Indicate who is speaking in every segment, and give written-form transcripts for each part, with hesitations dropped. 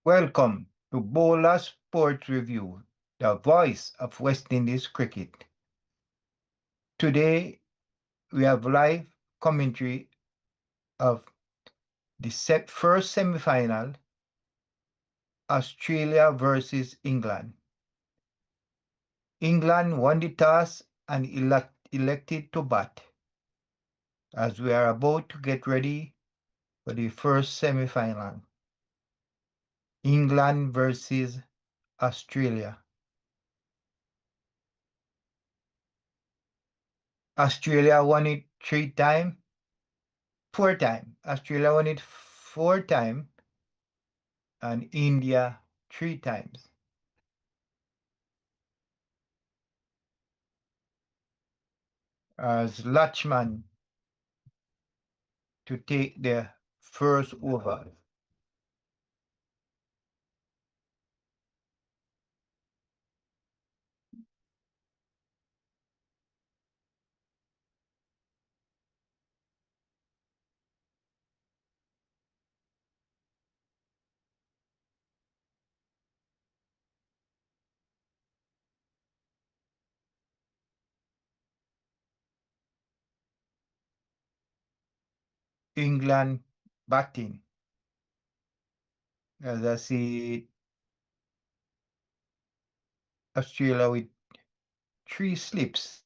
Speaker 1: Welcome to BOLAS Sports Review, the voice of West Indies cricket. Today we have live commentary of the first semi-final, Australia versus England. England won the toss and elected to bat as we are about to get ready for the first semi-final. England versus Australia. Australia won it four times. Australia won it four times and India three times. As Lachman to take the first over. England batting. As I see Australia with three slips.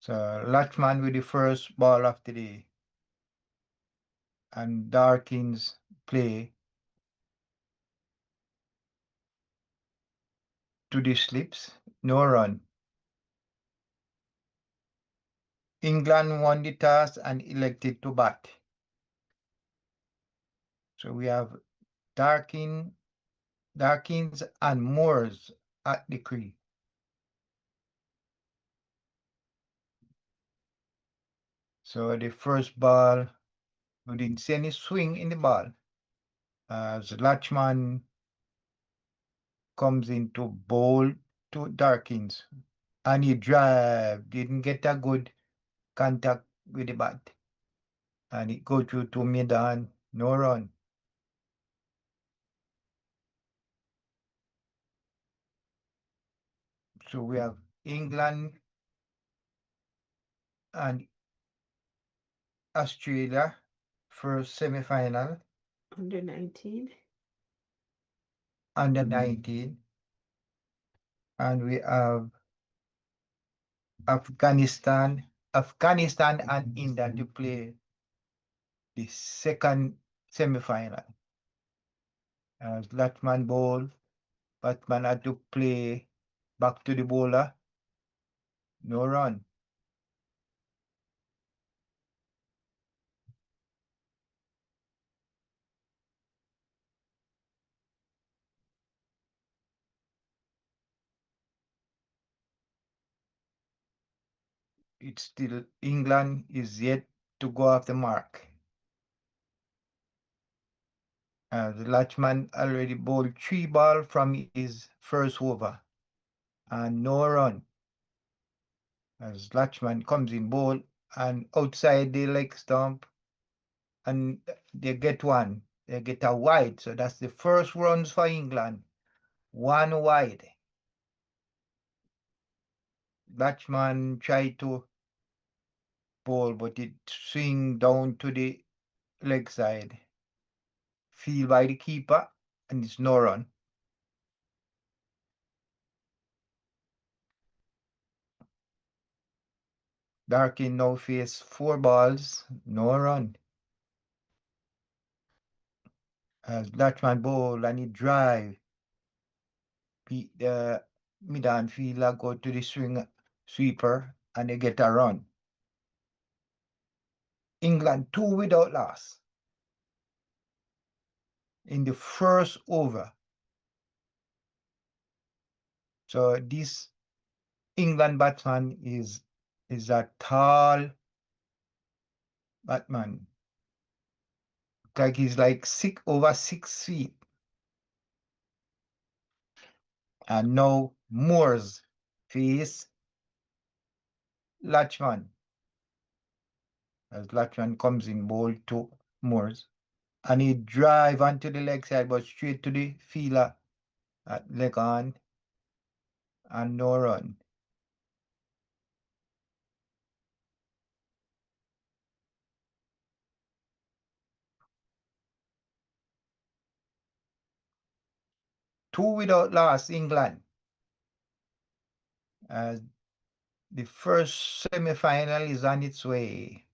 Speaker 1: So Lachman with the first ball of the day. And Darkins play to the slips. No run. England won the toss and elected to bat. So we have Darkins and Moores at the crease. So the first ball, we didn't see any swing in the ball. As Lachman comes into bowl to Darkins. And he didn't get a good contact with the bat. And it go through to Midan, no run. So we have England and Australia first semi-final.
Speaker 2: Under 19.
Speaker 1: Under 19. And we have Afghanistan and India to play the second semi-final. As Latman bowl, Batman had to play back to the bowler. No run. It's still England is yet to go off the mark. The Latchman already bowled 3 balls from his first over and no run. As Latchman comes in bowl and outside the leg stump and they get one. They get a wide. So that's the first runs for England. 1 wide. Latchman tried to bowl, but it swing down to the leg side. Field by the keeper and it's no run. Darkin now face 4 balls, no run. As Latchman bowl and he drive. Beat the mid-on fielder, go to the sweeper and they get a run. England 2 without loss in the first over. So this England batsman is a tall batsman. Like he's like over 6 feet. And now Moore's face Latchman, as Latchman comes in bowl to Moores, and he drive onto the leg side, but straight to the fielder at leg on, and no run. Two without loss, England. As the first semi-final is on its way.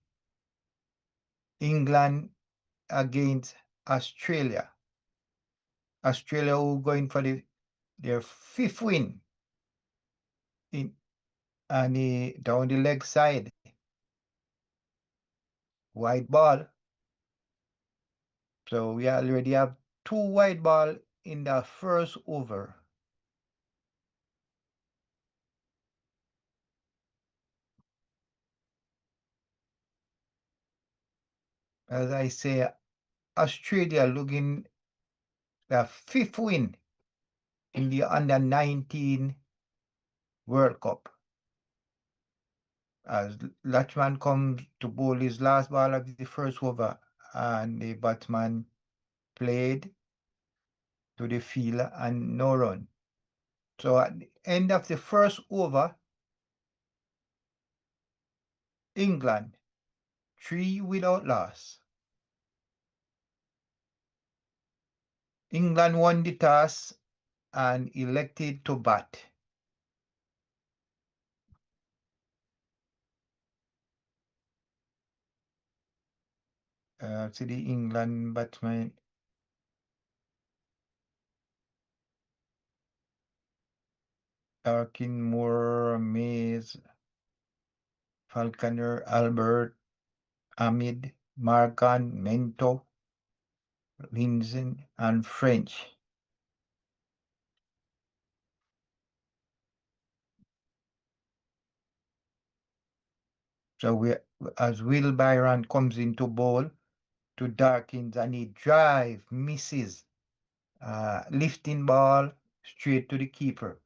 Speaker 1: England against Australia. Australia who going for their fifth win in and down the leg side. White ball. So we already have two white ball in the first over. As I say, Australia looking the fifth win in the under-19 World Cup. As Latchman comes to bowl his last ball of the first over, and the batsman played to the field and no run. So at the end of the first over, England 3 without loss. England won the toss and elected to bat. See the England batsman. Darkin, Moore, Mays, Falconer, Albert, Amid, Markan, Mento, Lindsay, and French. So as Will Byron comes into bowl to Darkins and he drive, misses, lifting ball straight to the keeper.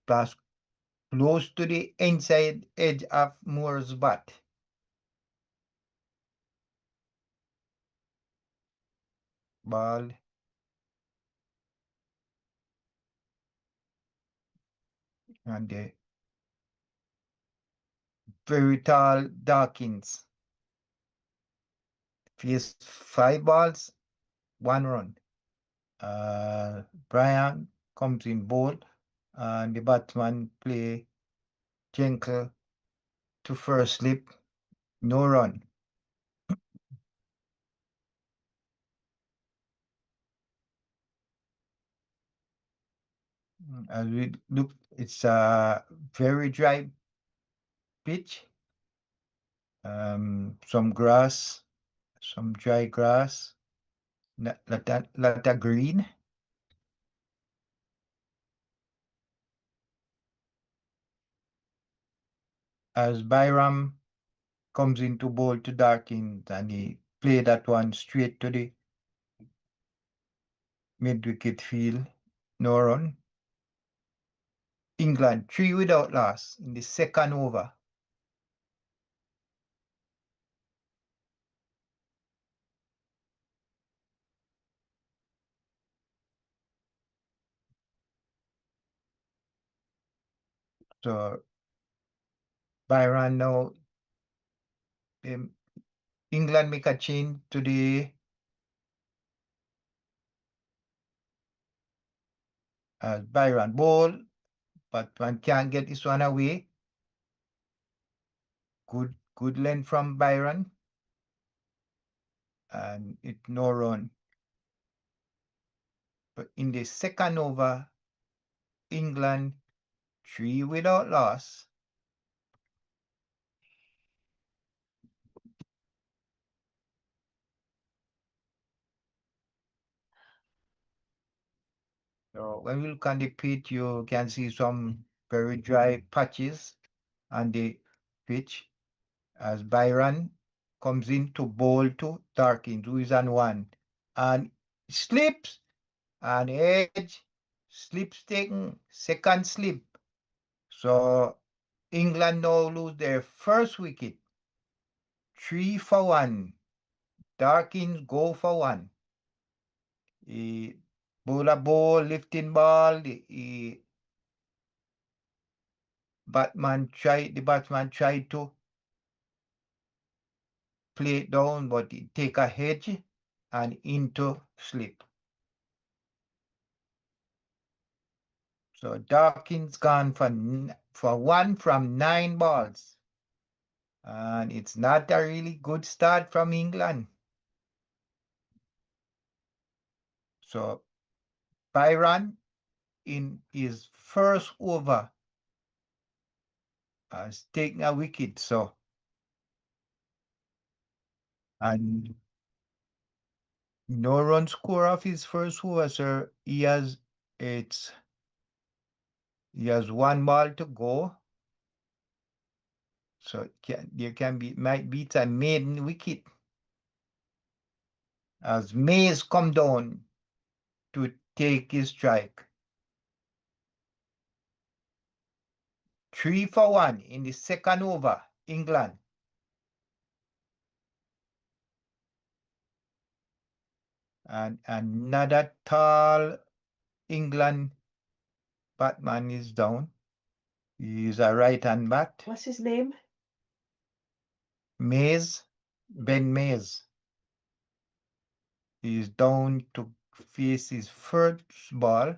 Speaker 1: Pass close to the inside edge of Moore's bat. Ball and the very tall Dawkins. Faced 5 balls, 1 run. Brian comes in bowl and the batsman play gentle to first slip, no run. As we look, it's a very dry pitch. Some grass, some dry grass, lot of green. As Byram comes into bowl to Darkins and he play that one straight to the mid-wicket field, no run. England 3 without loss in the second over. So Byron now, England make a change to the Byron ball, but one can't get this one away. Good length from Byron, and it no run. But in the second over, England 3 without loss. So when we look on the pitch, you can see some very dry patches on the pitch as Byron comes in to bowl to Darkins, who is on 1, and slips and edge, slips taken, second slip. So England now lose their first wicket. 3-1. Darkins go for one. He ball, lifting ball. The batsman tried to play it down, but he take a hedge and into slip. So Dawkins gone for one from 9 balls. And it's not a really good start from England. So Byron, in his first over, has taken a wicket. And no run score of his first over, sir. He has 1 ball to go. So might beat a maiden wicket as Mays come down to take his strike. 3-1 in the second over, England. And another tall England batsman is down. He's a right-hand bat.
Speaker 2: What's his name?
Speaker 1: Mays, Ben Mays. He's down to face his first ball,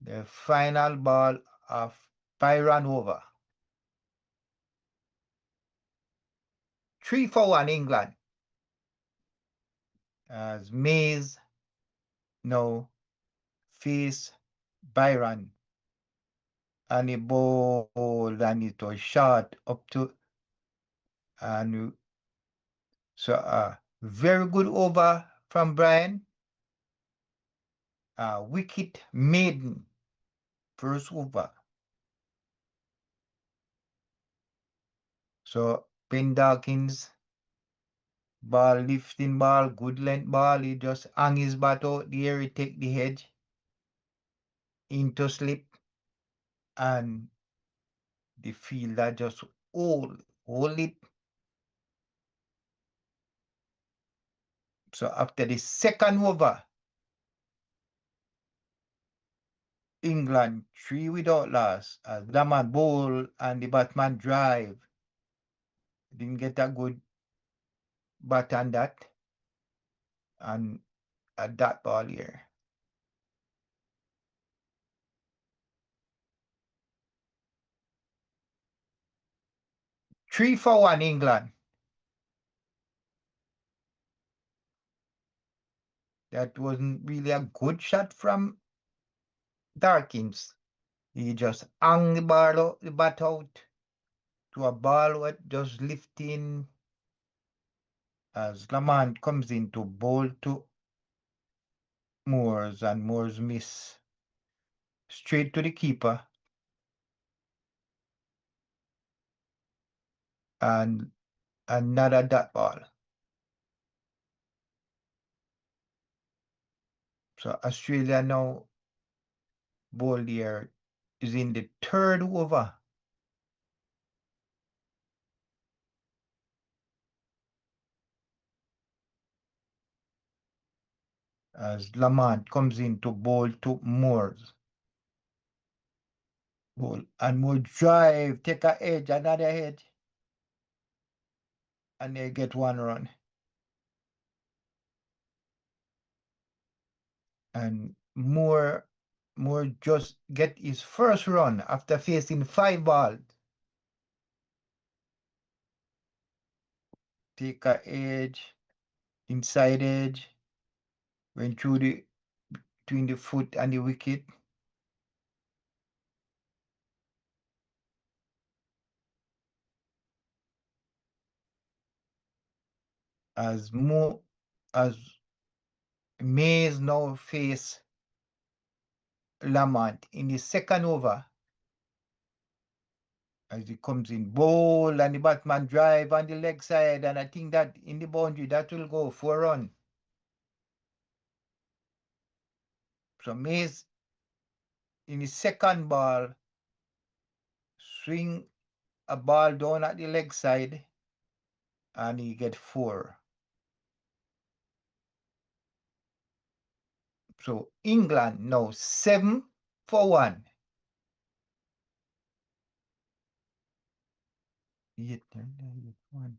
Speaker 1: the final ball of Byron over. 3-1 England. As Mays now face Byron. And he bowled and it was shot up to, and so a very good over from Brian. Wicket maiden first over. So Ben Dawkins ball, lifting ball, good length ball. He just hung his bat out there. He take the hedge into slip, and the fielder just hold it. So after the second over, England 3 without loss as the man bowl and the batsman drive. Didn't get a good bat on that. And at that ball here. Three for one England. That wasn't really a good shot from Darkins. He just hung the bat out to a ball with just lifting as Lamont comes in to bowl to Moores, and Moores miss straight to the keeper. And another dot ball. So Australia now ball there is in the third over. As Lamont comes in to bowl to Moores. Bowl and Moore drive, take a edge, another edge. And they get 1 run. And Moore just get his first run after facing 5 balls. Take a edge, inside edge, went through between the foot and the wicket. As Mays now face Lamont in the second over. As he comes in, bowl and the batsman drive on the leg side, and I think that in the boundary that will go 4 run. So Mays in the second ball swing a ball down at the leg side and he get 4. So England now 7-1. 8-1.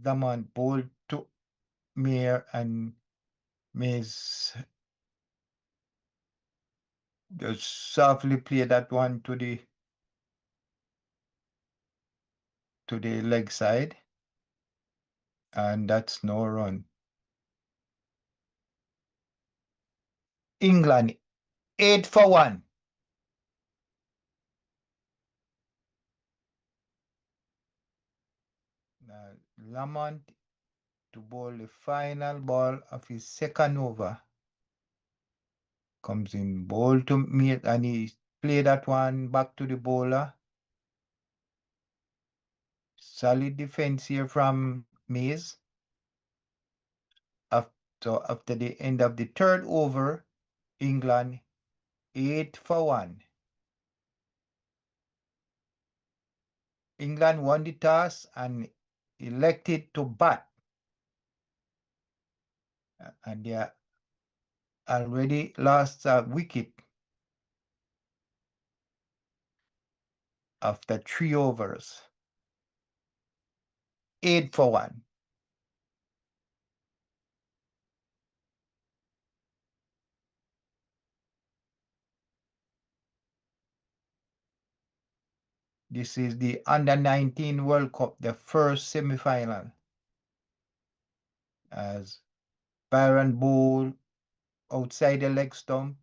Speaker 1: Daman ball to Mayer and Mays just softly play that one to the leg side, and that's no run. England 8-1. Lamont to bowl the final ball of his second over. Comes in bowl to me and he play that one back to the bowler. Solid defense here from Mays. After the end of the third over, England 8-1. England won the toss and elected to bat. And they already lost a wicket after 3 overs. 8-1. This is the Under-19 World Cup, the first semi-final. As Byron bowl outside the leg stump.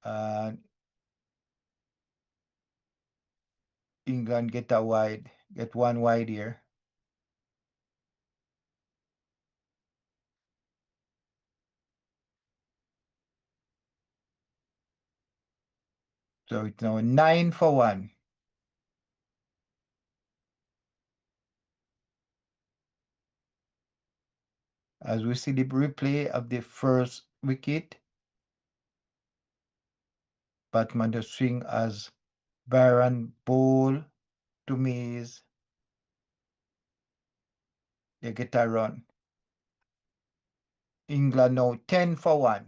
Speaker 1: And England get one wide here. So it's now 9-1. As we see the replay of the first wicket, batsman to swing as Byron bowl to Mays. They get a run. England now 10-1.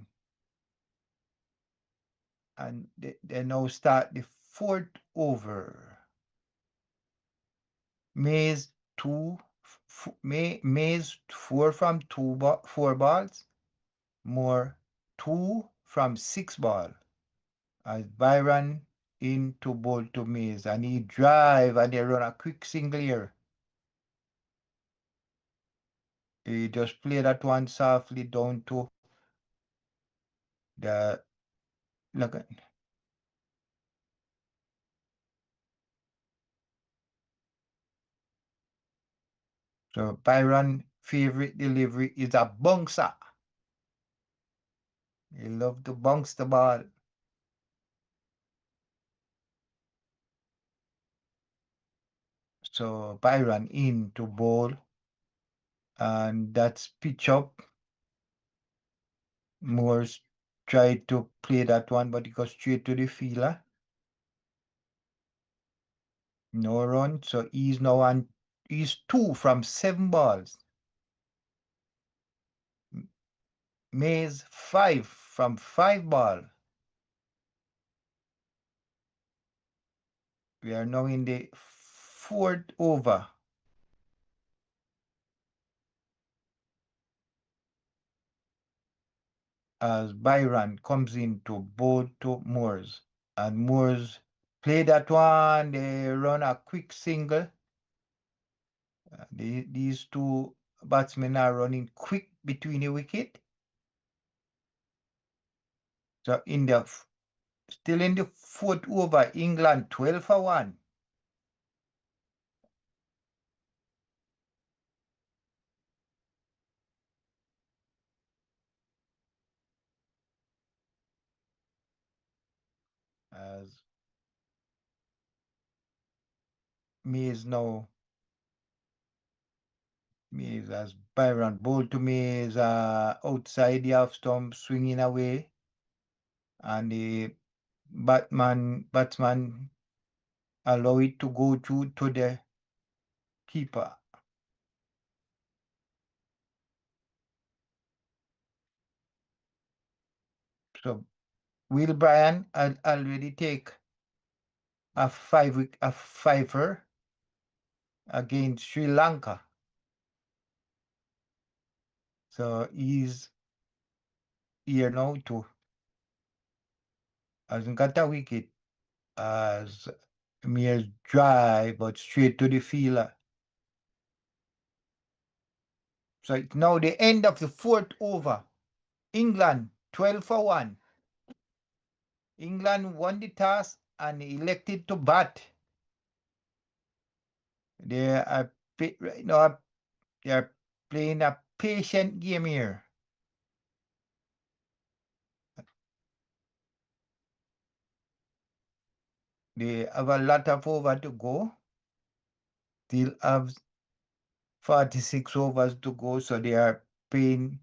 Speaker 1: And they now start the fourth over. Mays 4 from 4 balls. More 2 from 6 balls. As Byron into bowl to Mays and he drive and they run a quick single here. He just play that one softly down to the look. So Byron favorite delivery is a bouncer. He love to bounce the ball. So Byron in to bowl. And that's pitch up. Morse tried to play that one, but he got straight to the fielder. No run. So he's now on. He's 2 from 7 balls. Mays 5 from 5 balls. We are now in the fourth over. As Byron comes in to bowl to Moores. And Moores play that one. They run a quick single. These two batsmen are running quick between the wicket. So still in the fourth over, England 12-1. As Mays as Byron bowled to Mays outside the off stump, swinging away. And the batsman allow it to go through to the keeper. So Will Bryan already take a fiver against Sri Lanka. So he's here now too. Hasn't got a wicket as mere drive, but straight to the fielder. So it's now the end of the fourth over. England 12 for 1. England won the toss and elected to bat. They are right now they are playing a patient game here. They have a lot of over to go. Still have 46 overs to go, so they are playing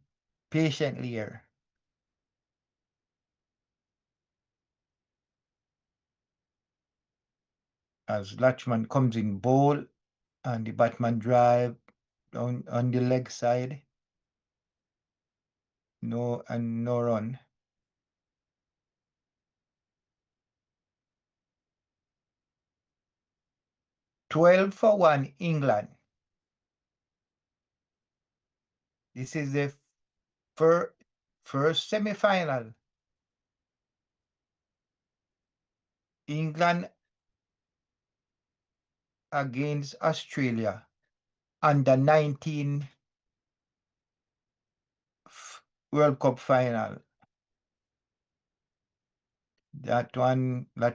Speaker 1: patiently here. As Latchman comes in bowl and the batsman drive down on the leg side. No run. 12 for 1 England. This is the first semi-final. England against Australia under 19 World Cup final. That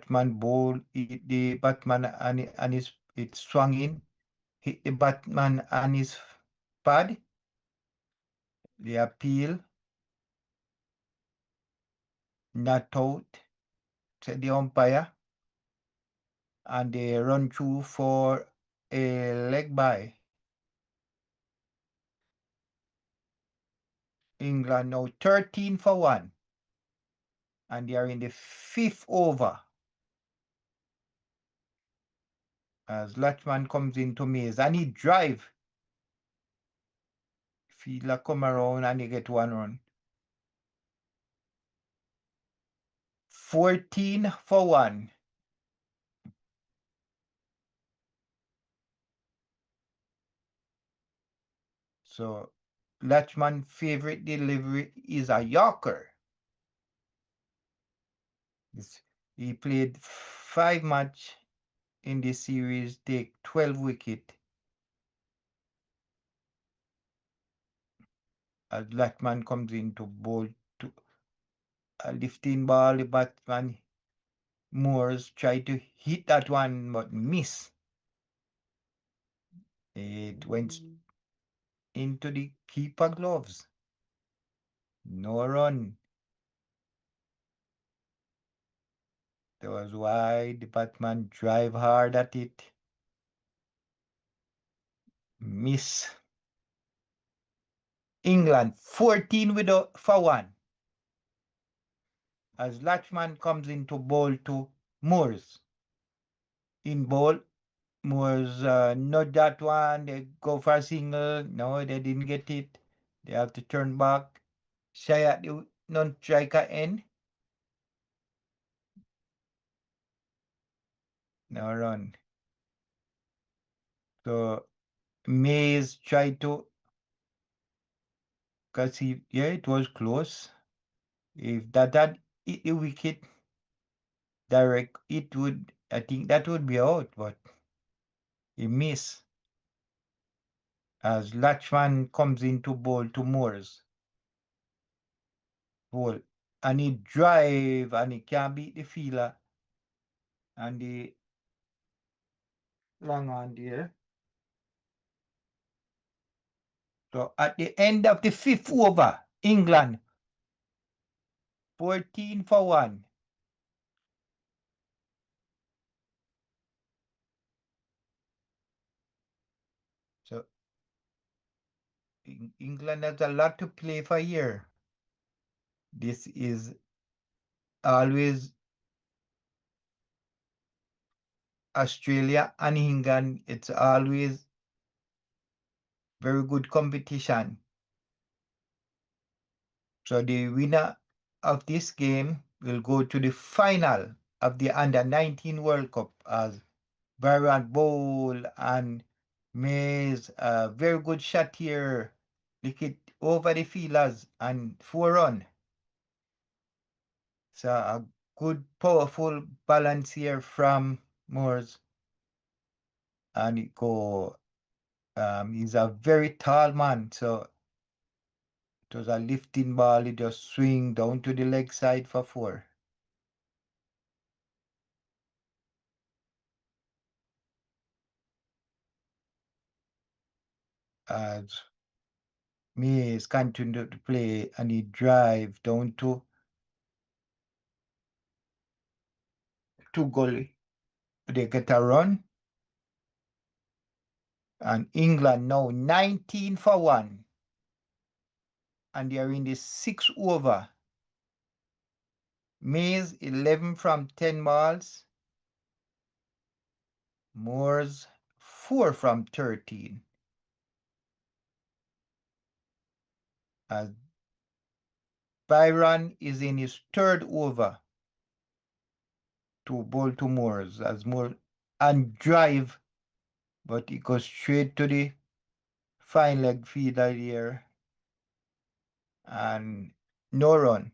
Speaker 1: man bowled the batman and his it swung in, hit the batman and his pad. The appeal, not out, said the umpire, and they run through for a leg by. England now 13 for 1. And they are in the fifth over. As Latchman comes into Maze and he drive. Fielder come around and they get one run. 14 for 1. So Latchman's favorite delivery is a Yorker. He played 5 matches in this series, take 12 wickets. As Latchman comes into bowl to a lifting ball, the batsman Moores tried to hit that one but miss. It went into the keeper gloves. No run. That was why the batsman drive hard at it. Miss. England 14 for 1. As Latchman comes into bowl to Moores. In bowl, Moores not that one. They go for a single. No, they didn't get it. They have to turn back. Shy at the non-striker end. No run. So Mays tried to, because it was close. If that had hit the wicket direct, I think that would be out, but he missed. As Latchman comes into bowl to Moores. Bowl. And he drive and he can't beat the fielder. And the long on there. So at the end of the fifth over, England 14 for 1. So England has a lot to play for here. This is always Australia and England, it's always very good competition. So the winner of this game will go to the final of the Under 19 World Cup as Variant Bowl and Mays. A very good shot here. Lick it over the fielders and 4 run. So a good, powerful balance here from Moores. And it go. He's a very tall man, so it was a lifting ball. He just swing down to the leg side for 4. As Mays continued to play and he drive down to goal. They get a run. And England now 19 for 1. And they are in the 6th over. Mays 11 from 10 balls. Moores 4 from 13. As Byron is in his 3rd over to bowl to Moores as Moore and drive, but he goes straight to the fine leg fielder here and no run.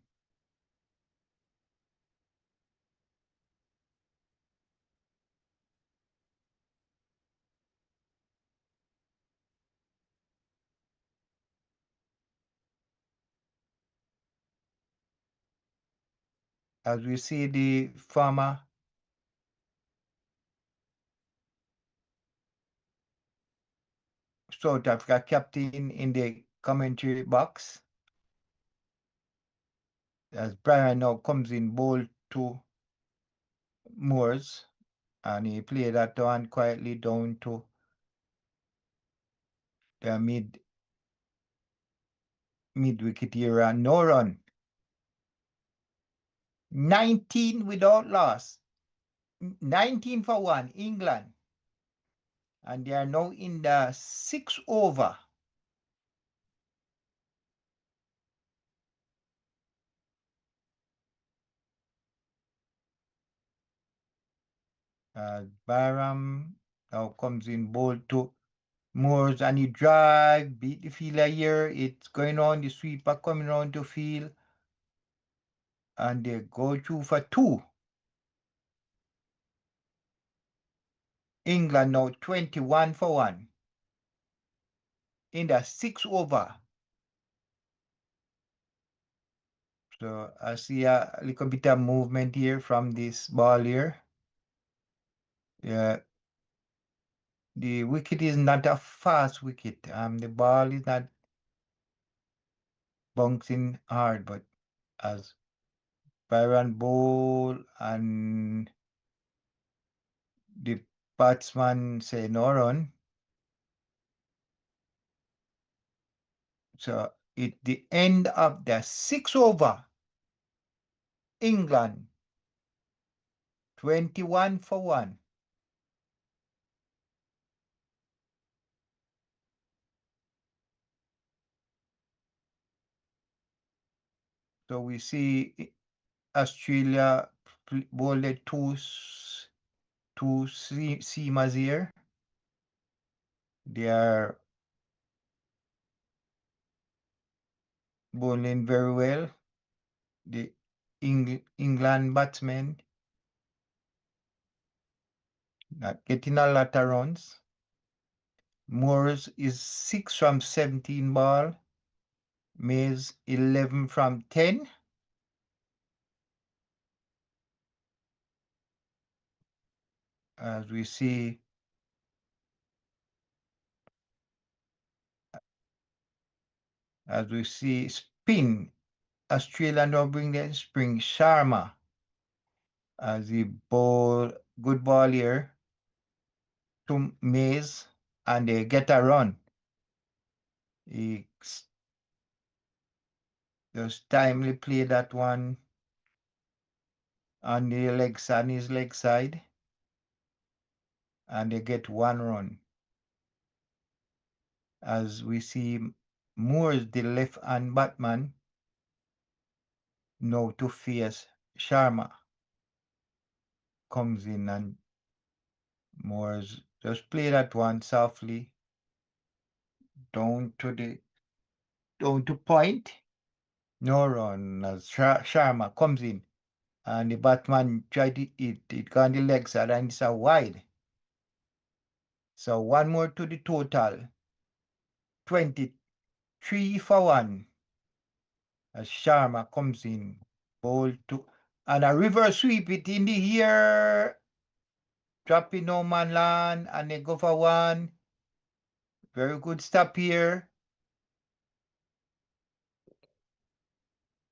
Speaker 1: As we see the former South Africa captain in the commentary box, as Brian now comes in bowl to Moores, and he played that one quietly down to the mid wicket area. No run. 19 without loss. 19 for 1, England. And they are now in the 6th over. Byram now comes in bowl to Moores and he drive, beat the fielder here. It's going on, the sweeper coming on to field. And they go through for 2. England now 21 for 1. In the 6th over. So I see a little bit of movement here from this ball here. Yeah. The wicket is not a fast wicket. The ball is not bouncing hard, but as Byron bowl and the batsman say no run. So at the end of the 6th over, England 21 for 1. So we see Australia bowled 2 seamers here. They are bowling very well. The England batsmen not getting a lot of runs. Moores is 6 from 17 ball. Mays 11 from 10. As we see spin, Australia now bring the spring Sharma as he bowl good ball here to Mays and they get a run. He just timely play that one on his leg side. and they get 1 run. As we see, Moores, the left-hand batsman, now to face Sharma, comes in, and Moores just play that one softly down to point. No run as Sharma comes in, and the batsman tried it got the leg side, and it's a wide. So one more to the total. 23 for 1 as Sharma comes in. Ball to, and a reverse sweep it in the air. Dropping no man land, and they go for 1. Very good stop here.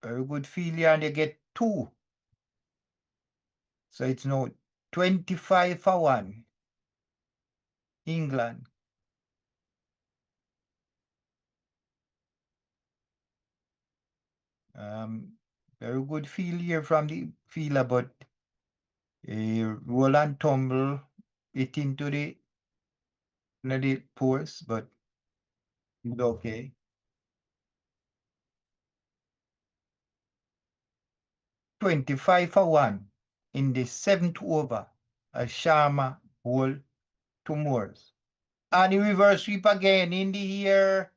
Speaker 1: Very good failure, and they get 2. So it's now 25 for 1. England. Very good failure from the fielder, but a roll and tumble it into the post, but it's okay. 25 for 1 in the 7th over as Sharma ball to Moores. And the reverse sweep again in the air.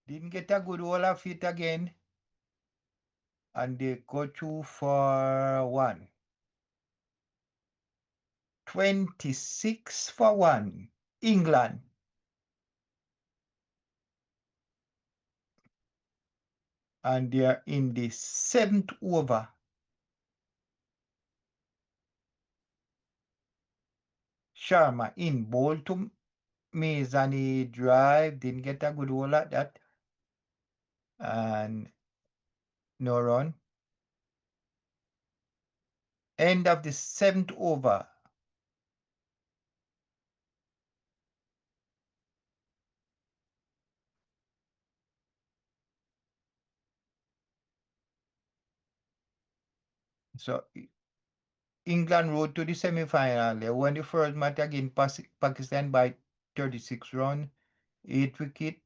Speaker 1: Didn't get a good hold of it again. And they go through for 1. 26 for 1. England. And they are in the 7th over. Sharma in ball to Mays, and he drive, didn't get a good hold at that. And no run. End of the 7th over. So England rode to the semi-final. They won the first match against Pakistan by 36 runs, 8 wicket,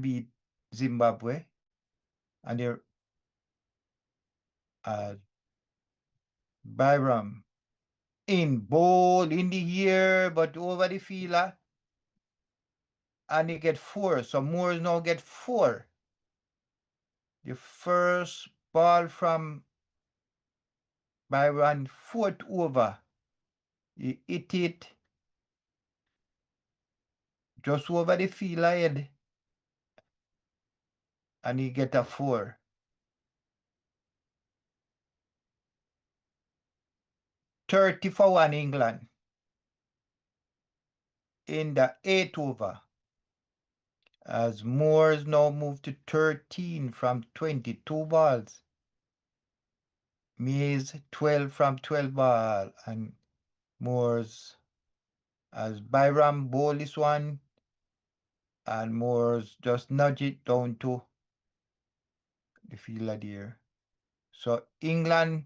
Speaker 1: beat Zimbabwe, and they're Byram in bowl in the air, but over the fielder, and they get 4. So Moores now get 4. The first ball from Byram, 4th over. He hit it just over the fielder head, and he get a 4. 30 for 1 England in the 8th over. As Moores now moved to 13 from 22 balls. Mays 12 from 12 ball, and Moores as Byram bowl this one, and Moores just nudge it down to the fielder there. So England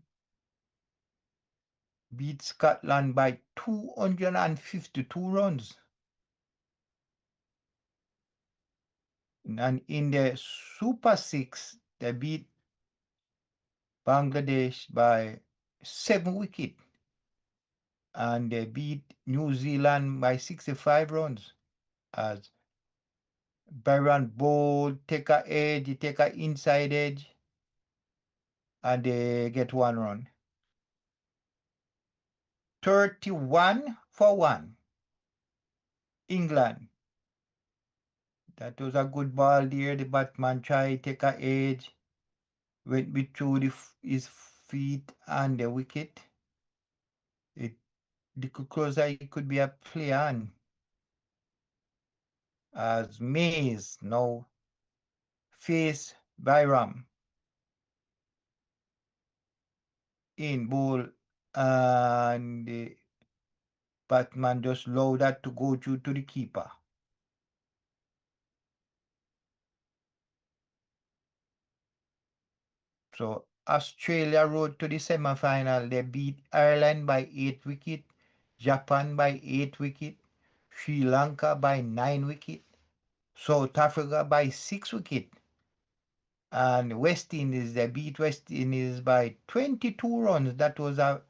Speaker 1: beat Scotland by 252 runs. And in the Super 6, they beat Bangladesh by 7 wickets. And they beat New Zealand by 65 runs. As Byron bowl, take a edge, take a inside edge, and they get 1 run. 31 for 1. England. That was a good ball there. The batsman tried take a edge, went between his feet and the wicket. The closer it could be a play on. As Mays now face Byram in bowl, and the batsman just allowed that to go through to the keeper. So Australia rode to the semi-final. They beat Ireland by 8 wickets. Japan by 8 wickets, Sri Lanka by 9 wickets, South Africa by 6 wickets, and West Indies, they beat West Indies by 22 runs. That was a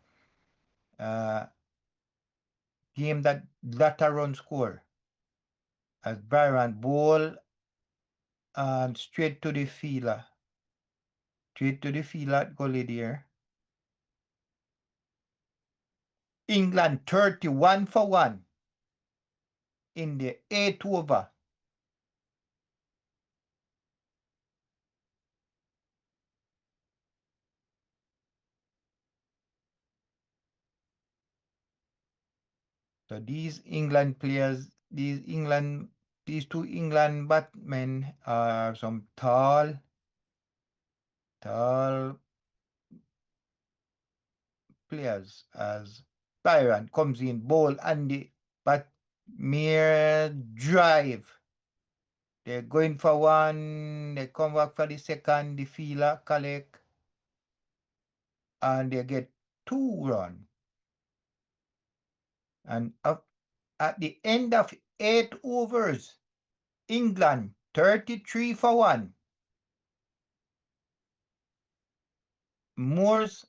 Speaker 1: game that lot of run score. As Byron ball and straight to the fielder. Straight to the fielder goalie there. England 31 for 1 in the 8th over. So these England players, these two England batsmen are some tall players. As Byron comes in, ball and the but mere drive. They're going for one, they come back for the second, the fielder collect, and they get 2 runs. And at the end of 8 overs, England 33 for 1. Moore's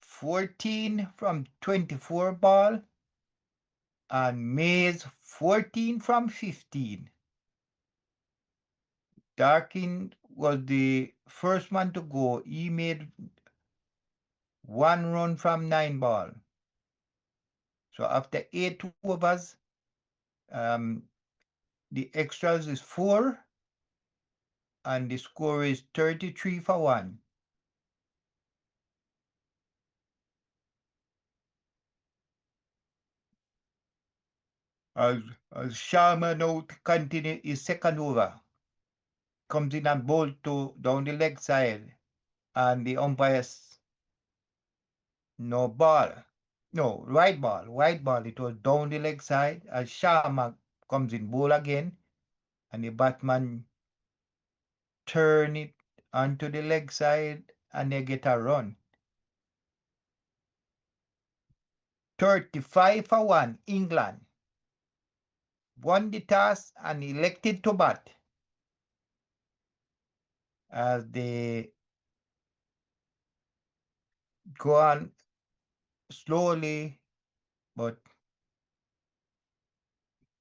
Speaker 1: 14 from 24 ball, and Mays 14 from 15. Darkin was the first man to go. He made 1 run from 9 ball. So after 8 overs, the extras is 4, and the score is 33 for 1. As Sharma now continue his second over. Comes in and ball to down the leg side, and the umpires no ball. No, white ball. It was down the leg side as Sharma comes in ball again, and the batman turn it onto the leg side, and they get a run. 35 for 1, England. Won the toss and elected to bat. As they go on slowly, but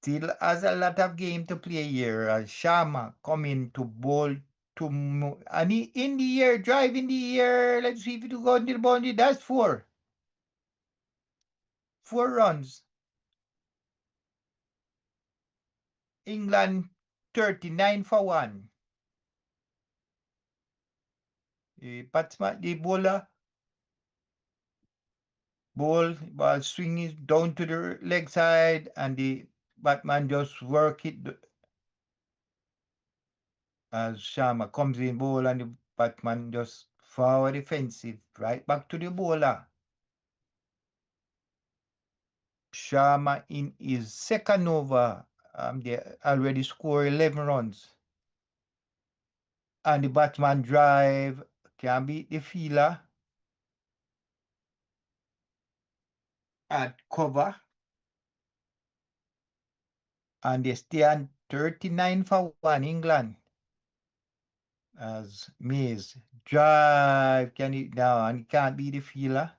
Speaker 1: still has a lot of game to play here. As Sharma coming to bowl to and he in the air, drive in the air. Let's see if it go into the boundary. That's 4. 4 runs. England 39 for 1. The batsman, the bowler, ball swinging down to the leg side, and the batman just work it as Sharma comes in bowl, and the batman just forward defensive, right back to the bowler. Sharma in his second over, they already scored 11 runs. And the batsman drive can beat the fielder at cover. And they stand 39 for 1, England. As Mays drive, can it down, and he can't beat the fielder.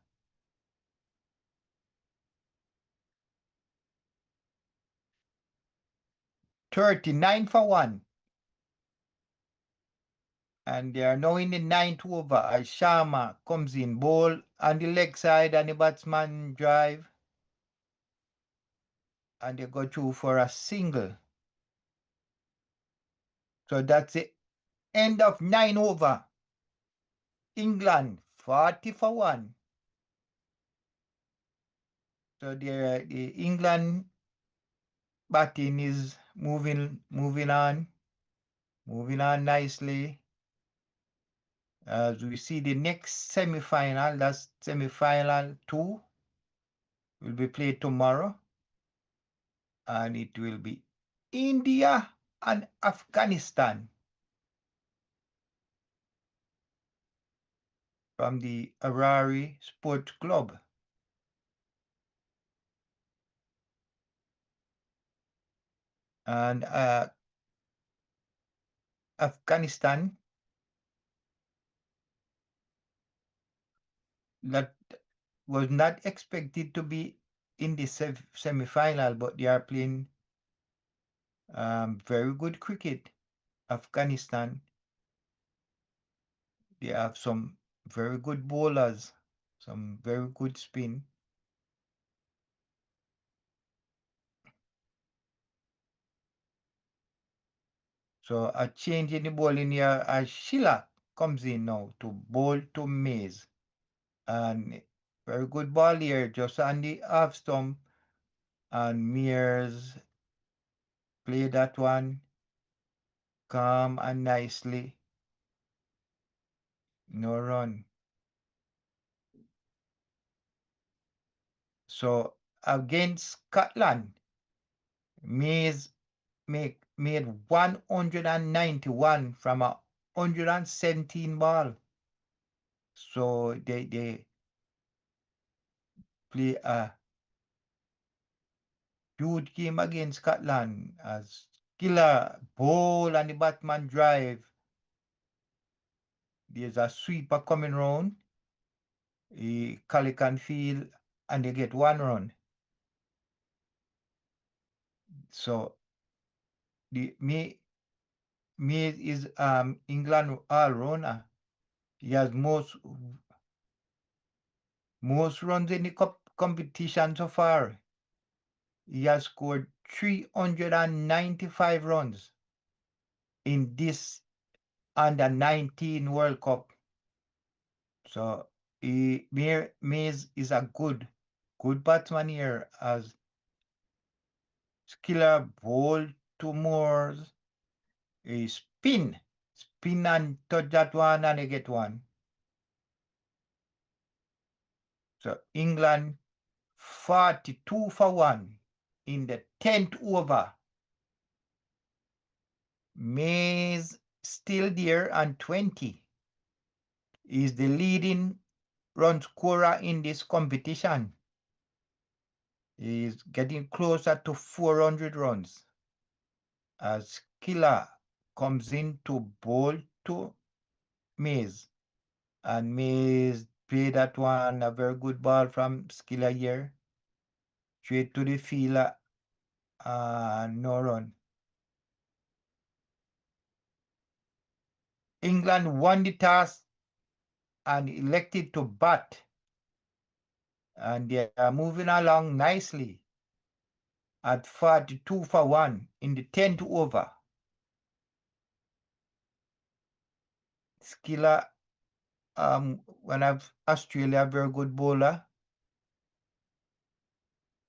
Speaker 1: $39 for 1. And they are now in the 9th over as Sharma comes in, ball on the leg side, and the batsman drive. And they go through for a single. So that's the end of 9 over. England 40 for 1. So the England batting is moving on nicely. As we see the next semi-final, that's semi-final 2, will be played tomorrow, and it will be India and Afghanistan from the Harare Sports Club. And Afghanistan, that was not expected to be in the semi-final, but they are playing very good cricket. Afghanistan, they have some very good bowlers, some very good spin. So a change in the bowling here as Sheila comes in now to bowl to Mays. And very good ball here, just on the half stump. And Mears play that one calm and nicely. No run. So against Scotland, Mays made 191 from a 117 ball. So they play a huge game against Scotland as Killer bowl and the Batman drive. There's a sweeper coming round. Calican field and they get one run. So the me is England all rounder. He has most runs in the competition so far. He has scored 395 runs in this under 19 World Cup. So Mays is a good batsman here as Skiller bowl to Moores. A spin and touch that one and they get one. So England 42 for 1 in the 10th over. Mays still there and 20 is the leading run scorer in this competition. He's getting closer to 400 runs as Killer comes in to bowl to Mays. And Mays played that one, a very good ball from Skiller here. Straight to the fielder, no run. England won the toss and elected to bat. And they are moving along nicely at 42 for 1 in the 10th over. Skiller, one of Australia, very good bowler.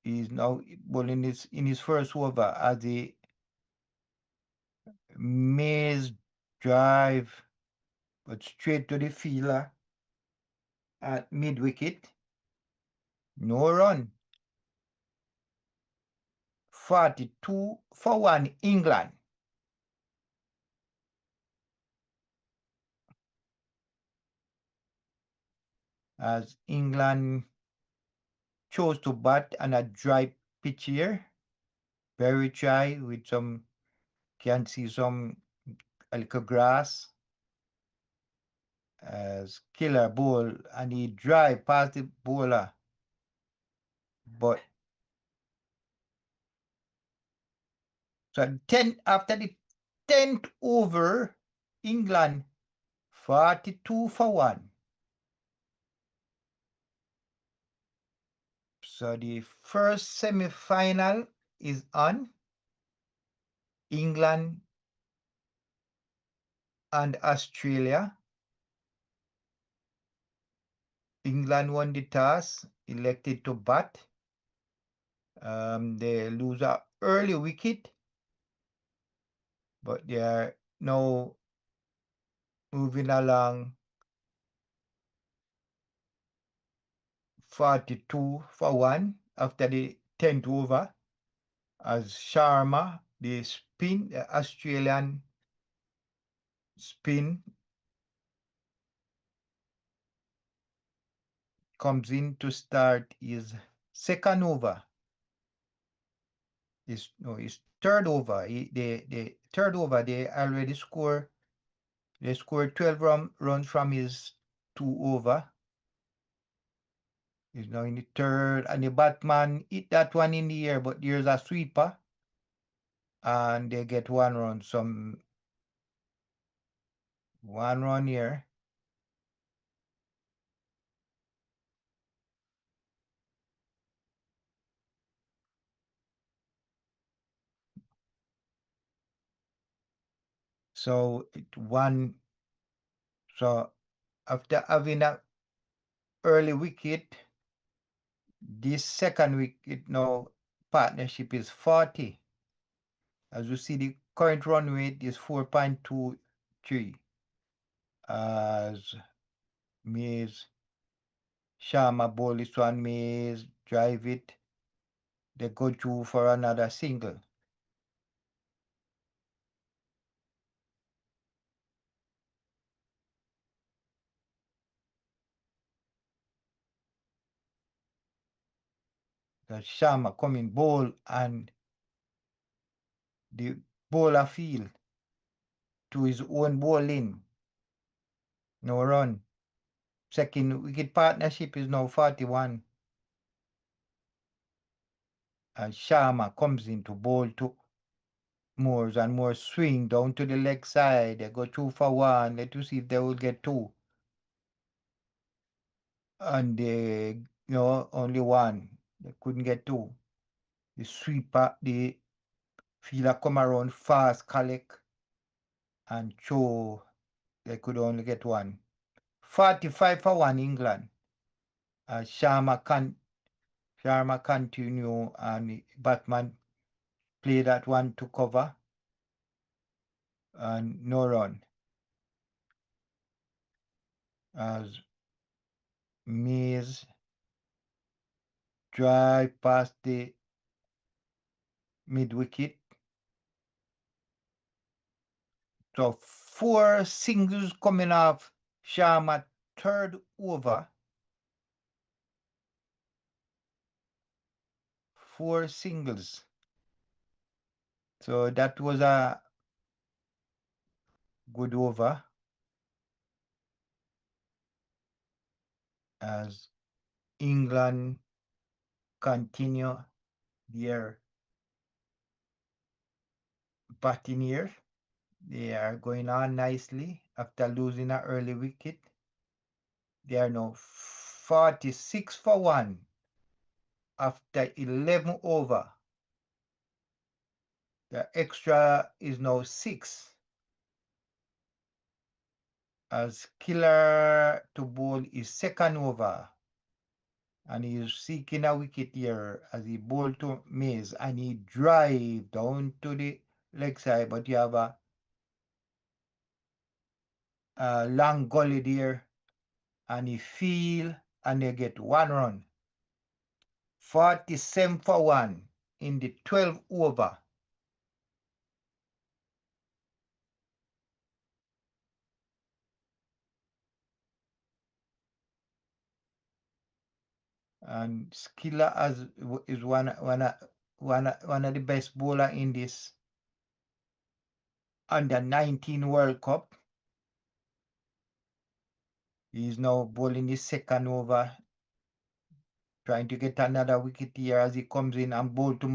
Speaker 1: He's now bowling in his first over as the Mays drive, but straight to the fielder at mid wicket. No run. 42 for 1 England. As England chose to bat on a dry pitch here. Very dry with some, can see some a little grass. As Killer bowl and he drive past the bowler. But so after the 10th over, England 42 for 1. So the first semi-final is on. England and Australia. England won the toss, elected to bat. They lose an early wicket, but they are now moving along 42 for 1 after the 10th over as Sharma, the Australian spin, comes in to start his second over. Is no, it's third over. The third over they already score. They scored 12 runs from his two over. He's now in the third, and the Batman hit that one in the air, but there's a sweeper, and they get one run. One run here. So it one. So after having a early wicket, this second wicket now partnership is 40. As you see, the current run rate is 4.23. As Mays, Sharma bowl this one, Mays drive it. They go through for another single. The Sharma coming bowl and the bowler field to his own bowling. No run. Second wicket partnership is now 41. And Sharma comes into bowl to Moores and Moores swing down to the leg side. They go 2 for 1. Let us see if they will get 2. And they, only 1. They couldn't get 2. The sweeper, the fielder come around fast, collect and throw. They could only get 1. 45 for 1 England. Sharma continue and Batman play that one to cover and no run. As Mays drive past the mid wicket. So 4 singles coming off Sharma third over. 4 singles. So that was a good over. As England continue their batting here. They are going on nicely after losing an early wicket. They are now 46 for 1 after 11 over. The extra is now 6. As Killer to bowl is second over. And he is seeking a wicket here as he bowled to Mays and he drive down to the leg side, but you have a long gully there and he feel and they get 1 run. 47 for 1 in the 12 over. And Skiller is one of the best bowler in this under 19 World Cup. He's now bowling his second over, trying to get another wicket here as he comes in and bowl to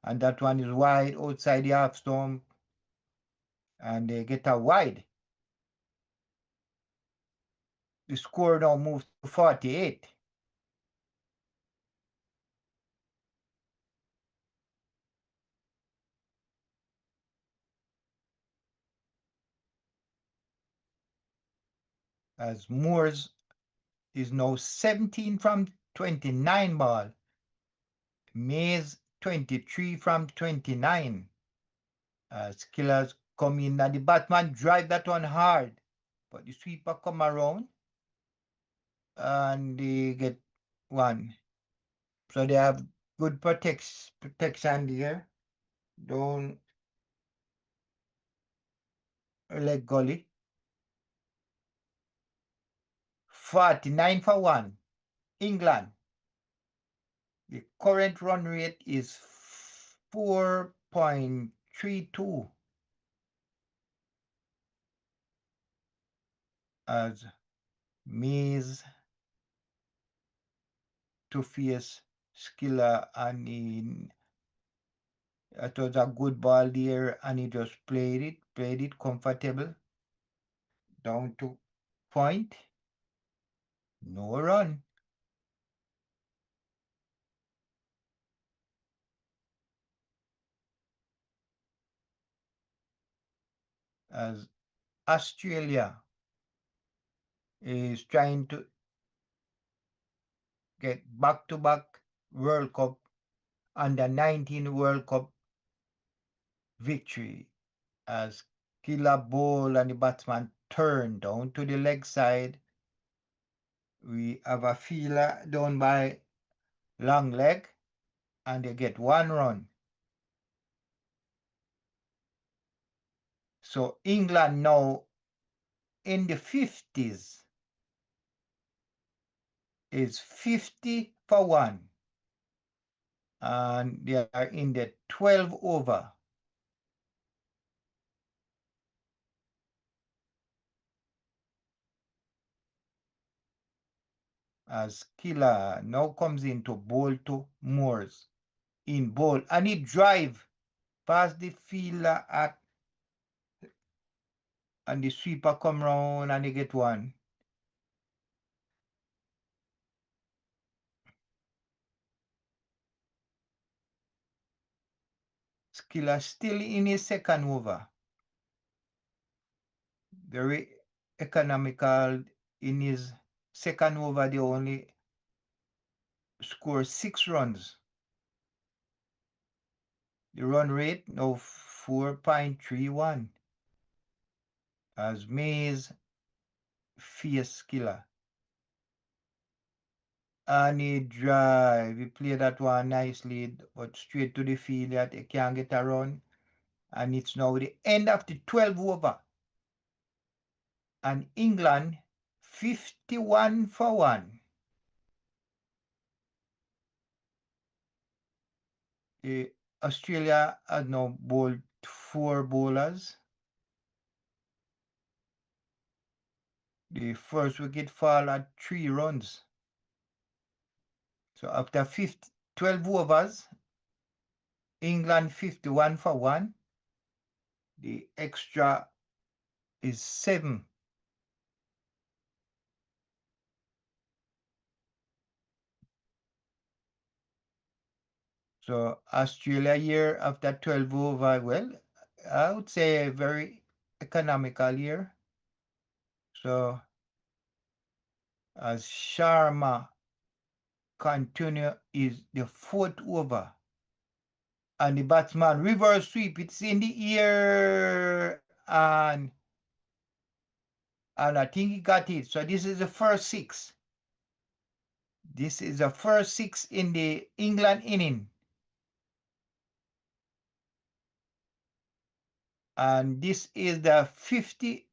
Speaker 1: and that one is wide outside the half stump, and they get a wide. The score now moves to 48. As Moores is now 17 from 29 ball. Mays 23 from 29. Killers come in and the Batman drive that one hard. But the sweeper come around and they get 1. So they have good protection there. Don't leg gully. 49 for 1. England. The current run rate is 4.32 as Mays to face Skiller, and it was a good ball there, and he just played it comfortable down to point, no run. As Australia is trying to get back-to-back World Cup under 19 World Cup victory, as killer ball and the batsman turn down to the leg side. We have a fielder down by long leg, and they get one run. So England now in the 50s is 50 for 1, and they are in the 12 over. As Killer now comes in to bowl to Moores in bowl, and he drive past the fielder and the sweeper come round and he get one. Skiller still in his second over. Very economical in his second over. They only score 6 runs. The run rate now 4.31 as Mays face Skiller. And he drive. He play that one nicely, but straight to the field that he can't get a run. And it's now the end of the 12 over. And England 51 for 1. Australia has now bowled 4 bowlers. The first wicket fall at 3 runs. So after 12 overs, England 51 for 1. The extra is 7. So Australia here after 12 over, well, I would say a very economical year. So as Sharma continue is the 4th over, and the batsman reverse sweep, it's in the air, and I think he got it. So this is the first 6. This is the first 6 in the England inning. And this is the 50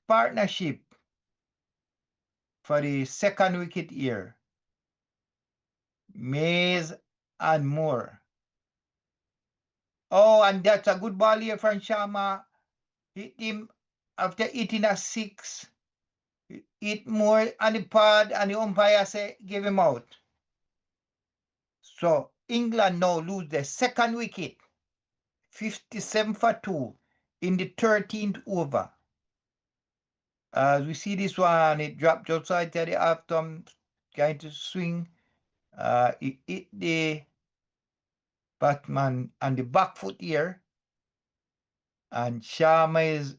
Speaker 1: partnership for the second wicket here. Mays and Moore. Oh, and that's a good ball here from Sharma. Hit him after hitting a 6. Hit Moore on the pad, and the umpire say give him out. So England now lose the second wicket, 57 for 2 in the 13th over. As we see this one, it dropped outside the half thumb, trying to swing. It hit the batsman on the back foot here, and Sharma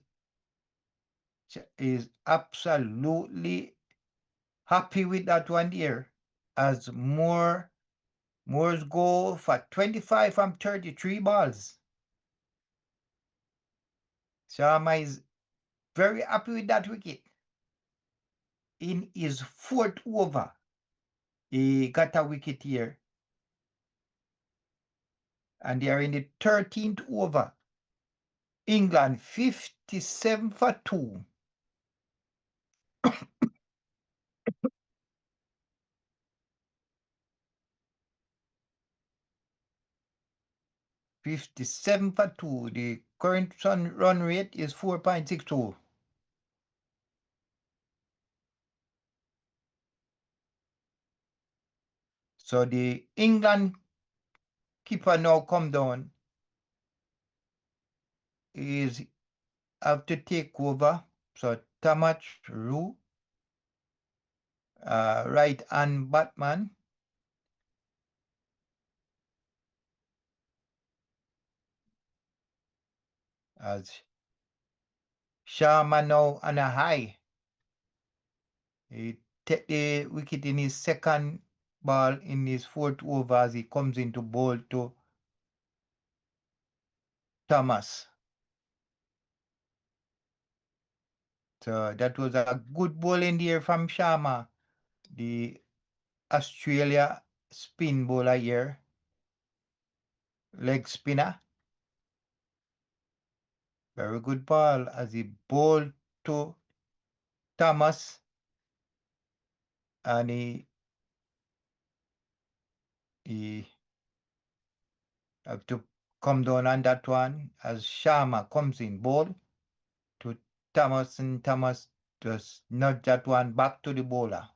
Speaker 1: is absolutely happy with that one here. As Moore's go for 25 from 33 balls. Sharma is very happy with that wicket. In his 4th over, he got a wicket here. And they are in the 13th over. England 57 for 2. 57 for 2. The current run rate is 4.62. So the England keeper now come down. Is have to take over. So Tamach Ru, right hand Batman. As Sharma now on a high. He take the wicket in his second ball in his fourth over as he comes into bowl to Thomas. So that was a good ball in there from Sharma, the Australia spin bowler here. Leg spinner. Very good ball as he bowled to Thomas. And he have to come down on that one as Sharma comes in bowl to Thomas, and Thomas just nudge that one back to the bowler.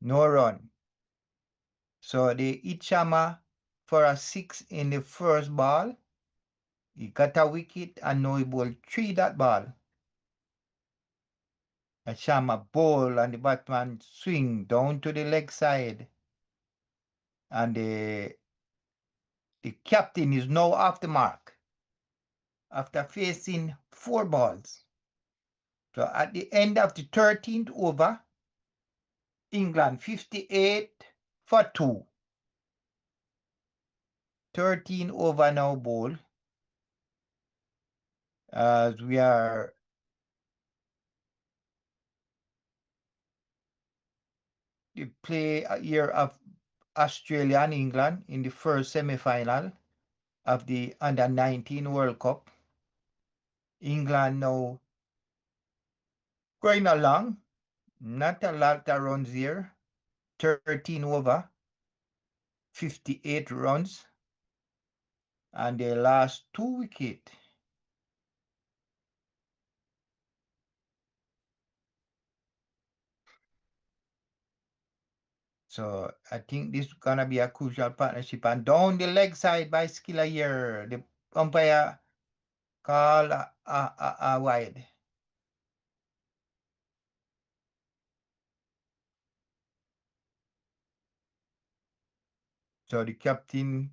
Speaker 1: No run. So they hit Sharma for a 6 in the first ball. He got a wicket and now he bowled 3 that ball. And Sharma bowl and the batsman swing down to the leg side. And the captain is now off the mark after facing 4 balls. So at the end of the 13th over, England 58 for 2. 13 over now bowl. As we are the play here of Australia and England in the first semi-final of the Under-19 World Cup. England now going along, not a lot of runs here, 13 over, 58 runs, and they lost 2 wickets. So I think this is gonna be a crucial partnership. And down the leg side by Skiller here, the umpire call a wide. So the captain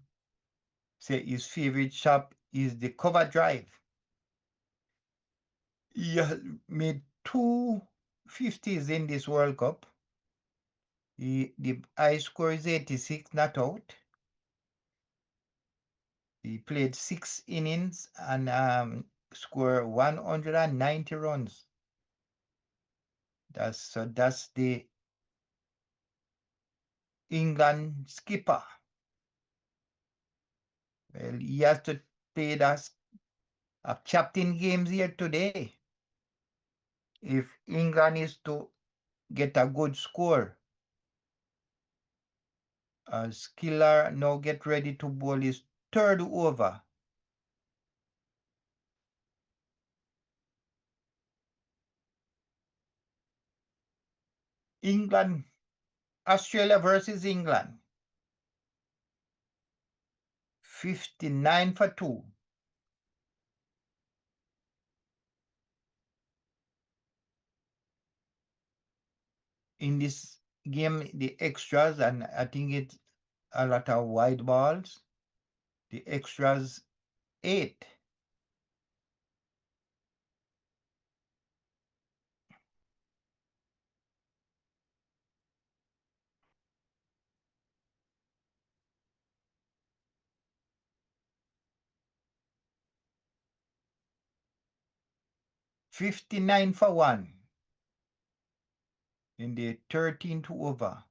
Speaker 1: say his favorite shot is the cover drive. He has made 2 50s in this World Cup. The high score is 86, not out. He played 6 innings and scored 190 runs. That's the England skipper. Well, he has to play a captain games here today. If England is to get a good score. Skiller now get ready to bowl his 3rd over. England, Australia versus England. 59 for 2. In this game, the extras, and I think it's a lot of wide balls. The extras 8. $59 for 1 in the 13th over.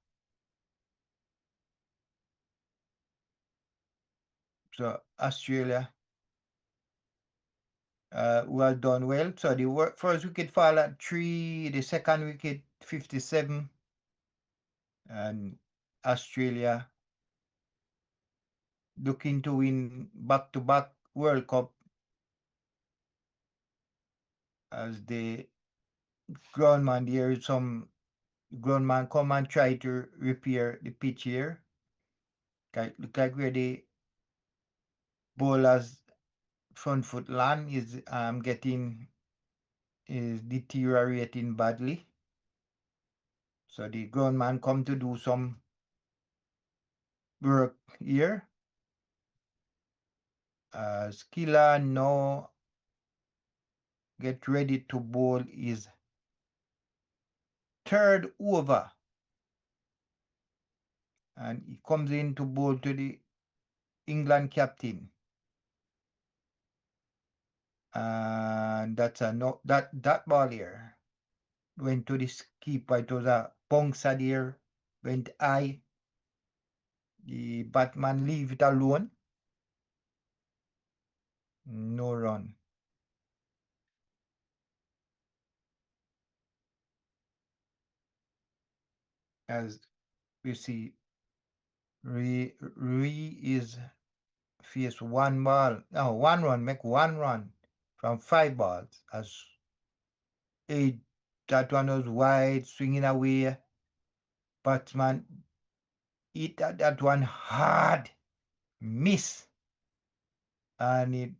Speaker 1: So Australia well done well. So the first wicket fall at 3, the second wicket 57, and Australia looking to win back-to-back World Cup as the groundman there. Some groundman come and try to repair the pitch here. Look like where the bowler's front foot land is deteriorating badly. So the groundman come to do some work here. Skiller now get ready to bowl his third over. And he comes in to bowl to the England captain. And that's a no that ball here went to the keeper. It was a bouncer there, went high. The batman leave it alone. No run. As we see, Rui is face one ball. No, one run, make one run from 5 balls. As that one was wide, swinging away. Batsman hit that one hard, miss. And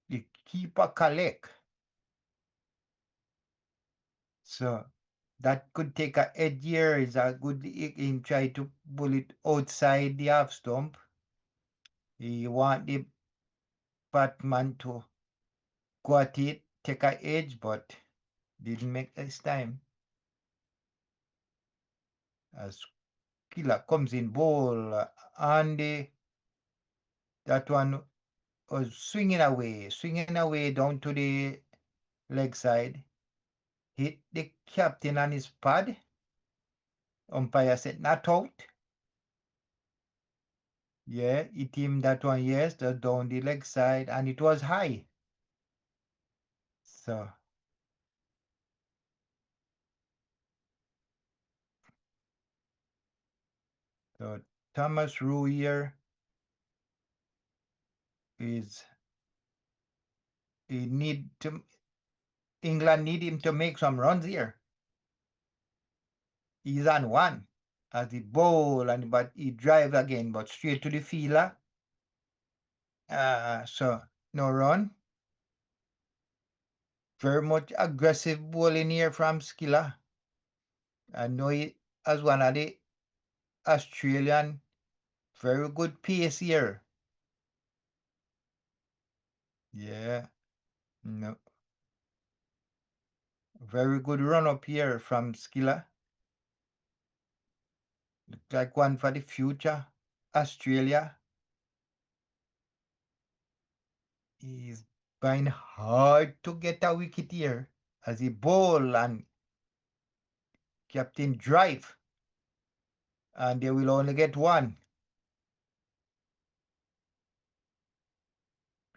Speaker 1: the keeper collect. So that could take a edge here. Is a good him try to pull it outside the half stump. He want the batman to go at it, take a edge, but didn't make this time. As Killer comes in bowl, and that one was swinging away down to the leg side. Hit the captain on his pad. Umpire said not out. Yeah, hit him that one, yes, down the leg side, and it was high. So Thomas Rowe here is England need him to make some runs here. He's on one as he bowl, but he drive again, but straight to the fielder. So no run. Very much aggressive bowling here from Skiller. I know he as one of the Australian, very good pace here. Yeah, no. Very good run up here from Skiller. Look like one for the future. Australia. He's trying hard to get a wicket here as he bowl and captain drive. And they will only get one.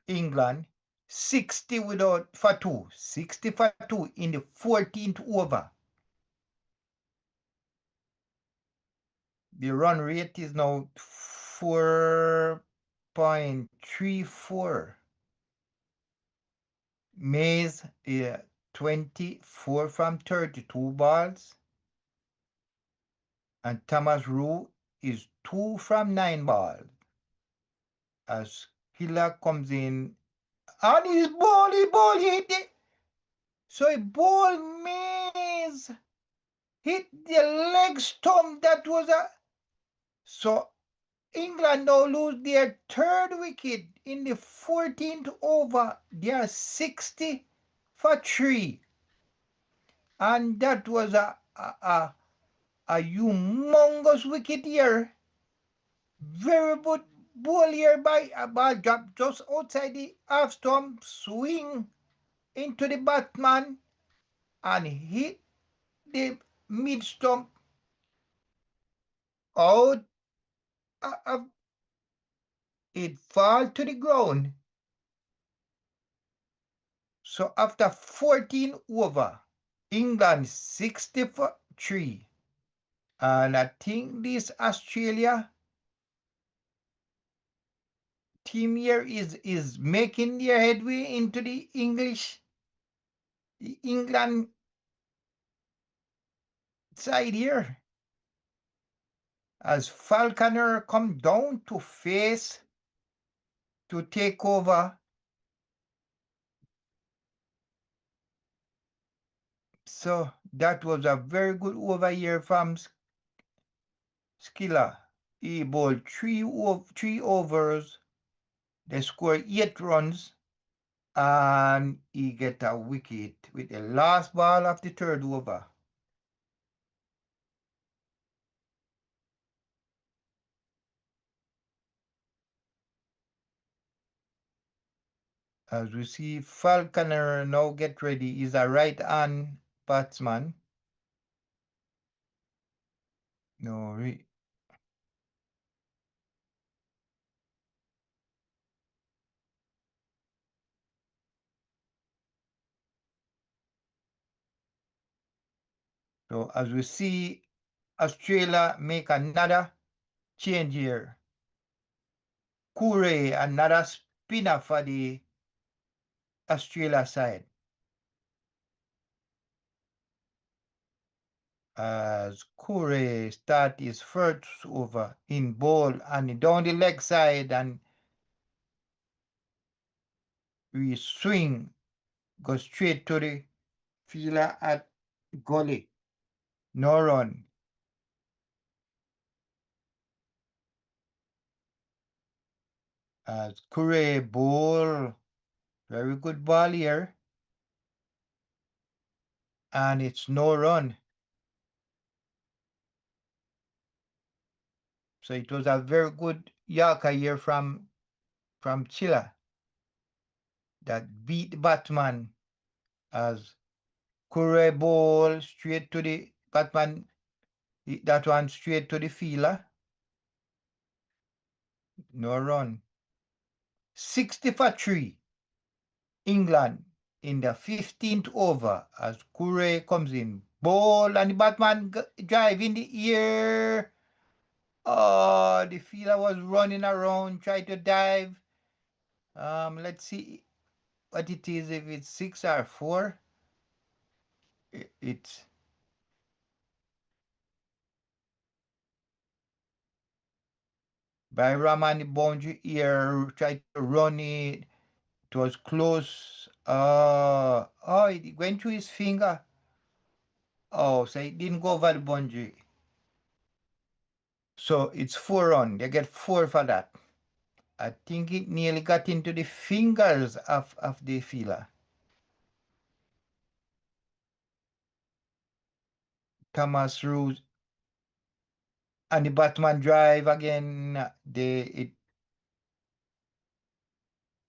Speaker 1: England 60 for 2. 60 for 2 in the 14th over. The run rate is now 4.34. Mays 24 from 32 balls. And Thomas Rowe is 2 from 9 balls. As Killer comes in, and he hit it. So he ball Mays hit the leg stump. That was so England now lose their third wicket in the 14th over. They are 60 for 3. And that was a humongous wicket here. Very good ball here by a ball drop just outside the half stump, swing into the batman and hit the mid stump out. It fall to the ground. So after 14 over, England 60 for 3. And I think this Australia team here is making their headway into the England side here. As Falconer come down to take over. So that was a very good over here from Skiller. He bowled three overs. They scored 8 runs and he get a wicket with the last ball of the third over. As we see, Falconer now get ready. He's a right-hand batsman. No, so as we see, Australia make another change here. Curry, another spinner for the Australia side. As Curry start his first over in ball and down the leg side and we swing, go straight to the fielder at gully. No run. As Curry ball, very good ball here. And it's no run. So it was a very good Yorker here from Chile that beat the Batman as Curry ball straight to the Batman. That one straight to the fielder. No run. 60 for 3. England in the 15th over as Curry comes in. Ball and the Batman drive in the air. Oh, the fielder was running around, trying to dive. Let's see what it is, if it's 6 or 4. It's by Raman the boundary here, tried to run it. It was close. Oh, it went through his finger. Oh, so it didn't go over the boundary. So it's 4 run. They get 4 for that. I think it nearly got into the fingers of the fielder. Thomas Roos and the Batman drive again.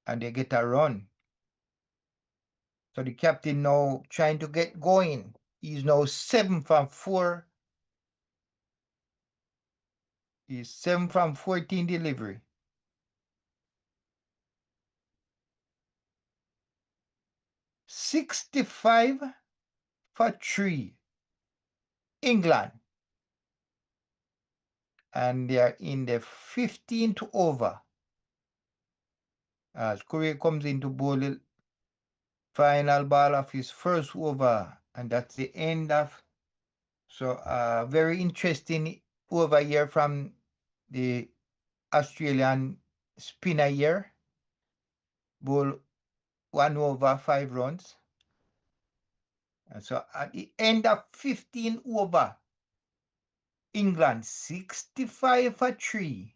Speaker 1: And they get a run. So the captain now trying to get going. He's now 7 from 4. He's 7 from 14 delivery. 65 for 3. England. And they are in the 15th over. As Curry comes into bowl the final ball of his first over. And that's the end of. So very interesting over here from the Australian spinner here. Bowl 1 over 5 runs. And so at the end of 15 over, England 65 for 3.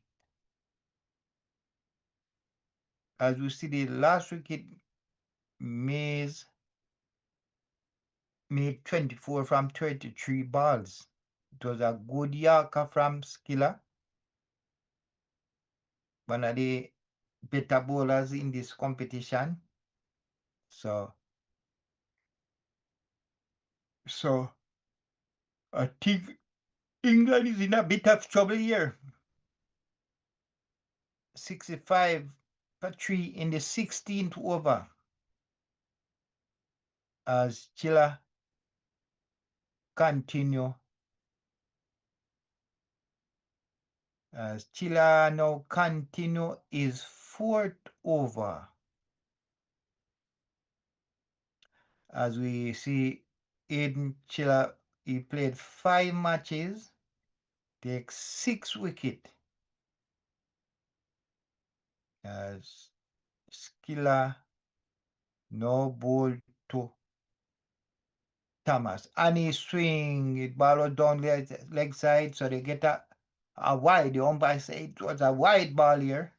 Speaker 1: As we see, the last wicket made 24 from 33 balls. It was a good Yorker from Skiller, one of the better bowlers in this competition. So I think England is in a bit of trouble here. 65 for 3 in the 16th over. As Chile continue. As Chile now continue is fourth over. As we see, Aiden Chiller, he played 5 matches, take 6 wickets. As Skiller no ball to Thomas. And he swing, it ball was down leg side, so they get a wide. The umpire said it was a wide ball here.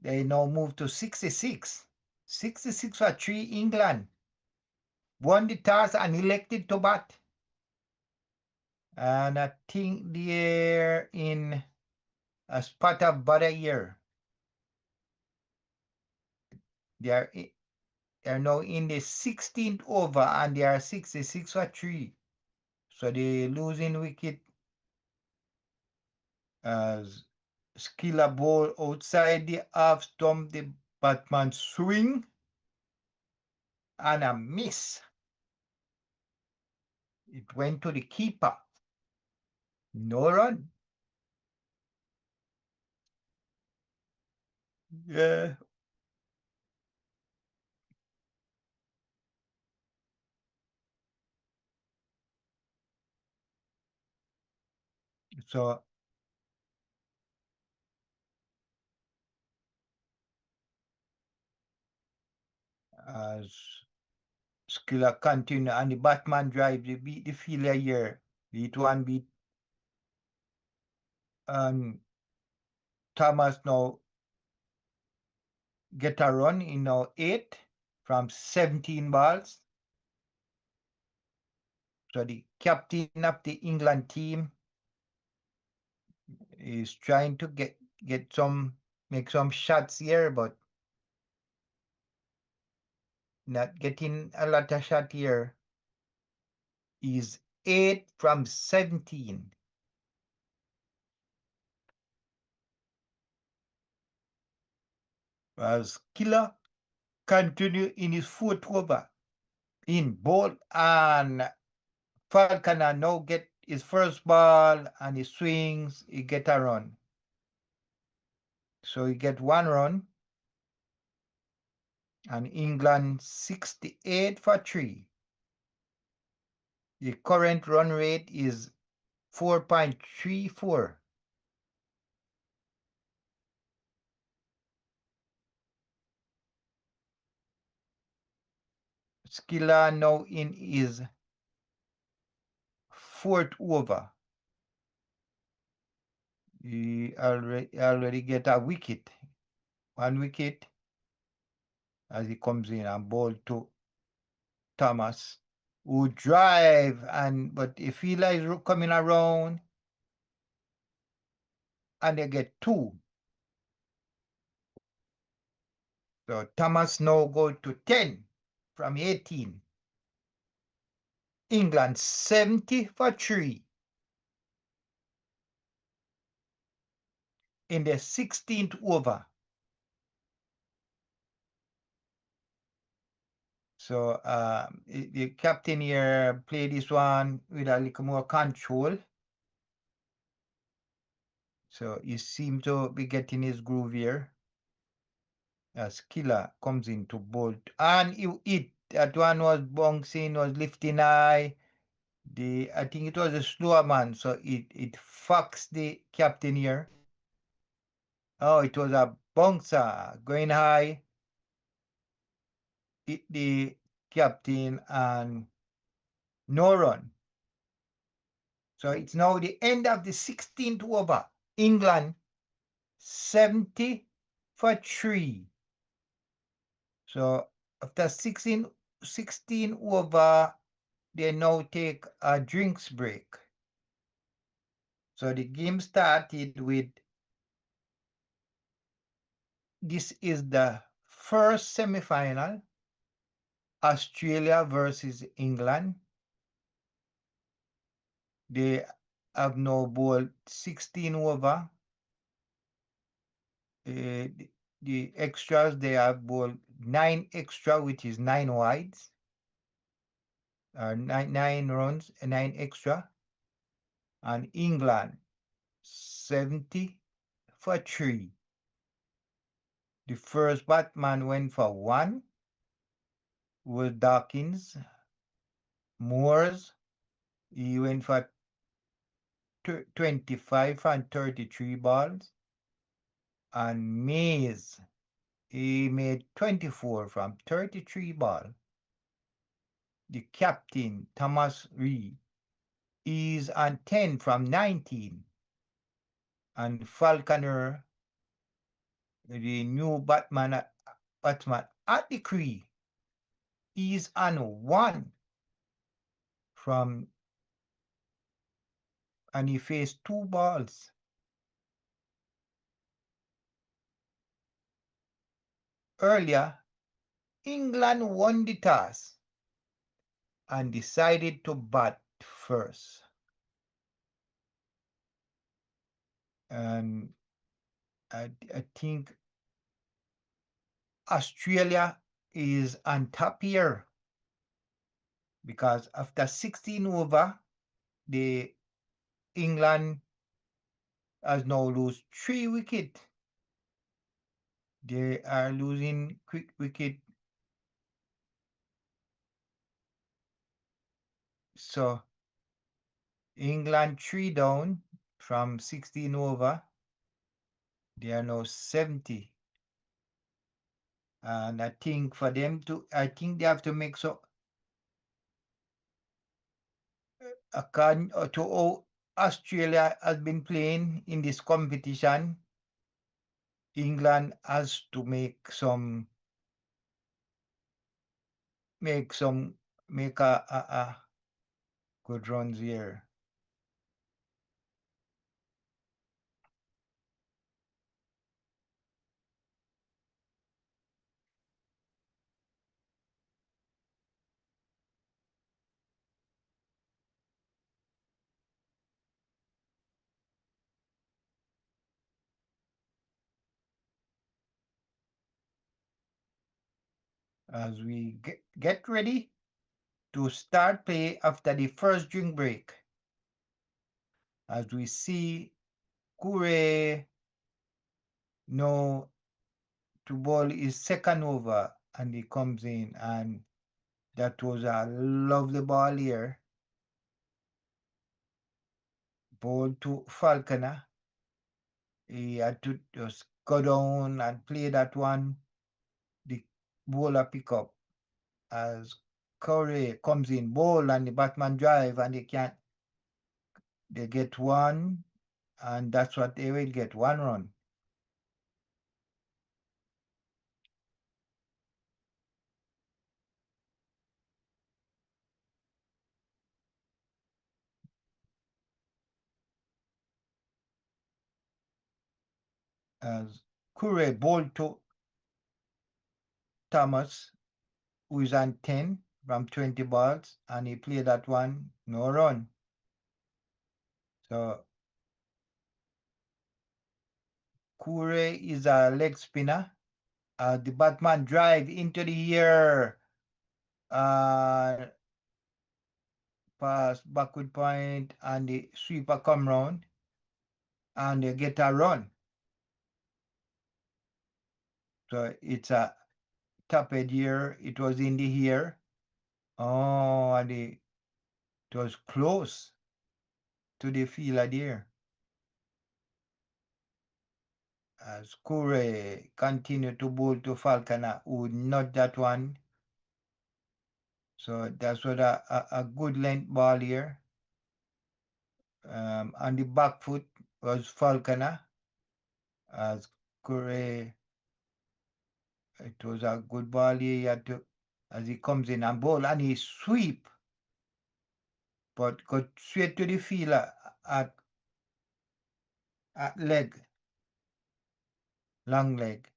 Speaker 1: They now move to 66. 66 for 3 England. Won the toss and elected to bat. And I think they're in a spot of butter here. They're now in the 16th over and they are 66 for 3. So they losing wicket as Skiller ball outside the half stump, the batsman swing and a miss. It went to the keeper. No run. Yeah. So as Skiller continue and the Batman drive, they beat the fielder here. Beat one, beat and Thomas now get a run in now 8 from 17 balls. So the captain of the England team is trying to make some shots here, but not getting a lot of shot here. Is 8 from 17. As Killer continue in his fourth over in ball and Falconer now get his first ball and he swings, he get a run. So he get 1 run and England 68 for 3. The current run rate is 4.34. Skiller now in his fourth over. He already get a wicket. 1 wicket as he comes in and ball to Thomas, who drive but if he is coming around and they get 2. So Thomas now go to 10 from 18. England 70 for 3 in the 16th over. So the captain here played this one with a little more control. So he seemed to be getting his groove here. As Killer comes into bowl. And that one was bouncing, was lifting high. I think it was a slower man, so it fucks the captain here. Oh, it was a bouncer going high. Hit the captain and no run. So it's now the end of the 16th over. England 70 for 3. So after 16 over, they now take a drinks break. So the game started with, this is the first semi-final, Australia versus England. They have now bowled 16 over. The extras, they have bowled 9 extra, which is 9 wides. 9 runs, 9 extra. And England 70 for 3. The first batsman went for 1 was Dawkins. Moores, he went for 25 and 33 balls. And Mays, he made 24 from 33 balls. The captain, Thomas Reed, is on 10 from 19. And Falconer, the new batsman at the crease, is on 1 from, and he faced 2 balls. Earlier, England won the toss and decided to bat first. And I think Australia is on top here because after 16 over, the England has now lost 3 wickets. They are losing quick wicket. So England 3 down from 16 over. They are now 70. And I think for them I think they have to make so according to how Australia has been playing in this competition, England has to make a good runs here. As we get ready to start play after the first drink break. As we see Kure now to bowl his second over and he comes in, and that was a lovely ball here. Ball to Falconer. He had to just go down and play that one. The bowler pick up as Corey comes in, ball and the batsman drive, and they get 1, and that's what they will get, 1 run. As Curry bowled to Thomas, who is on 10 from 20 balls, and he played that one, no run. So Curry is a leg spinner. The batsman drive into the air, pass backward point, and the sweeper come round, and they get a run. So it's a tapped here. It was in the air. Oh, and it was close to the fielder there. As Curry continued to bowl to Falconer, who not that one. So that's what a good length ball here. On the back foot was Falconer. As Curry, it was a good ball here. He had to, as he comes in and bowl, and he sweep, but got straight to the fielder at leg, long leg.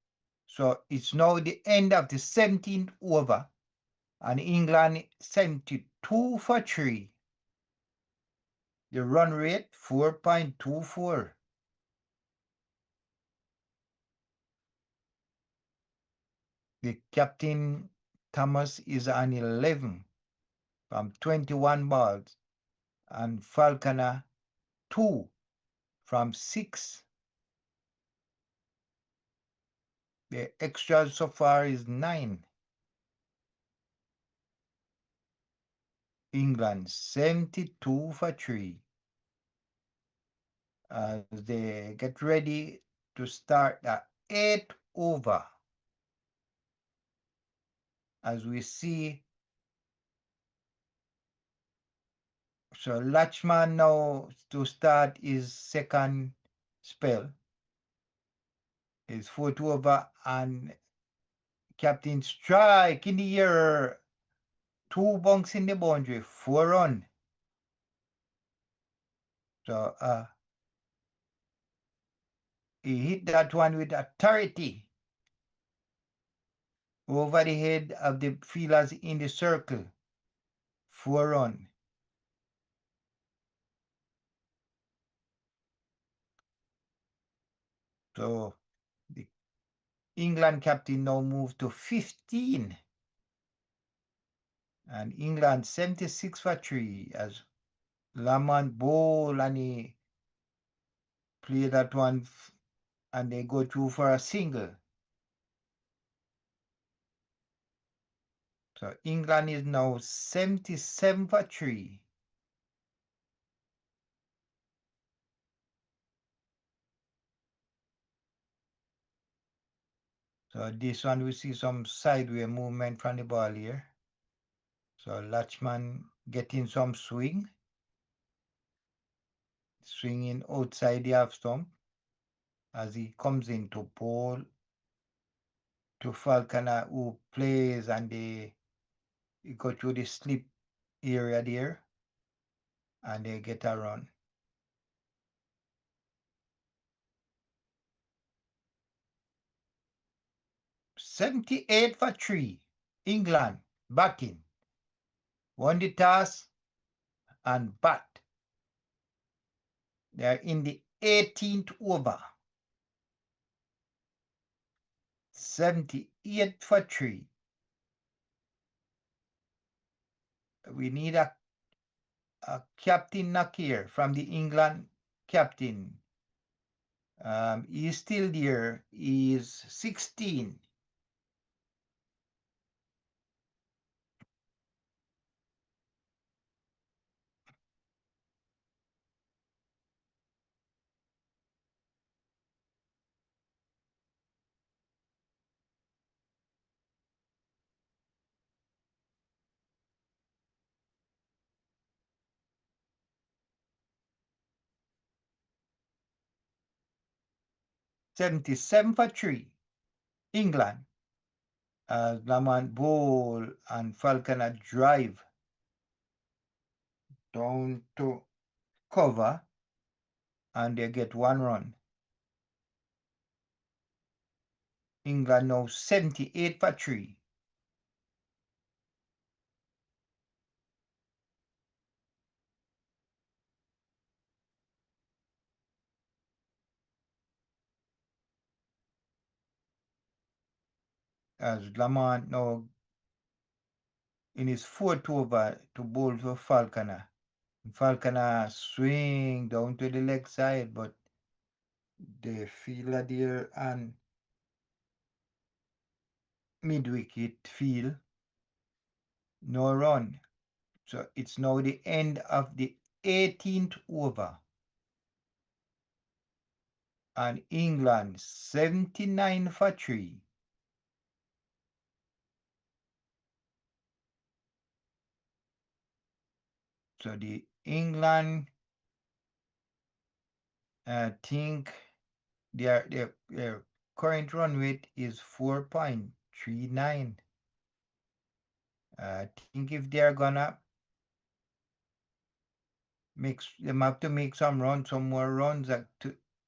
Speaker 1: So it's now the end of the 17th over, and England 72 for 3. The run rate 4.24. The captain Thomas is on 11 from 21 balls, and Falconer 2 from 6. The extras so far is 9. England 72 for 3 as they get ready to start the 8th over. As we see, so Latchman now to start his second spell, his 4th over, and Captain strike in the air, 2 bunks in the boundary, 4 run. So he hit that one with authority over the head of the fielders in the circle, 4 run. So the England captain now moved to 15. And England 76 for 3 as Lamont bowl and he play that one and they go through for a single. So England is now 77 for 3. So this one we see some sideways movement from the ball here. So Latchman getting some swing. Swinging outside the half stump as he comes into bowl to Falconer who plays and he go through the slip area there and they get a run. $78 for 3. England batting. Won the toss and bat. They are in the 18th over. 78 for 3. We need a captain knock here from the England captain. He's still there. He's 16. $77 for 3. England. As Lamont bowl and Falconer drive down to cover and they get 1 run. England now 78 for 3. As Lamont now in his 4th over to bowl for Falconer. Falconer swing down to the leg side, but the fielder there and mid-wicket field, no run. So it's now the end of the 18th over. And England 79 for 3. So the England, I think their current run rate is 4.39. I think if they're gonna them have to make some more runs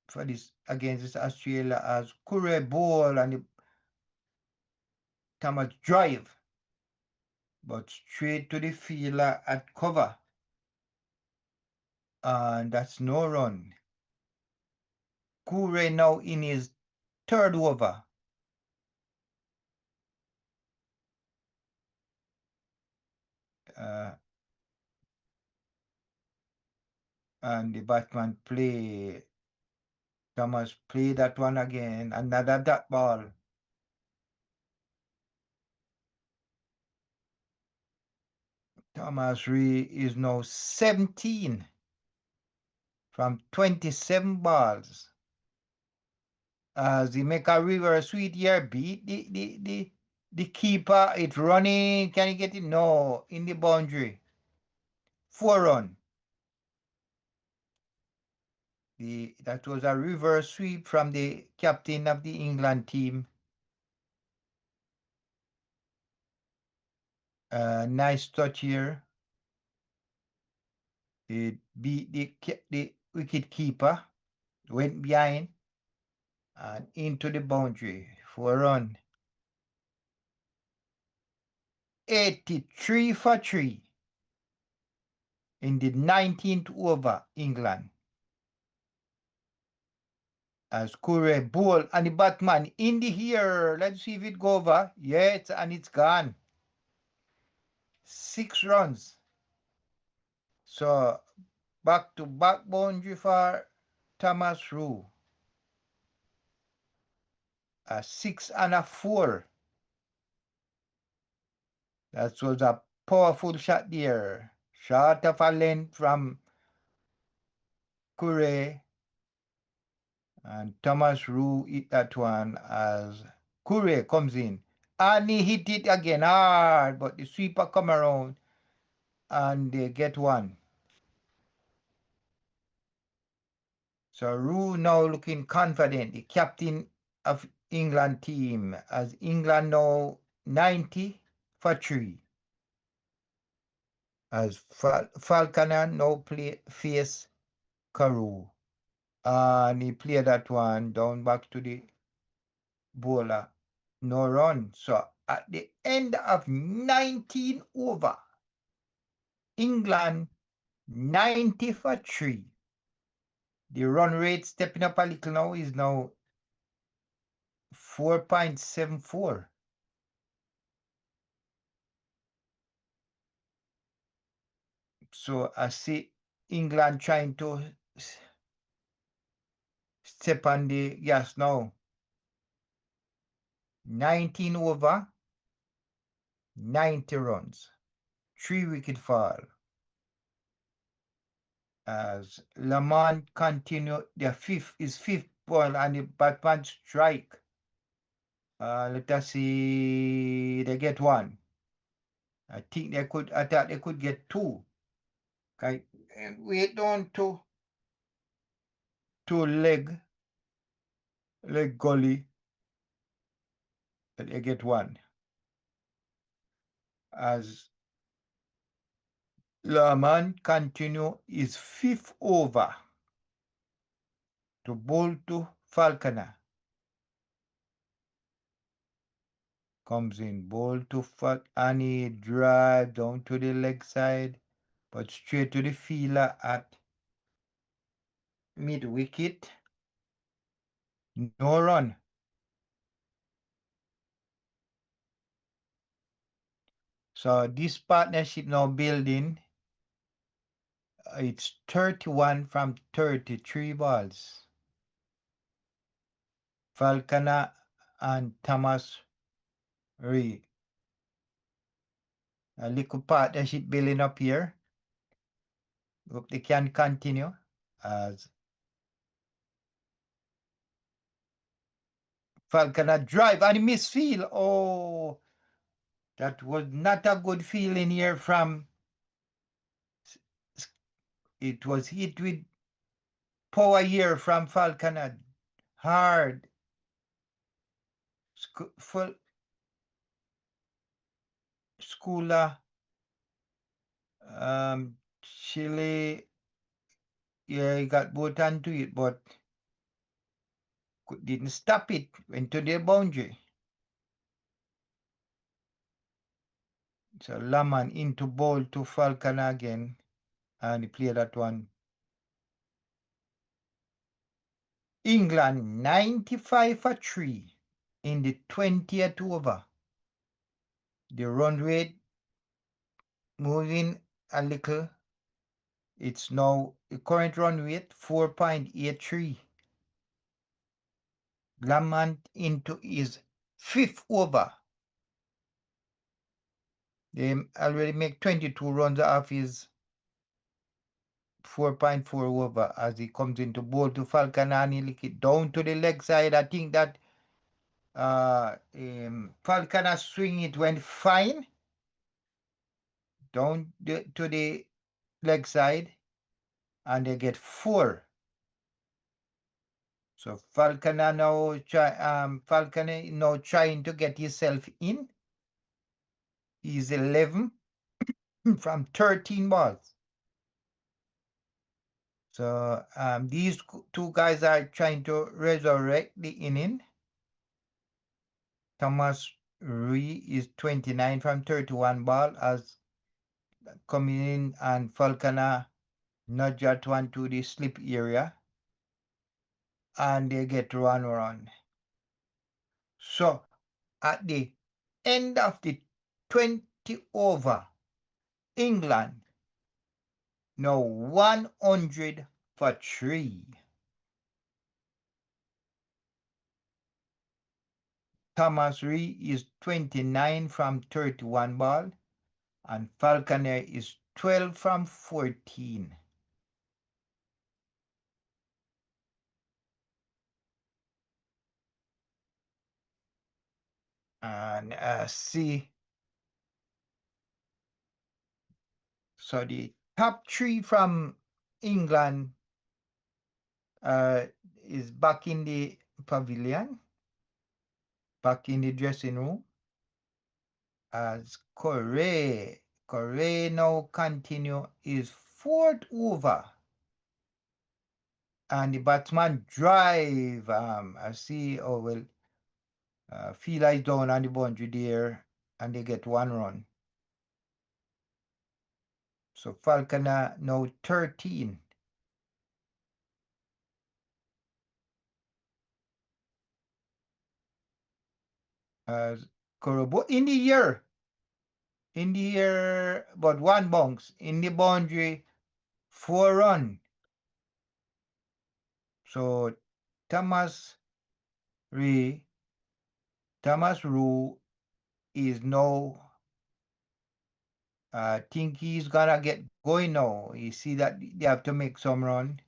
Speaker 1: for this against this Australia as Curry ball and the Thomas drive, but straight to the fielder at cover, and that's no run. Curry now in his 3rd over. And the batsman play. Thomas play that one again. Another dot ball. Thomas Ray is now 17 from 27 balls. As he make a reverse sweep here, beat the keeper. It's running. Can he get it? No, in the boundary. 4 run. That was a reverse sweep from the captain of the England team. Nice touch here. It beat the wicket keeper. Went behind and into the boundary. 4 run. 83 for 3 in the 19th over, England. As Curry ball and the Batman in the air. Let's see if it go over. Yes, and it's gone. 6 runs. So back to back boundary for Thomas Rowe. A 6 and a 4. That was a powerful shot there. Shot of a length from Curry. And Thomas Rowe hit that one as Curry comes in. And he hit it again hard, but the sweeper come around and they get one. So Rowe now looking confident, the captain of England team, as England now 90 for 3. As Falconer now face Carew. And he played that one down back to the bowler. No run. So at the end of 19 over, England 90 for 3. The run rate stepping up a little now is now 4.74. So I see England trying to step on the gas now. 19 over, 90 runs, 3 wicket fall. As Lamont continue their fifth ball and the Batman strike. Let us see, they get one. I thought they could get 2. Okay, and wait on to leg gully. But they get 1. As Lamont continue his 5th over to bowl to Falconer. Comes in, bowl to Falconer, and he drive down to the leg side, but straight to the fielder at mid wicket. No run. So this partnership now building. It's 31 from 33 balls. Falconer and Thomas Ray. A little partnership building up here. Hope they can continue as Falconer drive and misfield. Oh, that was not a good feeling here from. It was hit with power here from Falconer. Hard. Full Schooler. Chile. Yeah, he got both onto it, but didn't stop it. Went to the boundary. So Laman into bowl to Falconer again. And he played that one. England 95 for 3 in the 20th over. The run rate moving a little. It's now the current run rate 4.83. Lamont into his 5th over. They already make 22 runs off his 4.4 over as he comes into ball to Falconer and he lick it down to the leg side. I think that Falconer swing it went fine down to the leg side and they get 4. So Falconer now trying to get himself in. He's 11 from 13 balls. So these two guys are trying to resurrect the inning. Thomas Rhee is 29 from 31 ball as coming in and Falconer nudge that one to the slip area and they get 1 run. So at the end of the 20 over, England now 100 for 3. Thomas Rhee is 29 from 31 ball and Falconer is 12 from 14. And see, so the top 3 from England is back in the pavilion, back in the dressing room, as Correa now continue his 4th over. And the batsman drive, I see, Fila is down on the boundary there, and they get 1 run. So Falconer now 13. Korobo in the year, but 1 bounce in the boundary, 4 run. So Thomas Rhee is now, I think he's gonna get going now. You see that they have to make some run.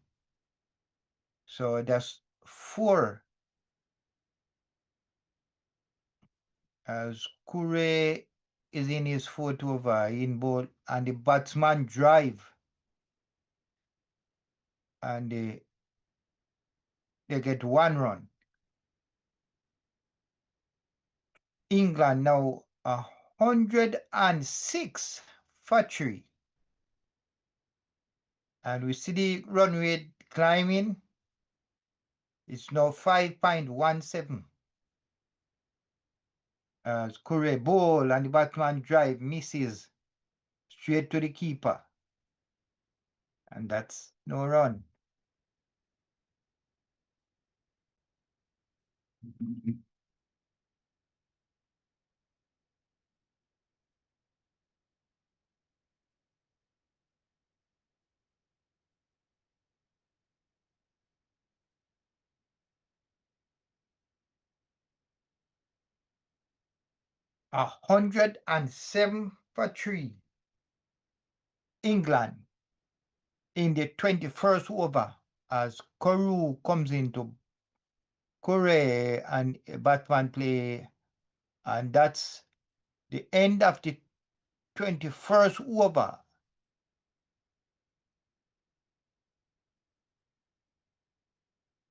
Speaker 1: So that's 4. As Kure is in his 4th over in ball and the batsman drive and they get 1 run. England now 106 for 3. And we see the run rate climbing. It's now 5.17. As Kure ball and the batsman drive misses straight to the keeper. And that's no run. A 107 for 3. England in the 21st over as Koru comes into Korea and batsman play, and that's the end of the 21st over.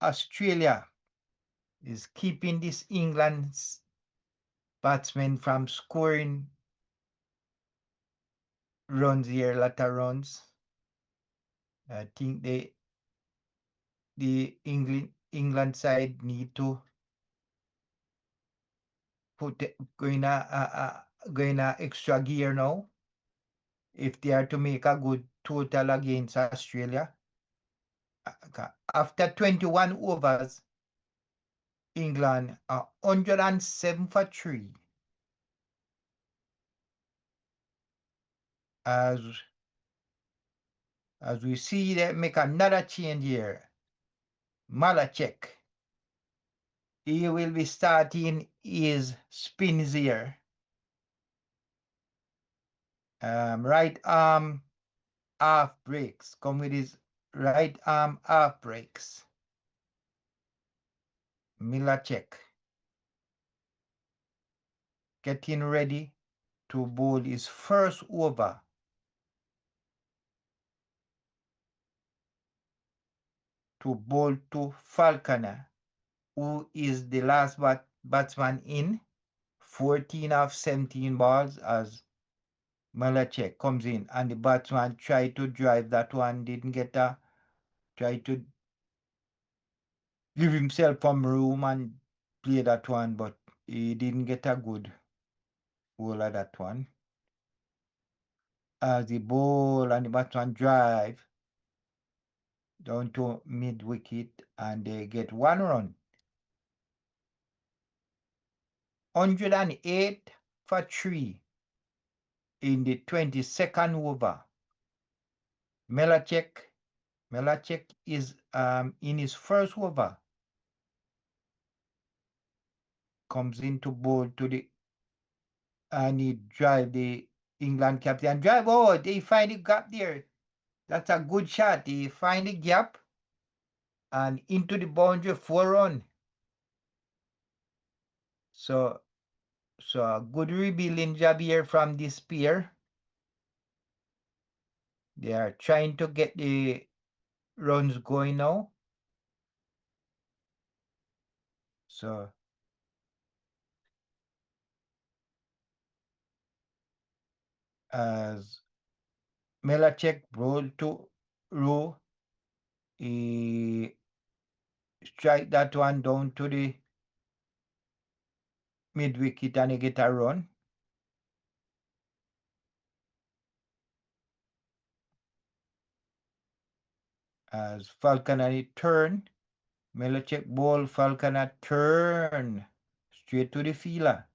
Speaker 1: Australia is keeping this England's batsmen from scoring runs here, latter runs. I think the England side need to put going a extra gear now if they are to make a good total against Australia. After 21 overs, England are 107 for 3. As we see they make another change here. Malachek. He will be starting his spins here. Right arm half breaks. Come with his right arm half breaks. Milacek getting ready to bowl his first over. To bowl to Falconer, who is the last batsman in 14 of 17 balls as Malachek comes in and the batsman tried to drive that one, didn't get a, tried to give himself some room and play that one, but he didn't get a good goal at that one. As the ball and the batsman drive down to mid wicket and they get 1 run. 108 for 3 in the 22nd over. Melachek is in his first over. Comes into bowl to the and he drive the England captain. Drive, oh, they find the gap there. That's a good shot. He find the gap and into the boundary 4 run. So a good rebuilding job here from this pair. They are trying to get the runs going now. So as Melachek rolled to row, he strike that one down to the mid wicket and he get a run. As Falconer turn, Melachek ball, Falconer turn straight to the fielder.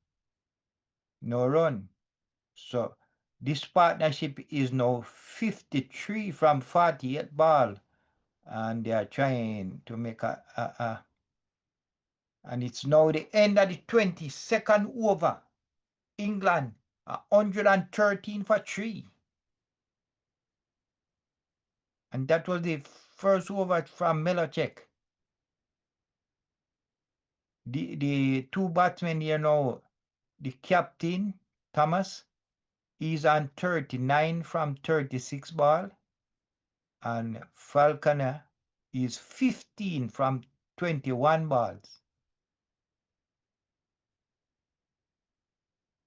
Speaker 1: No run. So this partnership is now 53 from 48 ball. And they are trying to make and it's now the end of the 22nd over. England 113 for 3. And that was the first over from Melachek. The two batsmen here now, the captain, Thomas, is on 39 from 36 ball. And Falconer is 15 from 21 balls.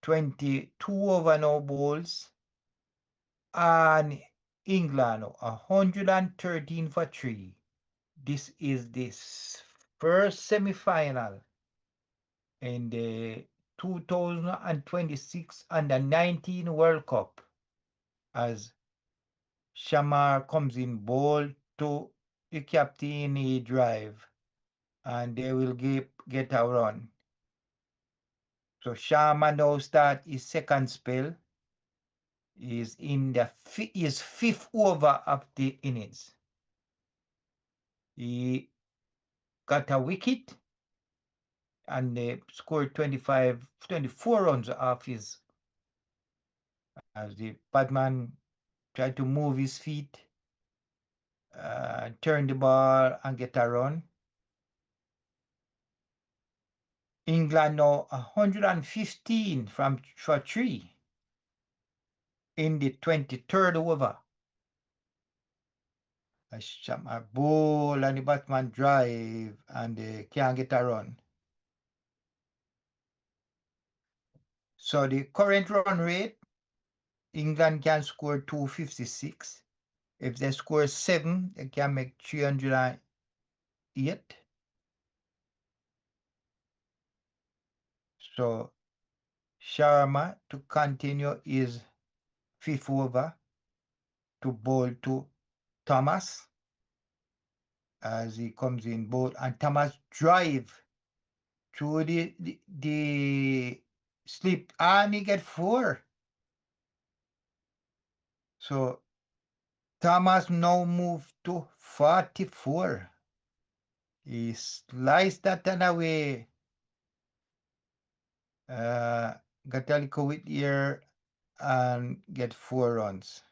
Speaker 1: 22 over now balls. And England 113 for 3. This is the first semi-final in the 2026 Under-19 World Cup as Shamar comes in bowl to the captain, he drive and they will get a run. So Sharma now start his second spell. Is in his fifth over of the innings. He got a wicket and they scored 24 runs off his as the batman tried to move his feet, turn the ball and get a run. England now 115 for 3 in the 23rd over. A shot a ball and the batsman drive and they can't get a run. So the current run rate, England can score 256. If they score 7, they can make 308. So Sharma to continue his fifth over to bowl to Thomas as he comes in bowl and Thomas drive through the slip and he get 4. So Thomas now moved to 44. He sliced that one away. Got a little with here and get 4 runs.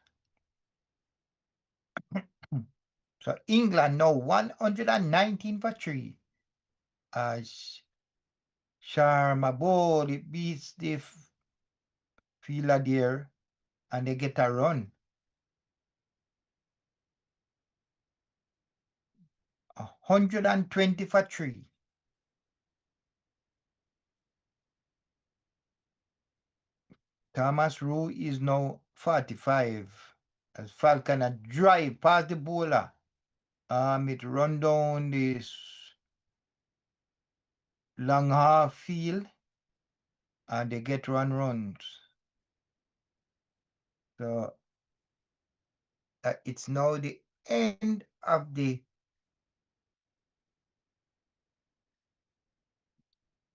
Speaker 1: So England now 119 for 3. As Sharma ball, it beats the fielder there and they get a run. 120 for 3. Thomas Rowe is now 45 as Falconer drive past the bowler. It run down this long half field and they get runs. So it's now the end of the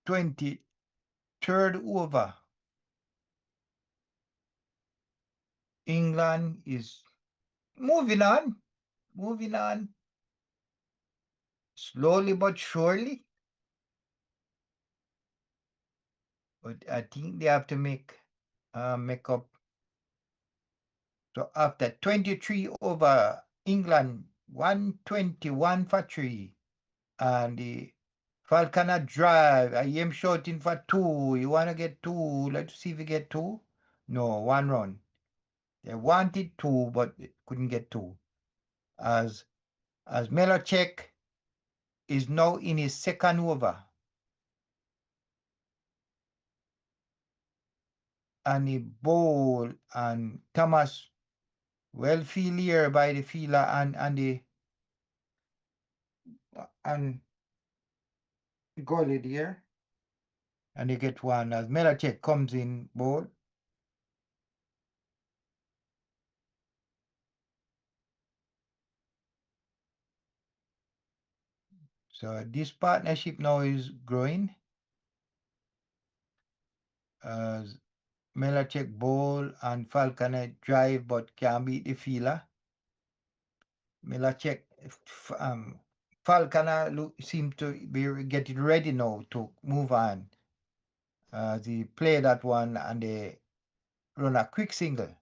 Speaker 1: 23rd over. England is moving on, slowly but surely. But I think they have to make up. So after 23 over, England 121 for 3. And the Falconer drive, I am shouting for 2. You want to get 2? Let's see if we get 2. No, 1 run. They wanted 2, but they couldn't get 2. As Melachek is now in his second over. And he bowl and Thomas well field here by the fielder and goalie there. And they get 1 as Melachek comes in bowl. So this partnership now is growing. As Melachek bowl and Falconer drive but can't beat the fielder. Melachek, Falconer seem to be getting ready now to move on. They play that one and they run a quick single.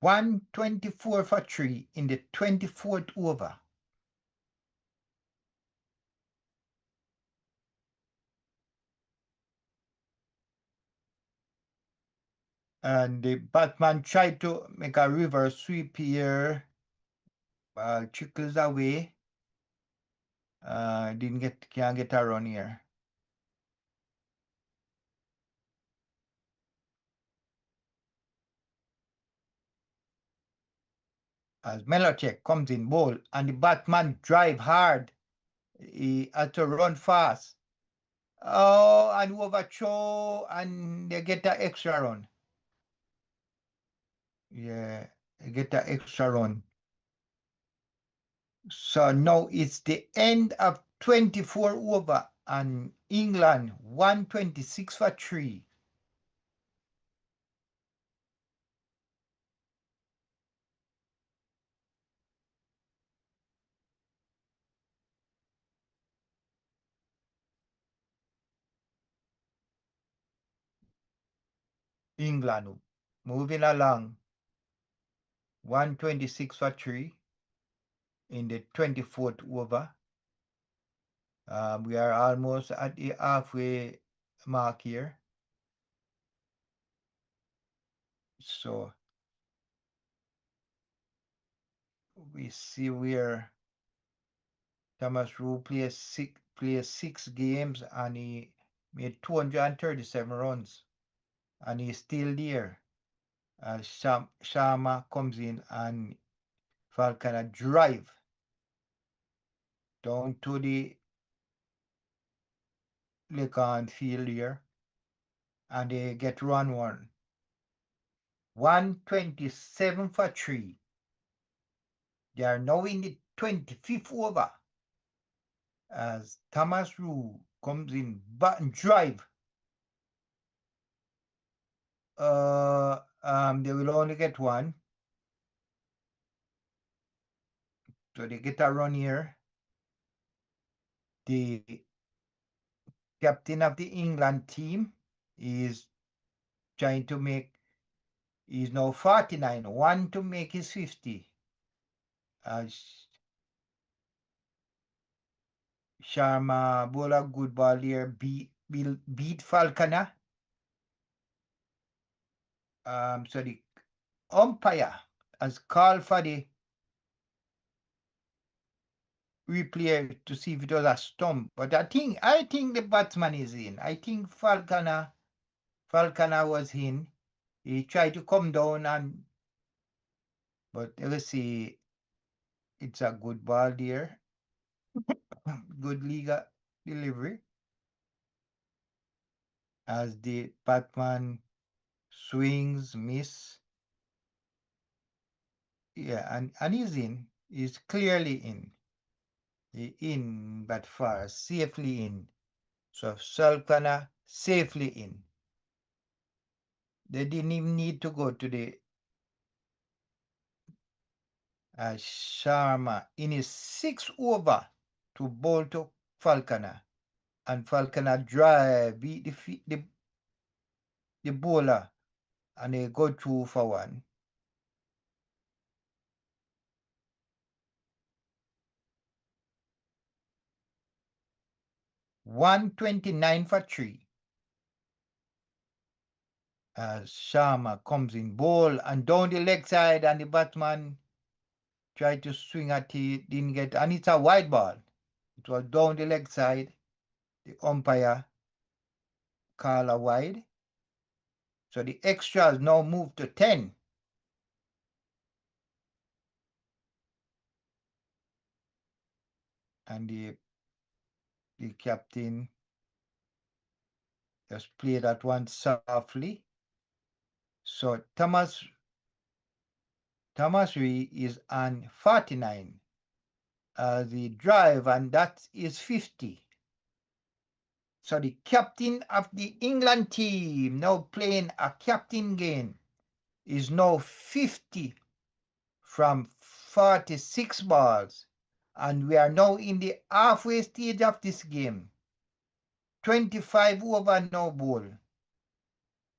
Speaker 1: 124 for 3 in the 24th over. And the Batman tried to make a reverse sweep here. Trickles away. Can't get a run here. As Melachek comes in bowl and the Batman drive hard. He had to run fast. Oh, and overthrow and they get an extra run. Yeah, they get an extra run. So now it's the end of 24 over and England 126 for 3. England moving along 126 for 3 in the 24th over. We are almost at the halfway mark here. So we see where Thomas Rowe plays 6 games and he made 237 runs and he's still there. Sharma comes in and Falconer drive down to the Lincoln field here and they get run 1. 127 for 3. They are now in the 25th over as Thomas Rowe comes in button drive. They will only get 1. So they get a run here. The captain of the England team, is trying to make, he's now 49, one to make his 50. Sharma bowler good ball there, beat Falconer. So the umpire has called for the replay to see if it was a stump. But I think the batsman is in. I think Falconer was in. He tried to come down but let's see, it's a good ball there. Good legal delivery as the batsman swings, miss. Yeah, and he's in. He's clearly in. In, but far, safely in. So Falconer safely in. They didn't even need to go to the Sharma in his sixth over to bowl to Falconer. And Falconer drive, beat the bowler, and they go through for one. $129 for 3. As Sharma comes in bowl and down the leg side, and the batsman tried to swing at it, didn't get, and it's a wide ball. It was down the leg side. The umpire call a wide. So the extras now move to 10. And the captain just played that one softly. So Thomas Ree is on 49. The drive, and that is 50. So the captain of the England team, now playing a captain game, is now 50 from 46 balls. And we are now in the halfway stage of this game. 25 over no ball.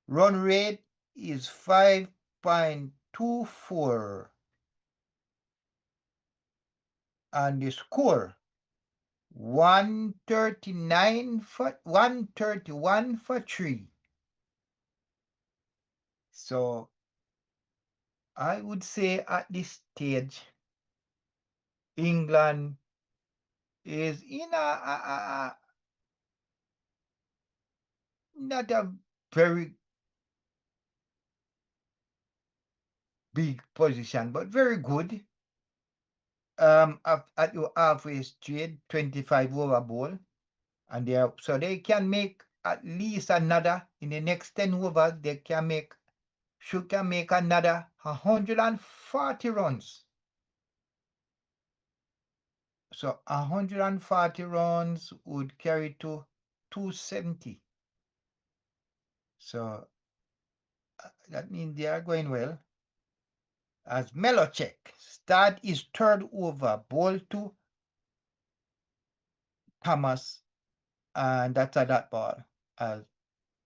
Speaker 1: Run rate is 5.24. And the score 131 for 3. So I would say at this stage, England is in not a very big position, but very good. At your halfway straight, 25 over ball, and so they can make at least another in the next 10 overs. They can make another 140 runs. So 140 runs would carry to 270. So that means they are going well. As Melochek start his third over, ball to Thomas, and that's a dot ball.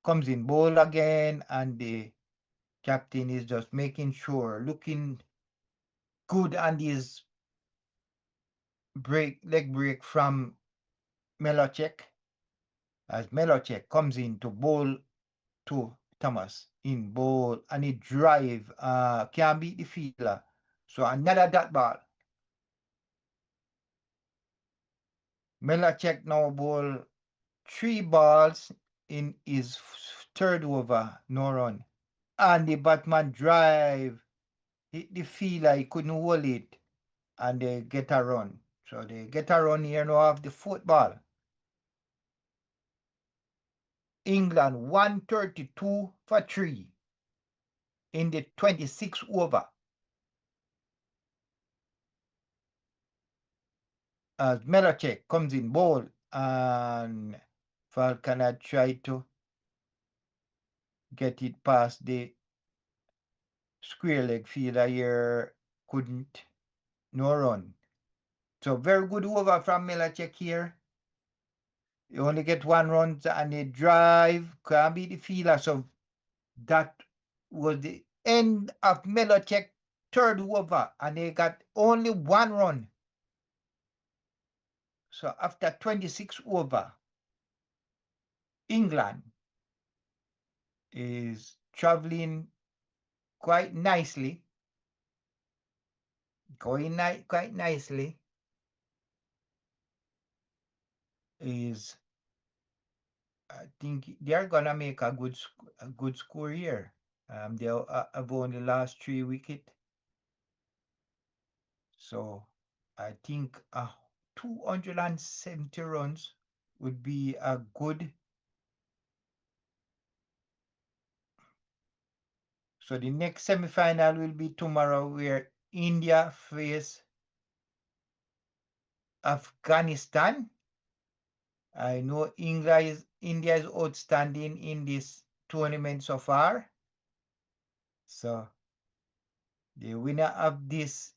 Speaker 1: Comes in ball again, and the captain is just making sure, looking good, and his leg break from Melochek. As Melochek comes in to bowl to Thomas in bowl, and he drive, can't beat the fielder. So another dot ball. Melochek now bowl 3 balls in his third over, no run. And the batsman drive, hit the fielder, he couldn't hold it, and they get a run. So they get a run here now of the football. England 132 for 3 in the 26th over. As Melochek comes in bowl, and Falconer tried to get it past the square leg fielder here, couldn't, no run. So very good over from Melochek here. You only get 1 run and they drive, can be the feeler. So that was the end of Melotech third over, and they got only 1 run. So after 26 over, England is traveling quite nicely, going quite nicely. Is I think they are gonna make a good score here. They have only last 3 wickets, so I think 270 runs would be a good. So the next semi-final will be tomorrow, where India face Afghanistan. I know India is outstanding in this tournament so far. So the winner of this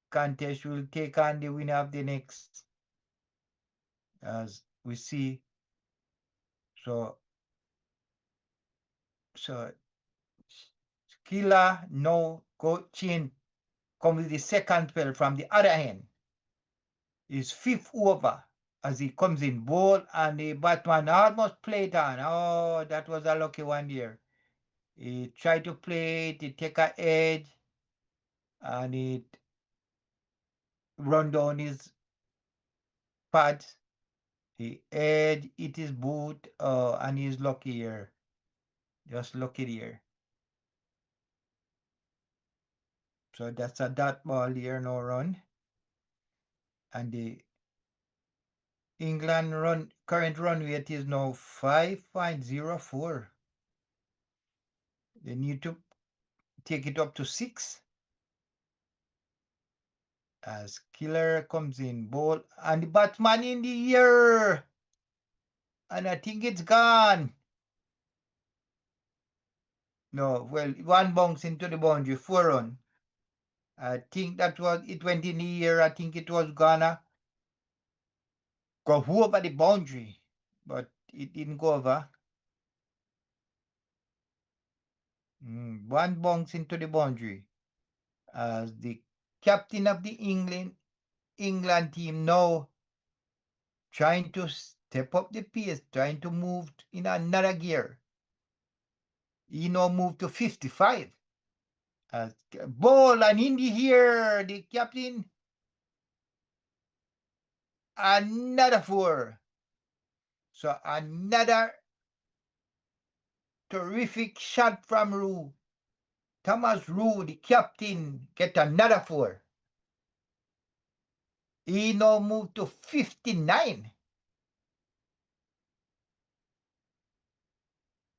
Speaker 1: contest will take on the winner of the next, as we see. So so Killer no go change, come with the second spell from the other hand. His fifth over as he comes in ball, and the Batman almost played on. Oh, that was a lucky one here. He tried to play it, he take a edge, and it run down his pads. He edge, it his boot, and he's lucky here. Just lucky here. So that's a dot ball here, no run. And the England current run rate is now 5.04. They need to take it up to 6. As Killer comes in ball, and the Batman in the air, and I think it's gone. No, well, one bounce into the boundary, 4 run. I think that was it, went in the air. I think it was gonna go over the boundary, but it didn't go over. One bounce into the boundary. As the captain of the England team now trying to step up the pace, trying to move in another gear. He now moved to 55. As ball and in the air, the captain, another 4. So another terrific shot from Rue. Thomas Rue, the captain, get another 4. He now moved to 59.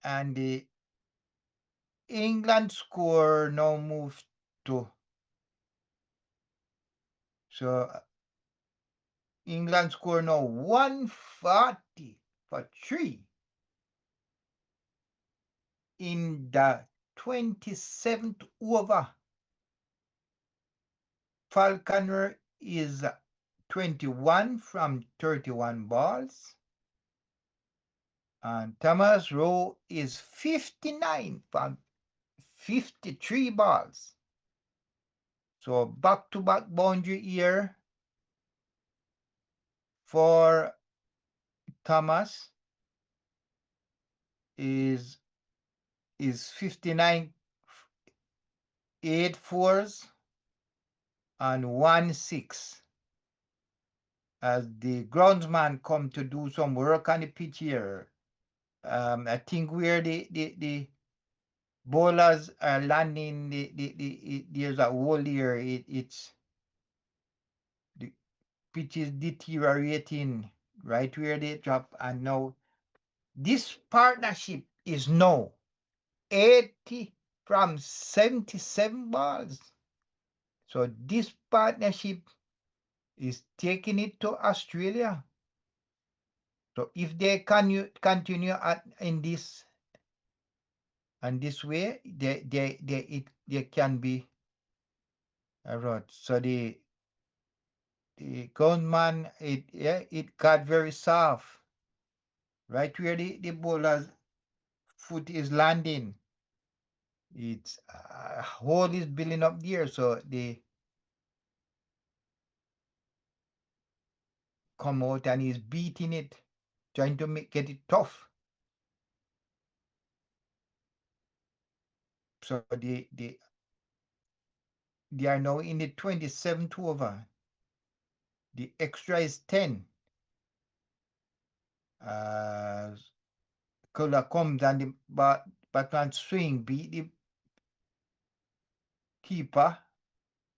Speaker 1: And the England score now moves to, so England score now 140 for 3 in the 27th over. Falconer is 21 from 31 balls. And Thomas Rowe is 59 from 53 balls. So back-to-back boundary here for Thomas is 59, 8 fours and 1 6. As the groundsman come to do some work on the pitch here. I think where the bowlers are landing, there's a hole here. It's the pitch is deteriorating right where they drop, and now this partnership is now 80 from 77 balls. So this partnership is taking it to Australia. So if they continue in this and this way, they can be a road. So the gunman, it got very soft. right where the bowler's foot is landing. It's hole is building up there, so they come out and he's beating it, trying to get it tough. So they are now in the 27th over. The extra is 10. Color comes and the batsman swing, beat the keeper,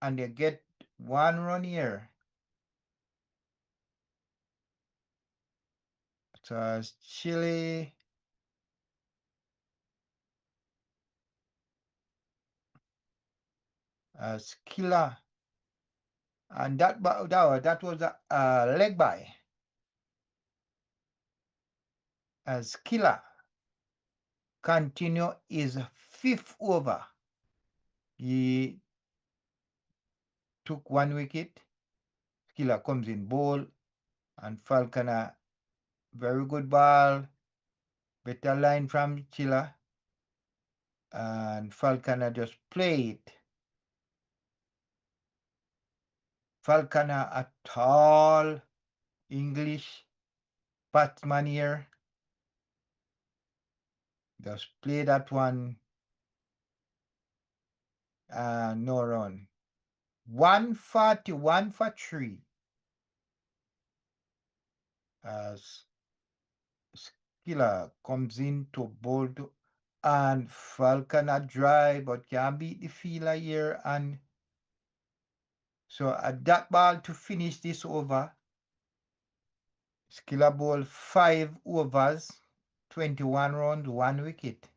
Speaker 1: and they get 1 run here. So as Chile as killer, and that was a leg by as killer continue his 5th over. He took 1 wicket. Killer comes in bowl, and Falconer, very good ball, better line from Chiller, and Falconer just play it. Falconer, a tall English batsman here, just play that one, no run. 141 for 3 as Skiller comes in to bowl and Falconer dry but can't beat the fielder here, and so at that ball to finish this over, Skiller ball 5 overs, 21 runs, 1 wicket.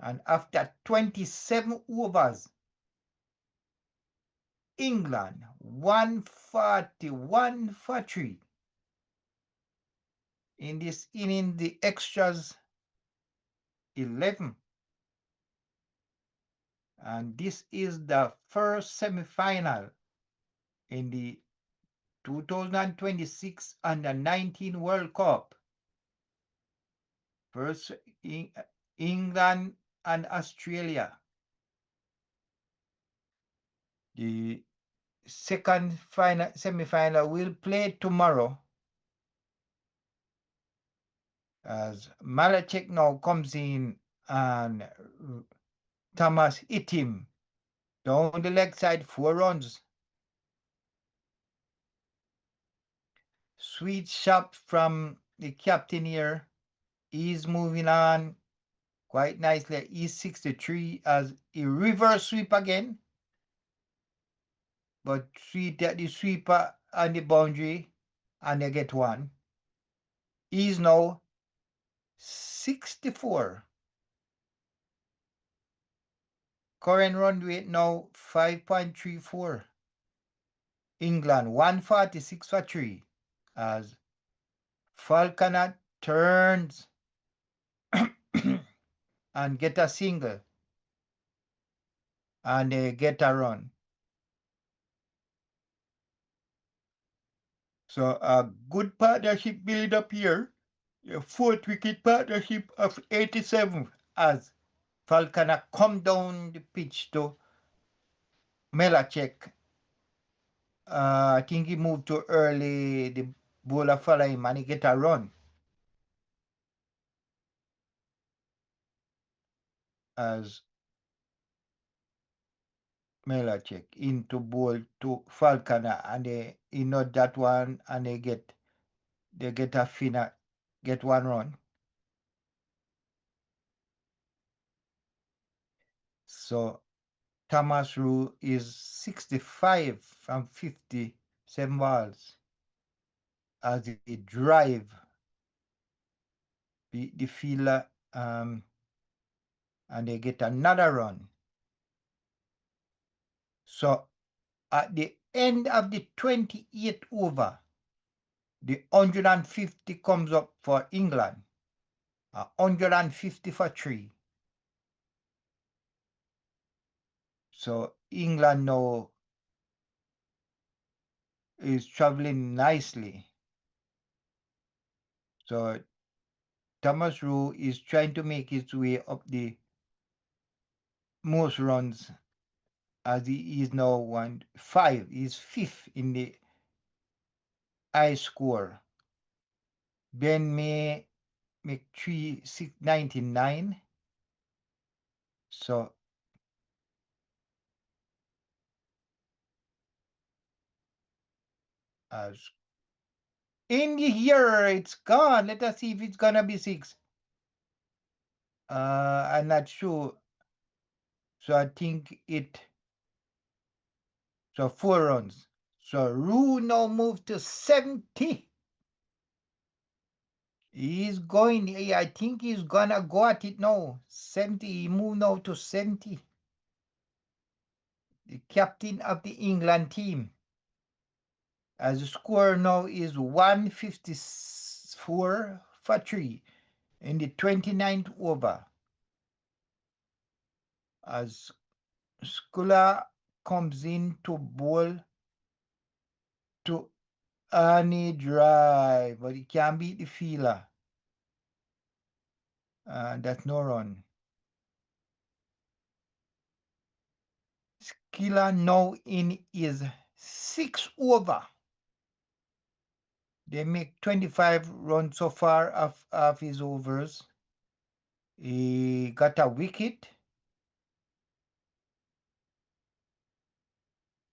Speaker 1: And after 27 overs, England 141 for 3. In this inning, the extras 11. And this is the first semi-final in the 2026 Under-19 World Cup. First England and Australia. The second semi-final will play tomorrow as Malachek now comes in and Thomas hit him down the leg side, 4 runs. Sweet shot from the captain here. He's moving on quite nicely. He's 63 as a reverse sweep again. But sweet at the sweeper on the boundary and they get 1. He's now 64. Current run rate now 5.34. England 146 for 3 as Falconer turns and get a single and they get a run. So a good partnership build up here. A 4th wicket partnership of 87 as Falconer come down the pitch to Melachek. I think he moved too early. The bowler follow him and he get a run. As Melachek into bowl to Falconer and they nod that one and they get a finna, get 1 run. So Thomas Rue is 65 from 57 balls as he drive the fielder and they get another run. So at the end of the 28th over, the 150 comes up for England. 150 for 3. So England now is traveling nicely. So Thomas Rowe is trying to make his way up the most runs as he is now 1-5. He's fifth in the high score. Ben May make 3,699. So as in the year it's gone. Let us see if it's gonna be 6. I'm not sure. So I think it. So 4 runs. So Rue now moved to 70. He's going. I think he's gonna go at it now. 70. He moved now to 70. The captain of the England team. As the score now is 154 for 3 in the 29th over. As Sculler comes in to bowl to Annie Drive, but he can't beat the fielder. That's no run. Skiller now in his 6th over. They make 25 runs so far of his overs. He got a wicket.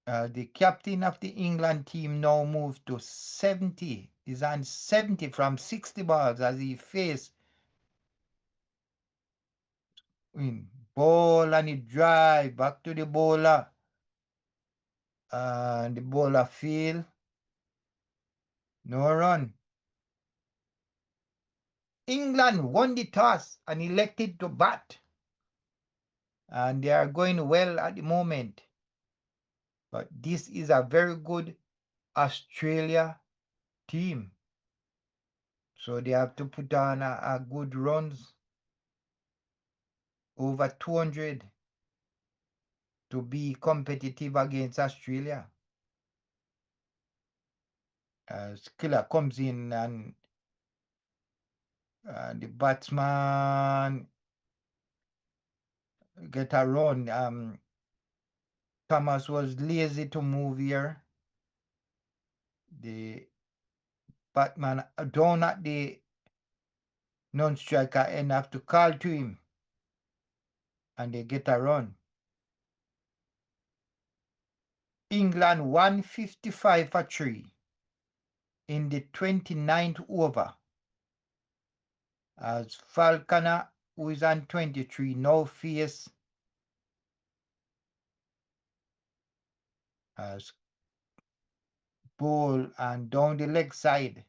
Speaker 1: The captain of the England team now moved to 70. He's on 70 from 60 balls as he faced ball and he drive back to the bowler. And the bowler field. No run. England won the toss and elected to bat. And they are going well at the moment. But this is a very good Australia team. So they have to put on a good runs. Over 200 to be competitive against Australia. Skiller comes in and the batsman get a run. Thomas was lazy to move here. The batsman down at the non-striker end have to call to him and they get a run. England 155 for 3 in the 29th over. As Falconer, who is on 23, now face as ball and down the leg side.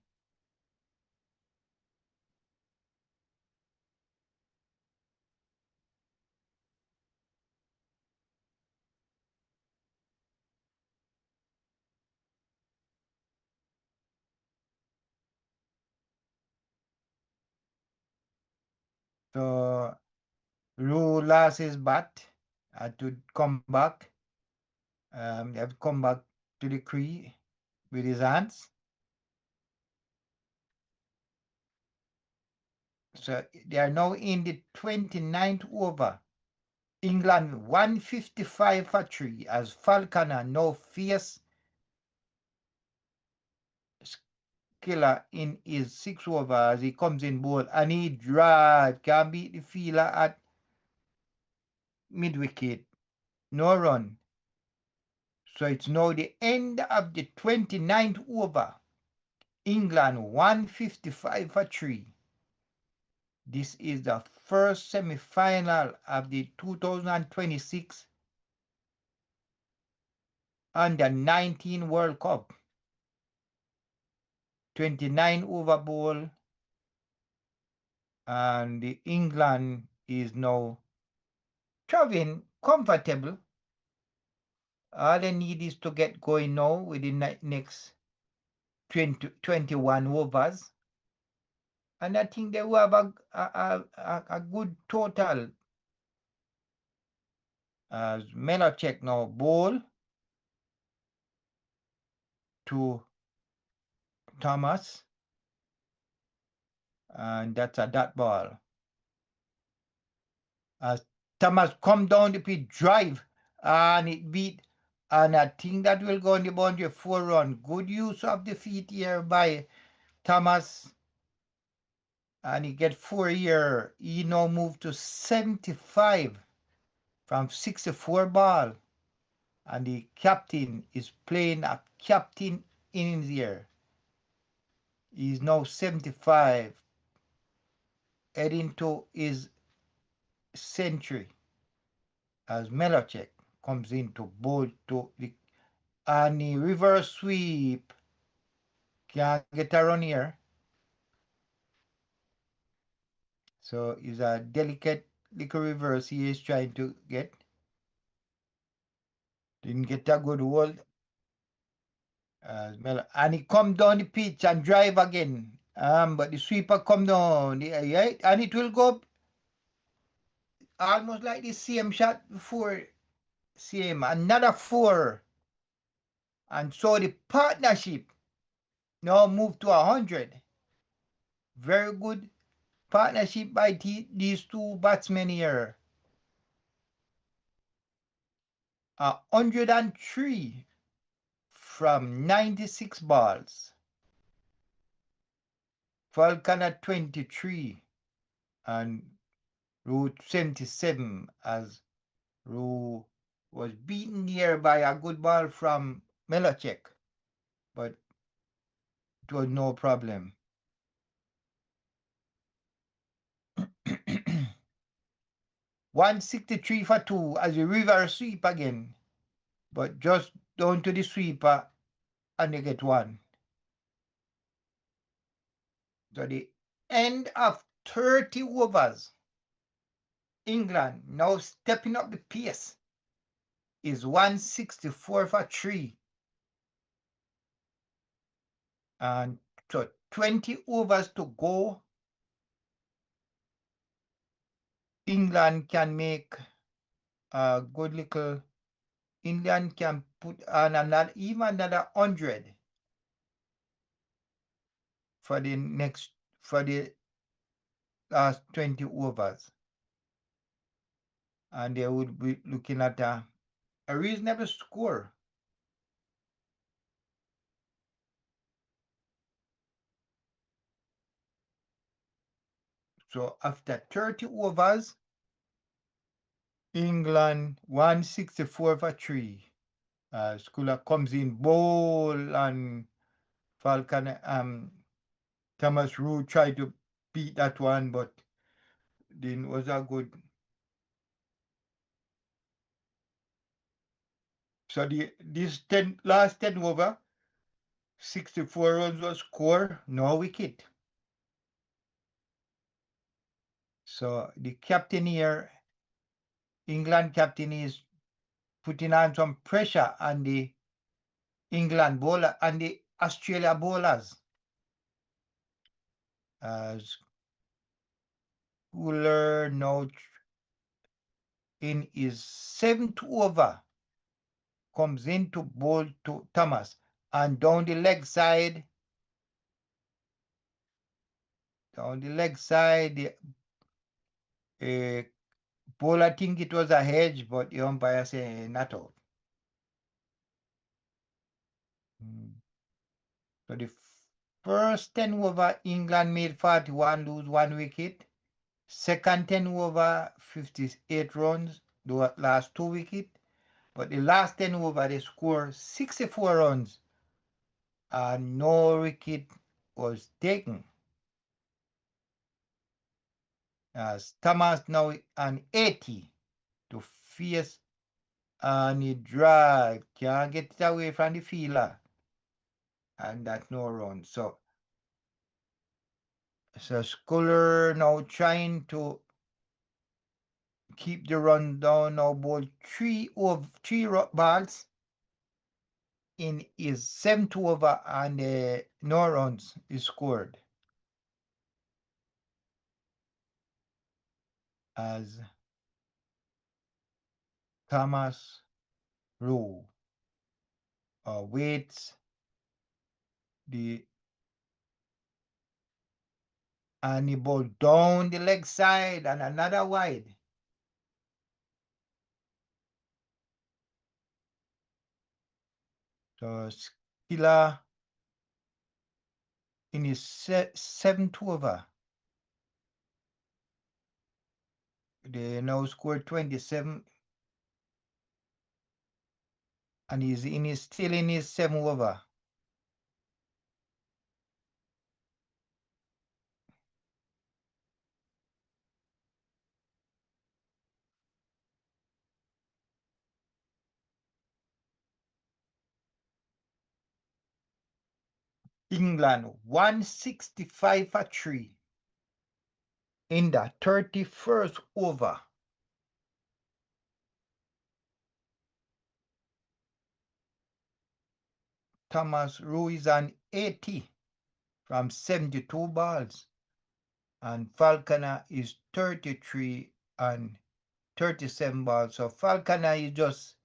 Speaker 1: So Rowe lost his bat, had to come back. They have to come back to the crease with his hands. So they are now in the 29th over. England 155 for 3 as Falconer now face Skiller in his 6th over as he comes in bowl and he drive, can beat the fielder at mid-wicket. No run. So it's now the end of the 29th over. England 155 for 3. This is the first semi-final of the 2026 Under-19 World Cup. 29 over bowl. And the England is now traveling comfortable. All they need is to get going now with the next 21 overs. And I think they will have a good total. As Melachek now bowl to Thomas. and that's a dot ball. As Thomas come down the pitch, drive, and it beat, and I think that will go on the boundary 4 run. Good use of the feet here by Thomas, and he get 4 here. He now moved to 75 from 64 ball, and the captain is playing a captain innings here. He's now 75, heading to his century as Melachek comes in to bowl to the and the reverse sweep. Can't get a run here. So it's a delicate little reverse he is trying to get. Didn't get a good hold. And he come down the pitch and drive again. But the sweeper come down. Right? And it will go almost like the same shot before. Same. Another 4. And so the partnership now moved to 100. Very good partnership by these two batsmen here. 103 from 96 balls. Falcon at 23 and Route 77 as Rowe was beaten here by a good ball from Melachek, but it was no problem. 163 for 2 as a reverse sweep again, but just down to the sweeper and they get 1. So the end of 30 overs, England now stepping up the pace is 164 for 3. And so 20 overs to go. England can make a good little. England can put on even another 100 for the last 20 overs. And they would be looking at a reasonable score. So after 30 overs, England 164 for 3. Sculler comes in bowl and Falcon Thomas Rowe tried to beat that one, but then was a good. So this last 10 over, 64 runs was scored, no wicket. So the captain here, England captain, is putting on some pressure on the England bowler and the Australia bowlers. As Cooler now in his 7th over comes in to bowl to Thomas and down the leg side. The bowler think it was a hedge, but the umpire say not out. So the first 10 over, England made 41, lose 1 wicket. Second 10 over, 58 runs, the last 2 wickets. But the last 10 over, they scored 64 runs and no wicket was taken. As Thomas now an 80 to face and he drive, can't get it away from the fielder. And that's no run. So Sculler now trying to keep the run down, now ball 3 balls in his 7th over and no runs is scored. As Thomas Rowe waits the and he bowled down the leg side and another wide. So Skiller in his seventh over, they now scored 27, and he's still in his seventh over. England 165 for 3 in the 31st over. Thomas Rowe is on 80 from 72 balls, and Falconer is 33 and 37 balls. So Falconer is just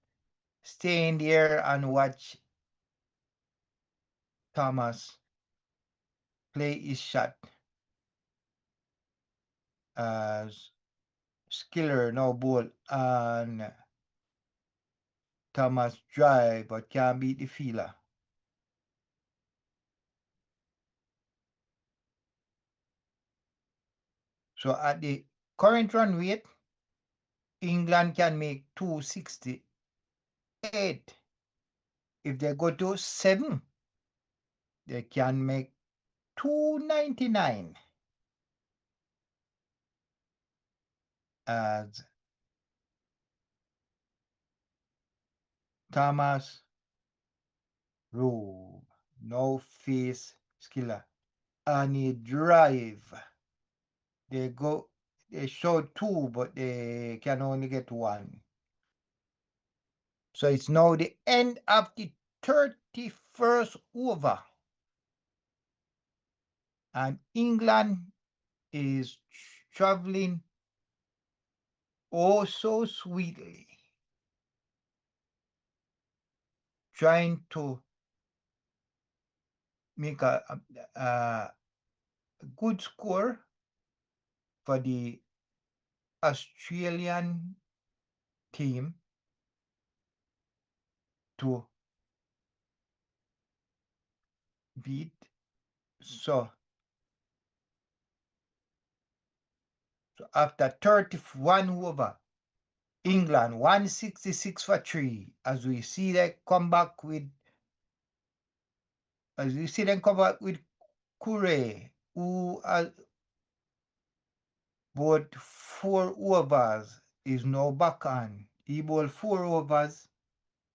Speaker 1: staying there and watch Thomas play his shot, as Skiller now bowl and Thomas drive but can't beat the fielder. So at the current run rate, England can make 268. If they go to 7, they can make 299. As Thomas Rowe no face Skiller and he drive. They show 2, but they can only get 1. So it's now the end of the 31st over, and England is traveling oh so sweetly, trying to make a good score for the Australian team to beat. So after 31 over, England 166 for 3, as we see them come back with Curry, who bowled 4 overs, is now back on. He bowled 4 overs,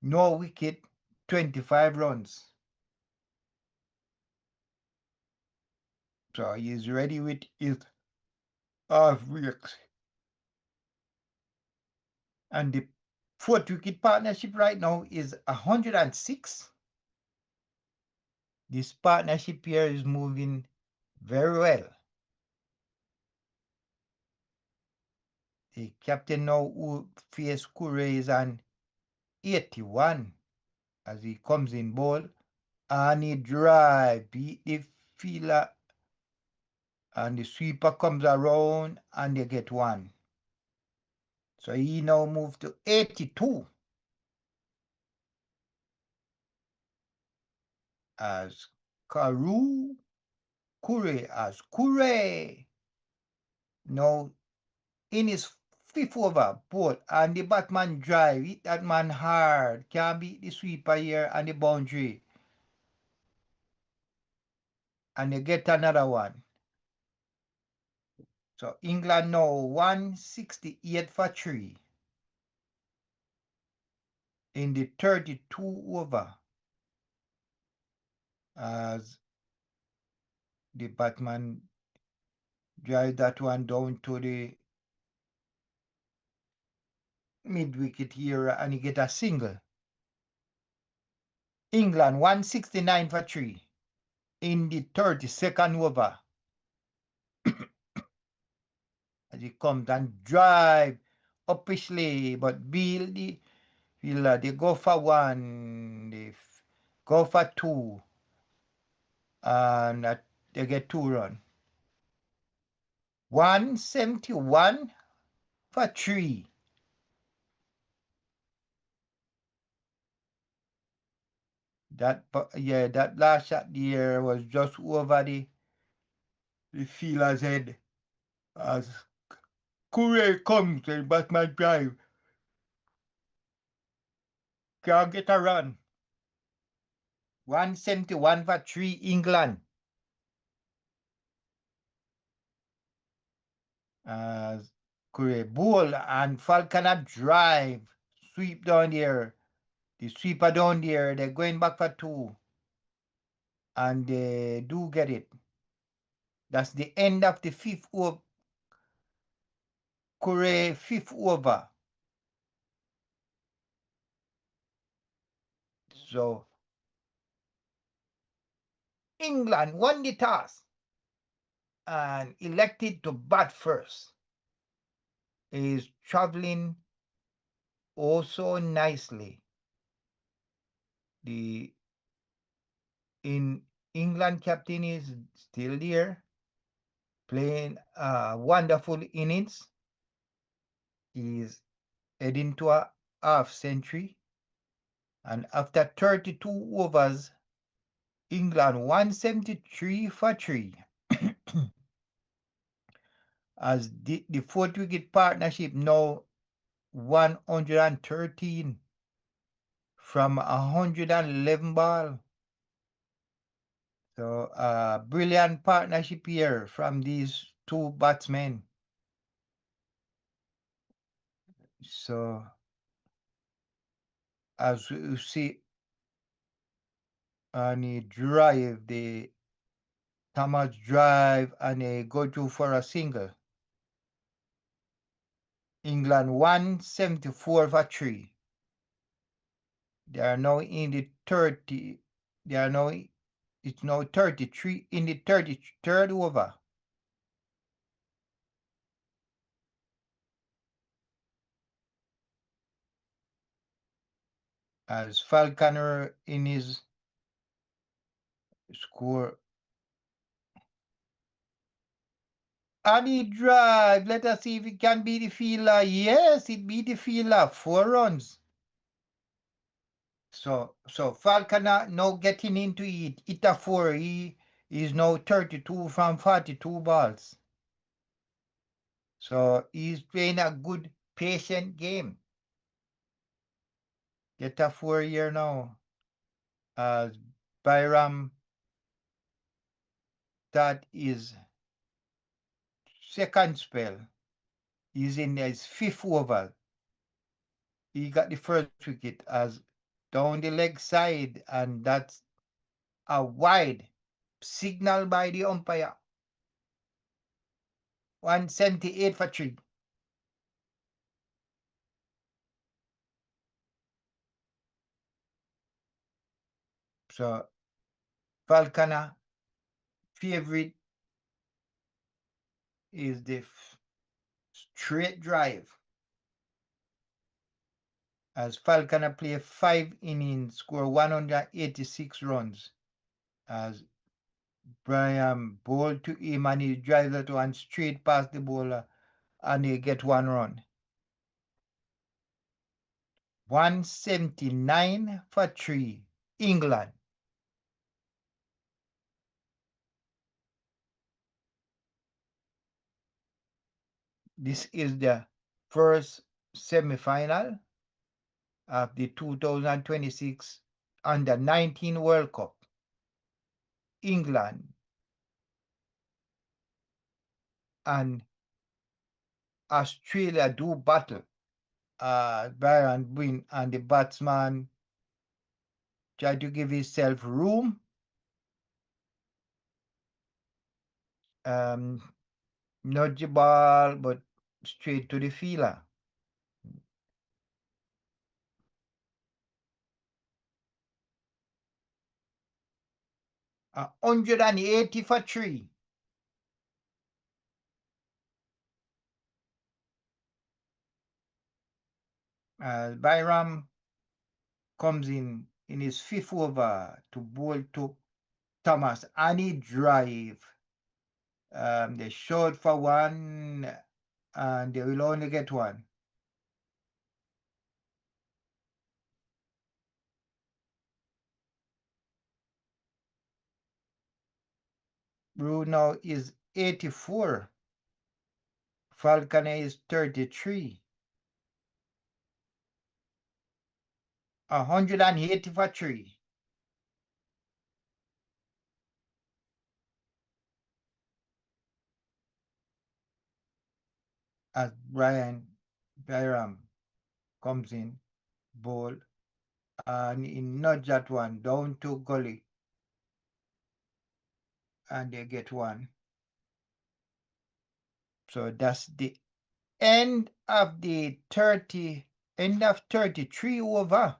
Speaker 1: no wicket, 25 runs. So he is ready with his half breaks. And the 4th wicket partnership right now is 106. This partnership here is moving very well. The captain now who face Curry is on 81 as he comes in bowl, and he drive, beat the fielder, and the sweeper comes around and they get 1. So he now moved to 82 as Curry as Curry now in his 5th over ball, and the batman drive, hit that man hard, can't beat the sweeper here and the boundary, and they get another 1. So England now 168 for 3 in the 32 over, as the batman drive that one down to the mid wicket here and he get a single. England 169 for 3 in the 32nd over, as he comes and drive upishly, but Bill the fielder, they go for 1, they go for 2, and they get 2 runs. 171 for 3. That last shot there was just over the fielder's head as Courier comes and Batman drive. Can't get a run. 171 for 3 England. As Courier bowl and Falconer drive. Sweep down there. The sweeper down there. They're going back for 2. And they do get it. That's the end of the 5th over. Courier 5th over. So England won the toss and elected to bat first. Is traveling also nicely. The in England captain is still there, playing wonderful innings. He's heading to a half century. And after 32 overs, England 173 for 3. As the 4th wicket partnership now 113 from 111 ball. So brilliant partnership here from these two batsmen. So as you see on the drive, the Thomas drive and a go to for a single. England 174 for 3. They are now in the 30. They are now, it's now 33 in the 33rd over. As Falconer in his score. And he drive. Let us see if it can be the fielder. Yes, it beat the fielder. 4 runs. So Falconer now getting into it. Hit a 4. He is now 32 from 42 balls. So he's playing a good, patient game. Get a 4 here now. As Byram, that is second spell. He's in his 5th over. He got the first wicket as down the leg side, and that's a wide signal by the umpire. 178 for 3. So Falconer favorite is the straight drive. As Falconer play 5 innings, score 186 runs. As Brian bowled to him and he drives that one straight past the bowler and he get 1 run. 179 for 3. England. This is the first semi-final of the 2026 Under-19 World Cup. England and Australia do battle. Byron win and the batsman try to give himself room. Nudge the ball, but straight to the fielder. 180 for 3. Byram comes in his 5th over to bowl to Thomas and he drive. They showed for one, and they will only get one. Bruno is 84. Falconer is 33. 180 for 3. As Brian Byram comes in, ball, and he nudge that one down to gully, and they get one. So that's the end of the 33 over.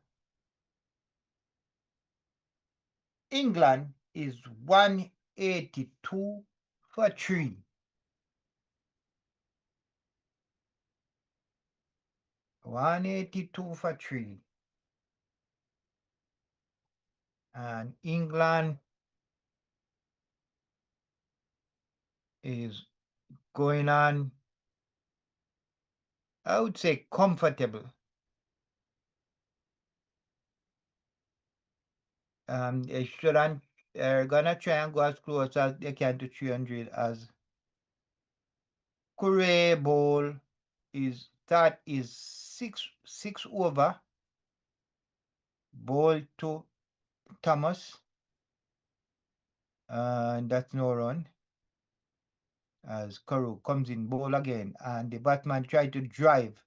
Speaker 1: England is 182 for 3. 182 for 3. And England is going on, I would say, comfortable. They shouldn't, they're gonna try and go as close as they can to 300, as Curry Bowl is six over. Ball to Thomas, and that's no run. As Kuru comes in ball again, and the Batman tried to drive,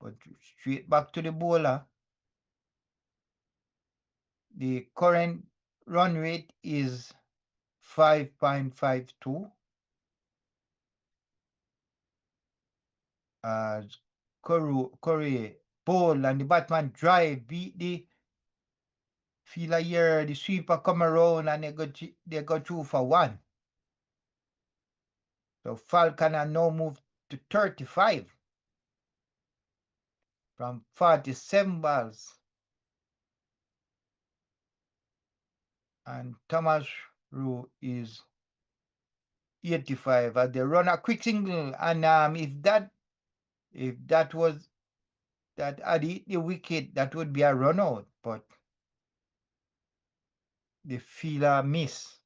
Speaker 1: but straight back to the bowler. The current run rate is 5.52. As Curry bowl and the Batman drive, beat the fielder here, the sweeper come around, and they go through for one. So Falconer now moved to 35 from 47 balls. And Thomas Rowe is 85 as they run a quick single. And if that was that had hit the wicket, that would be a run out. But the fielder miss.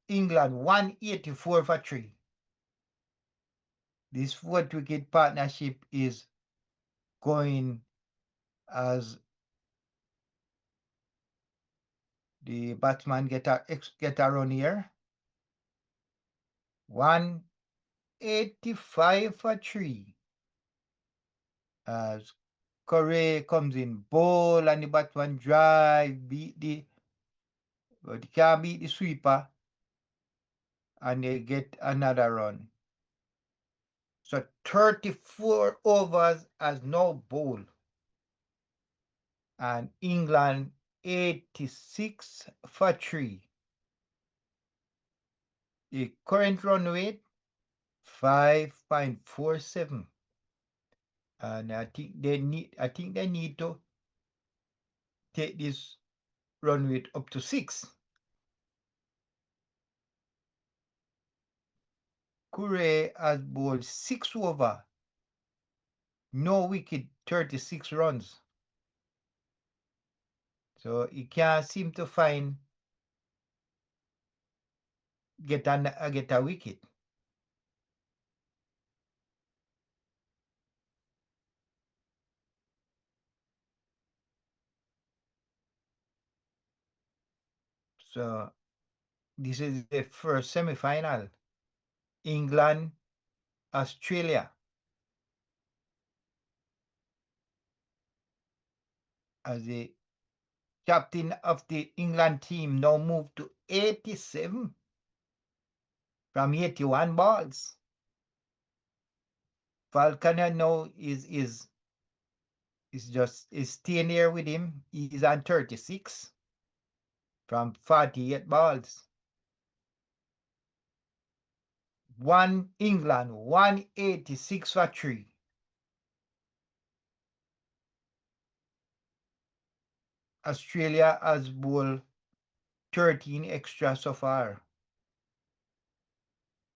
Speaker 1: England 184 for 3. This 4th wicket partnership is going as the batsman get a run here. 185 for 3. As Correa comes in bowl and the batsman drive, but he can't beat the sweeper, and they get another run. So 34 overs as no ball. And England 86 for 3. The current run rate 5.47. And I think they need to take this run rate up to 6. Curry has bowled 6 over, no wicket, 36 runs. So he can't seem to get a wicket. So this is the first semi-final. England, Australia. As the captain of the England team now moved to 87 from 81 balls. Falconer now is staying there with him. He's on 36 from 48 balls. England 186 for 3. Australia has bowled 13 extra so far.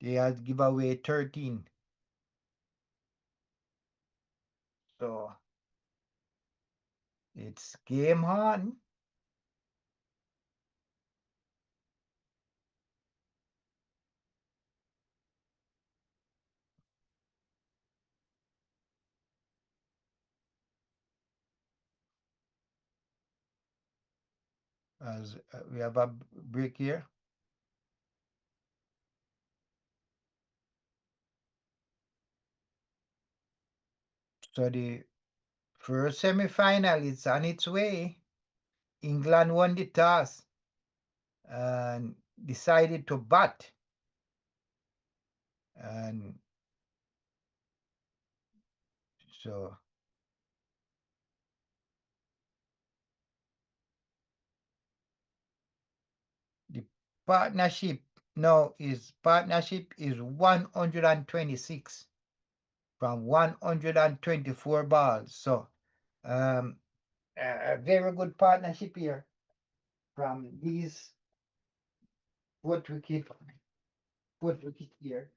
Speaker 1: They have give away 13. So it's game on. As we have a break here. So the first semi-final is on its way. England won the toss and decided to bat. And so the partnership is 126 from 124 balls. So a very good partnership here from these fourth wicket here.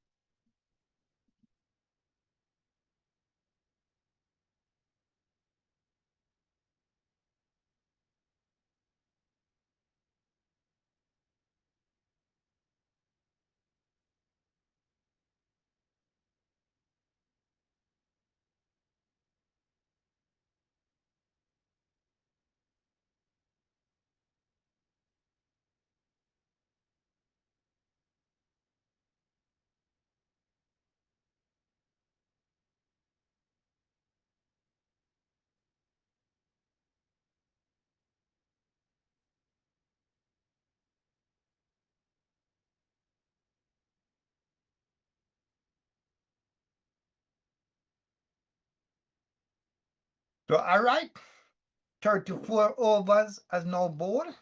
Speaker 1: So all right, 34 overs has now bowled,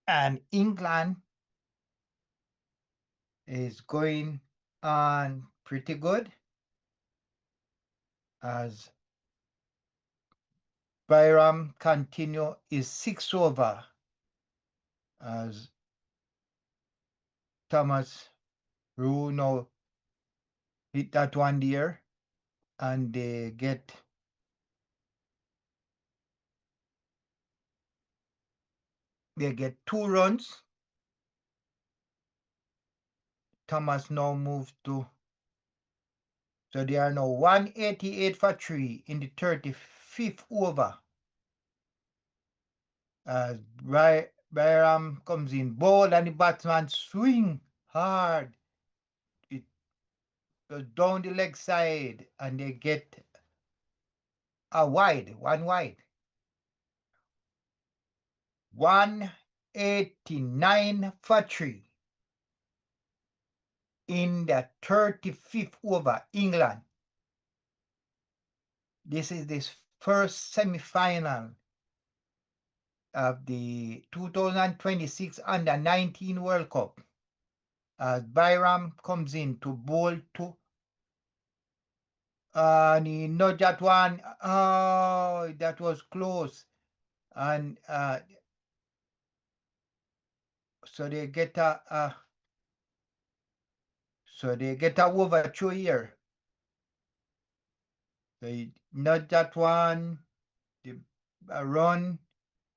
Speaker 1: and England is going on pretty good as Byram continue is 6 over as Thomas Rue now hit that one there, and they get 2 runs. Thomas now moves to, so they are now 188 for 3 in the 35th over as Byram comes in bold and the batsman swing hard. It goes down the leg side and they get one wide. 189 for 3 in the 35th over, England. This is the first semi-final of the 2026 Under-19 World Cup as Byram comes in to bowl to, and he nudged that one. Oh, that was close. And so they get a overthrow here. They nudge that one. A run.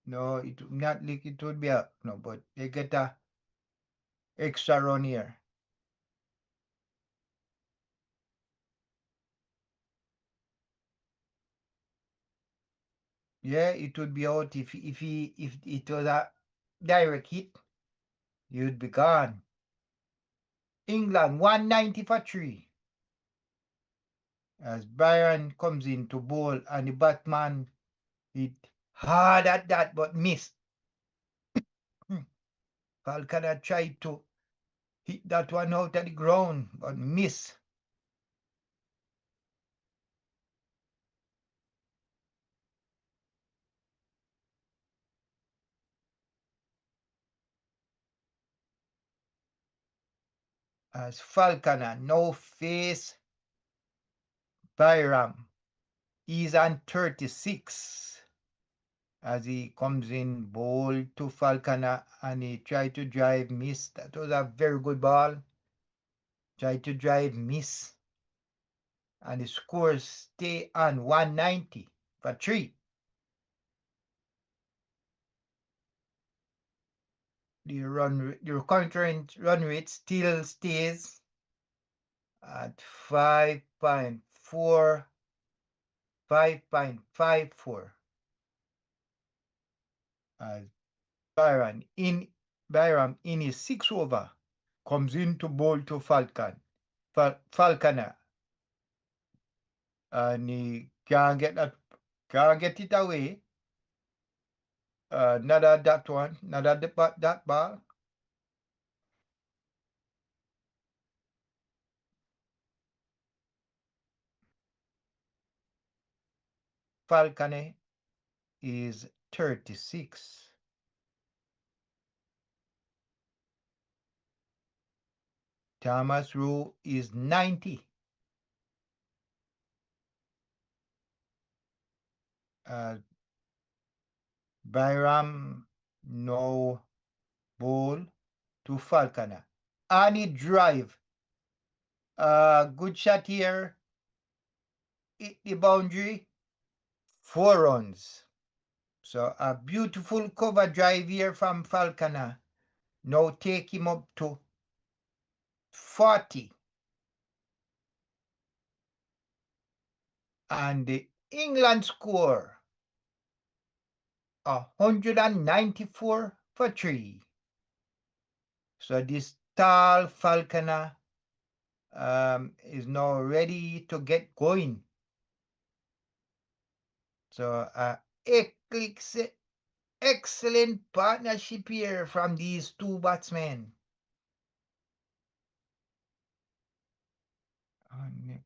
Speaker 1: No, it would not like it would be a no, but they get a extra run here. Yeah, it would be out if it was a direct hit, you'd be gone. England 190 for 3 as Byron comes in to bowl and the batman hit hard at that but missed. Falconer tried to hit that one out of the ground but missed. As Falconer now face Byram. He's on 36 as he comes in bowl to Falconer and he tried to drive, miss. That was a very good ball. Tried to drive, miss. And the scores stay on 190 for 3. The current run rate still stays at 5.54. As Byram in his 6th over comes in to bowl to Falconer, and he can't get it away. Not at that one, not at that ball. Falconer is 36. Thomas Rowe is 90. Byram no ball to Falconer. And he drive. Good shot here. Hit the boundary. 4 runs. So a beautiful cover drive here from Falconer. Now take him up to 40. And the England score 194 for 3. So this tall Falconer is now ready to get going. So excellent partnership here from these two batsmen. Nick.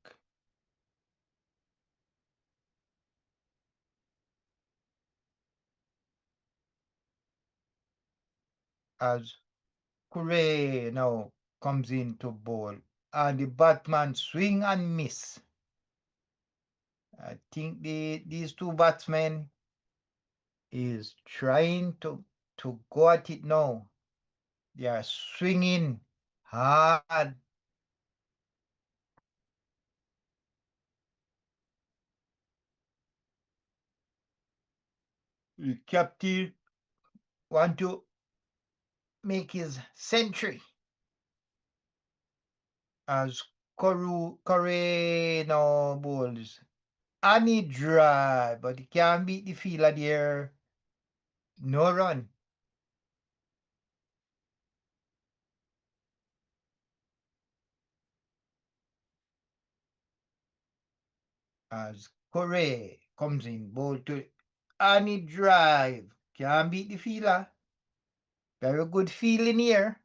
Speaker 1: As Curry now comes in to bowl, and the batsman swing and miss. I think these two batsmen is trying to go at it now. They are swinging hard. The captain want to make his century as Curry now bowls. And he dry, but he can't beat the fielder there. No run. As Correa comes in, ball to and he drive. Can't beat the fielder. Very good feeling here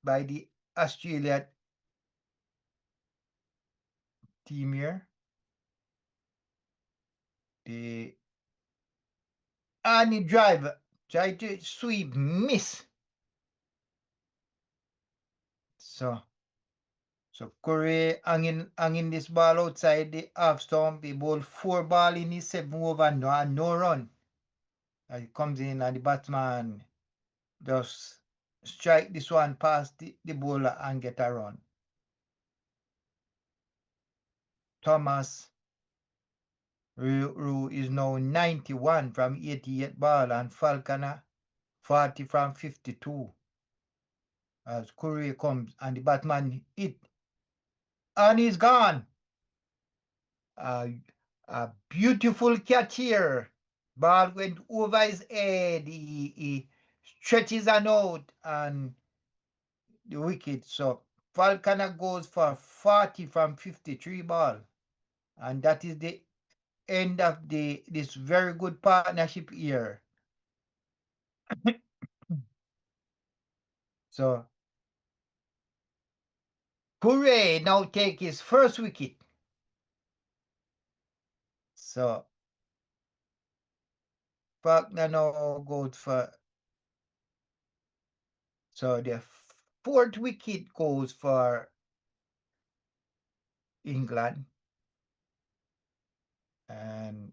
Speaker 1: by the Australia team here. And he drive. Try to sweep, miss. So Correa hanging this ball outside the half stump. He bowled 4 ball in his 7 over, no run. He comes in and the batsman just strike this one past the bowler and get a run. Thomas Rowe is now 91 from 88 ball and Falconer 40 from 52. As Curry comes and the batsman hit and he's gone. A beautiful catch here. Ball went over his head. He stretches an out and the wicket. So Falconer goes for 40 from 53 ball. And that is the end of this very good partnership here. So Curry now take his first wicket. So Falconer now goes for. So the 4th wicket goes for England. And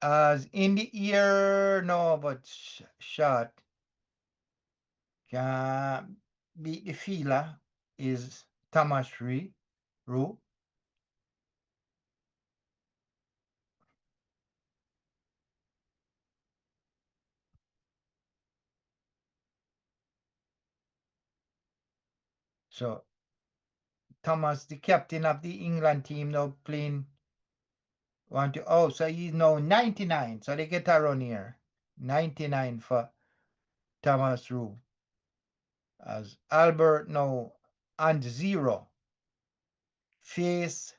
Speaker 1: As in the ear, no, but shot can beat the feeler is Thomas Rue. So Thomas, the captain of the England team, now playing so he's now 99. So they get a run here. 99 for Thomas Rue. As Albert now and 0 face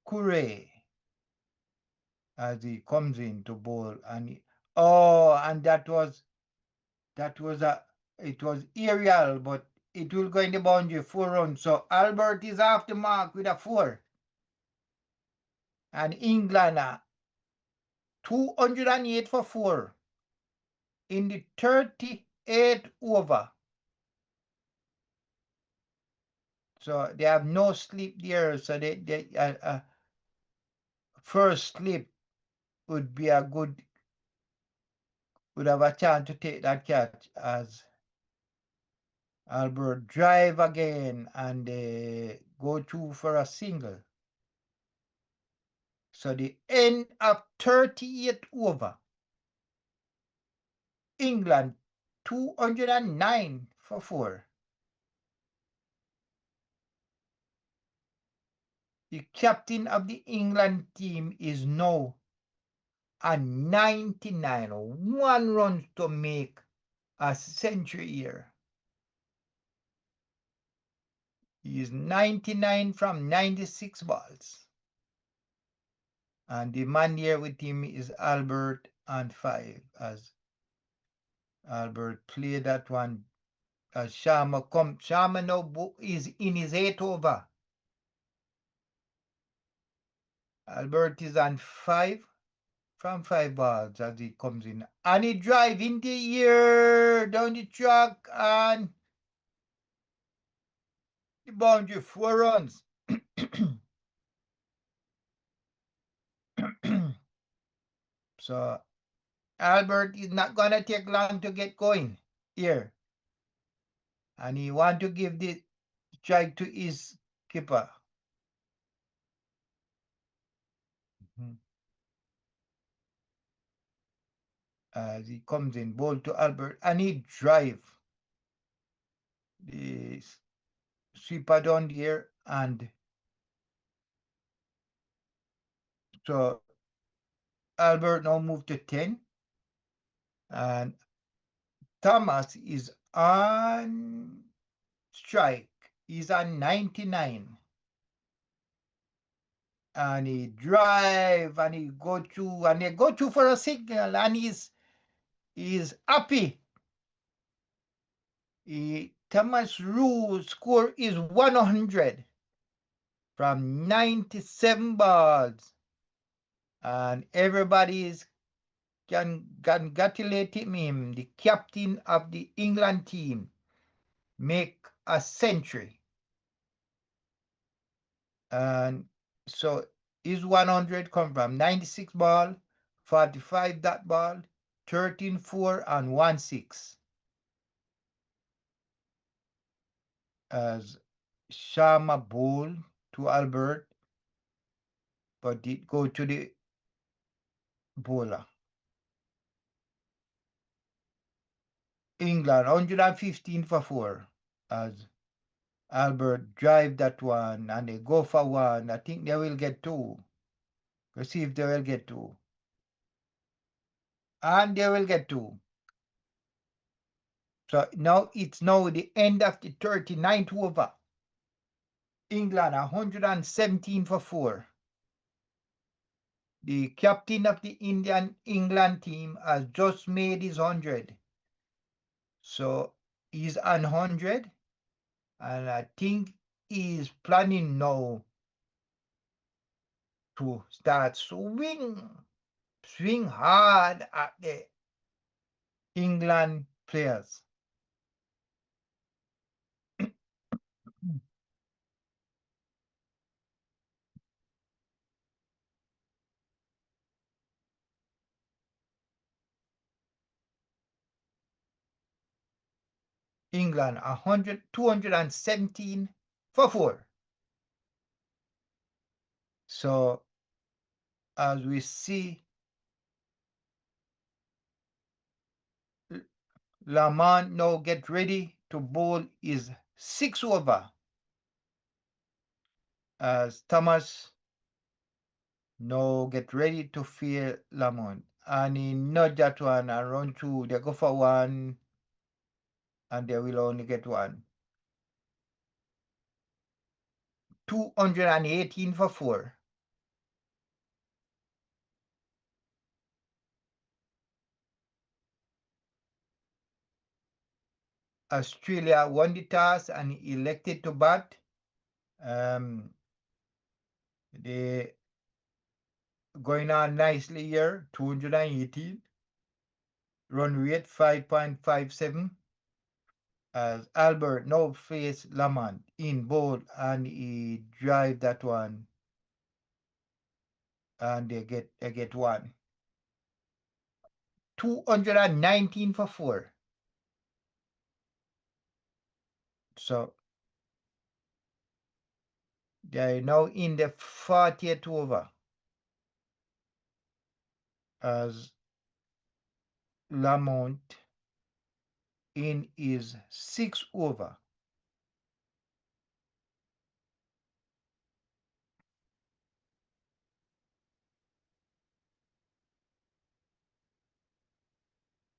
Speaker 1: Curry as he comes in to bowl and that was a it was aerial, but it will go in the boundary 4 runs. So Albert is off the mark with a 4. And England 208 for 4 in the 38th over. So they have no sleep there. So they first slip would be would have a chance to take that catch as Albert drive again and go through for a single. So the end of 38th over, England 209 for 4. The captain of the England team is now at 99, 1 run to make a century here. He is 99 from 96 balls. And the man here with him is Albert and 5 as Albert played that one as Sharma now is in his 8th over. Albert is on 5 from 5 balls as he comes in. And he drive in the air down the track and the boundary 4 runs. So Albert is not going to take long to get going here. And he want to give the strike to his keeper. As he comes in, ball to Albert, and he drive the sweeper down here, and so Albert now moved to 10, and Thomas is on strike. He's on 99. And he drive, and he go through, and they go through for a signal, and he's happy. Thomas Rue's score is 100 from 97 balls. And everybody can congratulate him, the captain of the England team, make a century. And so his 100 come from 96 ball, 45 dot ball, 13-4, and 1-6. As Sharma bowl to Albert, but did go to the bowler. England 115 for 4 as Albert drive that one and they go for 1. I think they will get 2. Let's see if they will get 2. And they will get 2. So now it's the end of the 39th over. England 117 for 4. The captain of the England team has just made his 100. So he's on 100. And I think he's planning now to start swing hard at the England players. England 217 for 4. So as we see, Lamont now get ready to bowl his 6 over as Thomas now get ready to field Lamont. And he nudge that one and run through. They go for one and they will only get one. 218 for 4. Australia won the toss and elected to bat. They going on nicely here, 218. Run rate 5.57. As Albert now face Lamont in bowl and he drive that one and they get one. 219 for 4. So they are now in the 40th over as Lamont in his 6th over.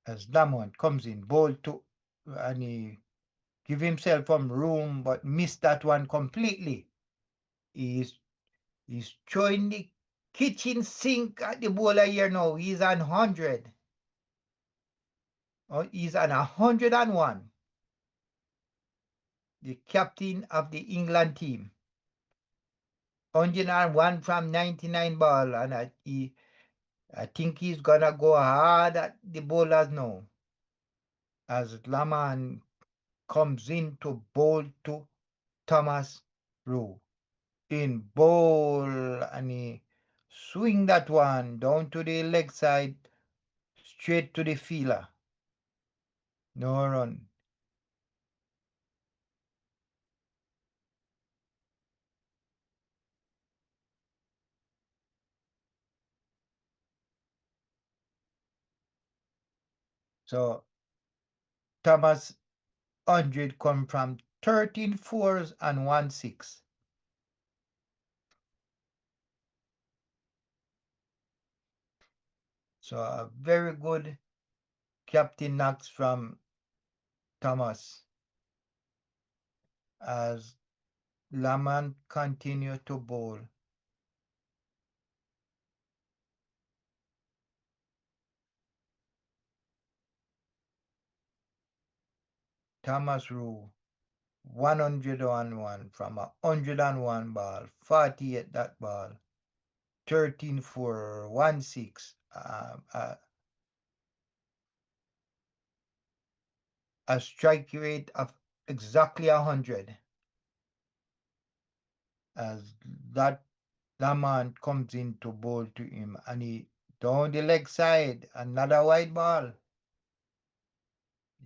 Speaker 1: As Lamont comes in bowl to and he give himself some room but missed that one completely. He's throwing the kitchen sink at the bowler here now. He's on 100. Oh, he's on 101. The captain of the England team. 101 from 99 ball, and I think he's gonna go hard at the bowlers now. As Laman comes in to bowl to Thomas Rowe. In bowl, and he swing that one down to the leg side, straight to the fielder. No run. So Thomas 100 come from 13 fours and 1 6. So a very good captain knocks from Thomas as Laman continue to bowl. Thomas Rowe 101 from a 101 ball, 48 that ball, 13 for 1 6. A strike rate of exactly 100 as that Laman comes in to bowl to him and he down the leg side, another wide ball.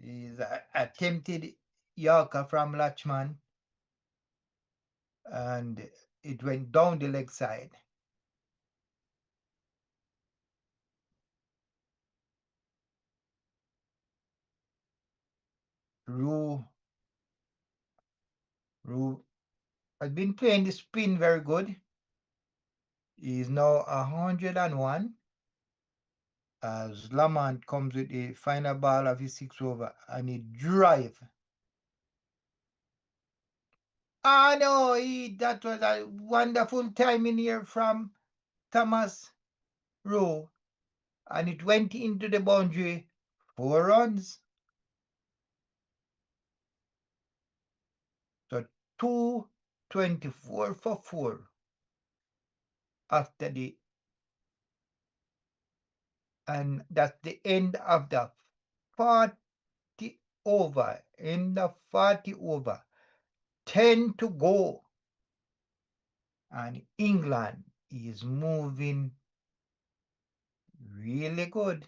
Speaker 1: He's attempted Yorker from Latchman and it went down the leg side. Rue has been playing the spin very good. He is now 101 as Lamont comes with the final ball of his 6 over and he drive. Ah no, that was a wonderful timing here from Thomas Rowe and it went into the boundary. 4 runs. So 224 for 4 after the, and that's the end of the 40 over. In the 40 over. 10 to go. And England is moving really good.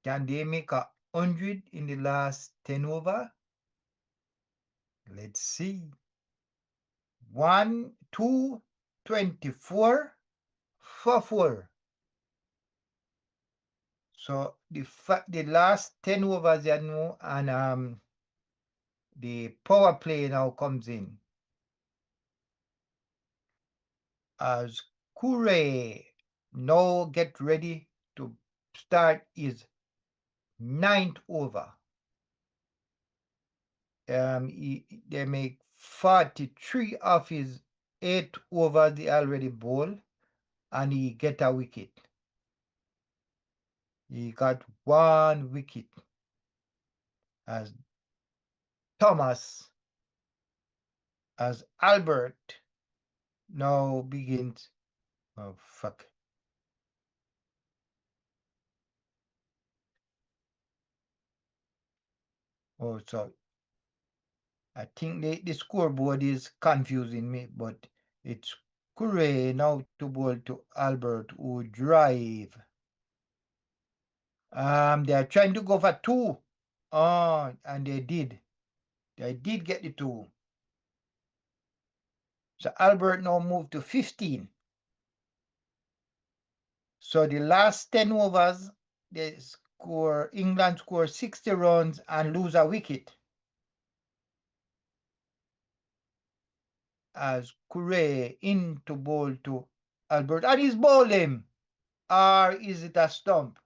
Speaker 1: Can they make 100 in the last 10 over? Let's see. 1, 2, 24, 4, 4. So the last 10 overs you know, and the power play now comes in as Kure now get ready to start his ninth over. They make 43 of his 8 overs they already bowl, and he get a wicket. He got 1 wicket as Thomas, as Albert now begins. Oh, fuck. Oh, sorry. I think the scoreboard is confusing me, but it's Curry now to bowl to Albert who drive. They are trying to go for 2. Oh, and they did. They did get the 2. So Albert now moved to 15. So the last 10 overs, England score 60 runs and lose a wicket. As Curry in to bowl to Albert, and he's bowling. Or is it a stump?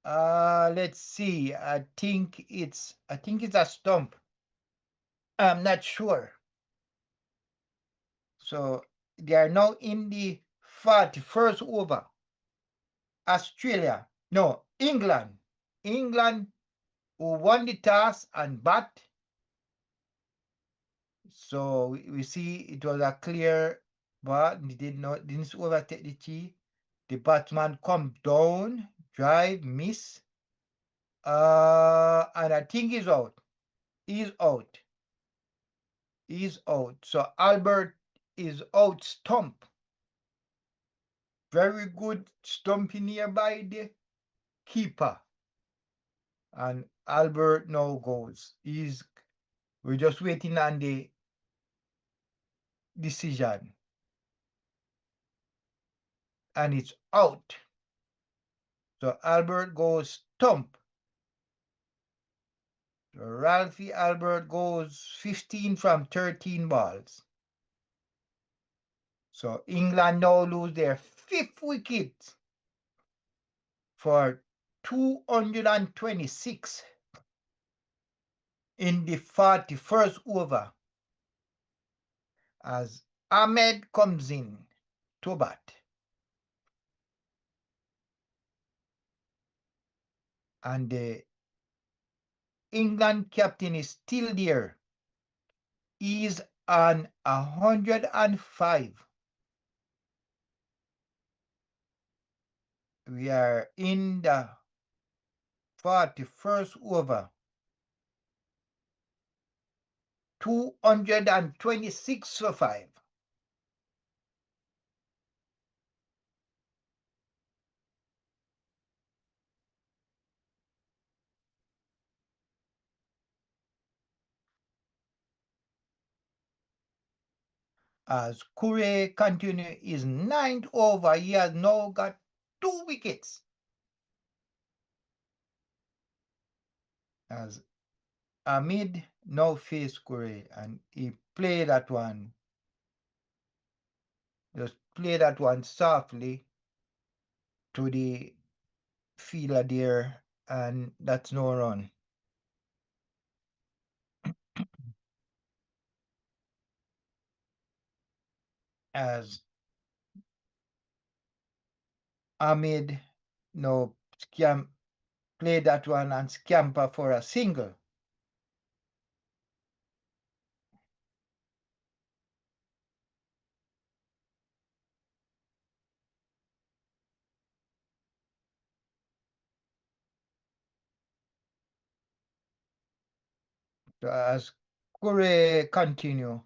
Speaker 1: Let's see. I think it's a stump. I'm not sure. So they are now in the 41st over. Australia, no, England. England who won the toss and bat. So we see it was a clear bat. He didn't overtake the tee. The batsman come down, drive, miss. And I think he's out. He's out. He's out. So Albert is out stump. Very good stumping nearby the keeper. And Albert now goes. We're just waiting on the decision. And it's out. So Albert goes stump. So Ralphie Albert goes 15 from 13 balls. So England now lose their 5th wicket for 226 in the 41st over as Ahmed comes in to bat. And the England captain is still there. He's on 105. We are in the 41st over. 226 for 5. As Curry continue his 9th over, he has now got 2 wickets. As Ahmed now faced Curry and he played that one. Just play that one softly to the fielder there, and that's no run. As Ahmed now play that one and scamper for a single. So as Curry continue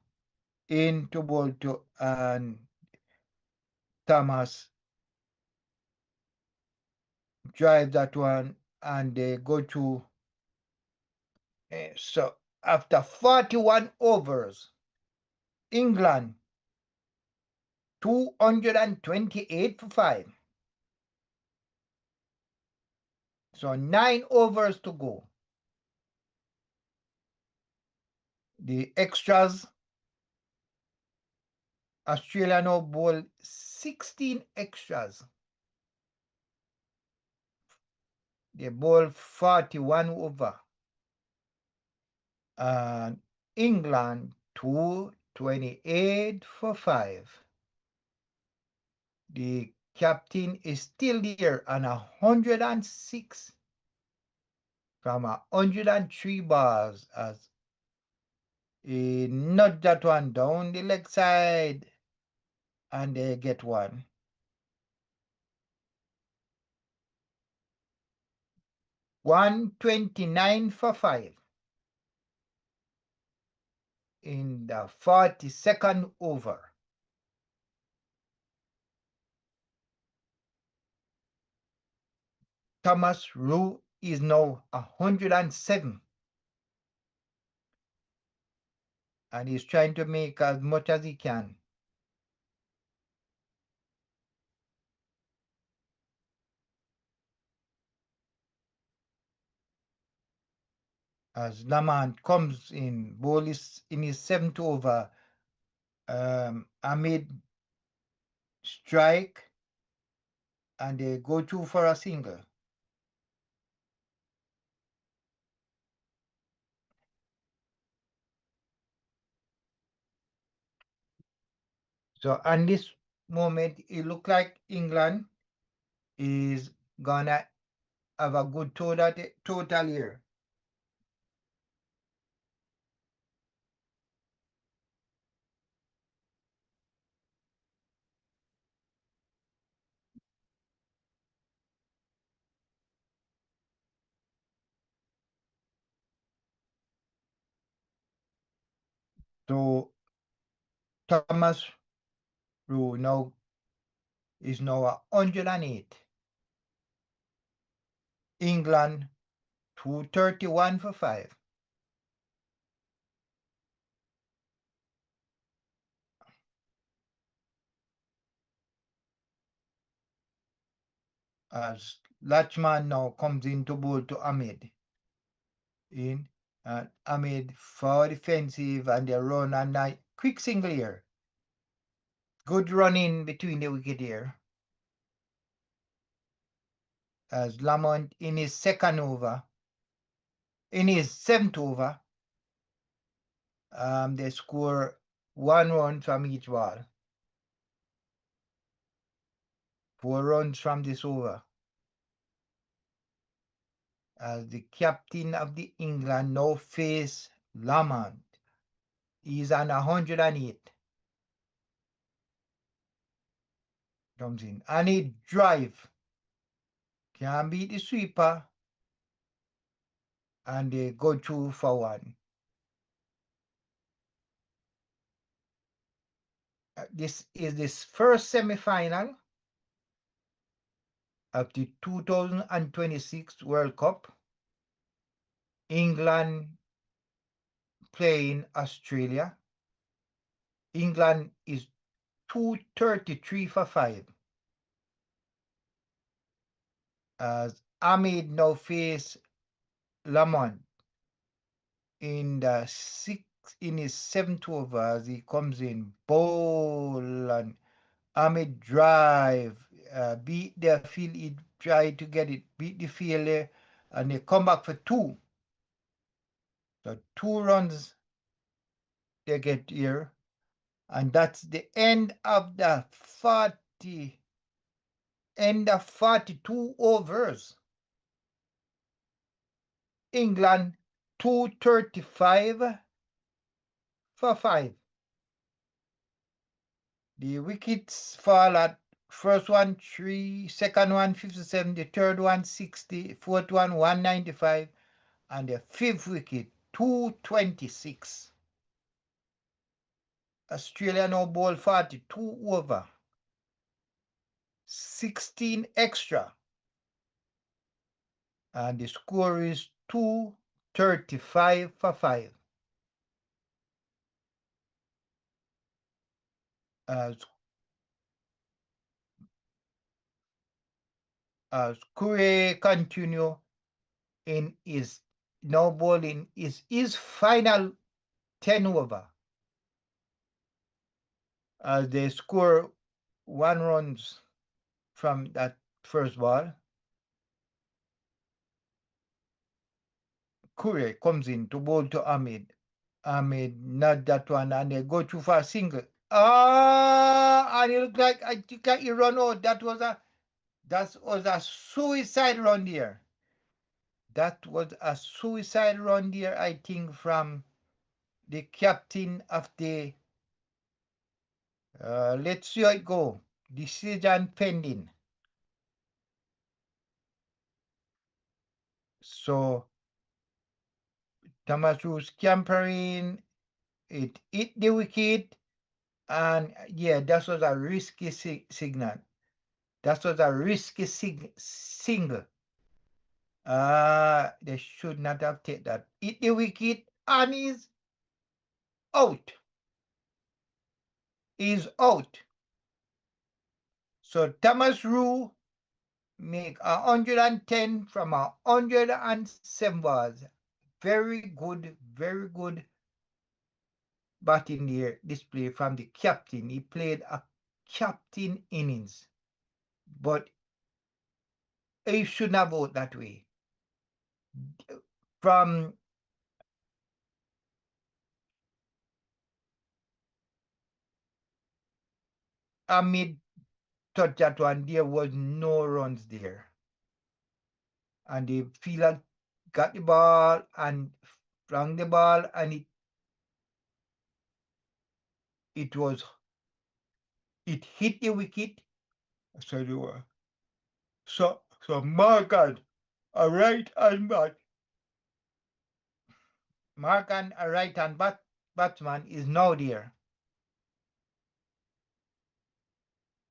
Speaker 1: into ball to and Thomas drive that one and they go to so after 41 overs, England 228 for 5. So 9 overs to go. The extras, Australia now bowl 16 extras. They bowl 41 over. And England 228 for 5. The captain is still there on 106 from 103 balls as he nudged that one down the leg side and they get one. 129 for 5 in the 42nd over. Thomas Roux is now 107 and he's trying to make as much as he can. As Lamont comes in, ball is in his 7th over. Ahmed strike and they go through for a single. So at this moment, it looks like England is gonna have a good total here. So Thomas Roux now is now 108. England 231 for 5. As Latchman now comes into bowl to Ahmed. In and Ahmed for defensive and they run and a quick single here. Good running between the wicket here. As Lamont in his 2nd over, in his 7th over, they score 1 run from each ball. 4 runs from this over. As the captain of the England now face Lamont. He's on 108. Comes in. And he drive. Can beat the sweeper. And they go through for 1. This is this first semi-final of the 2026 World Cup. England playing Australia. England is 233 for 5. As Ahmed now face Lamont in his 7th over as he comes in, bowl and Ahmed drive, beat their field, he tried to get it, beat the fielder, and they come back for 2. So 2 runs they get here, and that's the end of the 42 overs. England 235 for 5. The wickets fall at first one 3, second one 57, the third one 60, fourth one 195, and the 5th wicket 226. Australia now bowl 42 over, 16 extra, And the score is 235 for 5. As Curry continue in his now bowling is his final 10 over as they score 1 runs from that first ball. Curry comes in to bowl to Ahmed. Ahmed not that one and they go through for a single. And it looked like I think like he run out. That was a suicide run there. That was a suicide run there, I think, from the captain of the let's see how it go. Decision pending. So Thomas was scampering, it hit the wicket, and yeah, that was a risky signal. That was a risky single. They should not have taken that. Hit the wicket and is out. Is out. So Thomas Rue make 110 from 107 balls. Very good batting there display from the captain. He played a captain innings, but he shouldn't have out that way. From Amid touch that one, there was no runs there. And the fielder got the ball and flung the ball, and it hit the wicket. So Morgan, a right hand Morgan, a right hand batsman, is now there.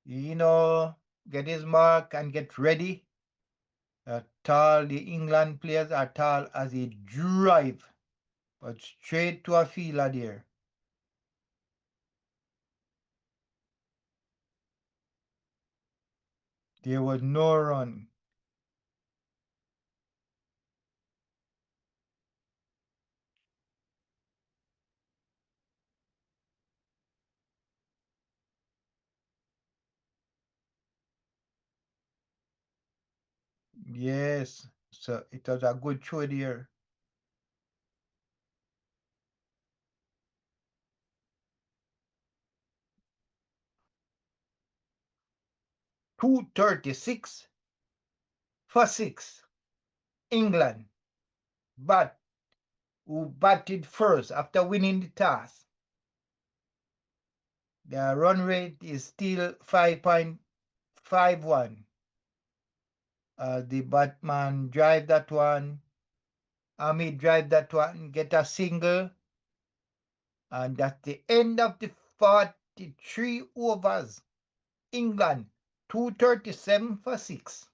Speaker 1: Get his mark and get ready. Tall, the England players are tall as a drive, but straight to a fielder there. There was no run. Yes, so it was a good show there. .236 for 6. England, but who batted first after winning the toss. Their run rate is still 5.51. The Batman drive that one. Army drive that one, get a single. And that's the end of the 43 overs. England, 237 for 6.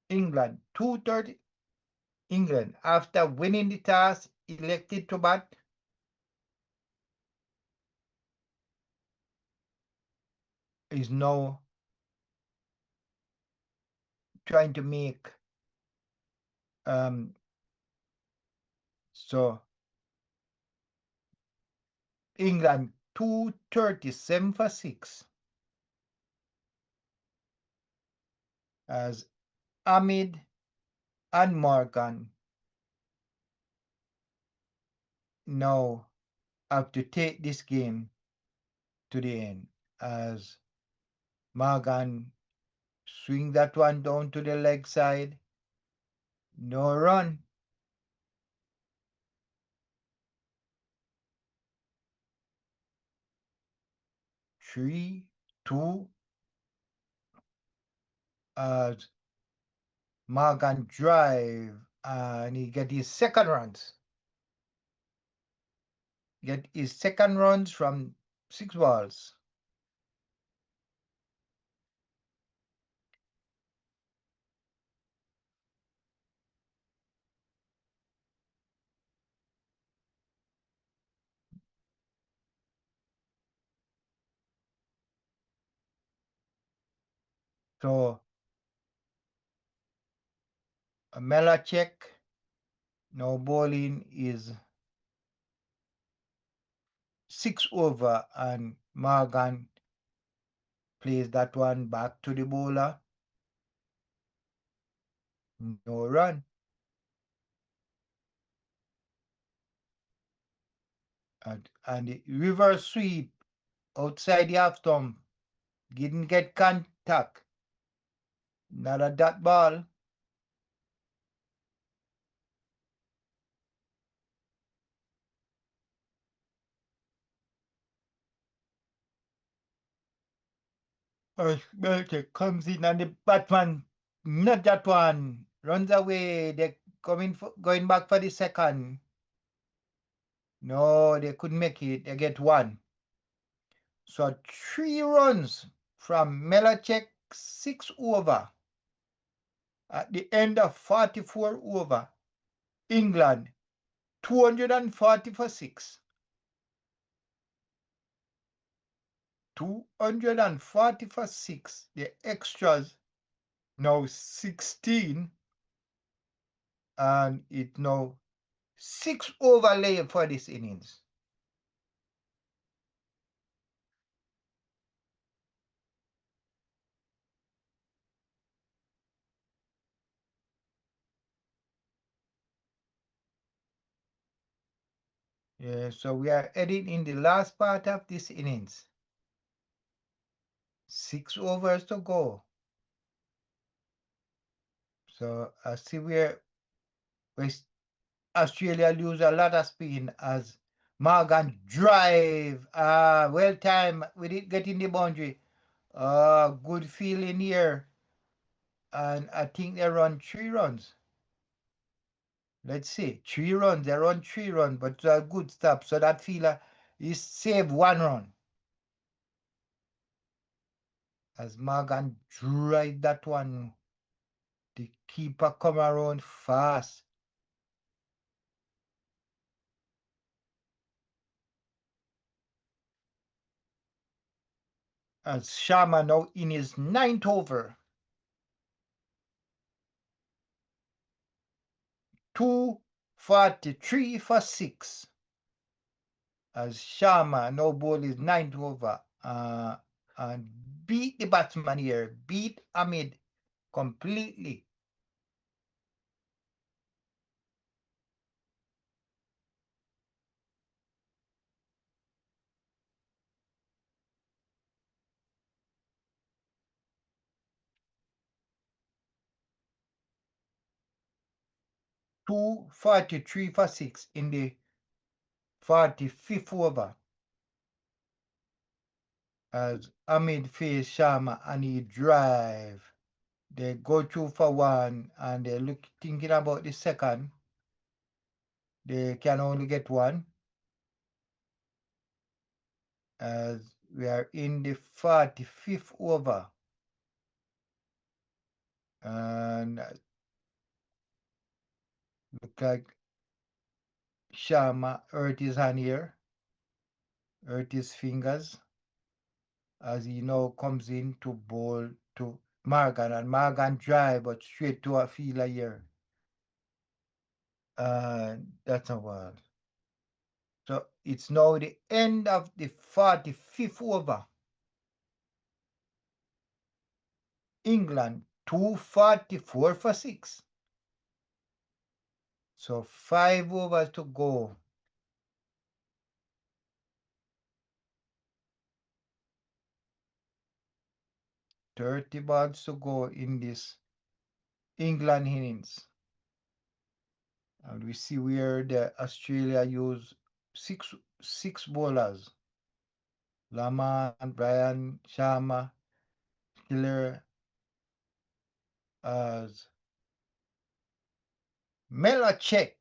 Speaker 1: England, 230. England, after winning the toss, elected to bat. Is now trying to make so England 237 for 6 as Ahmed and Morgan now have to take this game to the end as Morgan swing that one down to the leg side. No run. 3-2 as Morgan drive and he get his second runs. get his second runs from 6 balls. So Melachek now bowling is 6 over, and Morgan plays that one back to the bowler. No run. And the reverse sweep outside the half stump didn't get contact. Not a dot ball. Melchek comes in and the batman, not that one, runs away. They going back for the second. No, they couldn't make it. They get one. So 3 runs from Melachek, 6 over. At the end of 44 over, England 240 for 6. 240 for 6. The extras now 16, and it now 6 over lay for this innings. Yeah, so we are heading in the last part of this innings. 6 overs to go. So I see where West Australia lose a lot of speed as Morgan drive. Well timed with it getting the boundary. Good feeling here. And I think they run 3 runs. Let's see. 3 runs. They run 3 runs, but it's a good stop. So that feeler is saved 1 run. As Morgan drive that one, the keeper come around fast. As Sharma now in his 9th over. 243 for 6. As Sharma now ball his 9th over and beat the batsman here, beat Ahmed completely. $243 for 6 in the 45th over. As Ahmed face Sharma and he drive. They go through for one and they look thinking about the second. They can only get one. As we are in the 45th over. And look like Sharma hurt his hand here. Hurt his fingers. As he now comes in to bowl to Morgan. And Morgan drive but straight to a fielder here. That's a ball. So it's now the end of the 45th over. England 244 for 6. So 5 overs to go. $30 balls to go in this England innings. And we see where the Australia use six bowlers. Lama, Brian, Sharma, Killer, as Melachek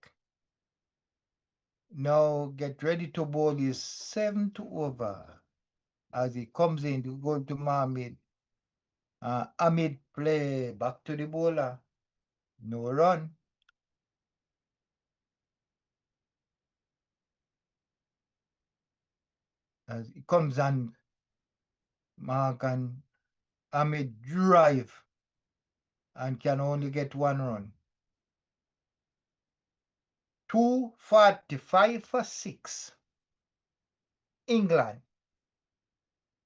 Speaker 1: now get ready to bowl his seventh over. As he comes in to go to Mohammed. Ahmed play back to the bowler. No run. As he comes and Mark and Ahmed drive and can only get one run. 245 for 6. England.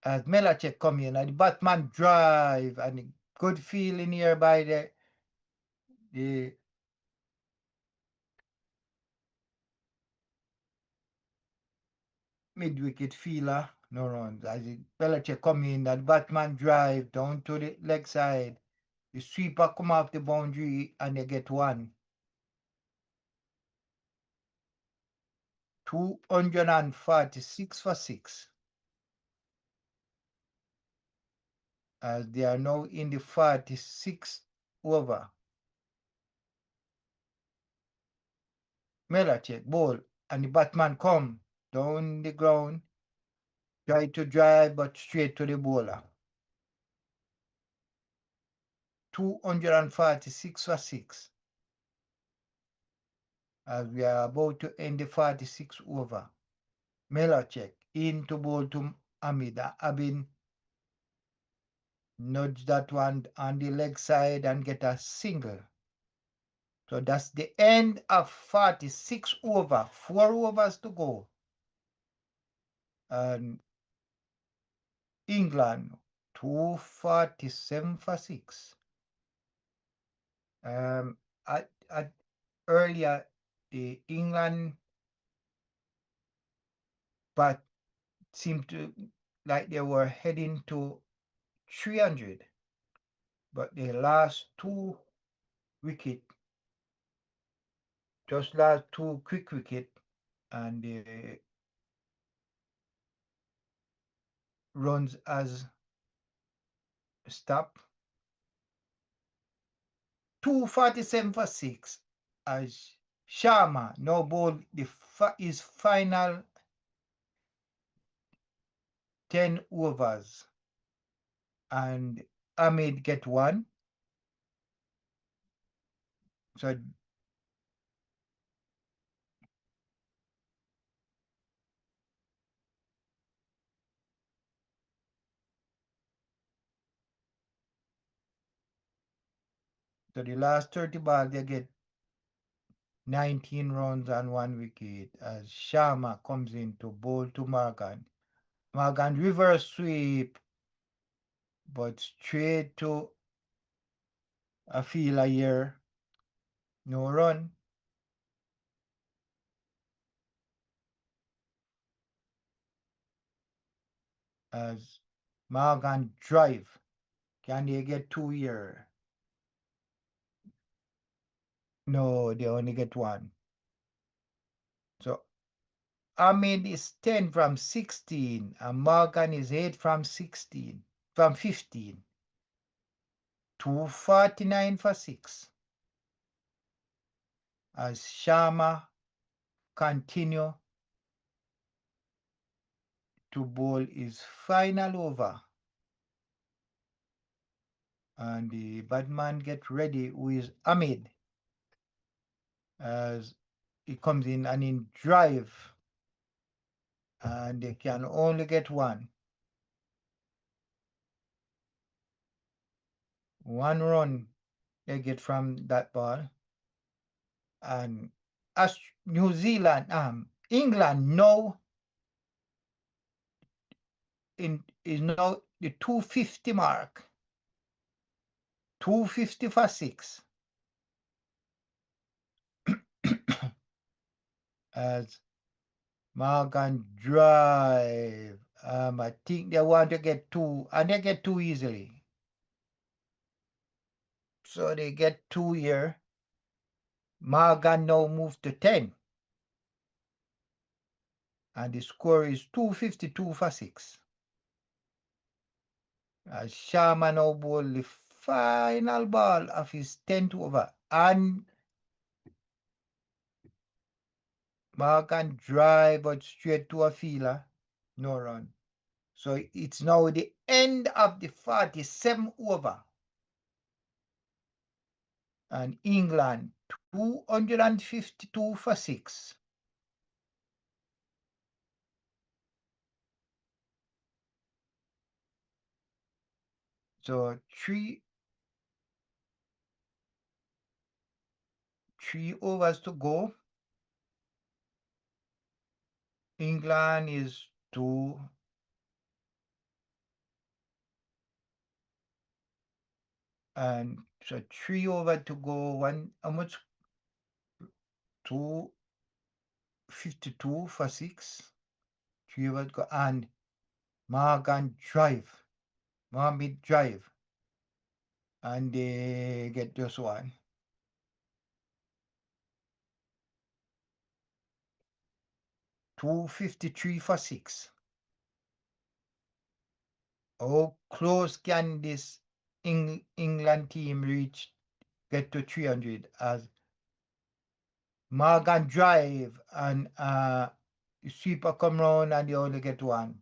Speaker 1: As Melachek come in and the Batman drive and good feeling here by the mid-wicket fielder. No runs. As Belichick come in and Batman drive down to the leg side. The sweeper come off the boundary and they get one. 246 for 6. As they are now in the 46th over. Melachek ball and the Batman come down the ground, try to drive but straight to the bowler. 246 for 6. As we are about to end the 46th over. Melachek in to bowl to Amida. Abin nudge that one on the leg side and get a single. So that's the end of 46 over. 4 overs to go. And England 247 for 6. At earlier the England but seemed to like they were heading to 300, but the last 2 wicket, just last 2 quick wicket, and the runs as stop. 247 for 6 as Sharma now bowled his final 10 overs and Ahmed get one. So the last 30 balls they get 19 runs and 1 wicket as Sharma comes in to bowl to Morgan. Morgan reverse sweep, but straight to a fielder here. No run. As Morgan drive. Can they get 2 here? No, they only get 1. So Ahmed is 10 from 16 and Morgan is 8 from 16, from 15. 249 for 6. As Sharma continue to bowl his final over. And the Batman get ready with Ahmed as he comes in and in drive. And they can only get 1. 1 run they get from that ball. And as New Zealand, England now is now the 250 mark. 250 for 6. As Morgan drive. I think they want to get 2, and they get 2 easily. So they get 2 here. Morgan now moves to 10. And the score is 252 for 6. As Sharma now bowl the final ball of his 10th over. And Morgan drive but straight to a fielder, no run. So it's now the end of the 47 over. And England 252 for 6. So three overs to go. England is 2. And so 3 over to go. How much? 252 for 6. 3 over to go. And Morgan drive. Mohammed drive. And they get just one. 253 for 6. How close can this England team get to 300 as Morgan drive and sweeper come round and they only get one?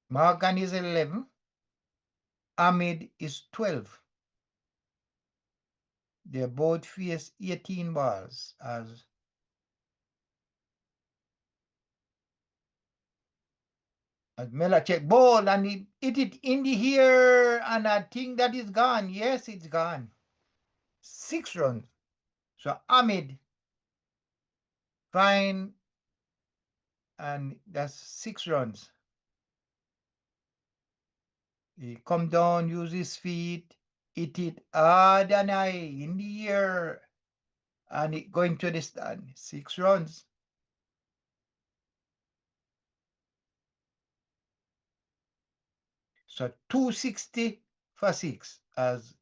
Speaker 1: Morgan is 11. Ahmed is 12. They both face 18 balls as Melachek ball and he hit it in the air and I think that is gone. Yes, it's gone. 6 runs. So Ahmed fine and that's 6 runs. He come down, use his feet, hit it hard and high in the air and it going to the stand. 6 runs. So 260 for 6 as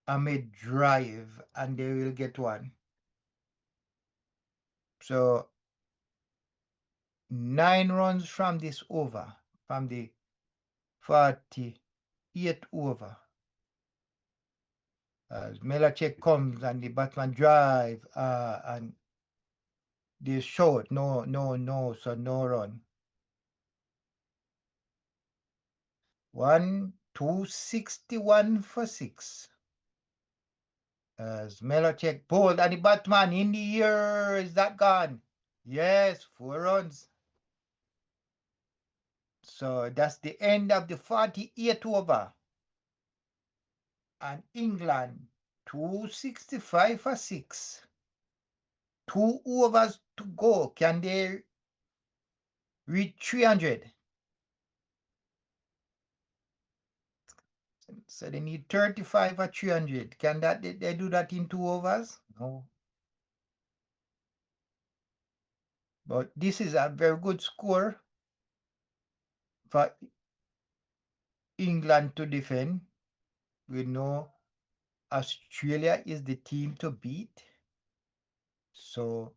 Speaker 1: Ahmed drive and they will get one. So 9 runs from this over, from the 48th over. As Melachek comes and the batsman drive and they short, no, so no run. 261 for 6. As Melachek pulled and the batsman in the air, is that gone? Yes, 4 runs. So that's the end of the 48th over. And England 265 for 6. 2 overs to go. Can they reach 300? So they need 35 for 300. Can they do that in 2 overs? No. But this is a very good score for England to defend. We know Australia is the team to beat. So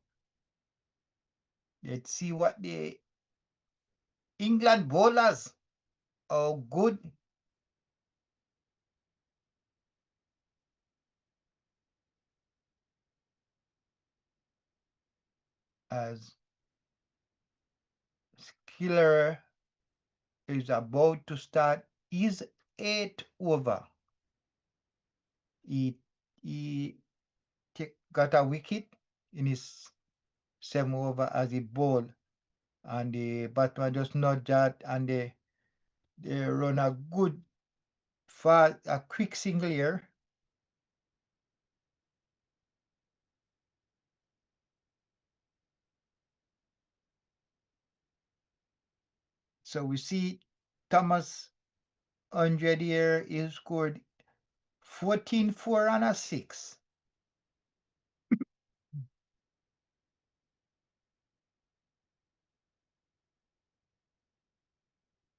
Speaker 1: let's see what the England bowlers are good. As Skiller is about to start his 8th over. He got a wicket in his 7th over as he bowled, and the batsman just nudged that, and they run a good, fast, a quick single here. So we see Thomas 100 here. He scored 14-4 and a 6.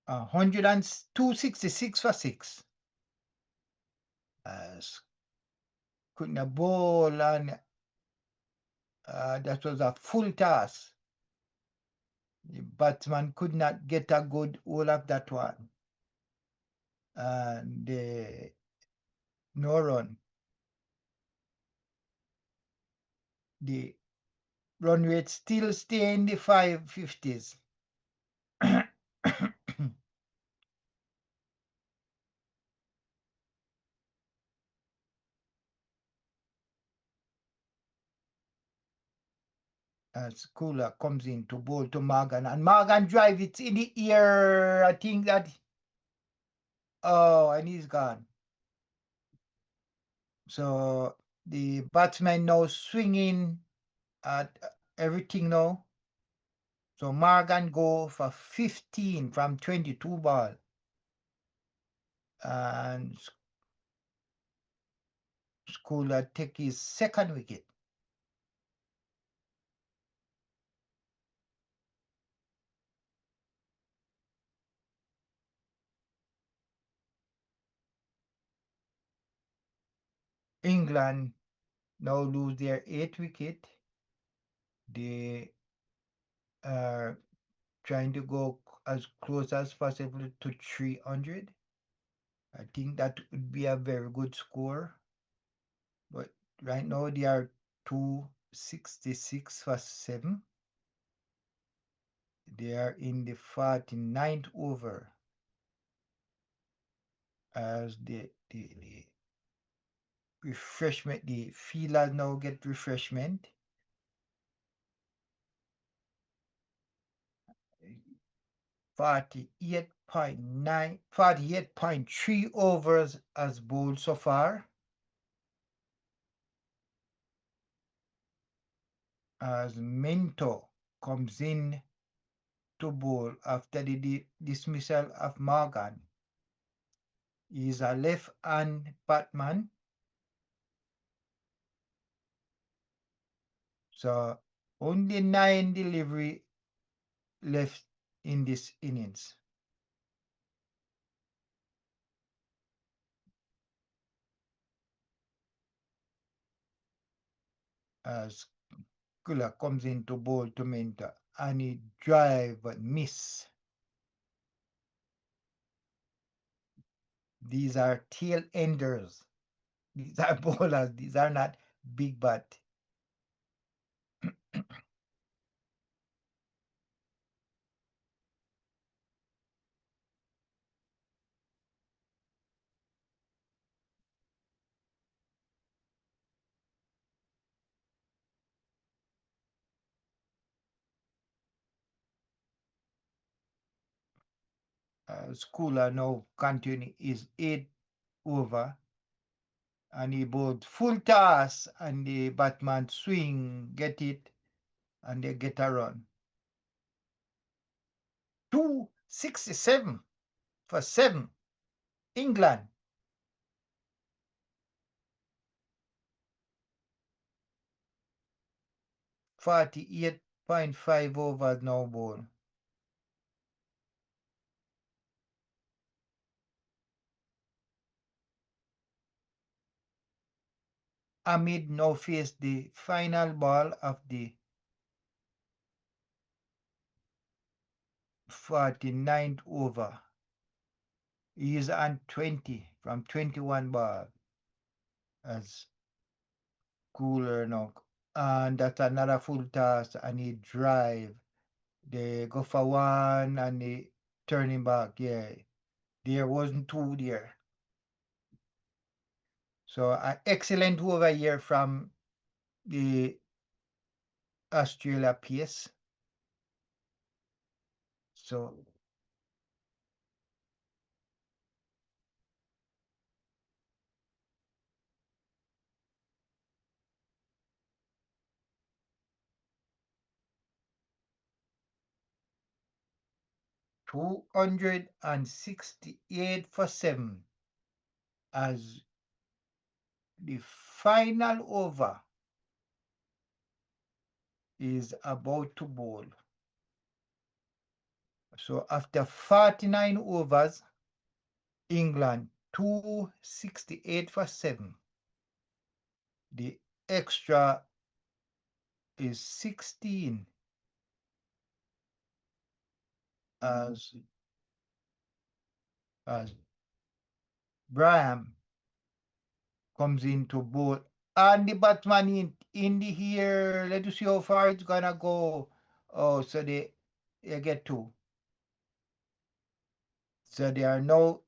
Speaker 1: Uh, 266 for 6. Couldn't a bowl and that was a full task. The batsman could not get a good hold of that one. And no run. The run rate still stay in the 550s. As Cooler comes in to bowl to Morgan, and Morgan drive it in the air. I think that, oh, and he's gone. So the batsman now swinging at everything now. So Morgan go for 15 from 22 ball. And Schooler take his second wicket. England now lose their 8th wicket. They are trying to go as close as possible to 300. I think that would be a very good score. But right now they are 266 for 7. They are in the 49th over as the refreshment, the fielder now get refreshment. 48.3 overs as bowled so far. As Minto comes in to bowl after the dismissal of Morgan. He is a left-hand batsman. So only 9 delivery left in this innings. As Kula comes in to bowl to Minto and he drive but miss. These are tail enders. These are bowlers. These are not big bat. 'Schooler now continue his 8th over and he bowled full toss and the batsman swing, get it, and they get a run. 267 for 7. England. .5 overs now ball. Ahmed now face the final ball of the 49th over. He is on 20 from 21 ball as Cooler now. And that's another full toss and he drive. They go for one and they turning back. Yeah, there wasn't 2 there. So an excellent over here from the Australia pace. So 268 for 7 as the final over is about to bowl. So after 49 overs, England 268 for 7. The extra is 16 as Braham comes into bowl and the batsman in the here. Let us see how far it's gonna go. Oh, so they get two. So they are now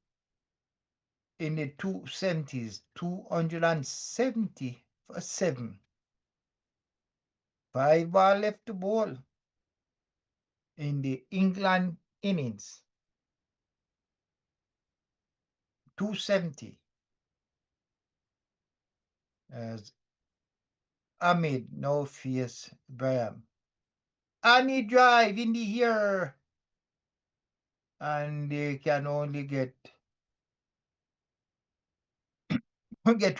Speaker 1: in the 270s, 270 for seven. 5 ball left to bowl in the England innings. 270 as Ahmed now face Graham. And he drive in the air. And they can only get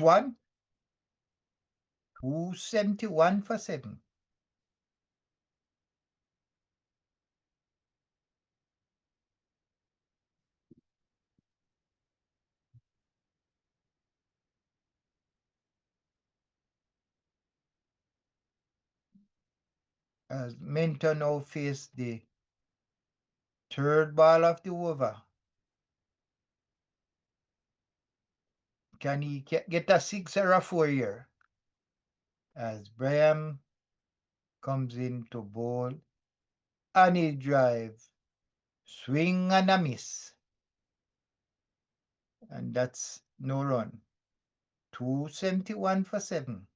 Speaker 1: one. 271 for seven. As Minto now face the third ball of the over. Can he get a 6 or a 4 here? As Graham comes in to bowl and he drive. Swing and a miss. And that's no run. 271 for seven.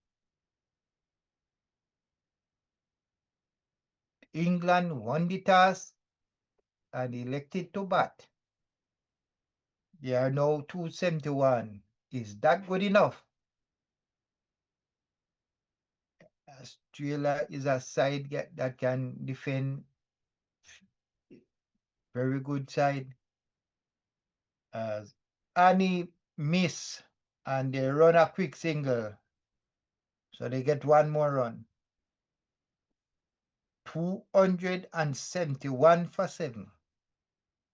Speaker 1: England won the toss and elected to bat. They are now 271. Is that good enough? Australia is a side that can defend. Very good side. As Annie miss and they run a quick single. So they get one more run. 271 for seven.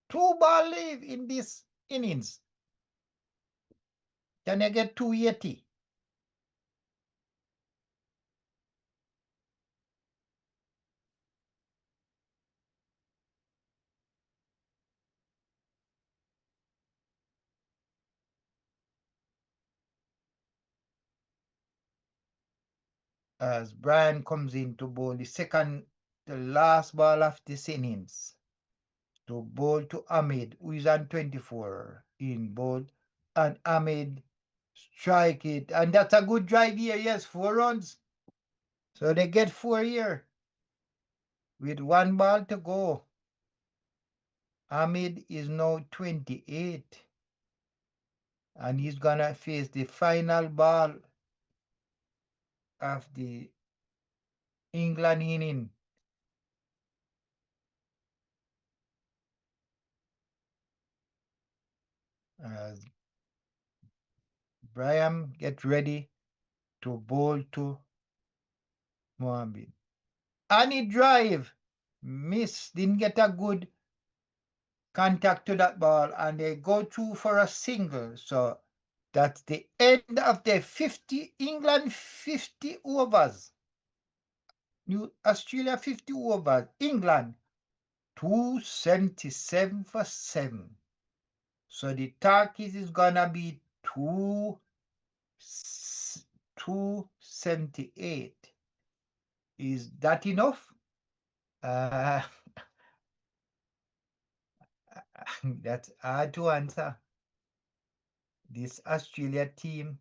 Speaker 1: 2 ball leave in this innings. Can I get 280? As Brian comes in to bowl the last ball of this innings. To bowl to Ahmed, who is on 24 in bowl, and Ahmed strike it. And that's a good drive here. Yes, 4 runs. So they get 4 here with 1 ball to go. Ahmed is now 28. And he's going to face the final ball of the England inning. As Brian get ready to bowl to Mohammed. And he drive. Miss. Didn't get a good contact to that ball. And they go through for a single. So that's the end of the England 50 overs. New Australia 50 overs. England 277 for 7. So the target is gonna be 278. Is that enough? That's hard to answer. This Australia team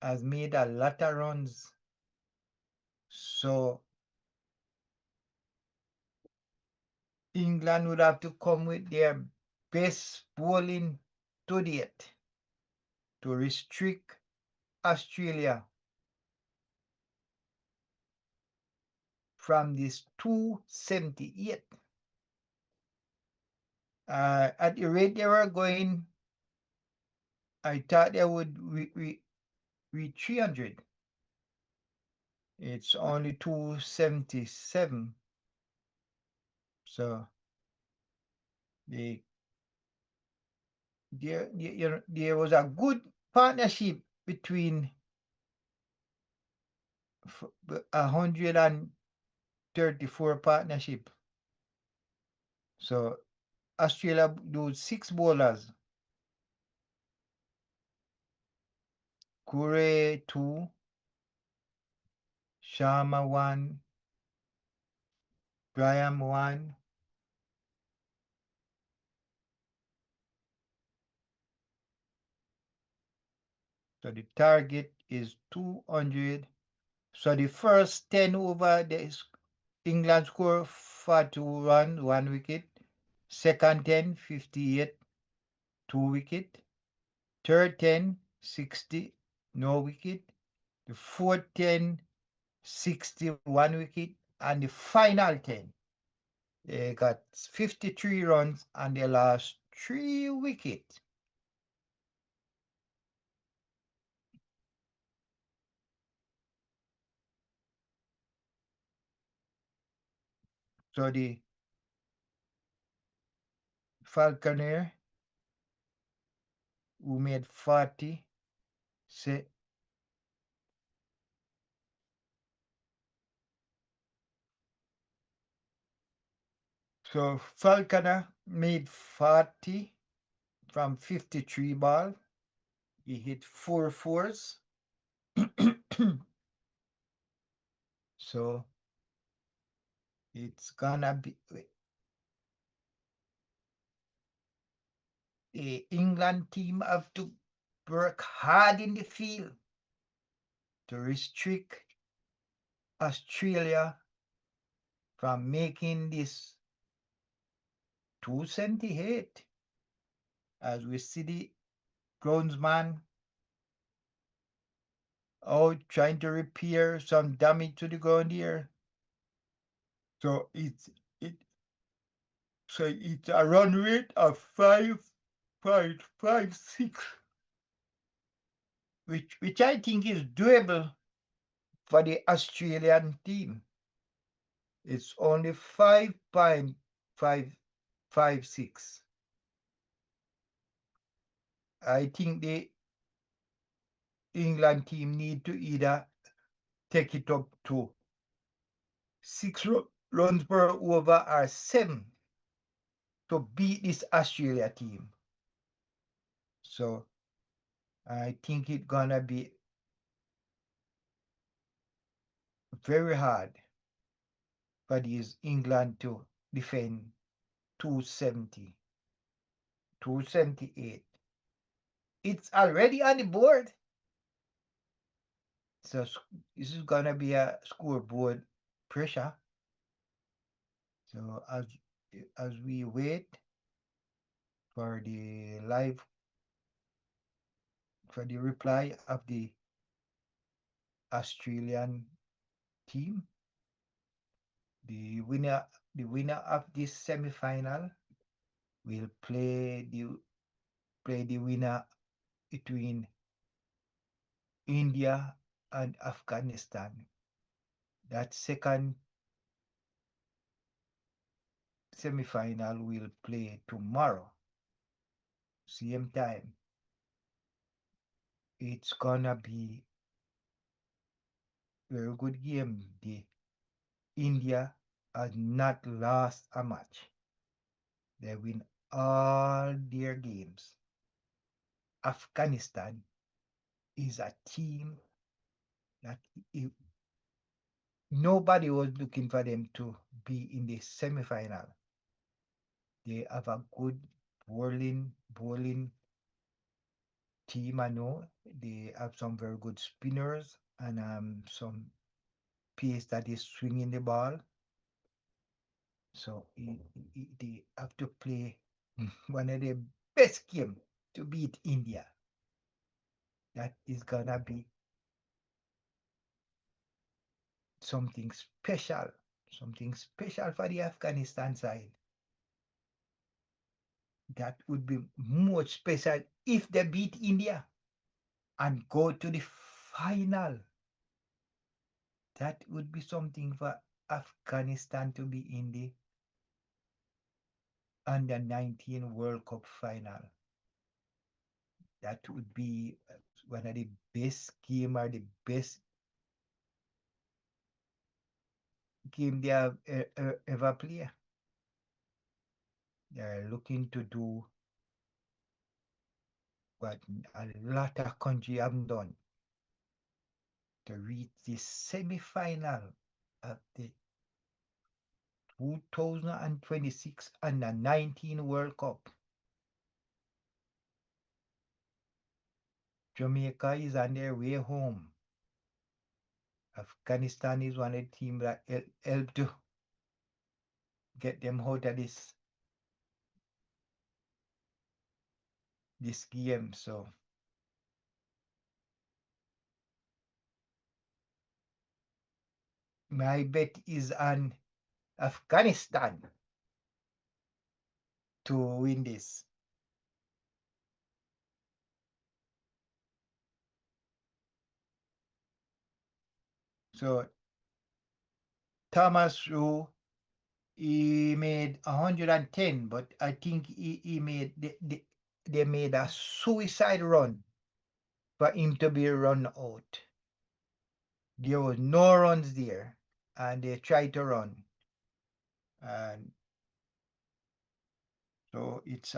Speaker 1: has made a lot of runs. So England would have to come with their best bowling to date to restrict Australia from this 278. At the rate they were going, I thought they would reach 300. It's only 277. So there was a good partnership between 134 partnership. So Australia do 6 bowlers. Curry 2, Sharma won, Graham won, so the target is 200. So the first 10 over, England score 42 runs, 1 wicket. Second 10, 58, 2 wicket. Third 10, 60, no wicket. The fourth 10, 60, 1 wicket. And the final 10, they got 53 runs and they lost 3 wickets. So the Falconer, who made 40, say, so Falconer made 40 from 53 ball. He hit 4 fours. So it's gonna be the England team have to work hard in the field to restrict Australia from making this 278. As we see the groundsman out trying to repair some damage to the ground here. So it it's a run rate of 5.56, which I think is doable for the Australian team. It's only 5.556. I think the England team need to either take it up to 6 runs per over or 7 to beat this Australia team. So I think it's gonna be very hard for this England to defend 270, 278. It's already on the board. So this is gonna be a scoreboard pressure. So as we wait for the reply of the Australian team, the winner of this semi-final will play the winner between India and Afghanistan. That second semi-final will play tomorrow, same time. It's gonna be a very good game. The India has not lost a match. They win all their games. Afghanistan is a team that nobody was looking for them to be in the semi-final. They have a good bowling team. I know they have some very good spinners and some pace that is swinging the ball. So they have to play one of the best games to beat India. That is gonna be something special for the Afghanistan side. That would be more special if they beat India and go to the final. That would be something for Afghanistan to be in the under 19 World Cup final. That would be one of the best game or the best game they have ever played. They're looking to do what a lot of countries haven't done, to reach the semi-final of the 2026 Under 19 World Cup. Jamaica is on their way home. Afghanistan is one of the teams that helped to get them out of this game. So my bet is on Afghanistan to win this. So Thomas Rowe, he made 110, but I think he made they made a suicide run for him to be run out. There was no runs there, and they tried to run, and so it's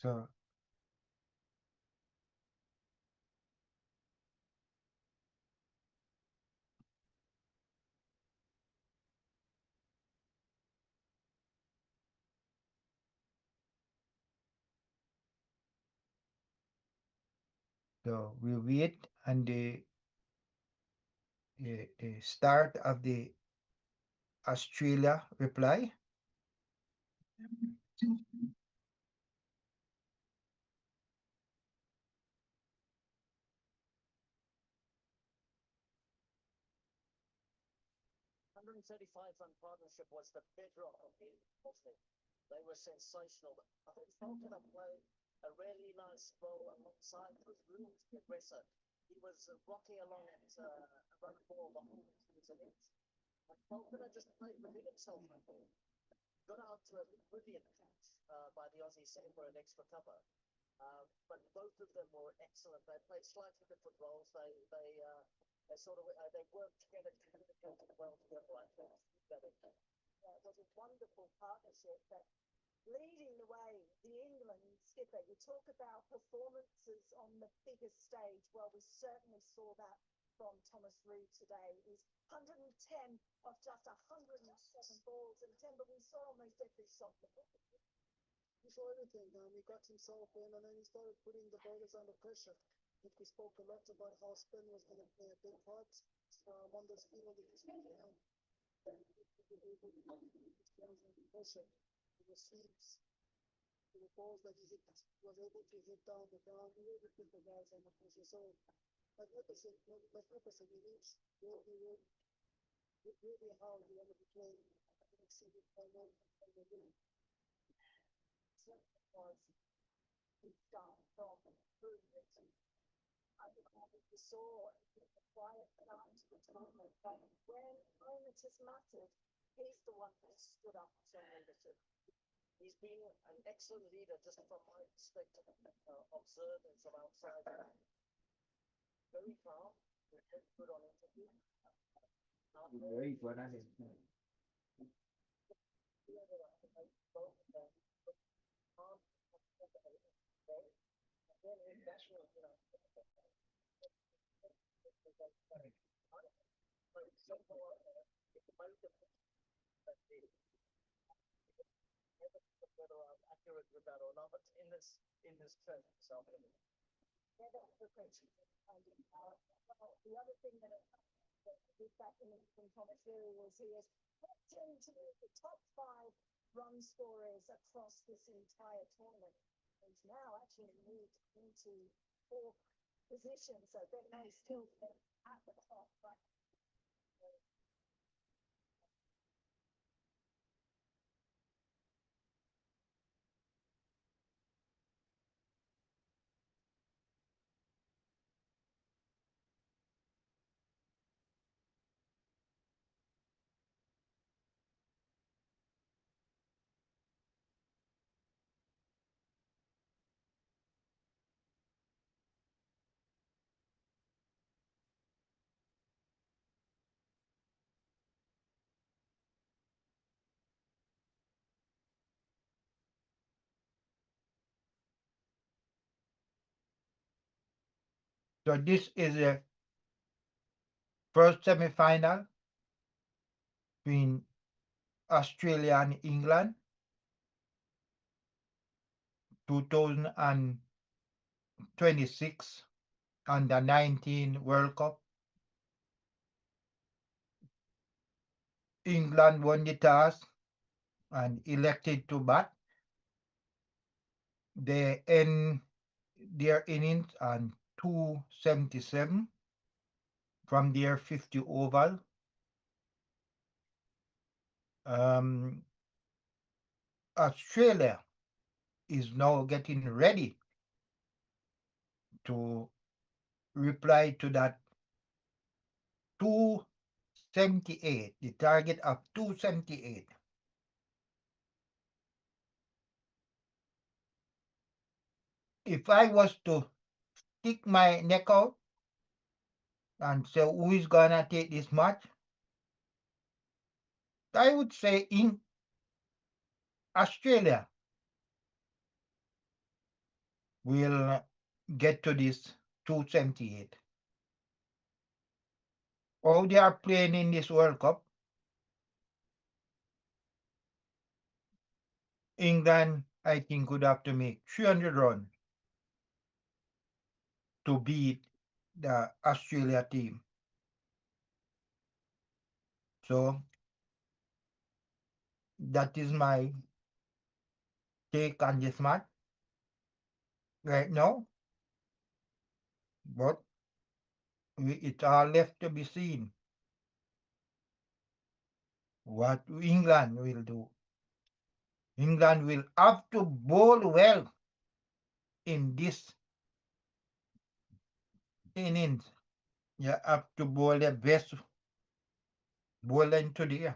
Speaker 1: so so we wait and the start of the Australia reply.
Speaker 3: Run partnership was the bedrock of the Austin. They were sensational. I think Falconer played a really nice ball alongside. It was really aggressive. He was rocking along at run ball the whole he was in it. And Falconer just played within himself. Got out to a brilliant catch by the Aussies setting for an extra cover. But both of them were excellent. They played slightly different roles. They sort of they worked together, communicated well together. I think it was a wonderful partnership. That leading the way, the England skipper. You talk about performances on the biggest stage. Well, we certainly saw that from Thomas Reid today. He's 110 of just 107 balls, and Timber, we saw almost every shot.
Speaker 4: He saw everything. He got himself in, and then he started putting the bowlers under pressure. I think we spoke a lot about how spin was going to play a big part on this field. Pressure. The receives, the balls that he hit, was able to hit down the ground. He really put the guys under pressure. So magnificent. He reached really how he wanted to play. Exceeded by more than the win.
Speaker 3: Was he start from improvement. We saw the quiet start to the tournament, but when it has mattered, he's the one that stood up and shown leadership. He's been an excellent leader, just from my perspective, observing from outside. Very calm, very good on interview.
Speaker 1: Very good, I think.
Speaker 3: Whether I'm accurate with that or not in this trend. So yeah, that's the question. The other thing that did that in Thomas Leary was he has popped into the top 5 run scorers across this entire tournament. He's now actually moved into 4th position, so Ben May still at the top. But
Speaker 1: So this is the first semi-final between Australia and England, 2026 under 19 World Cup. England won the toss and elected to bat. They end their innings on 277 from their 50 oval. Um, Australia is now getting ready to reply to that 278, the target of 278. If I was to stick my neck out and say who is gonna take this match, I would say in Australia will get to this 278. How they are playing in this World Cup, England, I think, would have to make 300 runs to beat the Australia team. So that is my take on this match right now. But it's all left to be seen what England will do. England will have to bowl well in this innings. You have to bowl the best bowling today.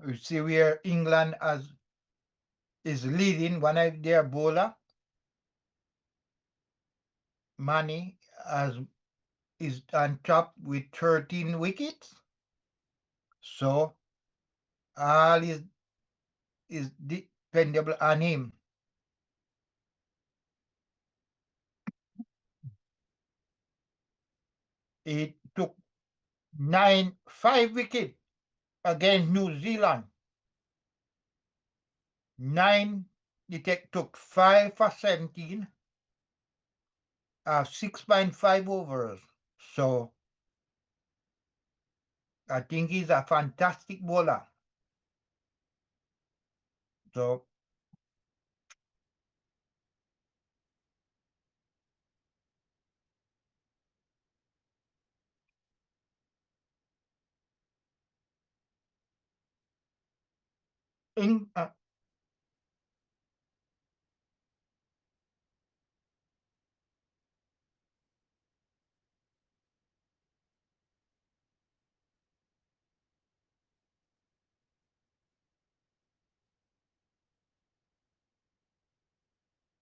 Speaker 1: You see where England is leading one of their bowler, Manny, is on top with 13 wickets. So all is dependable on him. It took 5 wickets against New Zealand. 9, it took 5 for 17, 6.5 overs. So I think he's a fantastic bowler. So in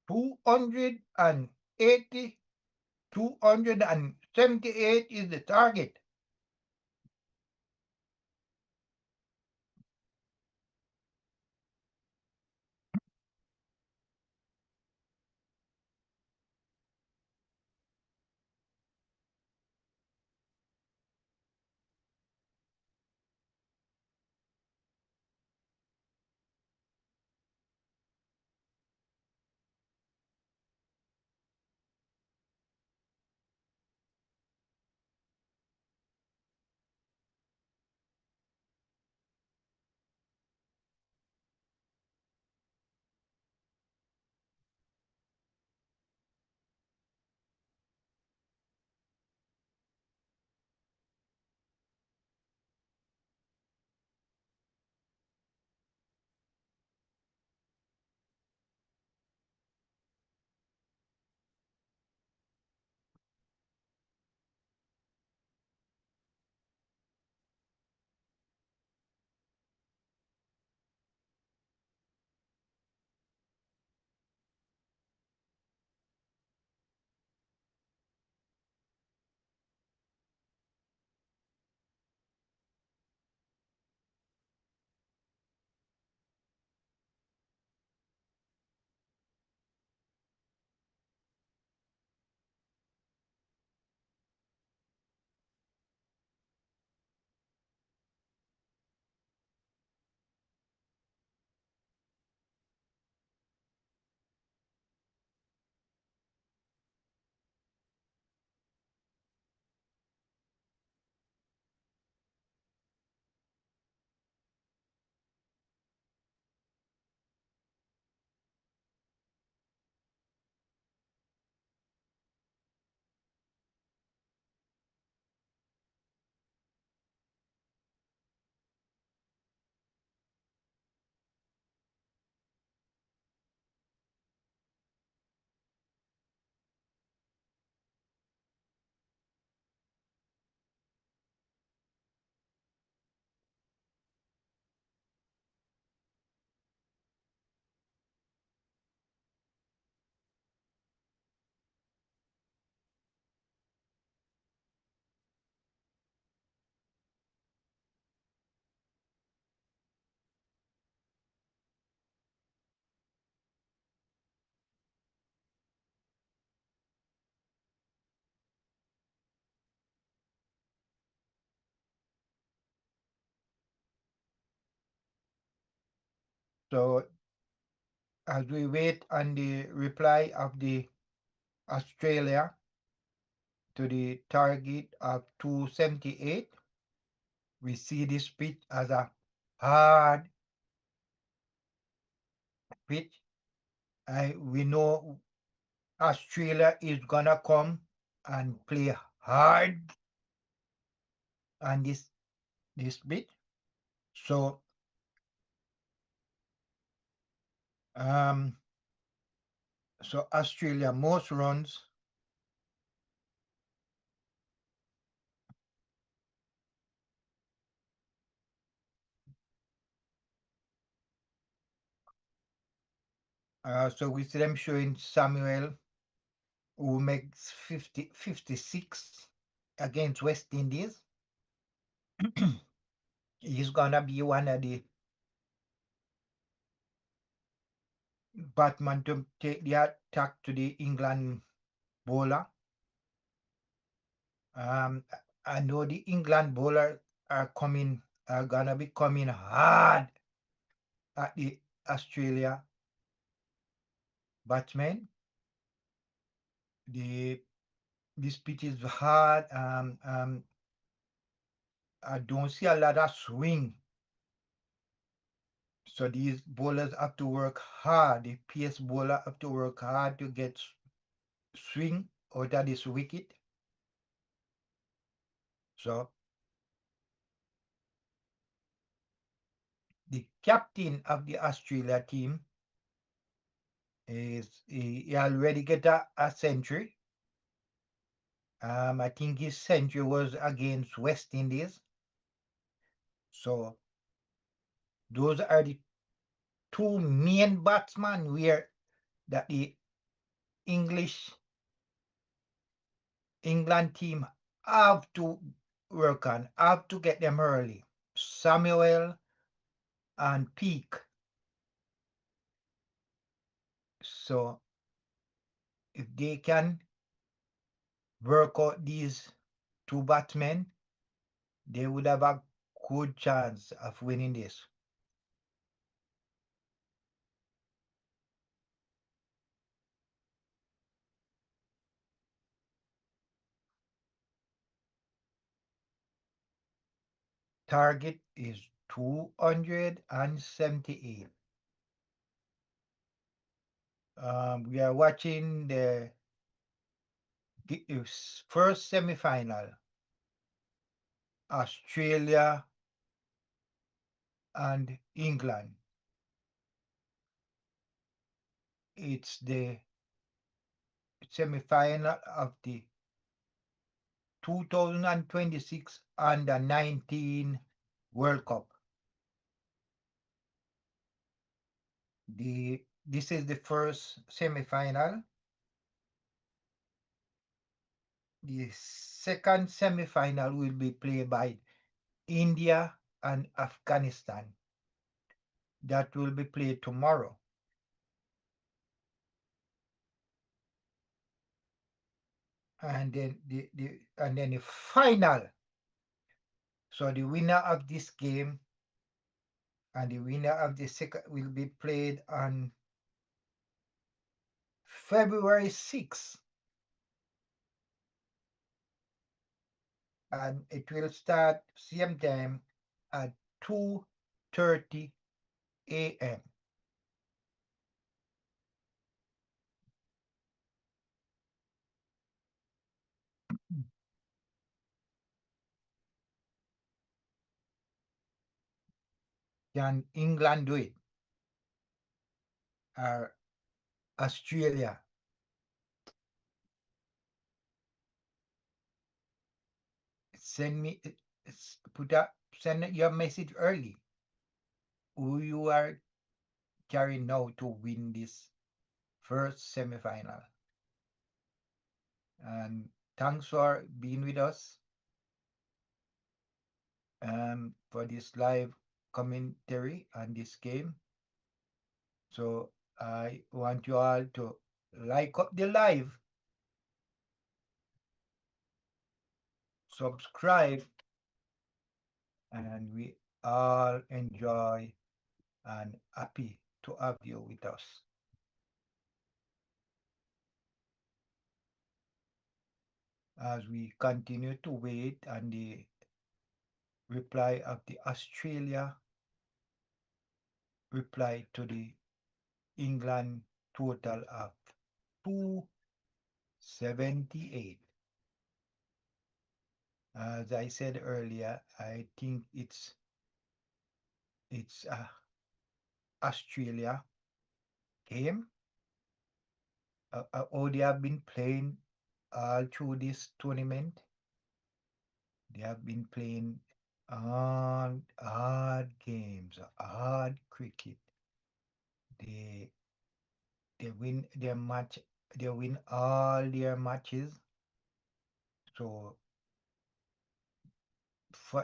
Speaker 1: 280, 278 is the target. So as we wait on the reply of the Australia to the target of 278, we see this pitch as a hard pitch. We know Australia is gonna come and play hard on this pitch. So um so Australia most runs. So we see them showing Samuel, who makes 56 against West Indies. He's gonna be one of the batsmen to take the attack to the England bowler. I know the England bowler are gonna be coming hard at the Australia batsmen. This pitch is hard. I don't see a lot of swing. So these bowlers have to work hard. The pace bowler have to work hard to get swing out of this wicket. So the captain of the Australia team he already get a century. I think his century was against West Indies. So those are the two main batsmen where that the England team have to work on, have to get them early. Samuel and Peak. So if they can work out these two batsmen, they would have a good chance of winning this. Target is 278. We are watching the first semi-final, Australia and England. It's the semi-final of the 2026 Under-19 World Cup. This is the first semi-final. The second semi-final will be played by India and Afghanistan. That will be played tomorrow. And then the final. So the winner of this game and the winner of the second will be played on February 6th. And it will start same time at 2:30 a.m. Can England do it? Or Australia? Send your message early. Who you are carrying now to win this first semi-final. And thanks for being with us for this live commentary on this game. So I want you all to like up the live, subscribe, and we all enjoy and happy to have you with us. As we continue to wait on the reply of the Australia reply to the England total of 278. As I said earlier, I think it's Australia game. How they have been playing all through this tournament. They have been playing hard games, hard cricket. They they win their match. They win all their matches. So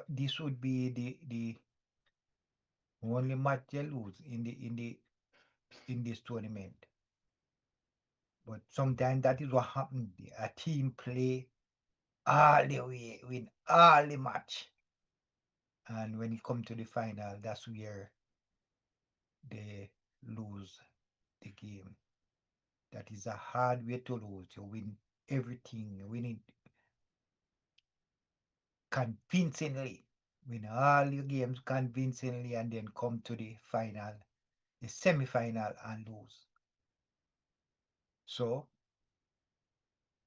Speaker 1: this would be the only match they lose in this tournament. But sometimes that is what happens. A team play all the way, win all the match, and when it comes to the final, that's where they lose the game. That is a hard way to lose. You win everything, you win it convincingly, win all your games convincingly, and then come to the final, the semi-final, and lose. So,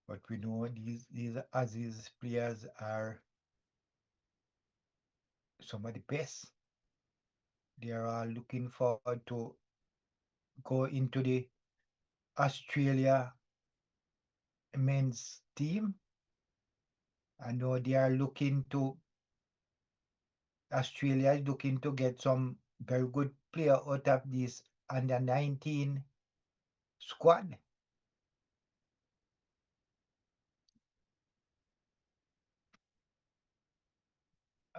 Speaker 1: but we know these Aziz players are some of the best. They are all looking forward to go into the Australia men's team. I know they are looking to Australia is looking to get some very good player out of this under 19 squad.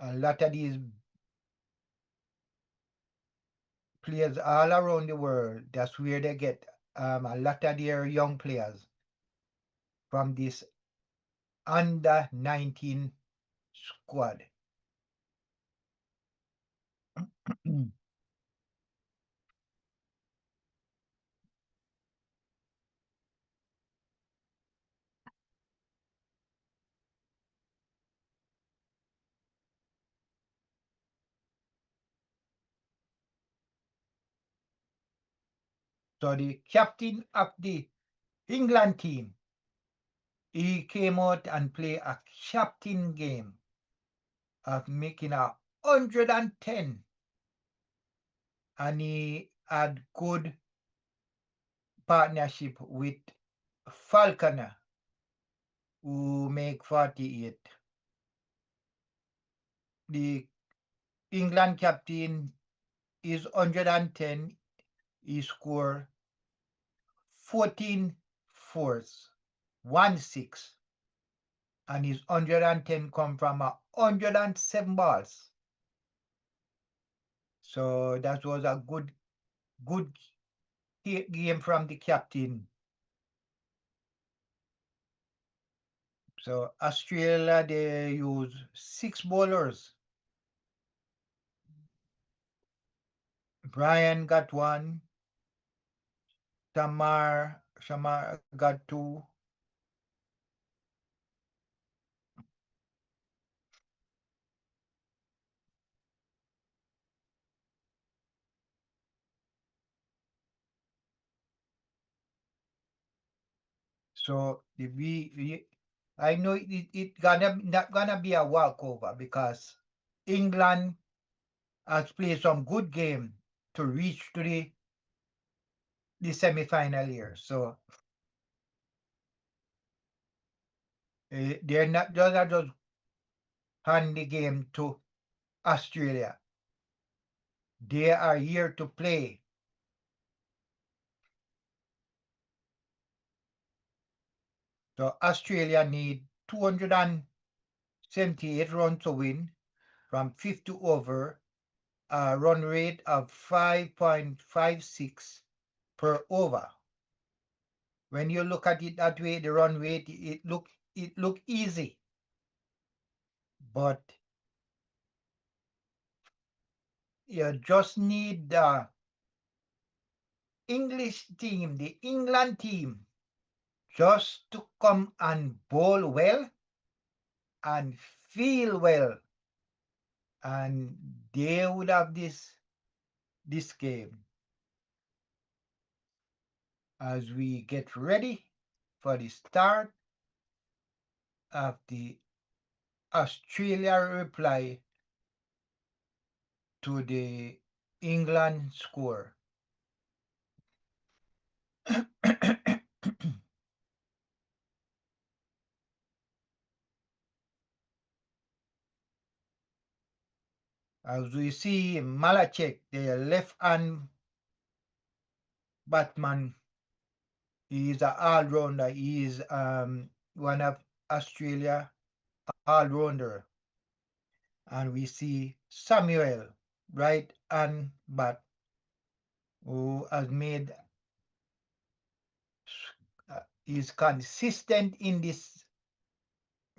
Speaker 1: A lot of these players all around the world, that's where they get a lot of their young players from this under 19 squad. So the captain of the England team, he came out and played a captain game of making 110, and he had good partnership with Falconer, who make 48. The England captain is 110. He scored 14 fours, 1-6, and his 110 come from 107 balls. So that was a good game from the captain. So Australia, they use 6 bowlers. Brian got 1. Shamar got 2. So I know it not gonna be a walkover because England has played some good game to reach to the semi-final here. So they're not just hand the game to Australia. They are here to play. So Australia need 278 runs to win from 50 over, a run rate of 5.56 per over. When you look at it that way, the run rate, it look easy. But You just need the English team, the England team, just to come and bowl well and feel well, and they would have this game. As we get ready for the start of the Australia reply to the England score. As we see Malachek, the left-hand batsman, he is an all-rounder. He is one of Australia all-rounder. And we see Samuel, right-hand bat, who has made is consistent in this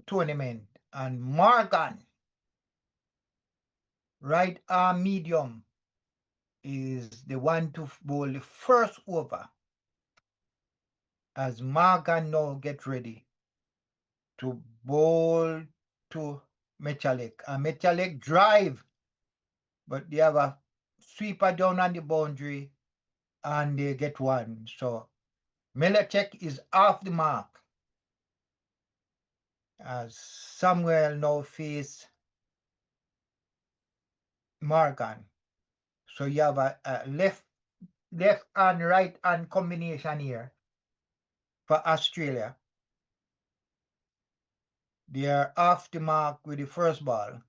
Speaker 1: tournament. And Morgan, right-arm medium, is the one to bowl the first over, as Morgan now get ready to bowl to Michalek. And Michalek drive, but they have a sweeper down on the boundary and they get one. So Michalek is off the mark, as Samuel now face Morgan. So you have a left and right hand combination here for Australia. They are off the mark with the first ball.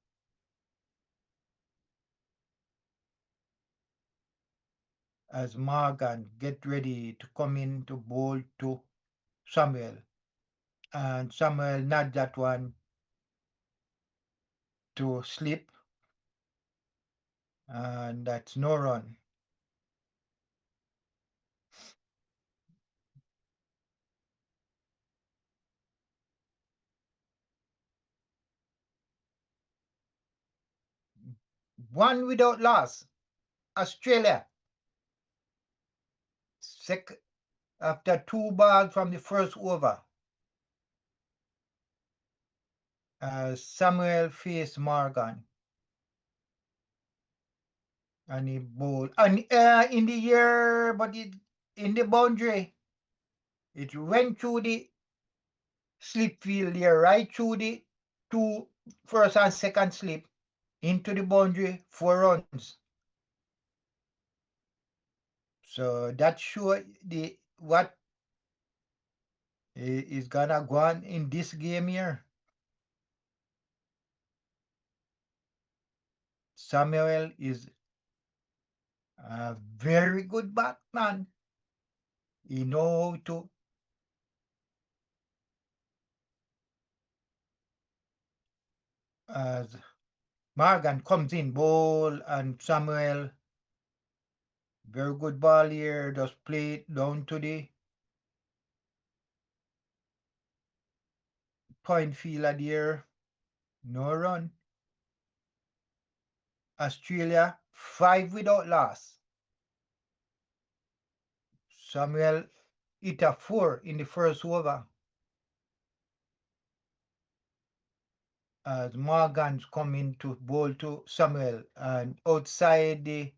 Speaker 1: As Morgan get ready to come in to bowl to Samuel. And Samuel not that one to slip. And that's no run. One without loss. Australia. After 2 balls from the first over. Samuel faced Morgan. And he bowled. And in the air, but in the boundary, it went through the slip field there, right through the 2 first and second slip into the boundary, 4 runs. So that shows what is gonna go on in this game here. Samuel is a very good batsman. He knows to as Morgan comes in bowl and Samuel, very good ball here, just play it down to the point fielder there. No run. Australia 5 without loss. Samuel hit a 4 in the first over. As Morgan's coming to bowl to Samuel, and outside the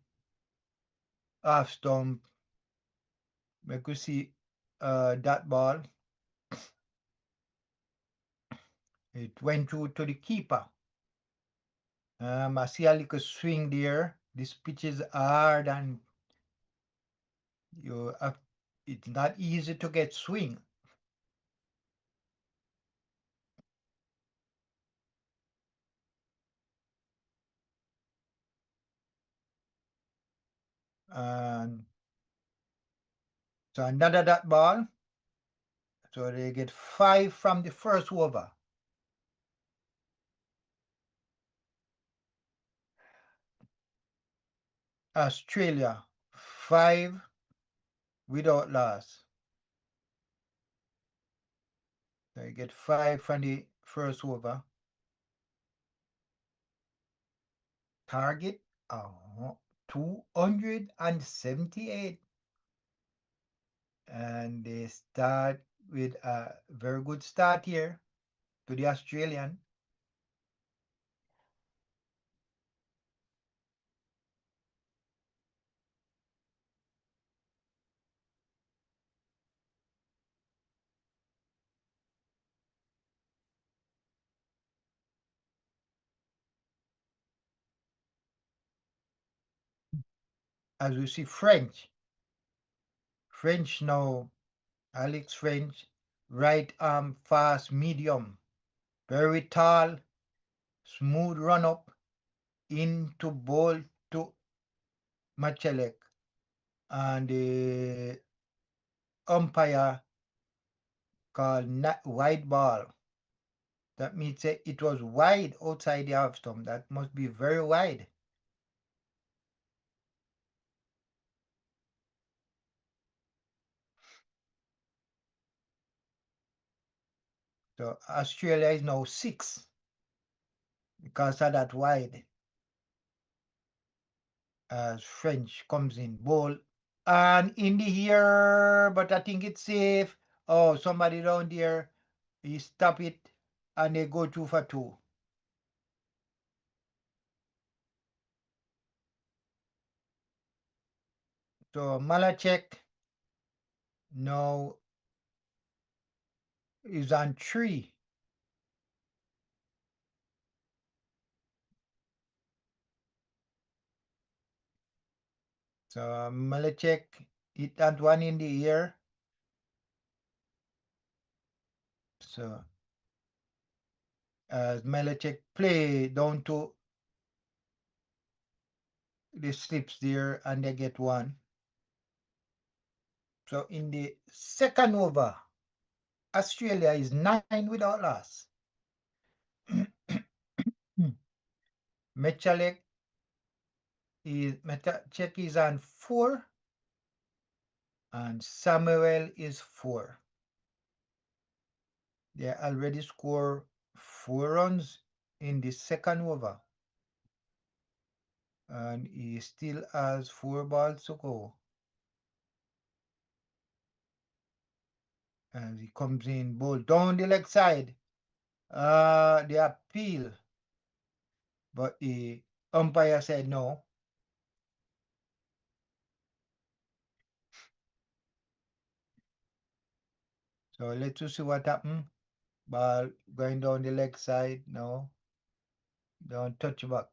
Speaker 1: half stump, we could see that ball. It went through to the keeper. I see a little swing there. This pitch is hard and it's not easy to get swing. And so another that ball. So they get 5 from the first over. Australia 5 without loss. They get 5 from the first over. Target 278. And they start with a very good start here to the Australian. As we see French now, Alex French, right arm fast medium, very tall, smooth run up into ball to Machelek, and the umpire called wide ball. That means it was wide outside the half stump. That must be very wide. So Australia is now 6 because of that wide. As French comes in ball and in the air, but I think it's safe. Oh, somebody down there, he stop it and they go 2 for 2. So Malachek now is on 3. So Malachek hit that one in the air. So as Malachek play down to the slips there and they get 1. So in the second over, Australia is 9 without loss. Mechalek is on 4 and Samuel is 4. They already scored 4 runs in the second over. And he still has 4 balls to go. And he comes in, ball down the leg side. The appeal. But the umpire said no. So let's see what happened. Ball going down the leg side. No. Don't touch back.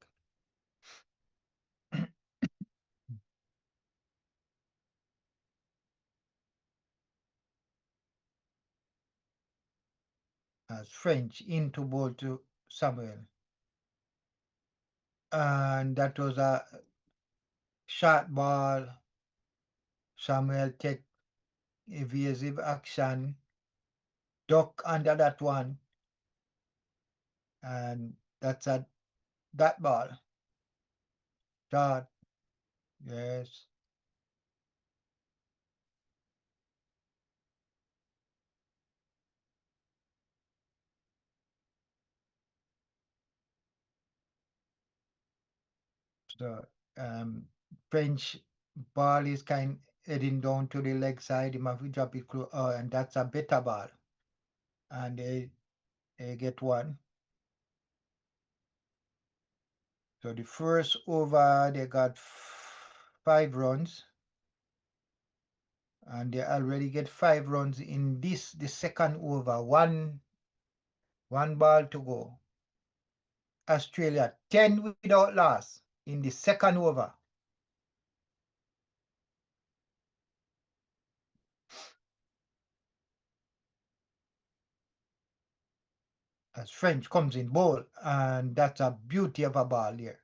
Speaker 1: As French into ball to Samuel. And that was a short ball. Samuel take evasive action, duck under that one, and that's that ball. Shot, yes. So French ball is heading down to the leg side. He must drop it close, and that's a better ball. And they get 1. So the first over, they got 5 runs. And they already get 5 runs in the second over. One ball to go. Australia 10 without loss in the second over. As French comes in ball, and that's a beauty of a ball here.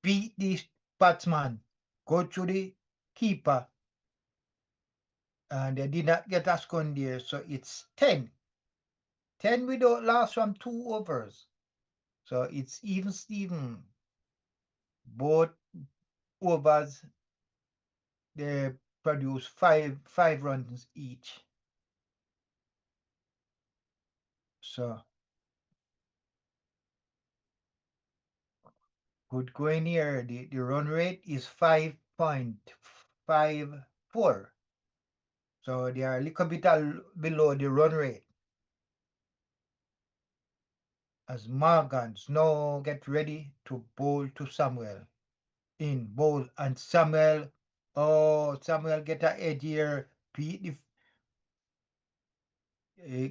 Speaker 1: Beat the batsman, go to the keeper, and they did not get a score there, so it's 10. 10 without loss from 2 overs. So it's even Steven. Both overs, they produce 5 runs each. So Good going here. The run rate is 5.54. So they are a little bit below the run rate. As Morgans now get ready to bowl to Samuel. In bowl and Samuel. Oh, Samuel get a edge here. Beat the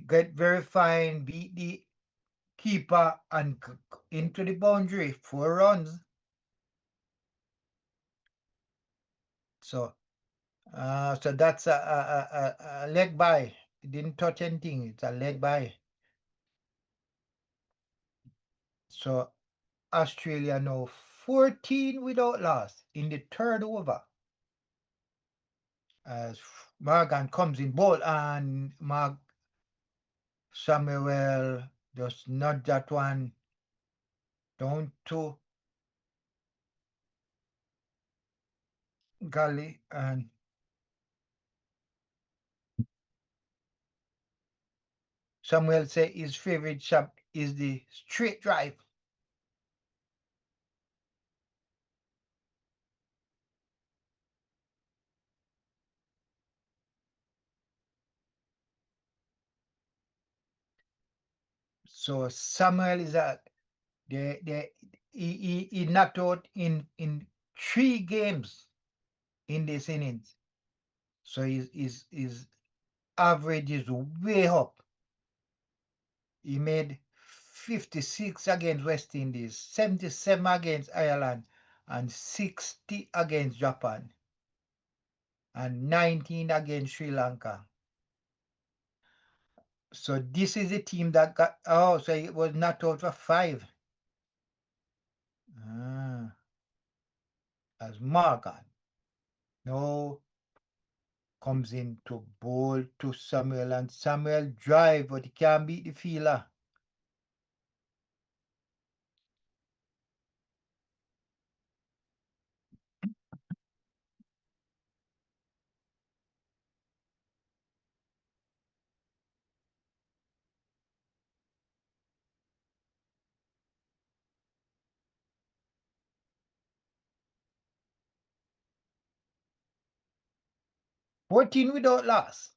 Speaker 1: get very fine. Beat the keeper and into the boundary. 4 runs. So so that's a leg by. It didn't touch anything. It's a leg by. So Australia now 14 without loss in the 3rd over. As Morgan comes in bowl and Samuel just nudge that one down to Gully, and Samuel say his favorite shot is the straight drive. So Samuel is he knocked out in 3 games in this innings. So his average is way up. He made 56 against West Indies, 77 against Ireland, and 60 against Japan, and 19 against Sri Lanka. So this is the team that got, so it was knocked out for 5. As Morgan now comes in to bowl to Samuel, and Samuel drive, but he can't beat the fielder. "14 without loss."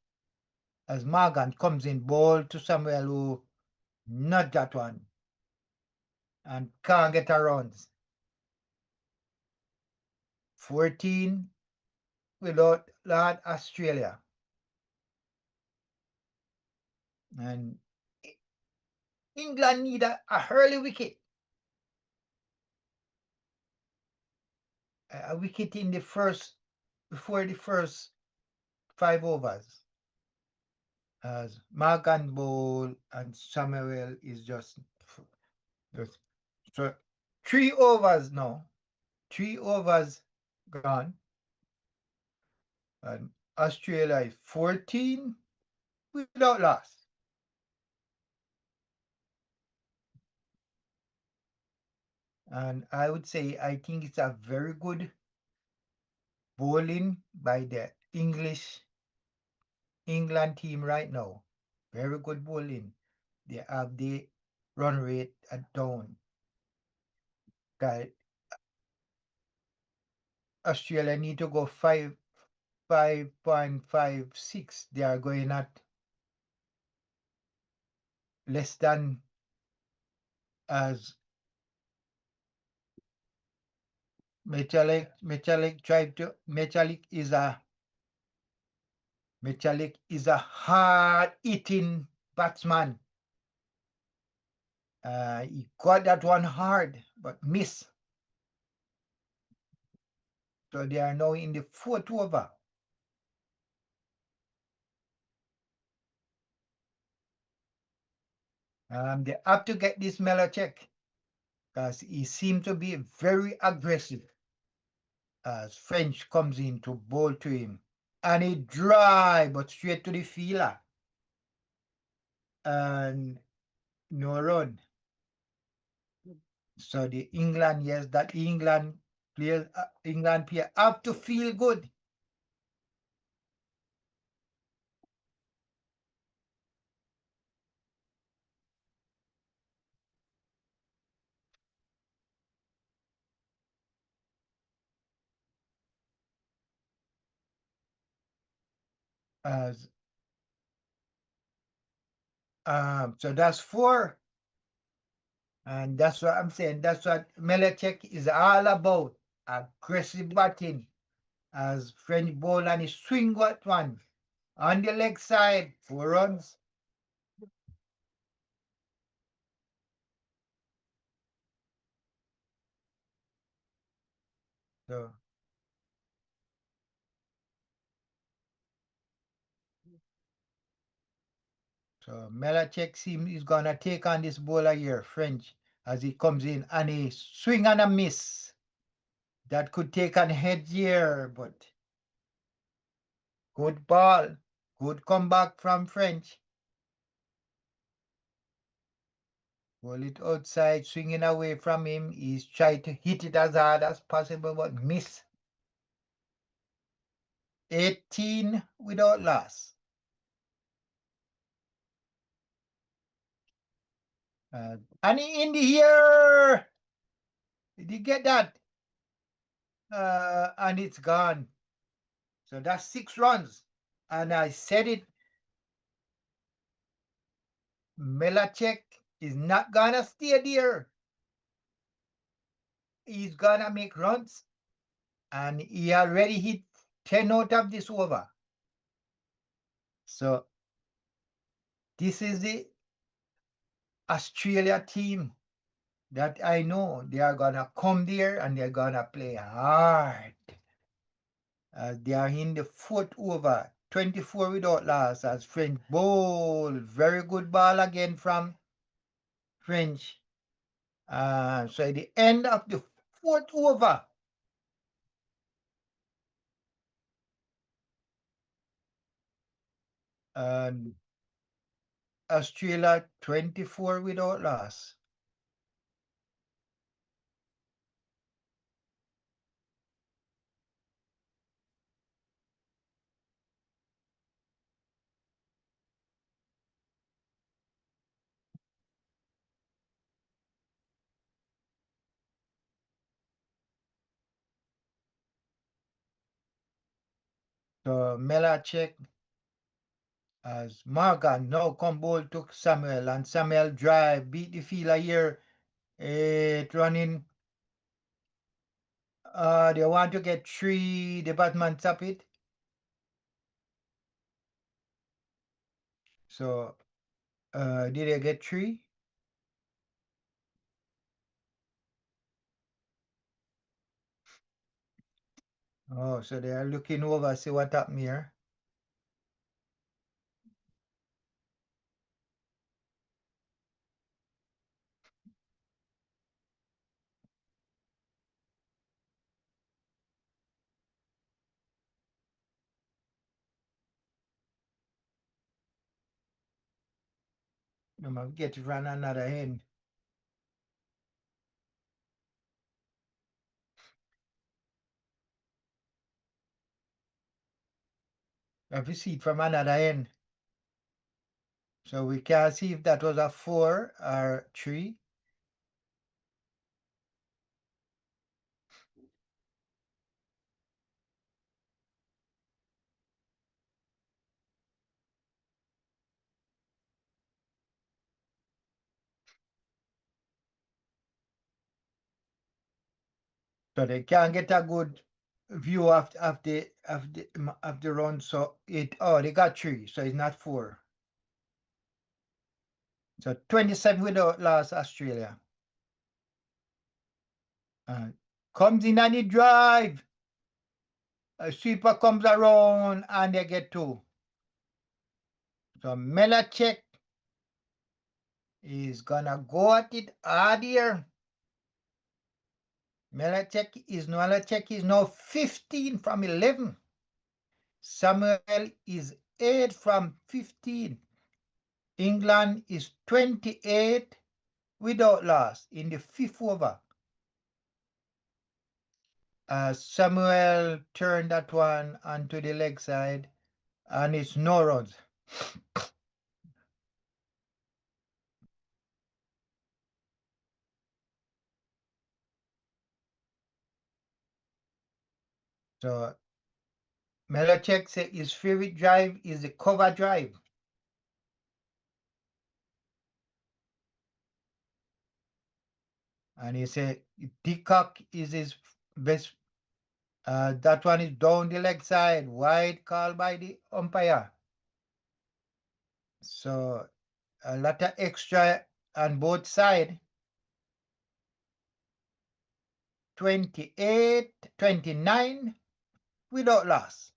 Speaker 1: As Morgan comes in bowl to Samuel, who not that one and can't get around. 14 without Lord Australia. And England need a early wicket. A wicket in the first, before the first 5 overs. As Morgan bowl and Samuel is just so 3 overs now. 3 overs gone. And Australia is 14 without loss. And I would say I think it's a very good bowling by the England team right now. Very good bowling. They have the run rate down. Australia need to go 5.56. They are going at less than as Metallic is a hard-hitting batsman. He got that one hard, but missed. So they are now in the 4th over. They have to get this Miller check because he seemed to be very aggressive as French comes in to bowl to him. And he dry, but straight to the fielder. And no run. So the England, yes, that England player have to feel good. As so that's 4. And that's what I'm saying. That's what Melechek is all about. Aggressive batting. As French ball and he swing what one. On the leg side, 4 runs. So Melechek seems he's gonna take on this bowler here, French, as he comes in and he swing and a miss. That could take on head here, but good ball. Good comeback from French. Ball it outside, swinging away from him. He's trying to hit it as hard as possible, but miss. 18 without loss. And in the air. Did you get that? And it's gone. So that's 6 runs. And I said it. Melechek is not gonna stay there. He's gonna make runs. And he already hit 10 out of this over. So this is the Australia team that I know. They are gonna come there and they're gonna play hard. They are in the 4th over, 24 without loss as French bowl. Very good ball again from French. So at the end of the 4th over, and Australia 24 without loss. So Melachek as Morgan now come ball to Samuel and Samuel drive, beat the fielder here. It running. They want to get 3. The Batman tap it. So did they get 3? Oh, so they are looking over, see what happened here. I'm gonna get it from another end. Have you see it from another end? So we can see if that was a 4 or 3. So they can't get a good view of the run. So they got 3, so it's not 4. So 27 without loss, Australia. Comes in and he drive. A sweeper comes around and they get 2. So Melachek is gonna go at it hard here. Melachek is now 15 from 11. Samuel is 8 from 15. England is 28 without loss in the 5th over. Samuel turned that one onto the leg side and it's no runs. So Melachek said his favorite drive is the cover drive. And he said Peacock is his best. That one is down the leg side, wide call by the umpire. So a lot of extra on both sides. 28-29 without loss.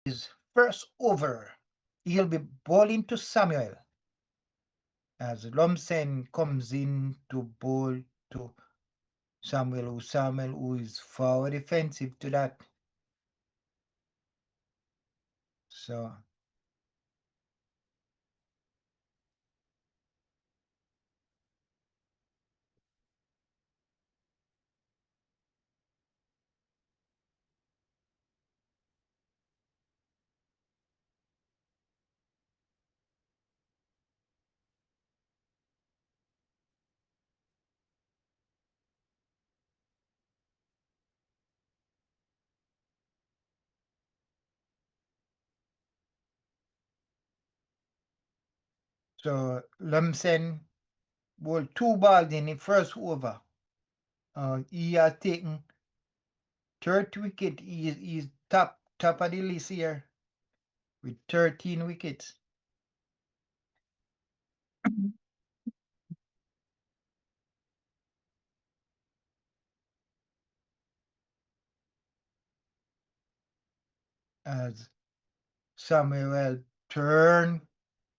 Speaker 1: his first over. He'll be bowling to Samuel as Lumsen comes in to bowl to Samuel, who is forward defensive to that. So Lumsen bowled 2 balls in the first over. He has taken third wicket. He's top of the list here with 13 wickets. As Samuel turn,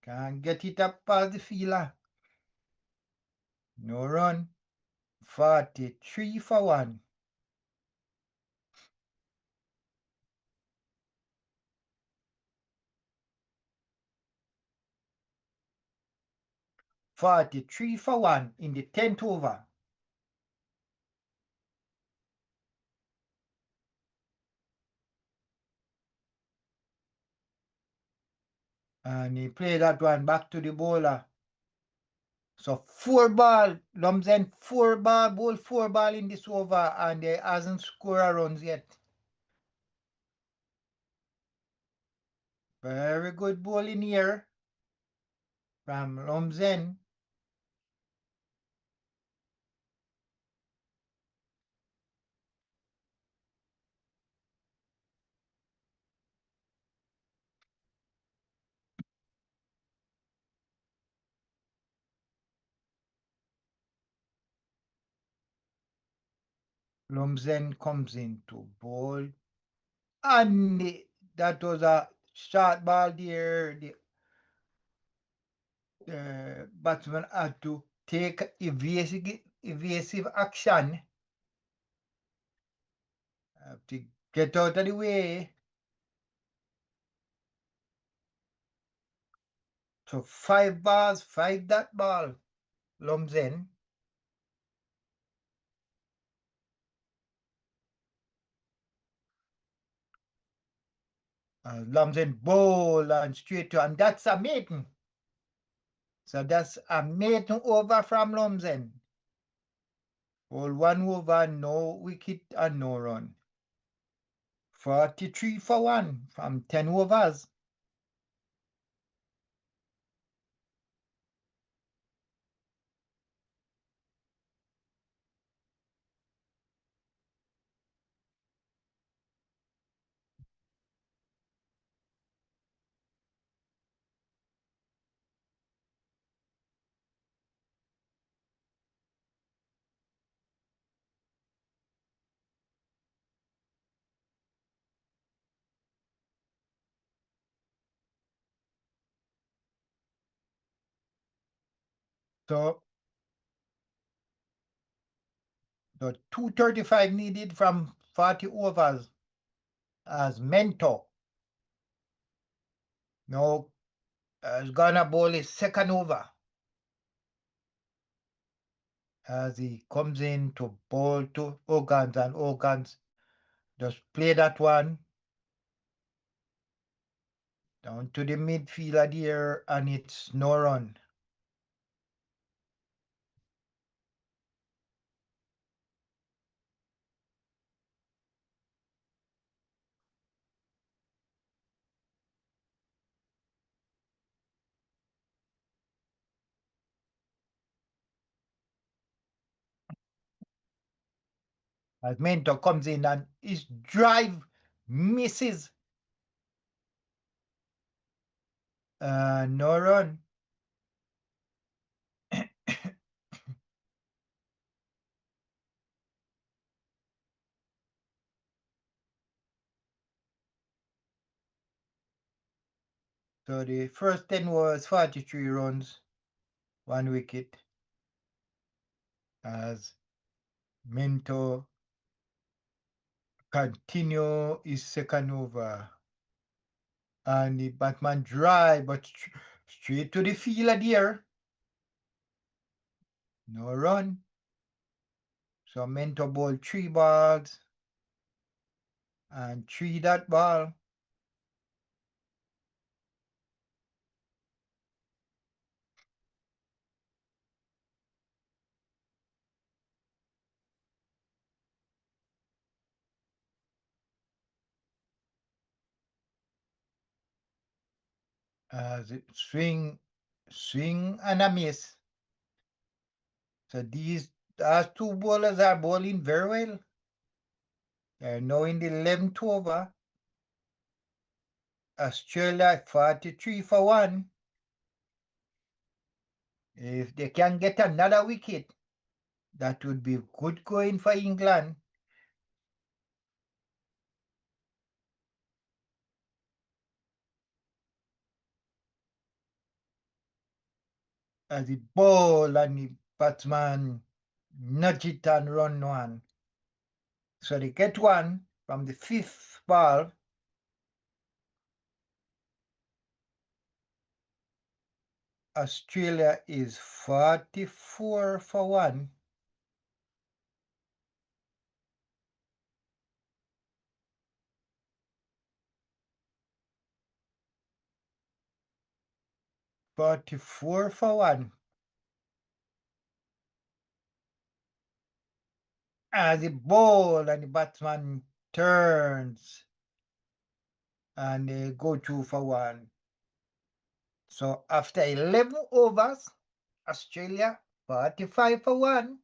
Speaker 1: can't get it up past the fielder. No run. 43 for 1. In the 10th over. And he played that one back to the bowler. So 4 ball, Lumsen 4 ball, bowl 4 ball in this over, and they hasn't scored runs yet. Very good bowling here from Lumsen. Lumsen comes in to bowl. And that was a short ball there. The batsman had to take evasive action. Have to get out of the way. So 5 balls, 5 ball. Lumsen. Lumsen bowl and straight to, and that's a maiden. So that's a maiden over from Lumsen. All 1 over, no wicket and no run. 43 for 1 from 10 overs. So the 235 needed from 40 overs as mentor. Now is gonna bowl his second over as he comes in to bowl to Ogans, and Ogans just play that one down to the midfielder there, and it's no run. As mentor comes in and his drive misses. No run. So the first 10 was 43 runs, 1 wicket, as Minto continue his second over. And the Batman drive, but straight to the field there. No run. So Minto bowled 3 balls and 3 that ball. As it swing and a miss. So these two bowlers are bowling very well. They're now in the 11th over. Australia 43 for 1. If they can get another wicket, that would be good going for England. As the ball and the batsman nudge it and run one. So they get one from the 5th ball. Australia is 44 for 1. As the ball and the batsman turns and they go 2 for 1. So after 11 overs, Australia 45 for 1.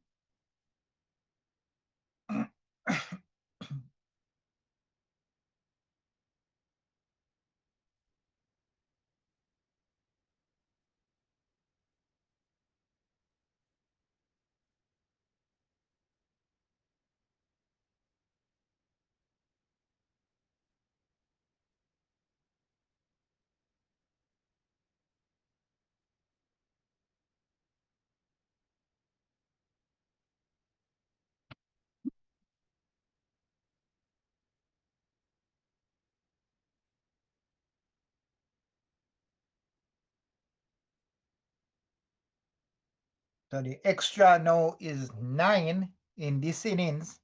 Speaker 1: So the extra now is 9 in this innings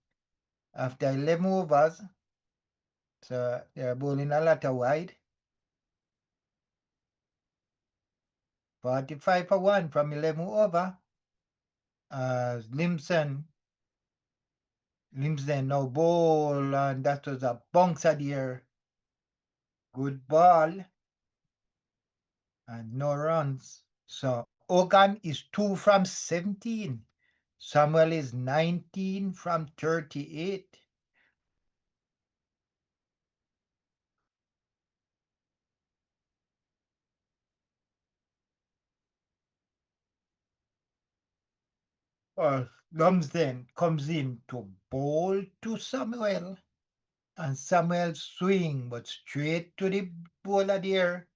Speaker 1: after 11 overs. So they're bowling a lot of wide. 45 for 1 from 11 over. As Limson now bowl, and that was a bouncer there. Good ball. And no runs. So Hogan is 2 from 17. Samuel is 19 from 38. Lumsden comes in to bowl to Samuel. And Samuel swing, but straight to the bowler there.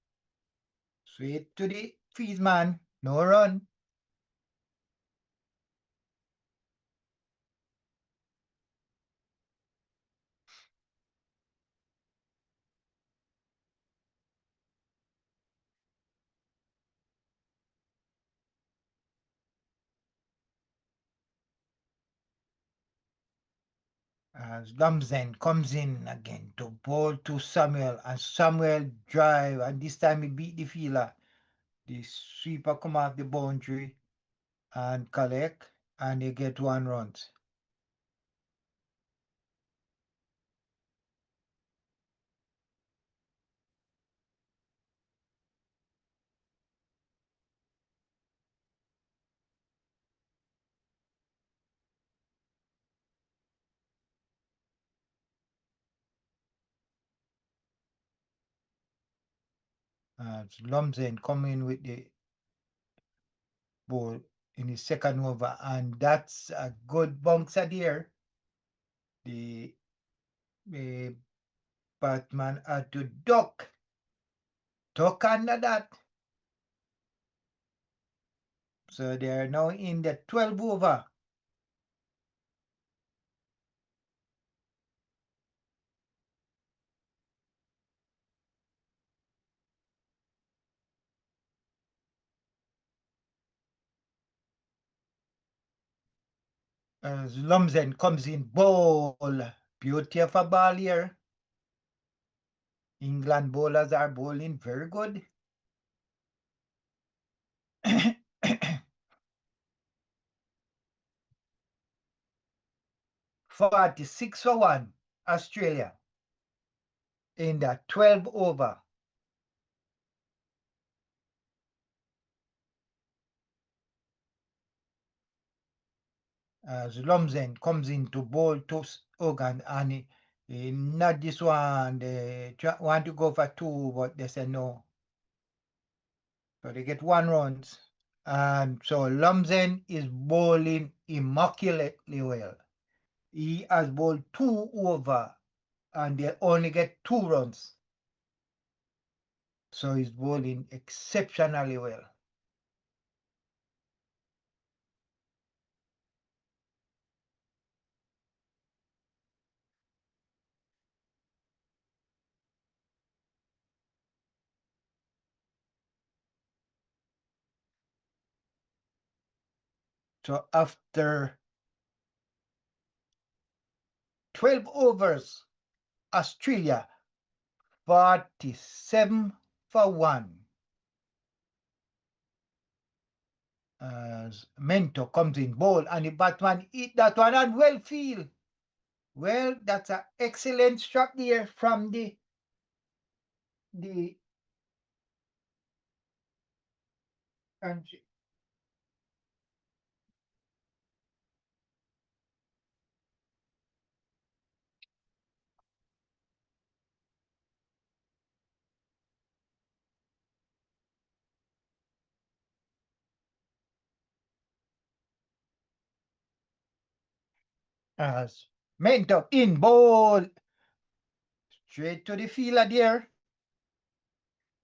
Speaker 1: Straight to the freeze man. No run. As Lumsden comes in again to bowl to Samuel, and Samuel drive, and this time he beat the fielder. The sweeper come off the boundary and collect, and they get 1 run. As Lumsden come in with the ball in the second over, and that's a good bouncer there. The batsman had to duck stuck under that. So they are now in the 12 over. As Lumsden comes in, ball. Beauty of a ball here. England bowlers are bowling very good. 46 for 1, Australia, in the 12 over. As Lumsden comes in to bowl to Hogan, and not this one, they want to go for 2, but they say no. So they get 1 runs. And so Lumsden is bowling immaculately well. He has bowled 2 over and they only get 2 runs. So he's bowling exceptionally well. So after 12 overs, Australia 47 for 1. As Mento comes in bowl and the batsman hit that one and well field. Well, that's an excellent shot there from the country. As Mento in bowl. Straight to the fielder there.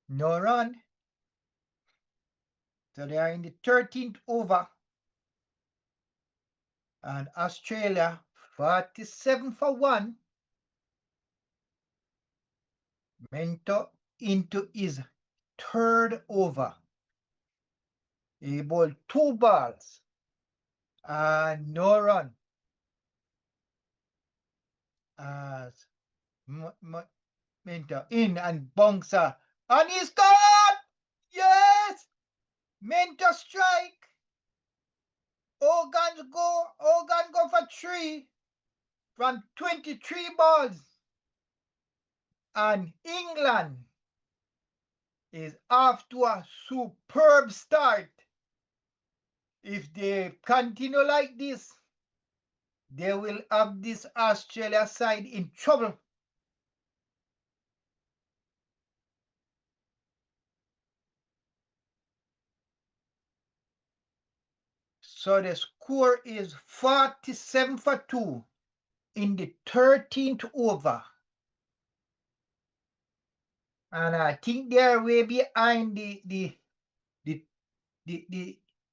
Speaker 1: No run. So they are in the 13th over. And Australia 47 for 1. Mento into his 3rd over. He bowled 2 balls and no run. As Mento in and bouncer. And he scored! Yes! Mento strike. Hogan go for 3 from 23 balls. And England is off to a superb start. If they continue like this, they will have this Australia side in trouble. So the score is 47 for 2 in the 13th over. And I think they are way behind the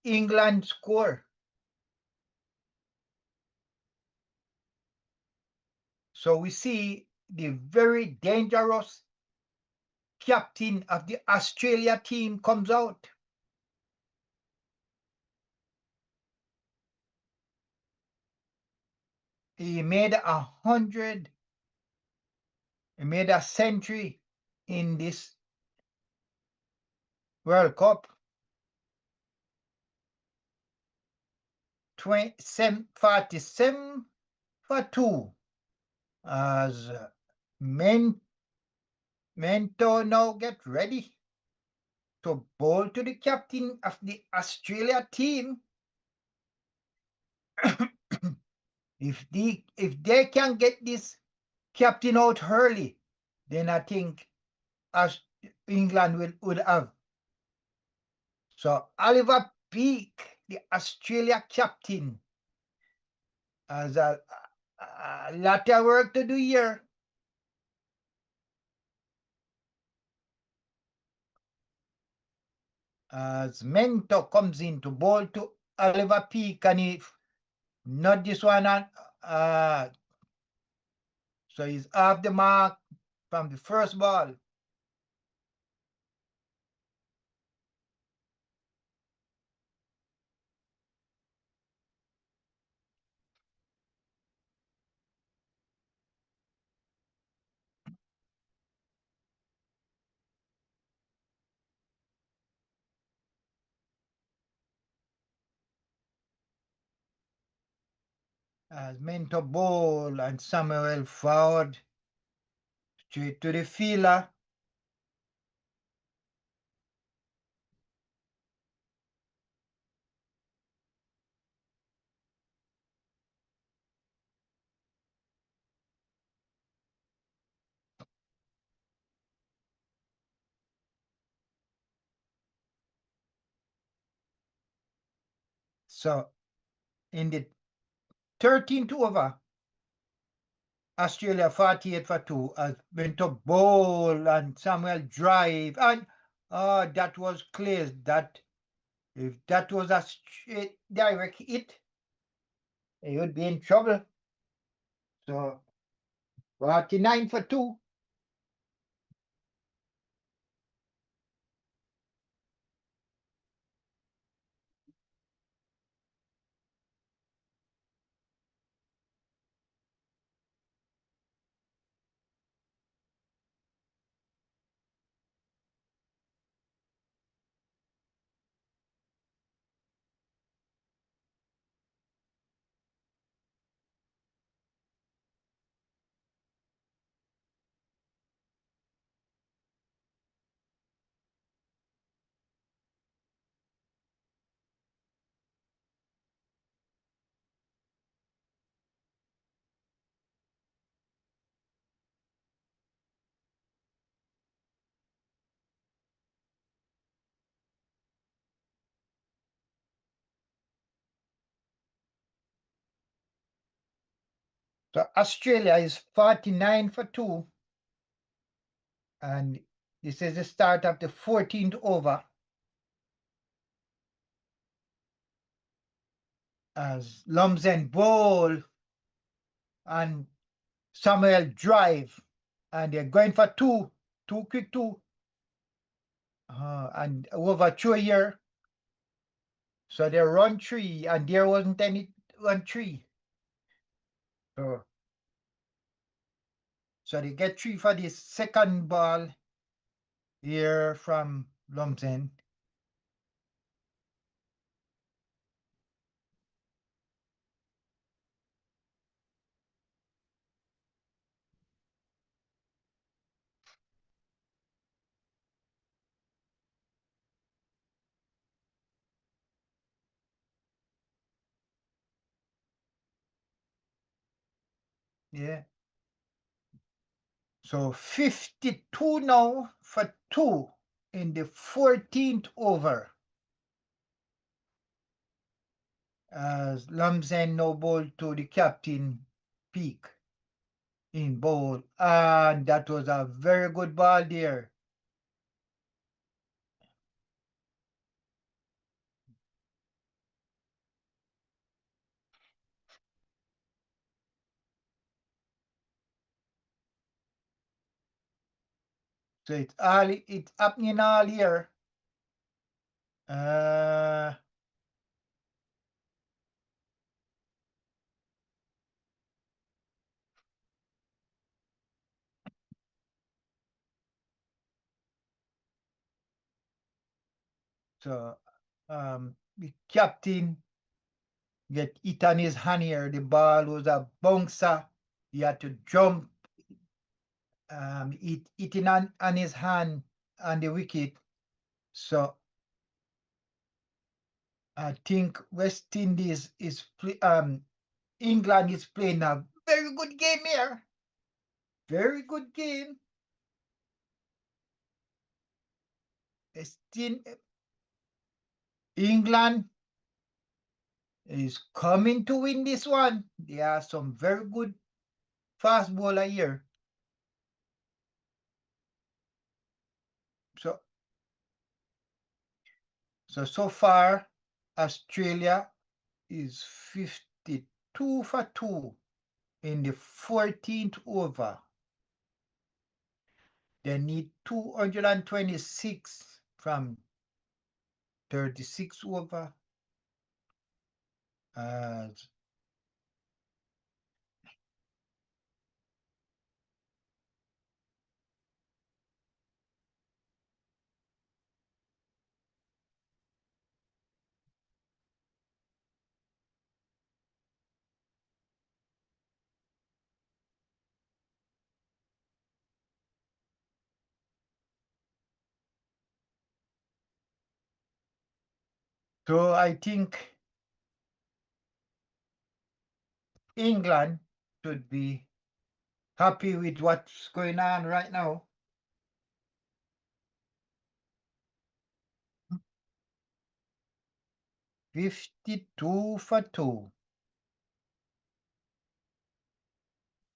Speaker 1: England score. So we see the very dangerous captain of the Australia team comes out. He made 100. He made a century in this World Cup. 47 for 2. As Mento now get ready to bowl to the captain of the Australia team. If they can get this captain out early, then I think England would have. So Oliver Peake, the Australia captain, has a lot of work to do here. as Mentor comes in to bowl to Oliver Peak, and he not this one, and so he's off the mark from the first ball. As Mentor bowl and Samuel forward straight to the fielder. So in the 13th over, Australia 48 for 2 as Mentor bowl and Samuel drive, and that was clear. That if that was a straight direct hit, he would be in trouble. So 49 for 2. So Australia is 49 for 2. And this is the start of the 14th over. As Lumsden bowl and Samuel drive. And they're going for two quick two. And over 2 year. So they run 3, and there wasn't any run 3. So they get 3 for the second ball here from Lumsden. Yeah. So 52 now for 2 in the 14th over. As Lumsden no ball to the captain Peak in bowl. And that was a very good ball there. So it's happening all here. So the captain get it on his hand here. The ball was a bouncer. He had to jump. It on his hand on the wicket. So I think West Indies is England is playing a very good game here. Very good game. England is coming to win this one. There are some very good fast bowler here. So So far, Australia is 52 for 2 in the 14th over. They need 226 from 36 over. So I think England should be happy with what's going on right now. $52 for 2.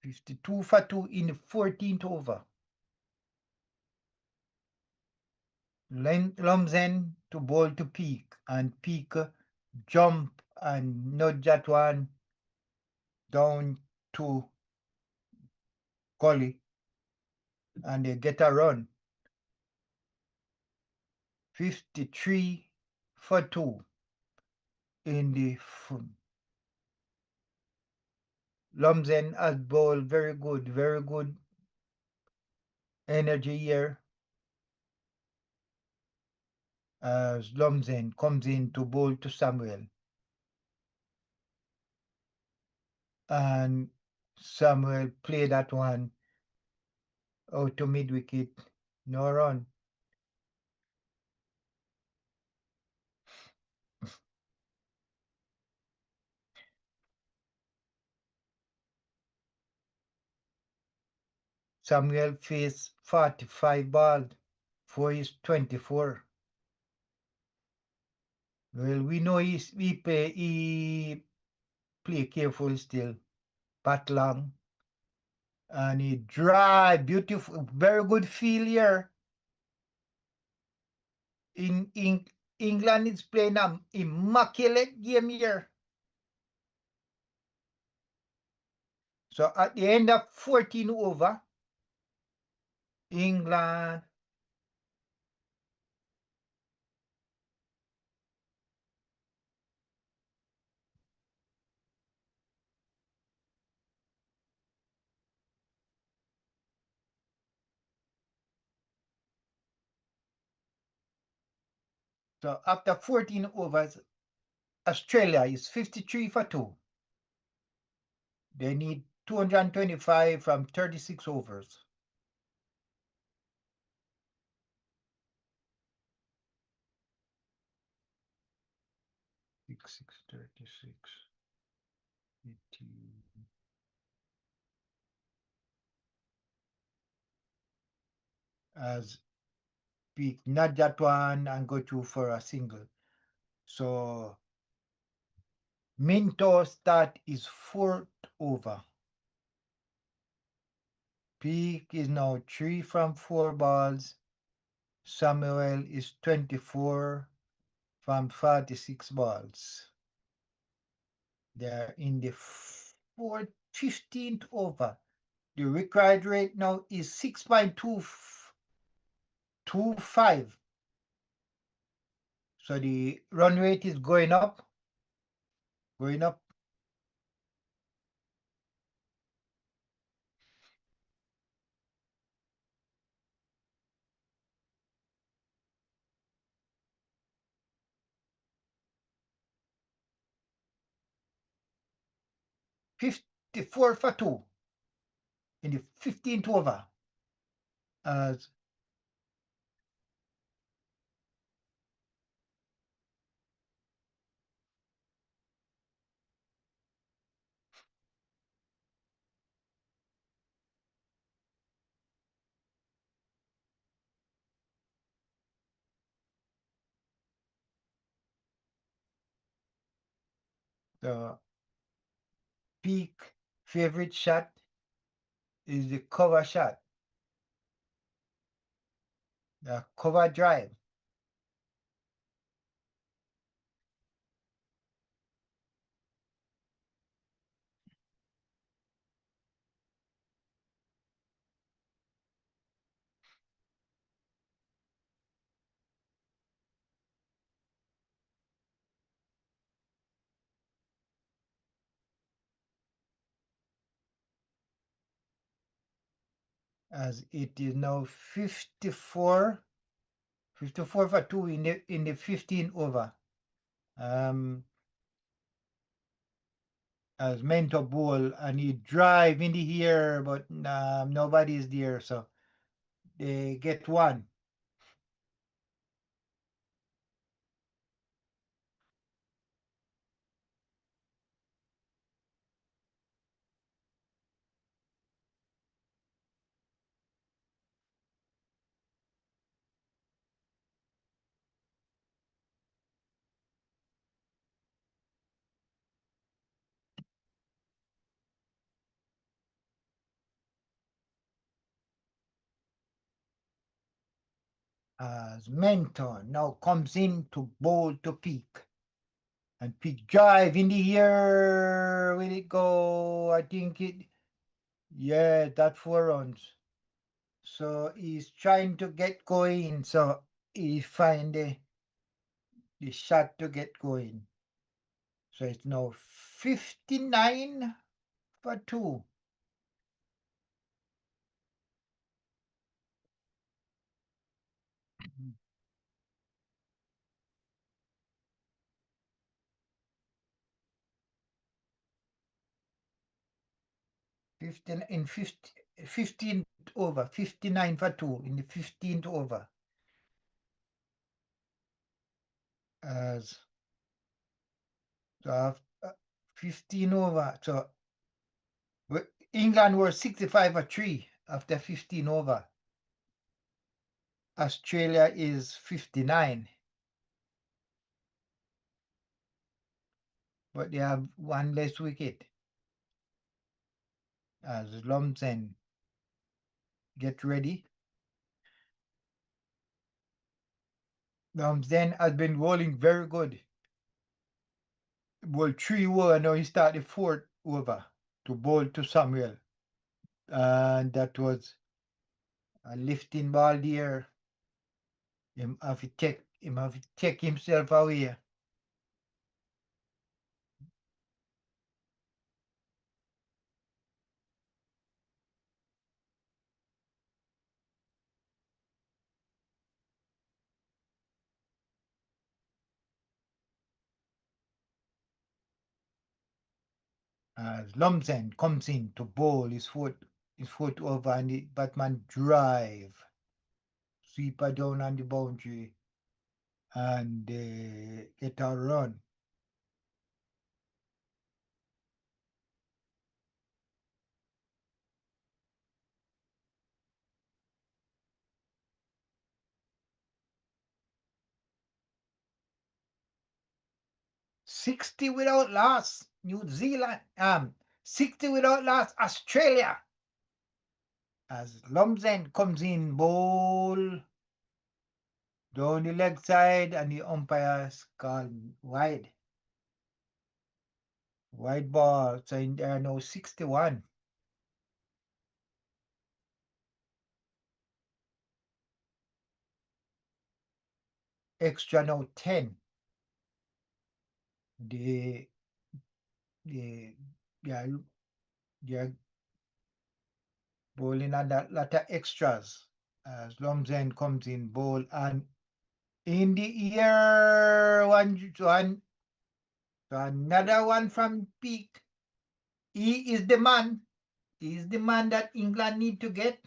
Speaker 1: 52 for 2 in the 14th over. Lumsden to bowl to Peak, and Peak jump and nudge that one down to Gully, and they get a run. 53 for 2 in the Lumsden has bowled very good energy here as Lumsden comes in to bowl to Samuel. And Samuel played that one out to mid wicket, no run. Samuel faced 45 balls for his 24. Well, we know he play careful still, bat long, and he dry, beautiful, very good feel here. In England is playing an immaculate game here. So at the end of 14 over, England so after 14 overs, Australia is 53 for 2. They need 225 from 36 overs. Six, 36, 18. As Peak not that one and go through for a single. So Minto start is 4th over. Peak is now 3 from 4 balls. Samuel is 24 from 46 balls. They're in the 15th over. The required rate now is 6.25. So the run rate is going up. 54 for 2 in the 15th over. As the Peak favorite shot is the cover shot, the cover drive. as it is now 54 for 2 in the 15 over. As mentor ball, and he drive in the air, but nobody's there, so they get one. As mentor now comes in to bowl to Peak. And Peak drive in the air. Will it go? I think it, yeah, that 4 runs. So he's trying to get going. So he find the shot to get going. So it's now 59 for 2. 15th over, 59 for 2 in the 15th over. As so after 15 over, so England were 65 for 3 after 15 over. Australia is 59. But they have one less wicket. As Lumsden get ready. Lumsden has been bowling very good. Bowled 3 over, now he started 4th over to bowl to Samuel. And that was a lifting ball there. Him have to take himself away. As Lumsden comes in to bowl his foot over, and the Batman drive. Sweeper down on the boundary and get a run. "60 without loss, New Zealand. 60 without loss, Australia." As Lumsden comes in, bowl down the leg side, and the umpire's called wide. Wide ball, so in there now 61. Extra now 10. They are bowling on that lot of extras. As Lumsden comes in, bowl, and in the air, one, so another one from Peak. He is the man. He is the man that England need to get.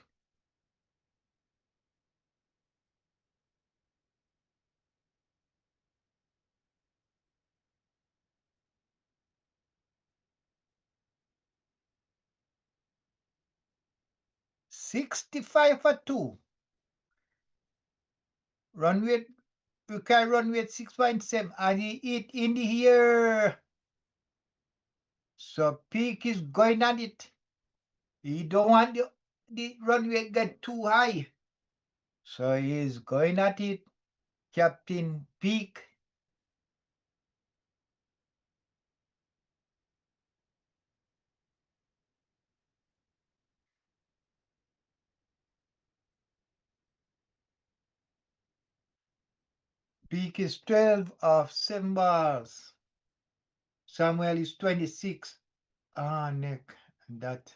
Speaker 1: "65 for 2. Run with, you can run with 6.7, and he hit in the air. So Peak is going at it. He don't want the run rate get too high. So he is going at it. Captain Peak. Peak is 12 of 7 balls. Samuel is 26. Nick, that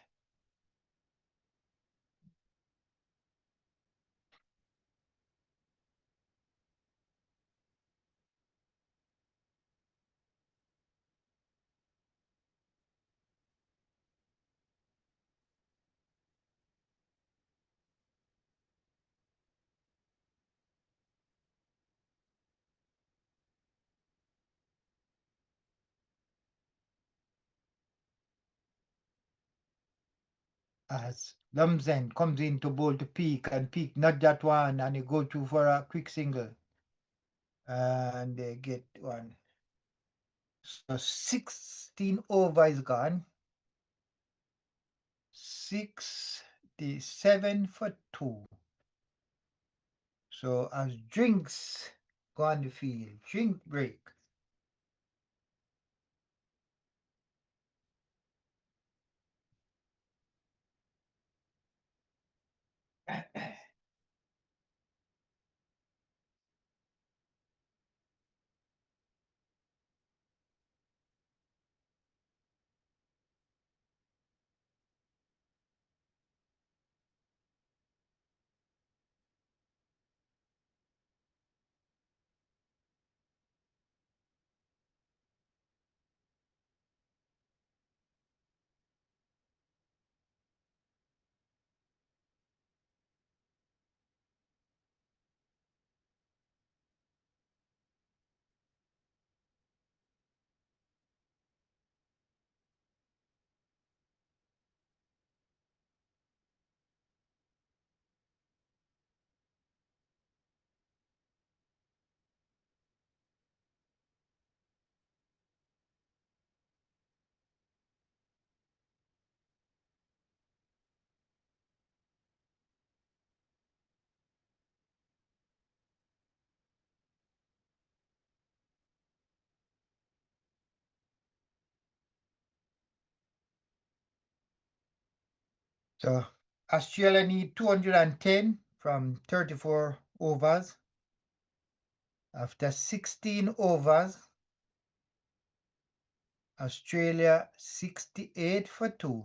Speaker 1: as Lumsden comes in to bowl to Peak, and Peak not that one, and he go through for a quick single. And they get one. So 16 over is gone. 67 for 2. So as drinks go on the field, drink break. So Australia need 210 from 34 overs. After 16 overs, Australia 68 for 2.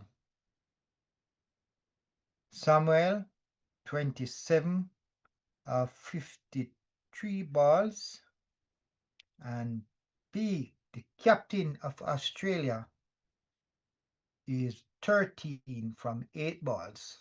Speaker 1: Samuel 27 of 53 balls. And B, the captain of Australia, is 13 from 8 balls.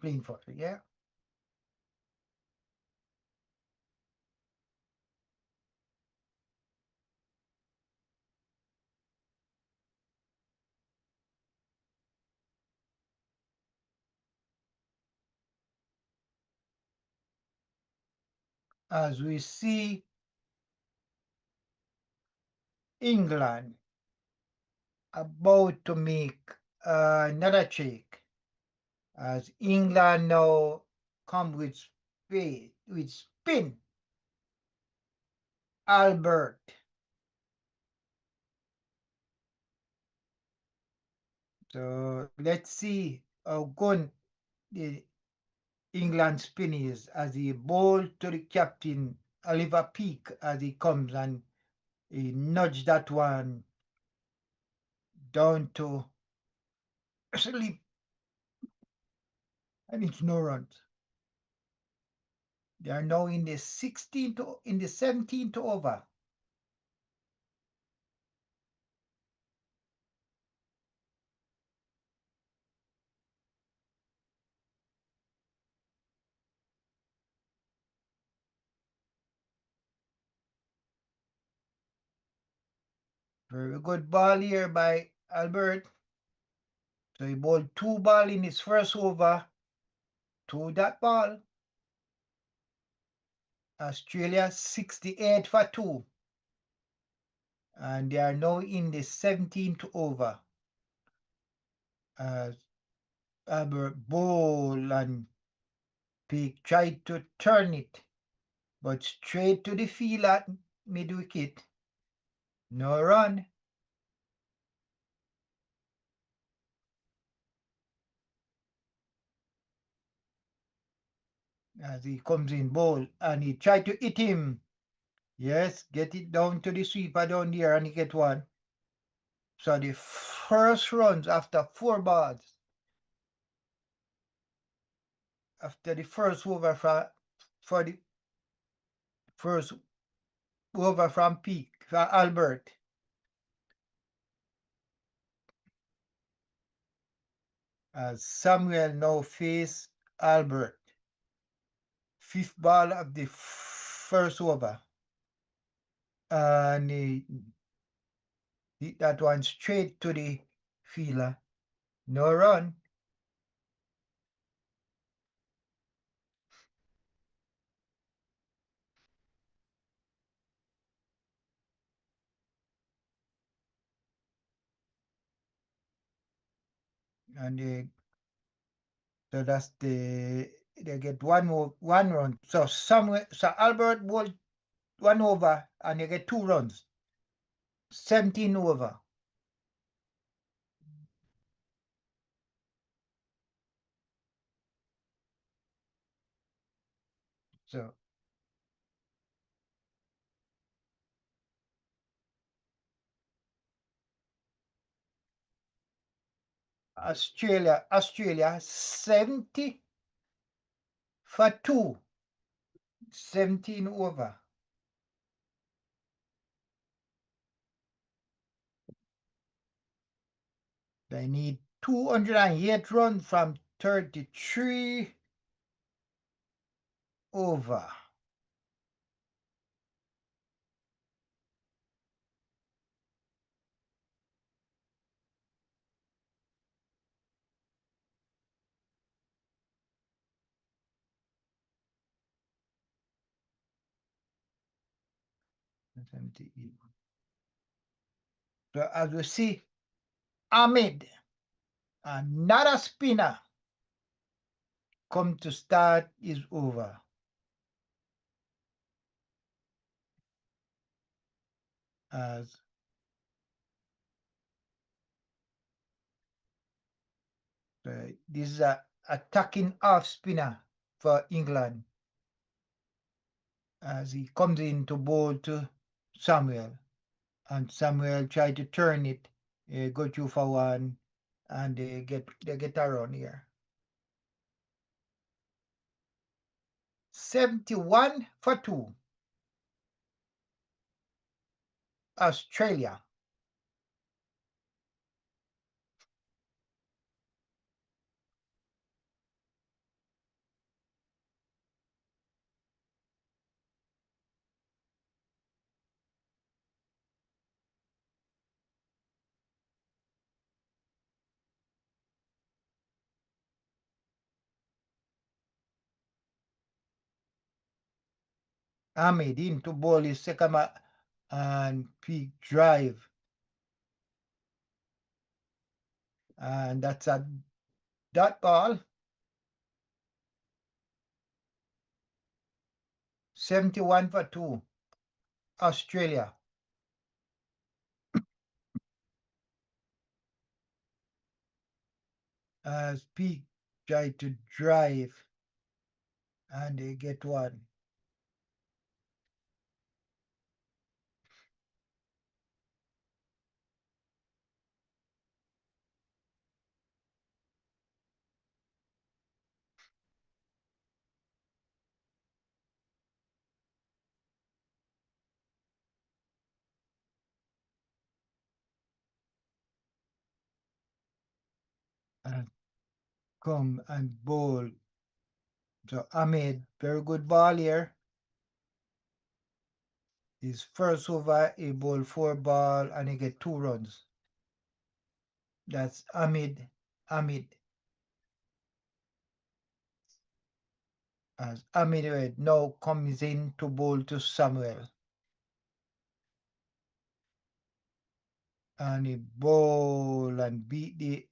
Speaker 1: Playing for it, yeah. As we see England about to make another trick, as England now come with speed, with spin. Albert. So let's see how good the England spin is as he bowl to the captain Oliver Peak as he comes, and he nudged that one down to sleep, and it's no runs. They are now in the 17th over. Very good ball here by Albert. So he bowled 2 ball in his first over to that ball. Australia 68 for 2. And they are now in the 17th over. As Albert bowled and Peak tried to turn it, but straight to the field at mid wicket. No run. As he comes in bowl and he tried to hit him. Yes, get it down to the sweeper down there and he get one. So the first runs after 4 balls, after the first over for the first over from Peak for Albert. As Samuel now face Albert. 5th ball of the first over. And he hit that one straight to the fielder. No run. And so that's they get one run. So Albert bowled 1 over and they get 2 runs. 17 over. So Australia 70 for 2. 17 over. They need 208 runs from 33 over. So as we see, Ahmed, another spinner, come to start his over. As this is a attacking off spinner for England. As he comes in to bowl to Samuel. And Samuel tried to turn it, go through for one, and they get a run here. 71 for 2. Australia. Ahmed in to bowl his second and peak drive. And that's a dot ball. 71 for 2. Australia. As Peak tried to drive and they get one. And come and bowl. So Ahmed, very good ball here. His first over, he bowled 4 ball and he get 2 runs. That's Ahmed. As Ahmed now comes in to bowl to Samuel. And he bowl and beat the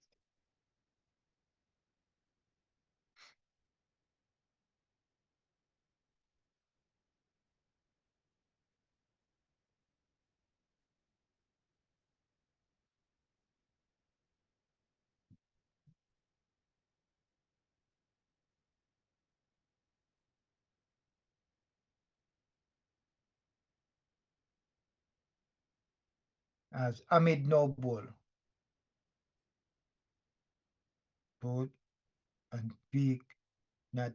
Speaker 1: as Ahmed no bowl. Bowl and peak. Not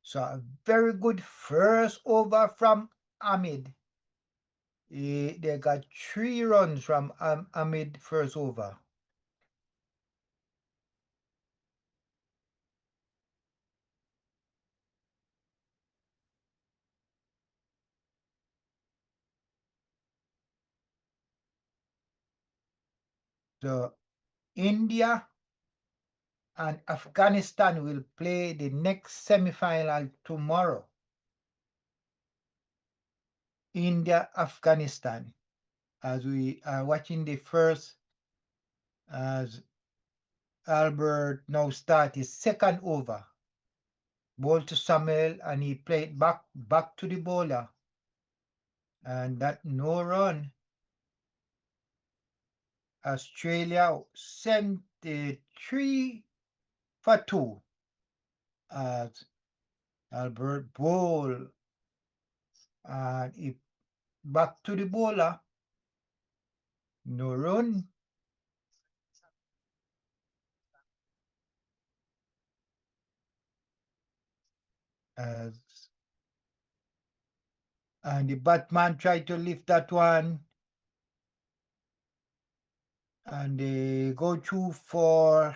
Speaker 1: so a very good first over from Ahmed. They got 3 runs from Ahmed first over. So India and Afghanistan will play the next semi-final tomorrow. India, Afghanistan. As we are watching the first, as Albert now start his second over. Ball to Samuel and he played back to the bowler. And that no run. Australia 73 for 2 as Albert bowl and he back to the bowler. No run. As and the batman tried to lift that one. And they go through for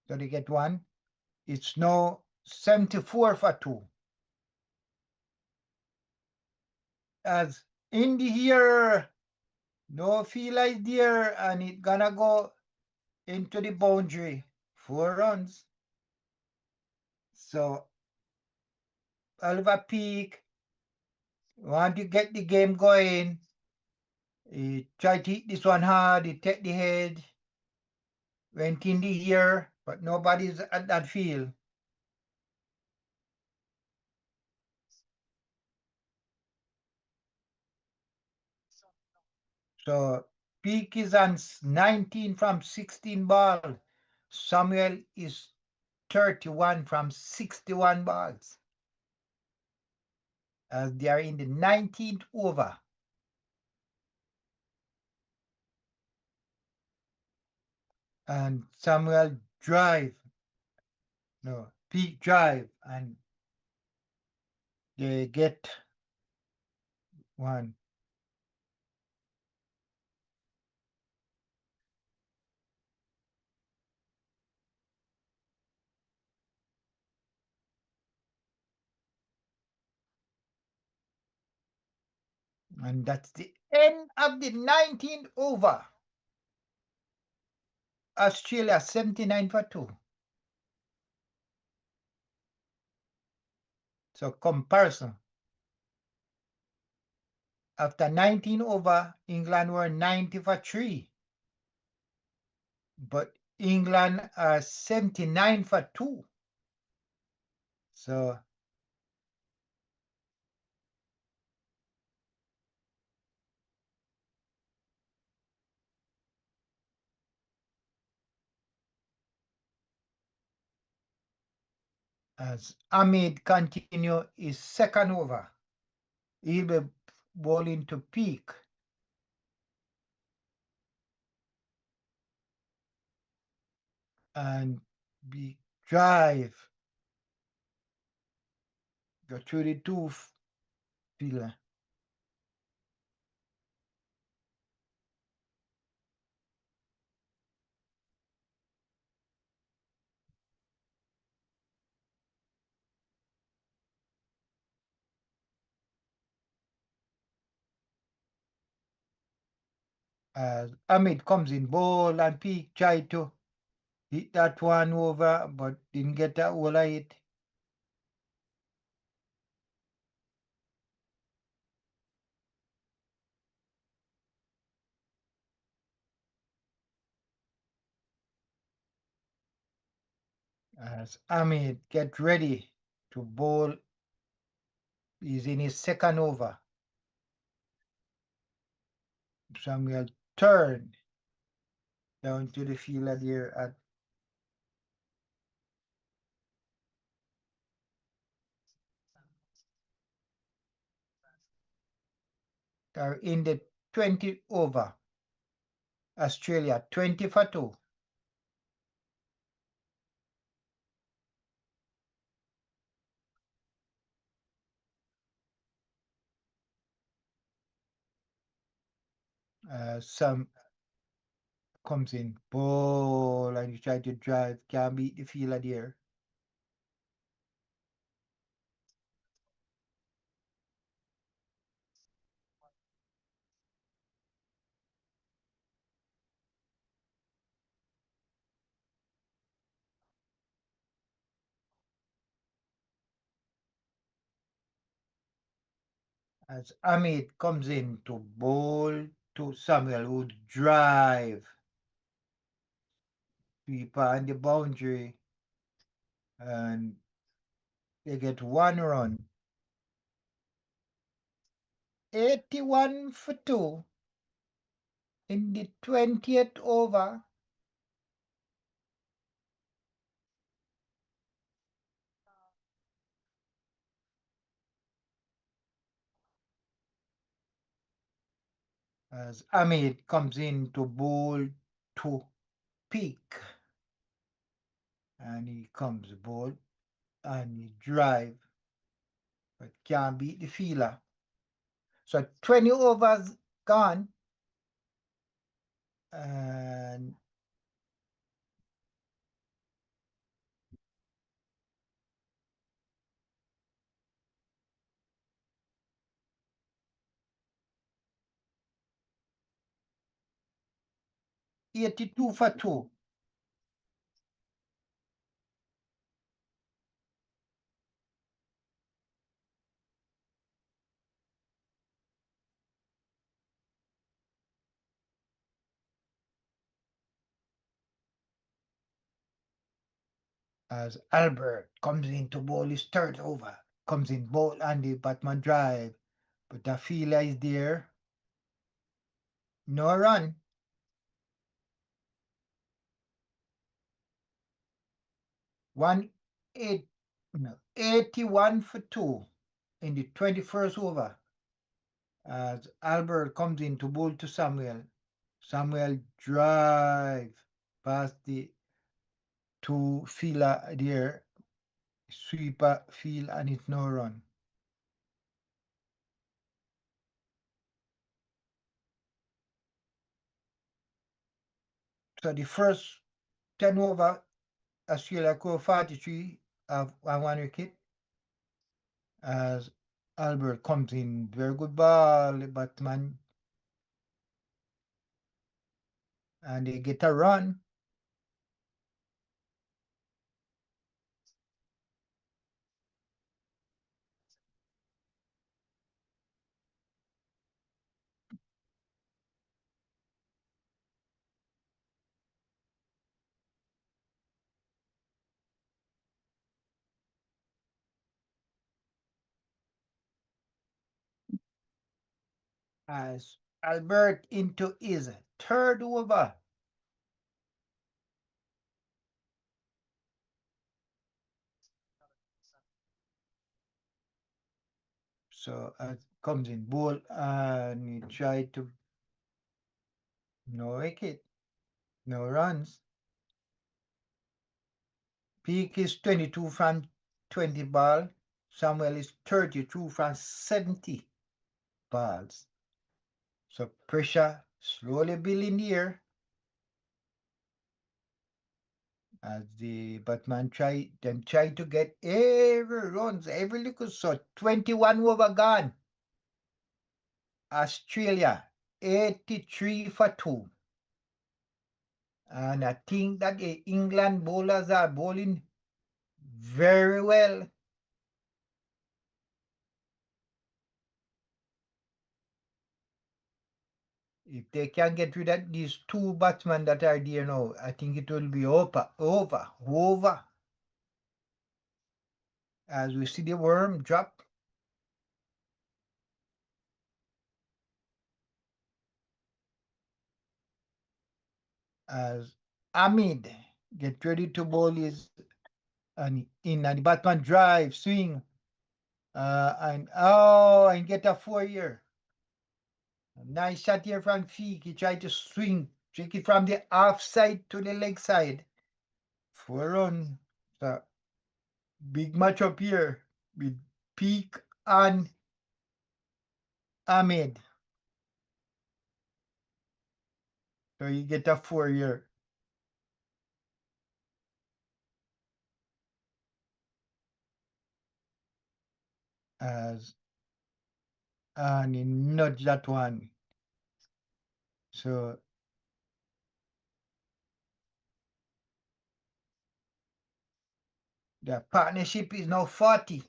Speaker 1: so they get one. It's now 74 for 2. As in the here, no feel like there, and it gonna go into the boundary. 4 runs. So Oliver Peak want to get the game going. He tried to hit this one hard. He take the head. Went in the ear, but nobody's at that field. So Peak is on 19 from 16 ball. Samuel is 31 from 61 balls. As they are in the 19th over. And Samuel drive. No, Peak drive. And they get one. And that's the end of the 19th over. Australia 79 for 2. So comparison. After 19 over, England were 90 for 3. But England are 79 for 2. So as Ahmed continue his second over, he'll be bowling to Peak. And be drive. Go through the two fielder. As Ahmed comes in ball and Peak try to hit that one over, but didn't get that all of it. As Ahmed get ready to bowl, he's in his second over. Samuel turn down to the fielder there at in the 20 over. Australia 20 for 2. Some comes in ball and you try to drive, can't beat the fielder there. As Amit comes in to bowl to Samuel, who drive sweeper on the boundary, and they get 1 run. 81 for 2 in the 20th over. As Amit comes in to bowl to Peak, and he comes bowl and he drive, but can't beat the fielder. So 20 overs gone, and $82 for 2. As Albert comes in to bowl his third over, comes in bowl and the Batman drive, but the fielder is there. No run. 81 for 2 in the 21st over. As Albert comes in to bowl to Samuel. Samuel drive past the two fielder there. Sweeper field and it's no run. So the first 10 over, Australia score 43 of 1 wicket. As Albert comes in, very good ball, the batsman, and they get a run. As Albert into his third over. So comes in ball and he tried to no wicket, no runs. Peak is 22 from 20 ball. Samuel is 32 from 70 balls. So pressure slowly building here as the Batman try to get every runs, every little so 21 over gone. Australia 83 for 2. And I think that the England bowlers are bowling very well. If they can get rid of these two batsmen that are there now, I think it will be over. As we see the worm drop. As Ahmed get ready to bowl his and the Batman drive, swing, and get a 4-year. Nice shot here from Feek. He tried to swing, take it from the off side to the leg side. 4 run. So big match up here with Peak and Ahmed. So you get a 4-year. As and he nudged that one. So the partnership is now 40.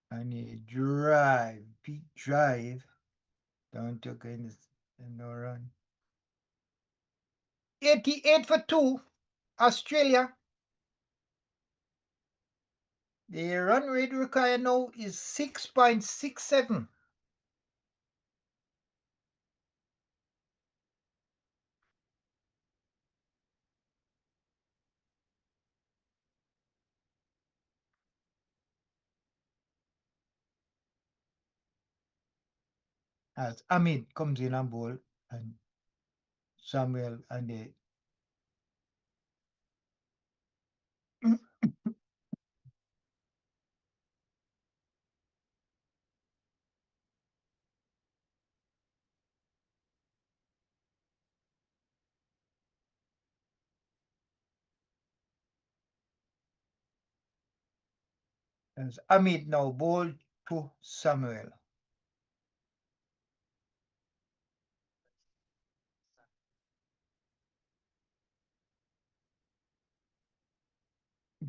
Speaker 1: And he drive, big drive. Don't take in no run. 88 for 2, Australia. The run rate required now is 6.67. As Ahmed comes in on bowl and Samuel and the as Ahmed now bowl to Samuel.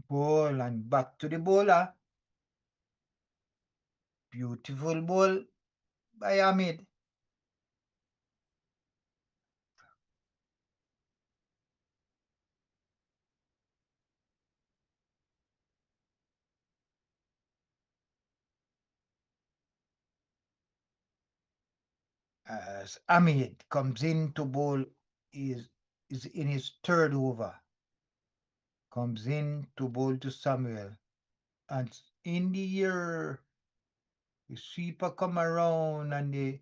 Speaker 1: Ball and back to the bowler. Beautiful ball by Ahmed. As Ahmed comes in to bowl is in his 3rd over. Comes in to bowl to Samuel. And in the air, the sweeper come around and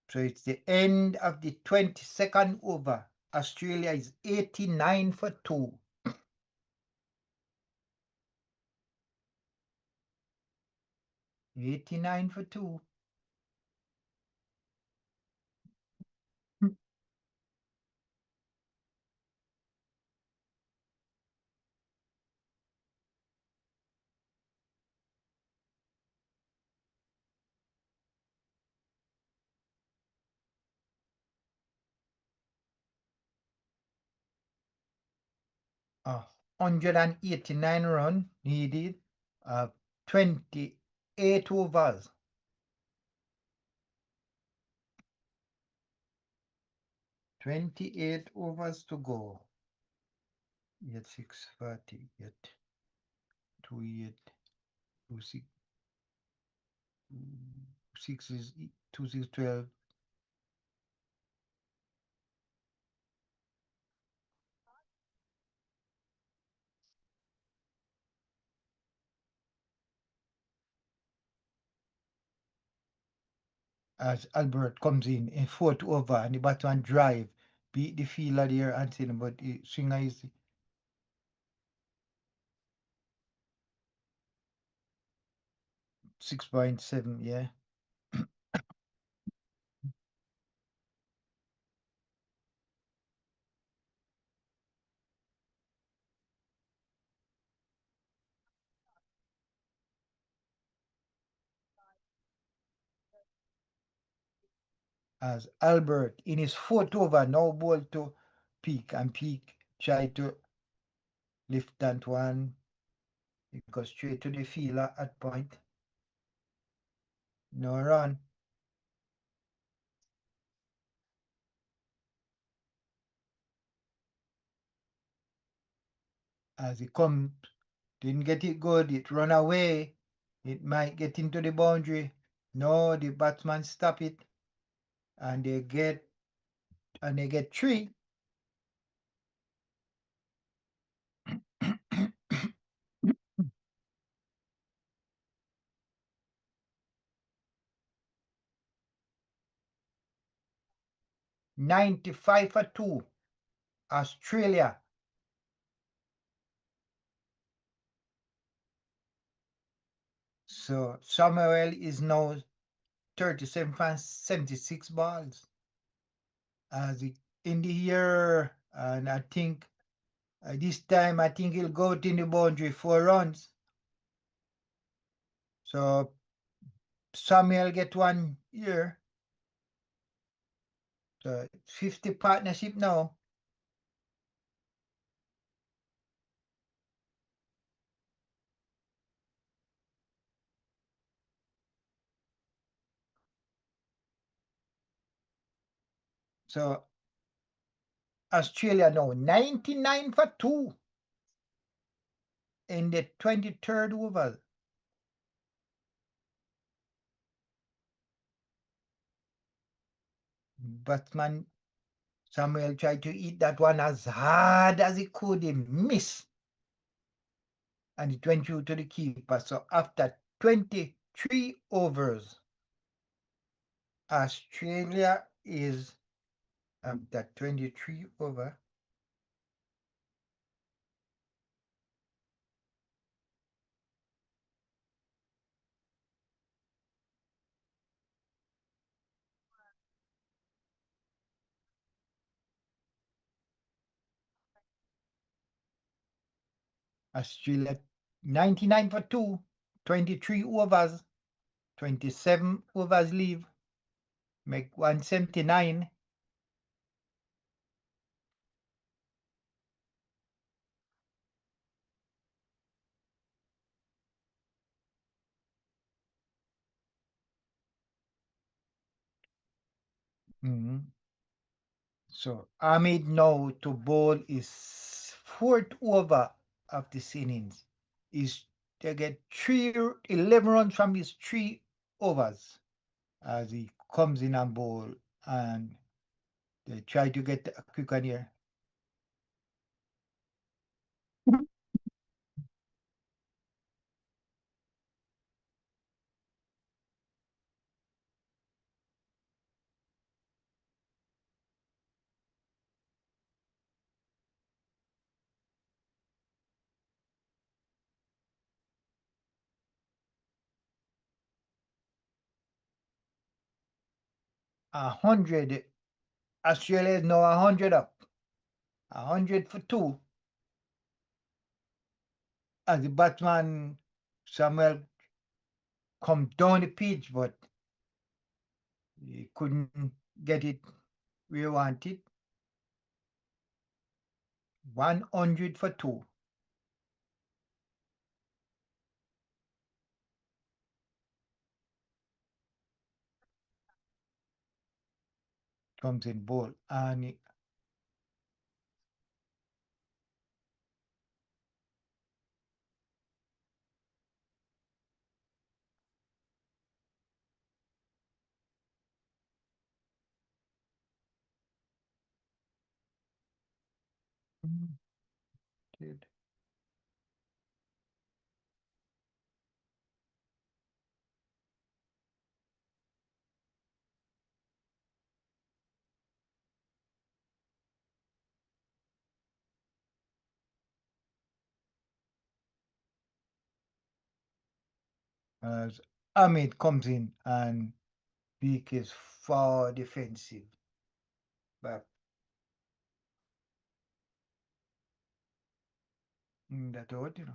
Speaker 1: so it's the end of the 22nd over. Australia is 89 for 2. 89 for 2. Uh, 189 run needed. 28 overs. 28 overs to go. Yet 640. Yet 28. 26. 6 is 2612. as Albert comes in fourth over and the batsman drive, beat the fielder there and saying, but the swinger is 6.7, yeah. As Albert in his fourth over now ball to Peak and Peak try to lift that one. It goes straight to the fielder at point. No run. As it comes, didn't get it good, it run away. It might get into the boundary. No, the batsman stop it. And they get 3. 95 for 2. Australia. So Samuel is now 37 for 76 balls. As in the year, and I think this time I think he'll go in the boundary 4 runs. So Samuel get 1 here. So 50 partnership now. So Australia now 99 for 2 in the 23rd over. Batsman Samuel tried to eat that one as hard as he could. He missed. And it went through to the keeper. So after 23 overs, Australia is after 23 over. Australia 99 for 2, 23 overs, 27 overs leave, make 179. So Ahmed now to bowl is 4th over of this innings. They get 11 runs from his 3 overs as he comes in and bowl, and they try to get a quick one here. A 100. Australia is now 100 up. 100 for 2. As the batsman Samuel come down the pitch, but he couldn't get it where he wanted. 100 for 2. Comes in bowl and did. as Ahmed comes in and Peak is far defensive. But that out, you know.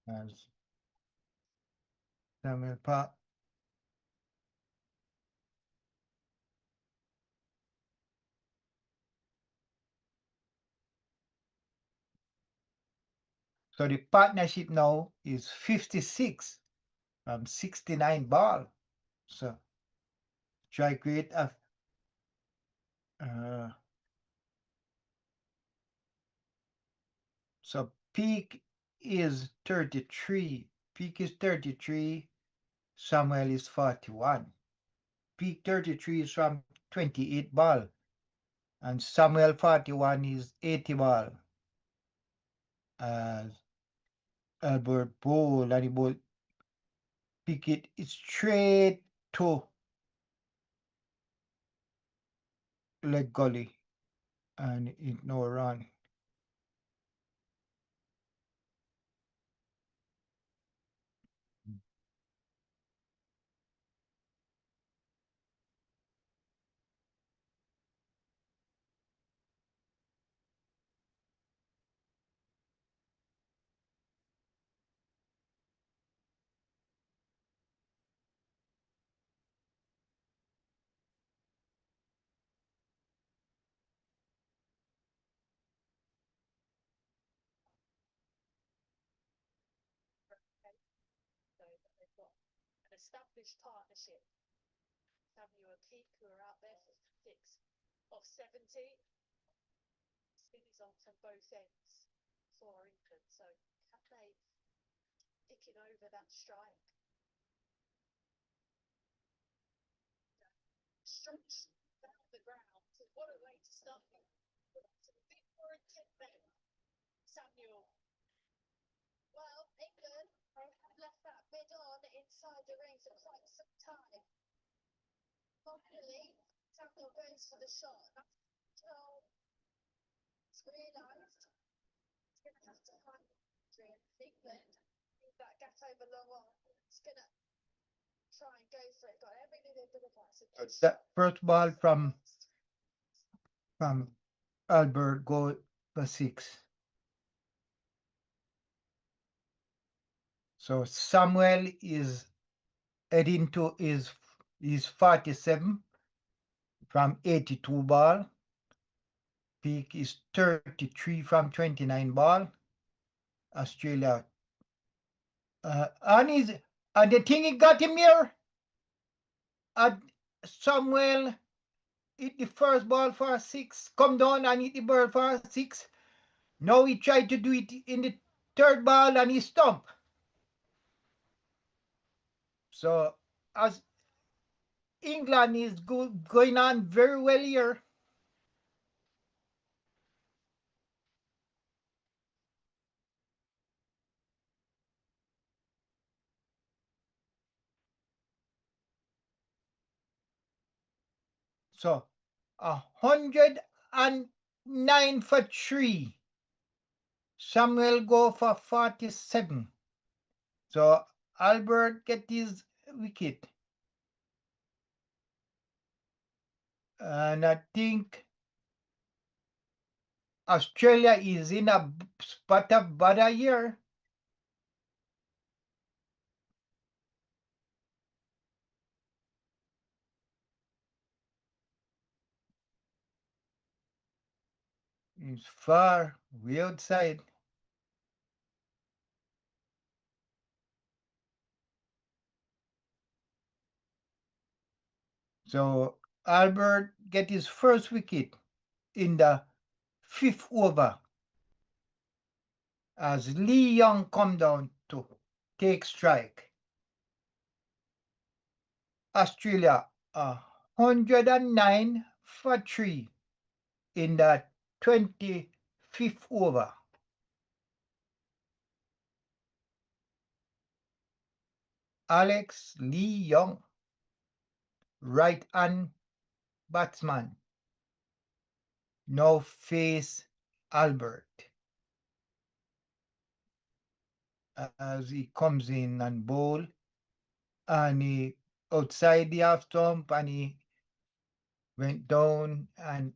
Speaker 1: As Samuel Park. So the partnership now is 56 from 69 ball. So strike rate of uh, so Peak is 33. Peak is 33. Samuel is 41. Peak 33 is from 28 ball. And Samuel 41 is 80 ball. As Albert Bowl and the ball pick it straight to leg gully and it no run.
Speaker 3: So they've got an established partnership. Samuel and Peak, who are out there for 6 of 70. Spin is on both ends for England. So can they picking over that strike? Stretch down the ground. What a way to start. That's a bit more intent there. Samuel. Well, England have left that mid on inside the ring for quite some time. Finally, Samuel goes for the shot. That's it's realised he's going to have to find England. Need that gap over long on. He's going to try and go for it. Got everything they've done about it.
Speaker 1: That first ball from Albert go for 6. So Samuel is heading to is 47 from 82 ball. Peak is 33 from 29 ball. Australia. And the thing he got him here. Samuel hit the first ball for 6, come down and hit the ball for 6. Now he tried to do it in the third ball and he stumped. So as England is going on very well here. So 109 for 3. Samuel go for 47. So Albert get his wicket. And I think Australia is in a spot of bother here. It's far, way outside. So Albert get his first wicket in the 5th over as Lee Young come down to take strike. Australia 109 for 3 in the 25th over. Alex Lee Young, right hand batsman, now face Albert as he comes in and bowl, and he outside the half stump, and he went down and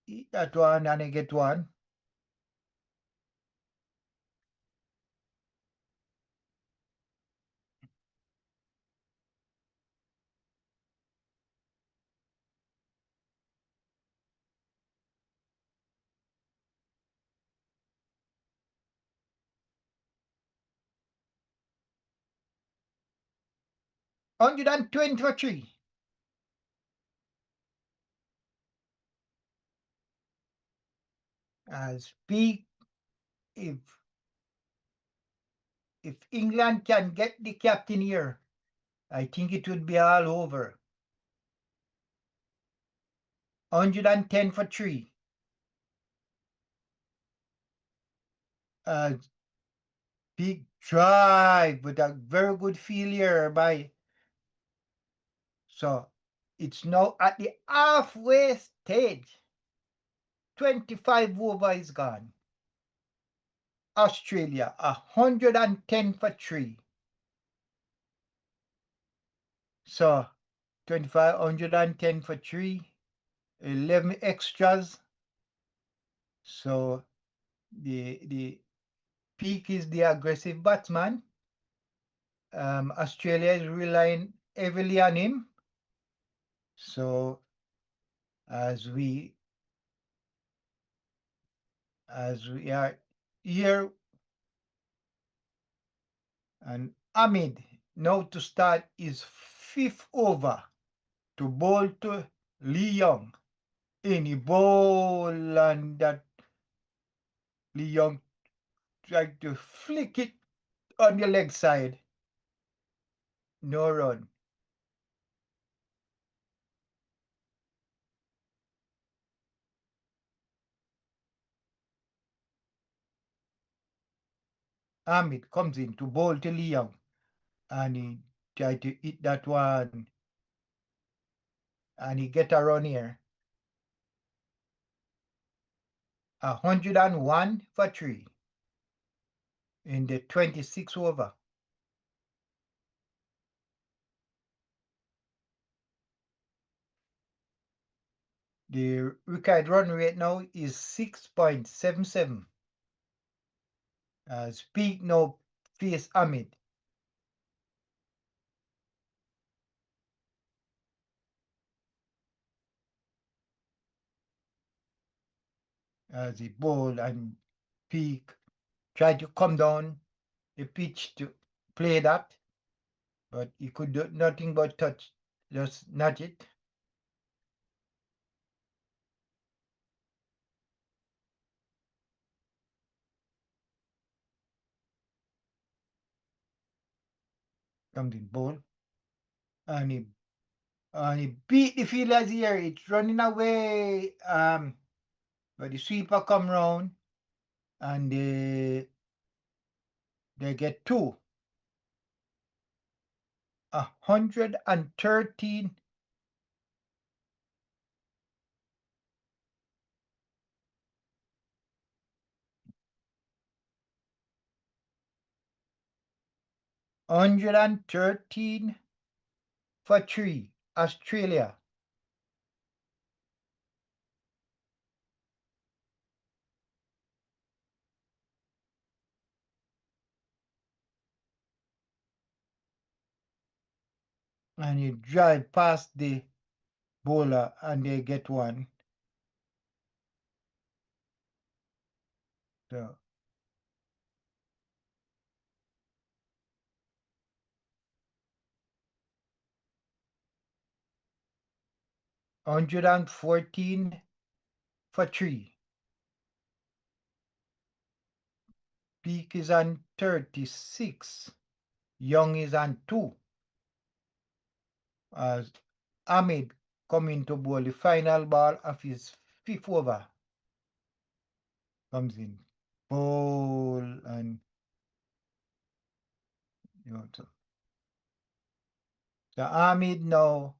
Speaker 1: hit that one, and he get one. Hundred and 23. As peak, if England can get the captain here, I think it would be all over. 110 for 3. Big drive with a very good failure by. So it's now at the halfway stage. 25 over is gone. Australia 110 for 3. So 25, 110 for 3. 11 extras. So the peak is the aggressive batsman. Australia is relying heavily on him. So as we are here, and Ahmed now to start his 5th over to bowl to Lee Young. Any ball, and that Lee Young tried to flick it on the leg side. No run. Ahmed comes in to bowl to Lee Young, and he tried to hit that one, and he get a run here. 101 for 3 in the 26th over. The required run rate now is 6.77. Peak now face Ahmed. As he bowl, and Peak tried to come down the pitch to play that, but he could do nothing but touch, just nudge it. Comes in bowl, and he beat the fielders here. It's running away. But the sweeper come round, and they get 2. 113. 113 for 3, Australia. And you drive past the bowler, and they get 1. So 114 for 3. Peak is on 36. Young is on 2. As Ahmed coming to bowl the final ball of his 5th over. Comes in, bowl, and The Army now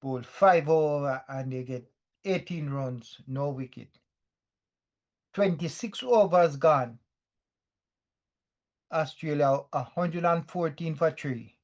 Speaker 1: bowl 5 over and they get 18 runs, no wicket. 26 overs gone. Australia 114 for 3.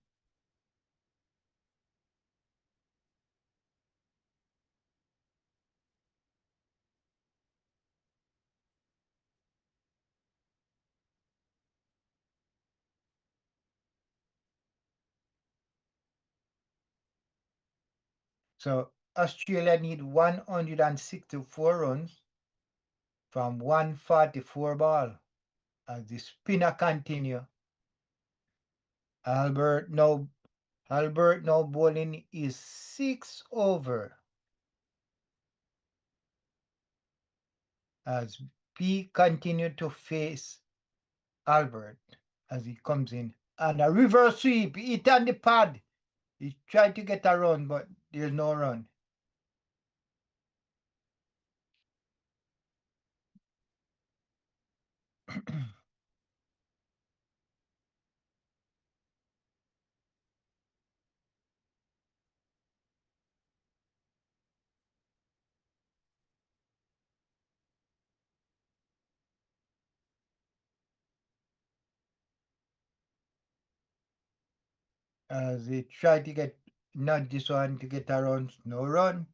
Speaker 1: So Australia need 164 runs from 144 ball. As the spinner continue, Albert now bowling is 6 over as B continue to face Albert as he comes in. And a reverse sweep, hit on the pad. He tried to get a run, but there's no run. As he tried to get not this one to get a run, no run.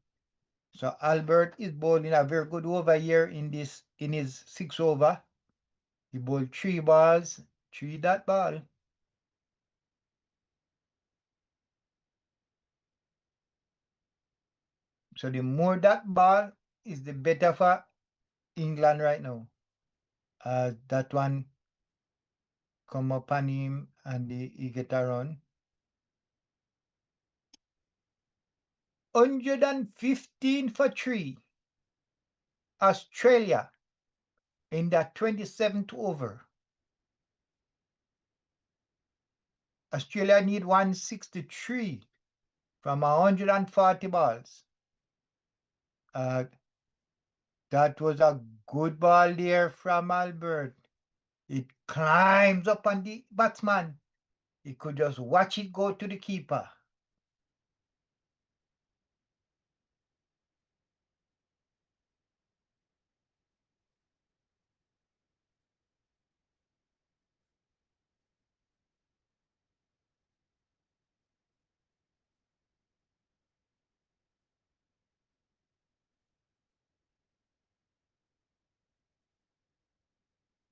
Speaker 1: So Albert is bowling a very good over here in his 6 over. He bowled 3 balls, 3 dot ball. So the more that ball is the better for England right now. That one come up on him and he get a run. 115 for 3. Australia in that 27th over. Australia need 163 from 140 balls. That was a good ball there from Albert. It climbs up on the batsman. He could just watch it go to the keeper.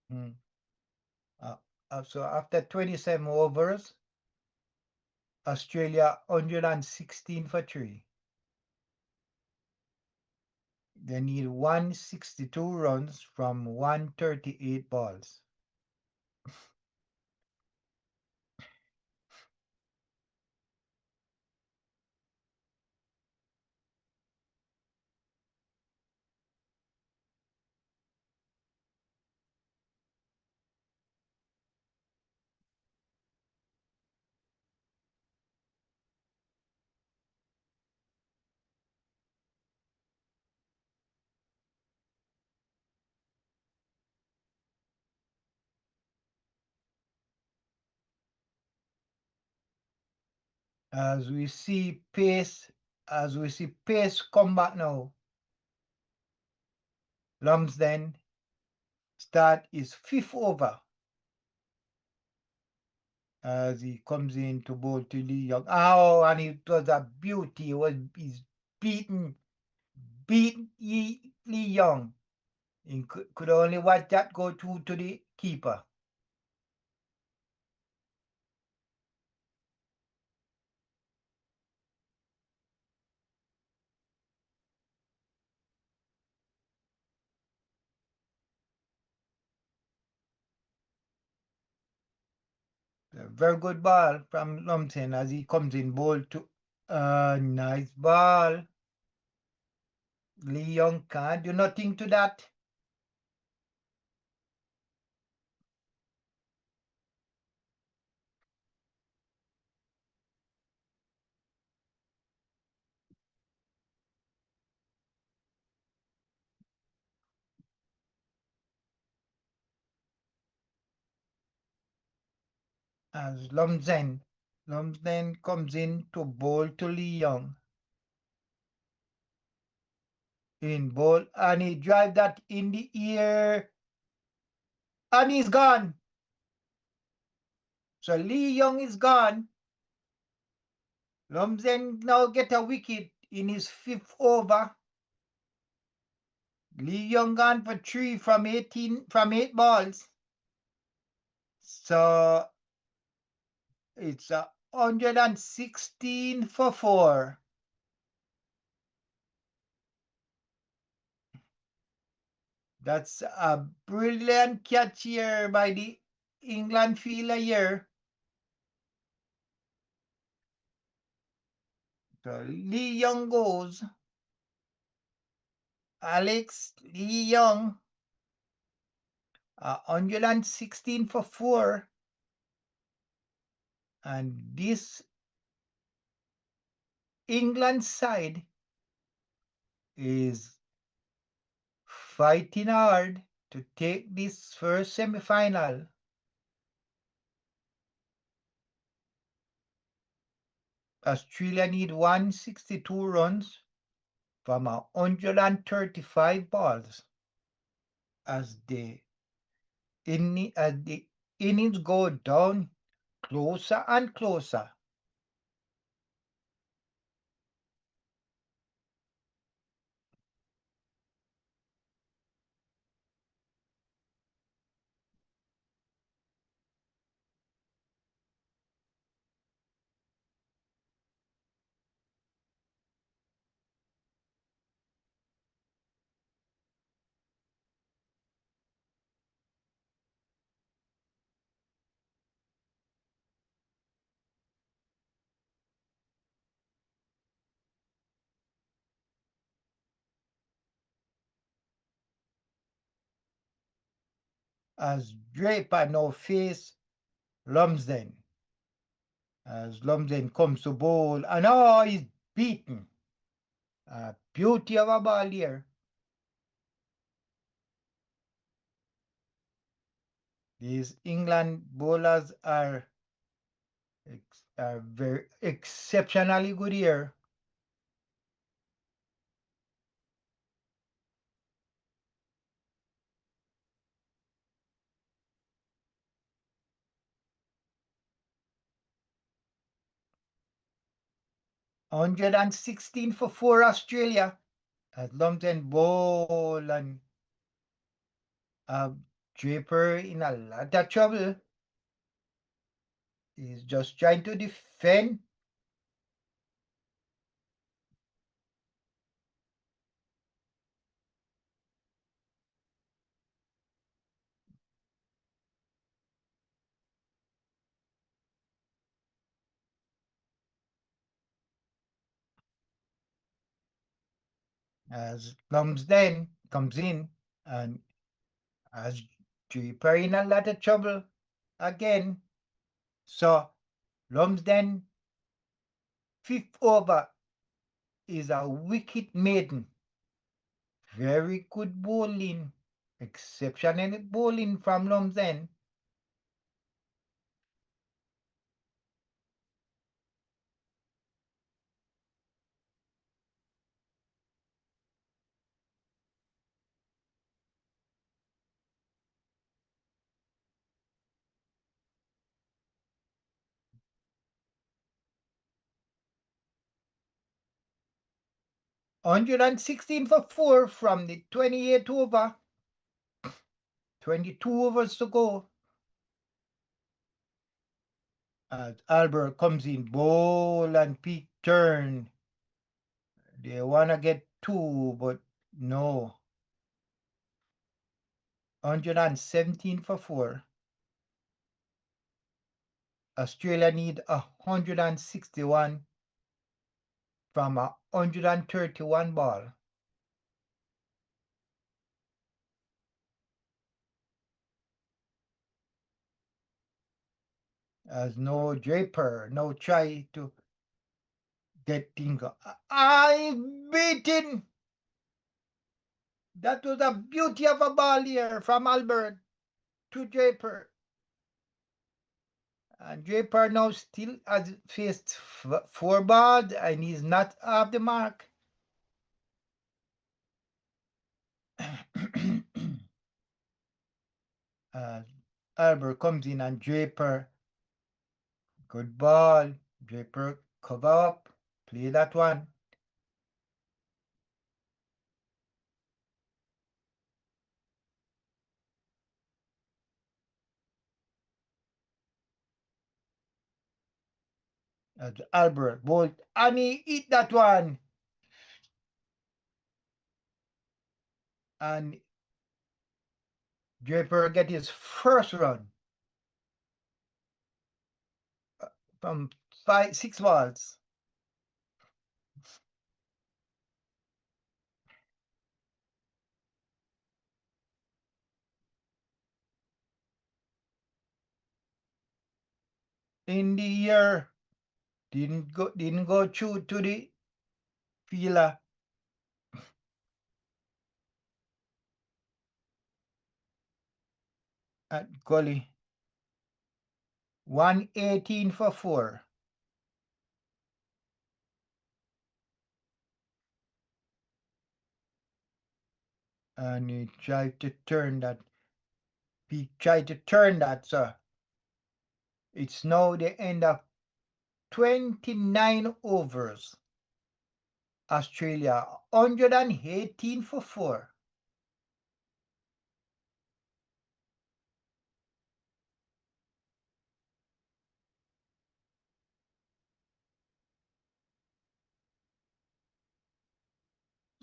Speaker 1: Hmm. So after 27 overs, Australia 116 for 3. They need 162 runs from 138 balls. As we see pace come back now. Lumsden start his 5th over as he comes in to bowl to Lee Young. Oh, and it was a beauty. He's beaten Lee Young. He could only watch that go through to the keeper. A very good ball from Lumsden as he comes in bowl to nice ball. Lee Young can't do nothing to that. As Lumsden Lumsden comes in to bowl to Lee Young. In bowl, and he drive that in the air, and he's gone. So Lee Young is gone. Lumsden now get a wicket in his 5th over. Lee Young gone for 3 from 8 balls. So it's 116 for 4. That's a brilliant catch here by the England fielder here. So Lee Young goes. Alex Lee Young, 116 for 4. And this England side is fighting hard to take this first semi-final. Australia need 162 runs from 135 balls as the innings go down closer and closer. As Draper now face Lumsden. As Lumsden comes to bowl, and he's beaten. A beauty of a ball here. These England bowlers are very exceptionally good here. $116 for 4 Australia as Lumsden bowl, and Draper in a lot of trouble. He's just trying to defend. As Lumsden comes in, and as Draper in a lot of trouble again. So Lumsden 5th over is a wicket maiden. Very good bowling, exceptional bowling from Lumsden. $116 for 4 from the 28th over. 22 overs to go. As Albert comes in, bowl and peak turn. They want to get 2, but no. 117 for 4. Australia need 161 from 131 ball. As no Draper, no try to get things. I'm beaten. That was a beauty of a ball here from Albert to Draper. And Draper now still has faced 4 balls and he's not off the mark. Albert comes in and Draper, good ball. Draper cover up, play that one. Albert bowled and he hit that one. And Draper get his first run from 6 balls. In the air, didn't go through to the fielder. At Gully. 118 for 4. And he tried to turn that. Sir. It's now the end of 29 overs. Australia 118 for 4.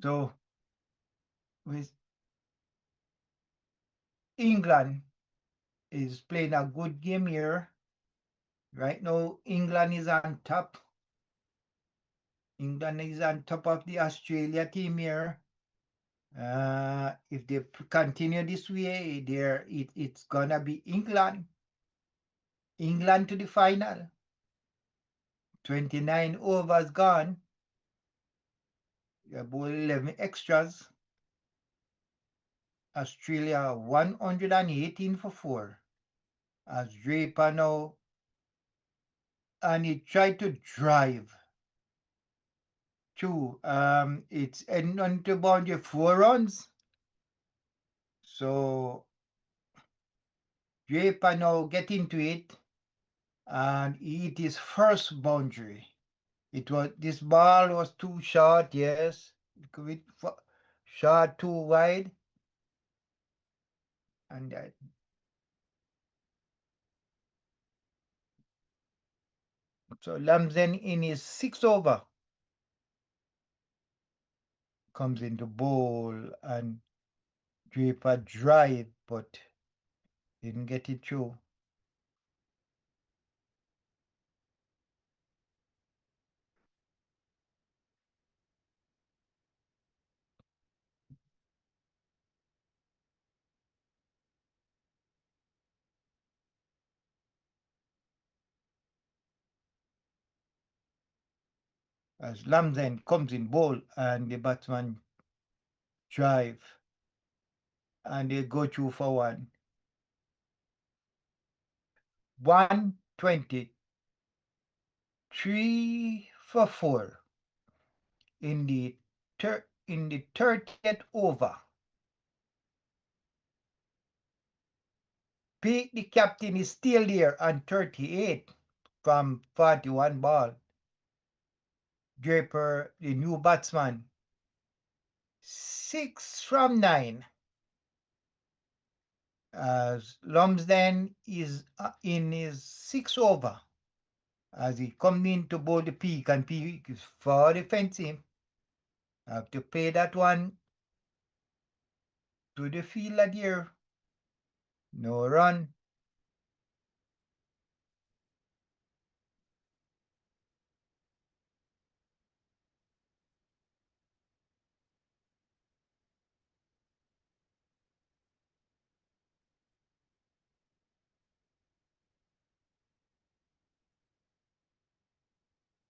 Speaker 1: So with England is playing a good game here. Right now, England is on top. England is on top of the Australia team here. If they continue this way, it's gonna be England. England to the final. 29 overs gone. About 11 extras. Australia 118 for 4. As Draper now, and he tried to drive. It's ending on to boundary 4 runs. So Draper now get into it and he hit his first boundary. This ball was too short, yes. Short too wide. And so Lamzen in his 6th over comes into bowl and Draper drive, but didn't get it through. As Lamzen comes in bowl and the batsman drive and they go through for 123 for 4 in the 30th over. Pete, the captain, is still there on 38 from 41 ball. Draper, the new batsman, 6 from 9. As Lumsden is in his 6th over. As he comes in to bowl the Peak, and Peak is far defensive. Have to play that one to the fielder there. No run.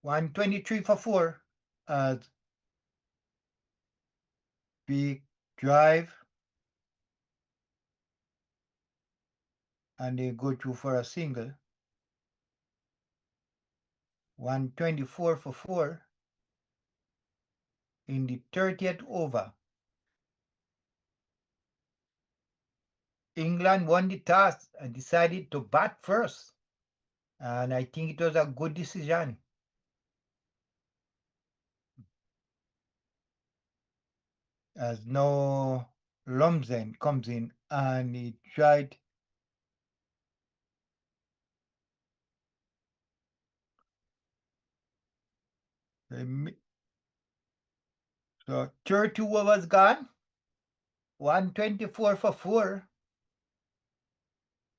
Speaker 1: $123 for 4 as Peak drive and they go through for a single. 124 for 4 in the 30th over. England won the toss and decided to bat first. And I think it was a good decision. As now Lumsden comes in and he tried so 30 overs gone, 124 for 4.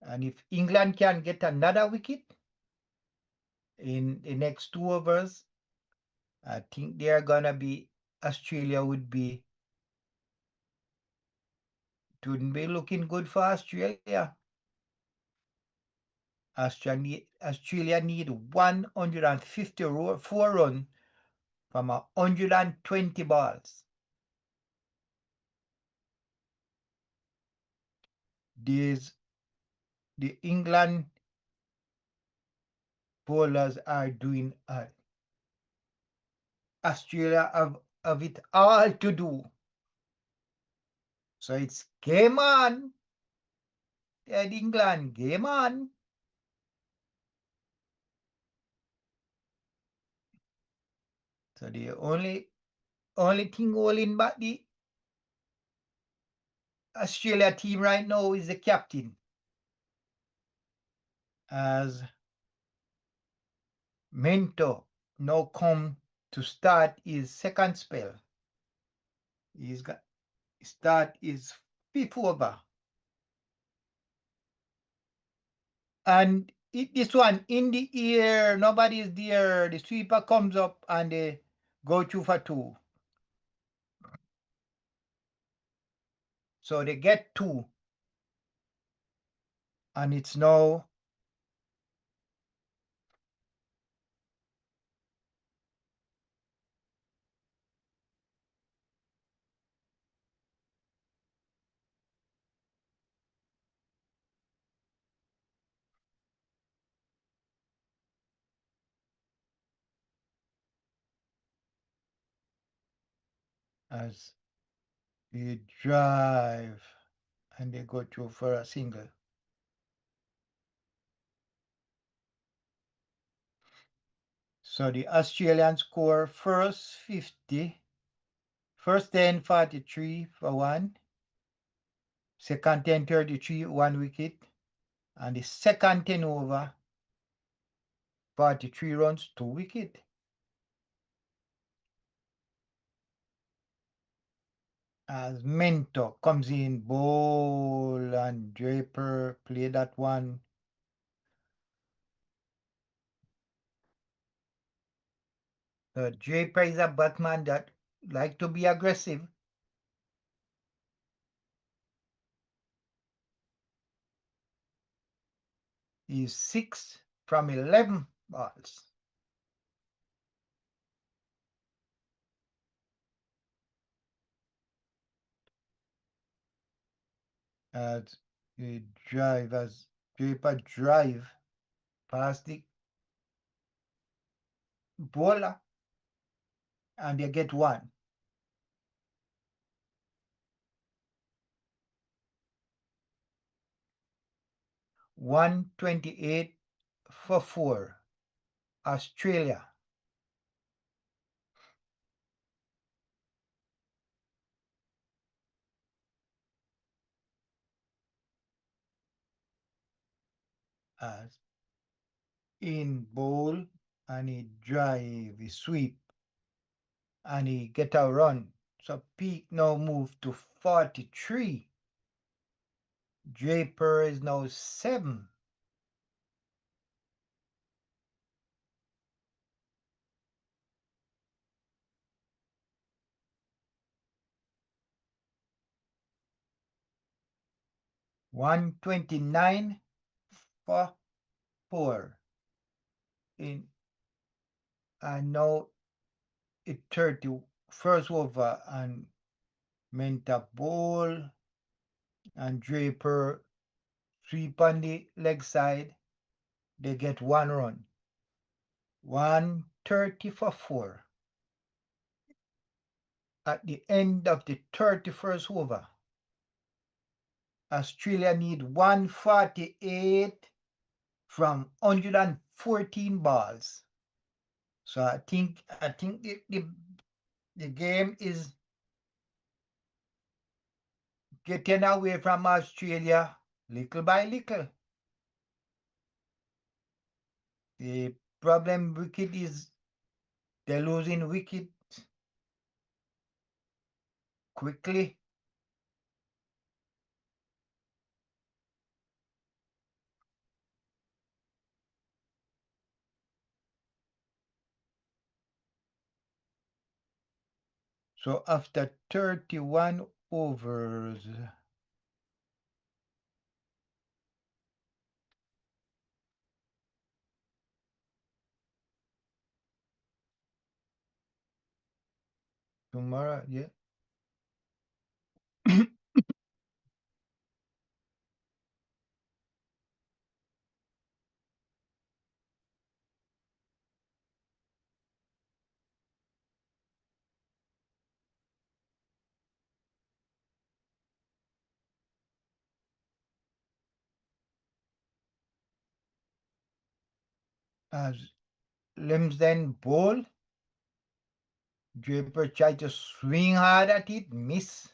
Speaker 1: And if England can get another wicket in the next 2 overs, I think they're gonna be Australia would be wouldn't be looking good for Australia. Australia need 154 runs from 120 balls. The England bowlers are doing Australia have it all to do. So it's game on. And England, game on. So the only thing holding back the Australia team right now is the captain. As Mento now come to start his second spell. He's got start his 5th over. And this one in the air, nobody is there. The sweeper comes up and they go 2 for 2. So they get 2. And it's now as they drive and they go through for a single. So the Australians score first 50, first 10 43 for 1, second 10 33 1 wicket, and the second 10 over 43 runs 2 wicket. As Mentor comes in, bowl and Draper play that one. Draper is a batman that like to be aggressive. He's 6 from 11 balls. As he drive, as Draper drive past the bowler, and they get 1. $128 for 4. Australia. As in bowl, and he drive, he sweep, and he get a run. So Peak now move to 43. Draper is now 7. $129 for 4. And now it 30 first over and Menta bowl and Draper sweep on the leg side. They get 1 run. 130 for 4. At the end of the 31st over, Australia need 148 from 114 balls. So I think the game is getting away from Australia little by little. The problem wicket is they're losing wicket quickly. So after 31 overs, tomorrow, yeah. As Limsden bowl, Draper tried to swing hard at it, miss,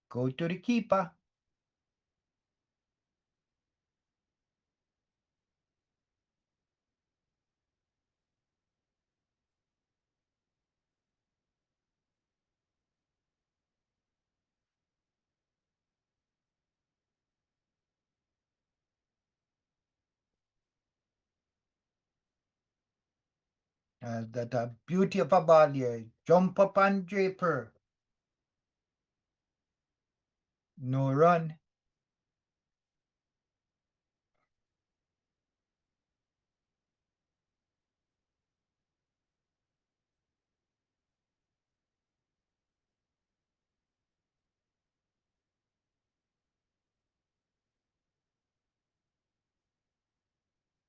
Speaker 1: go to the keeper. That a beauty of a ball here. Jump up on Draper. No run.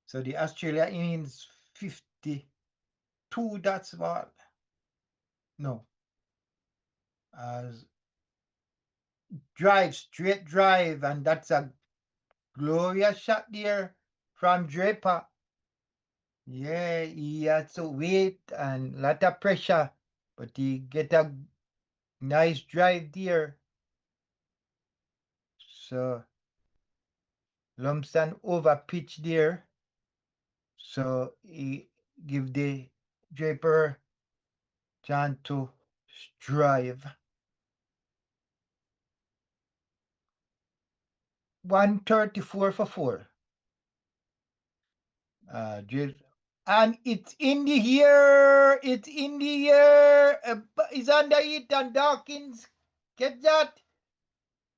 Speaker 1: So the Australia innings 52, that's ball. No. As drive, straight drive, and that's a glorious shot there from Draper. Yeah, he had to wait and lot of pressure, but he get a nice drive there. So Lumsden over pitch there. So he give the Draper chance to drive. 134 for 4. And it's in the air. It's in the air. It's under it, and Dawkins get that.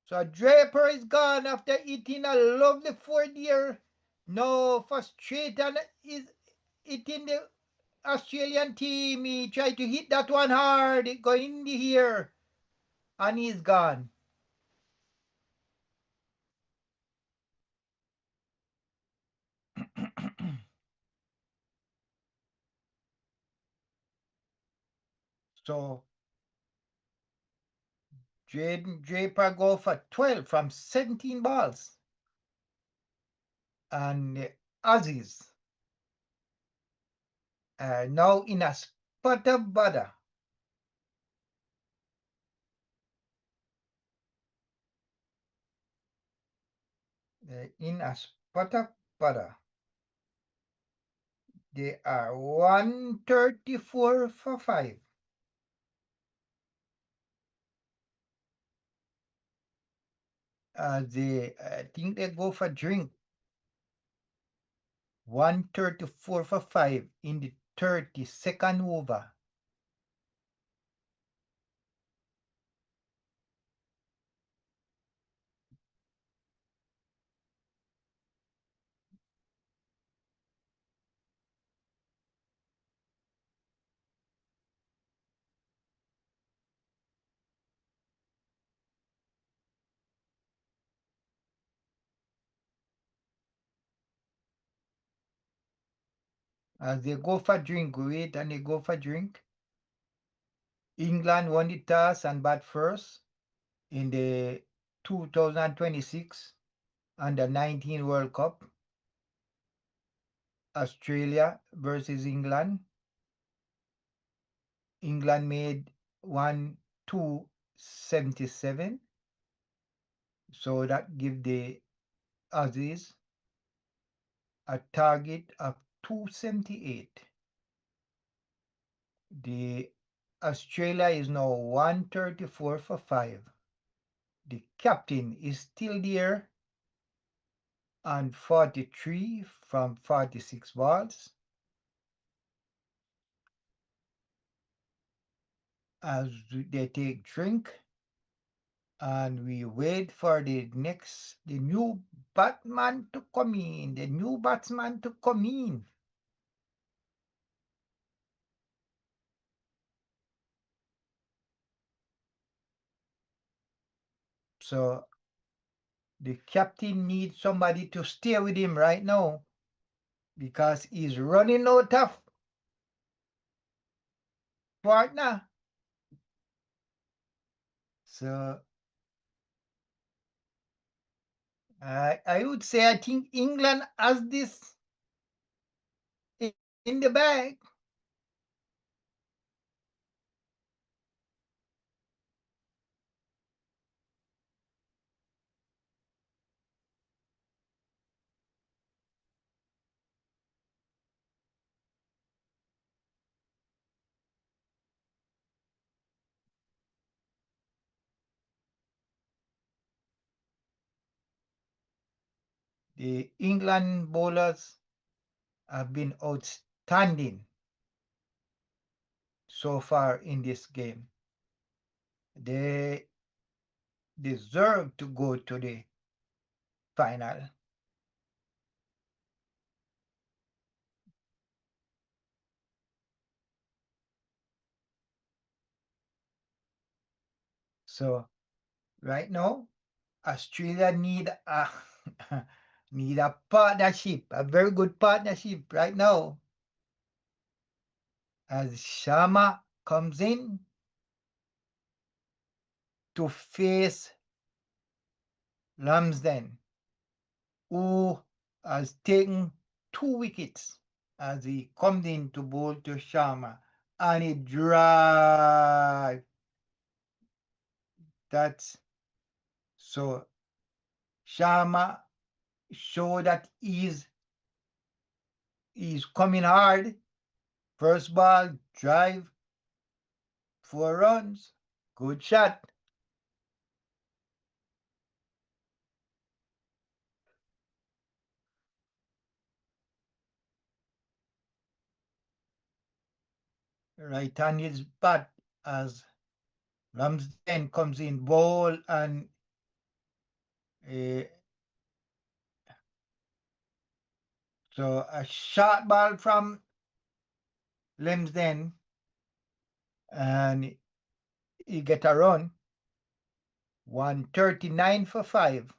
Speaker 1: So Draper is gone after hitting a lovely 4 there. No frustration is hitting the Australian team. He tried to hit that one hard, going in the air, and he's gone. So Jaden Draper go for 12 from 17 balls. And Aziz now in a spot of butter. In a spot of butter. They are 134 for 5. I think they go for drink. 134 for 5 in the 32nd over. As they go for drink, wait and they go for drink. England won the toss and bat first in the 2026 Under-19 World Cup. Australia versus England. England made 1-2-77. So that give the Aussies a target of 278. The Australia is now 134 for 5. The captain is still there on 43 from 46 balls. As they take drink and we wait for the new batsman to come in, the new batsman to come in. So the captain needs somebody to stay with him right now because he's running out of partner. So I would say I think England has this in the bag. The England bowlers have been outstanding so far in this game. They deserve to go to the final. So right now, Australia need a need a partnership, a very good partnership right now. As Sharma comes in to face Ramsden, who has taken 2 wickets as he comes in to bowl to Sharma, and he drive. That's so Sharma show that he's coming hard. First ball, drive, 4 runs. Good shot. Right hand is bat as Ramsden comes in bowl and so a short ball from Ramsden and he get a run. 139 for 5.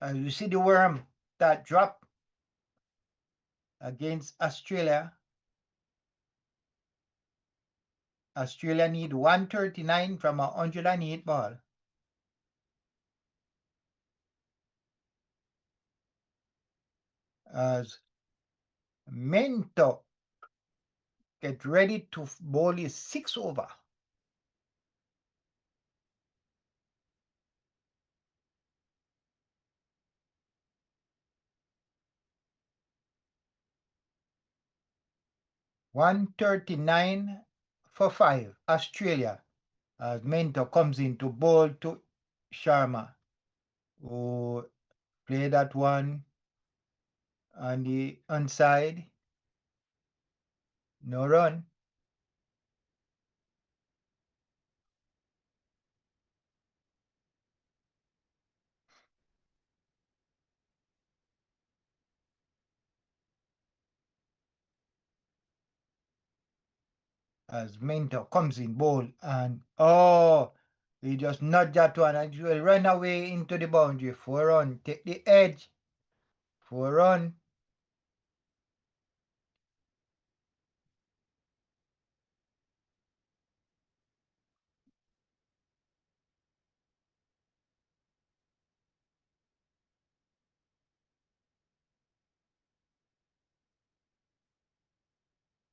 Speaker 1: And you see the worm that dropped against Australia. Australia need 139 from a 108 ball. As Mento get ready to bowl his 6 over. $139 for 5, Australia, as Mento comes in to bowl to Sharma, who play that one on the onside. No run. as Mentor comes in bowl and he just nudged that one and it will run away into the boundary. 4 run, take the edge. 4 run.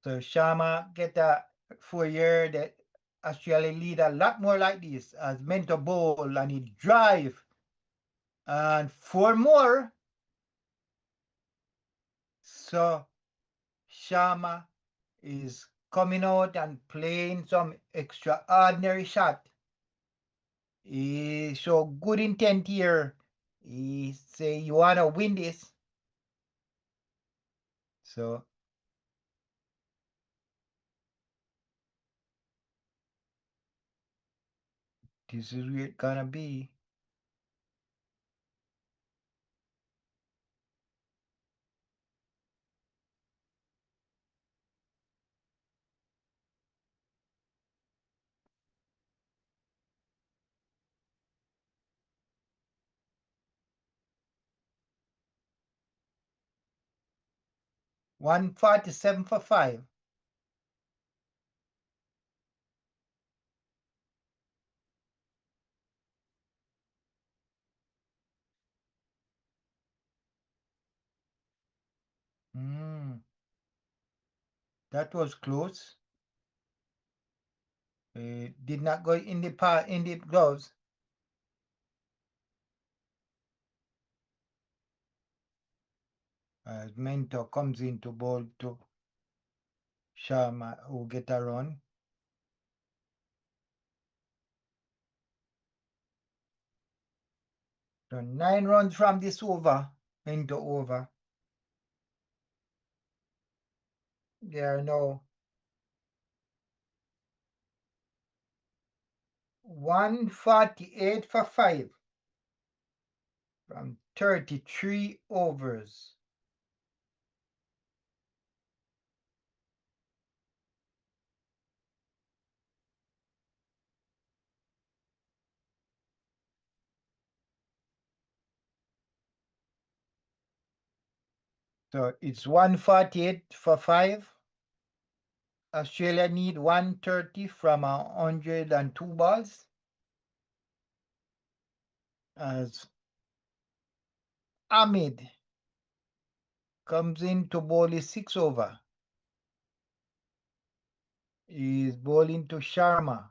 Speaker 1: So Sharma get a 4-year that Australia lead a lot more like this as Mentor bowl and he drive and 4 more. So Sharma is coming out and playing some extraordinary shot. He show good intent here. He say you wanna win this. So this is where it gonna be. $147 for 5. That was close. Did not go in the gloves. As Mentor comes into ball to Sharma who get a run. So 9 runs from this over into over. They are now 148 for 5 from 33 overs. So it's 148 for 5. Australia need 130 from 102 balls. As Ahmed comes in to bowl his 6 over. He is bowling to Sharma.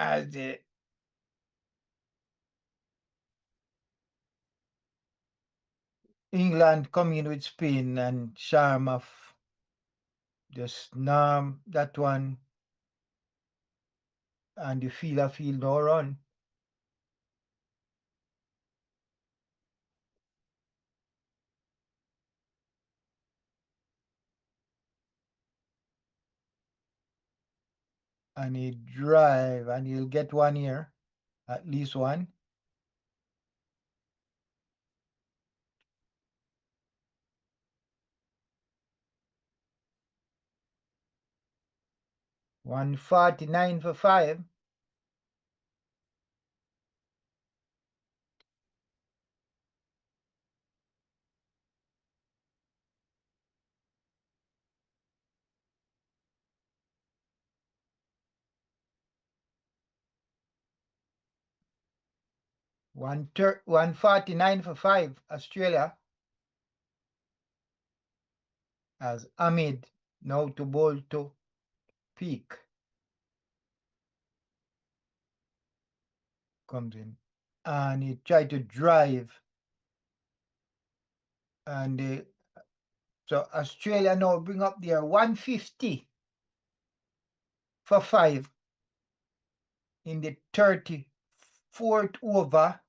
Speaker 1: As England coming with spin and Sharma just numb that one and the fielder feel no run. And he drive and he'll get one here, at least one. $149 for 5. $149 for 5, Australia. As Ahmed now to bowl to Peak. Comes in. And he tried to drive. And so Australia now bring up their 150 for 5 in the 34th over.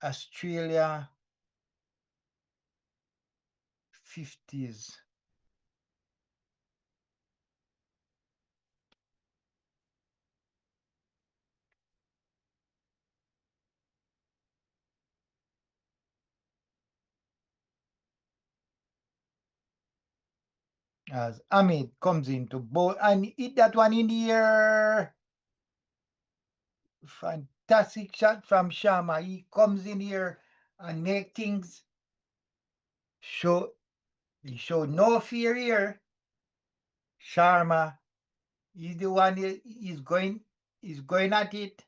Speaker 1: Australia 50s. as Ahmed comes in to bowl and hit that one in the air. Fantastic shot from Sharma. He comes in here and make things show. He showed no fear here. Sharma, he's the one. He's going at it.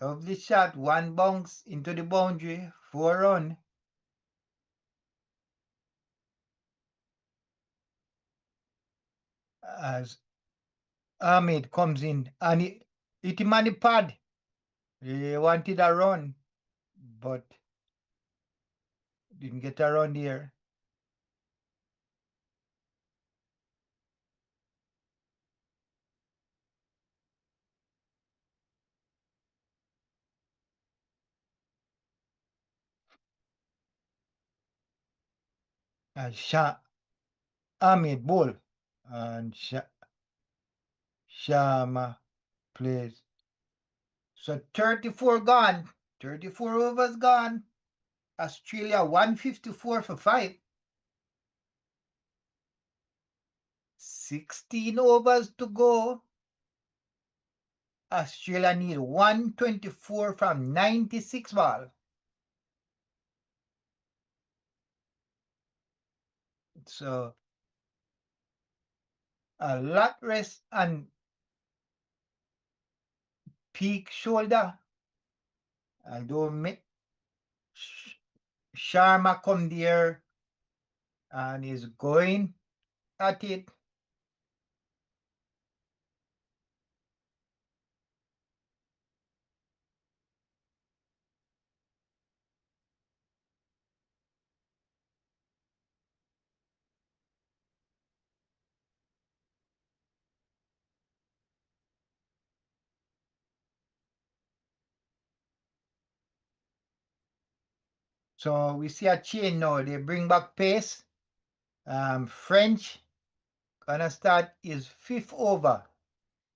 Speaker 1: Lovely shot. One bounce into the boundary. 4 run. As Ahmed comes in and he hit him on the pad. He wanted a run, but didn't get a run there. As Ahmed ball and Sharma plays. So 34 gone. 34 overs gone. Australia 154 for 5. 16 overs to go. Australia need 124 from 96 ball. So a lot rest and peak shoulder. Although Sharma come there and is going at it. So we see a change now. They bring back pace. French gonna start his 5th over.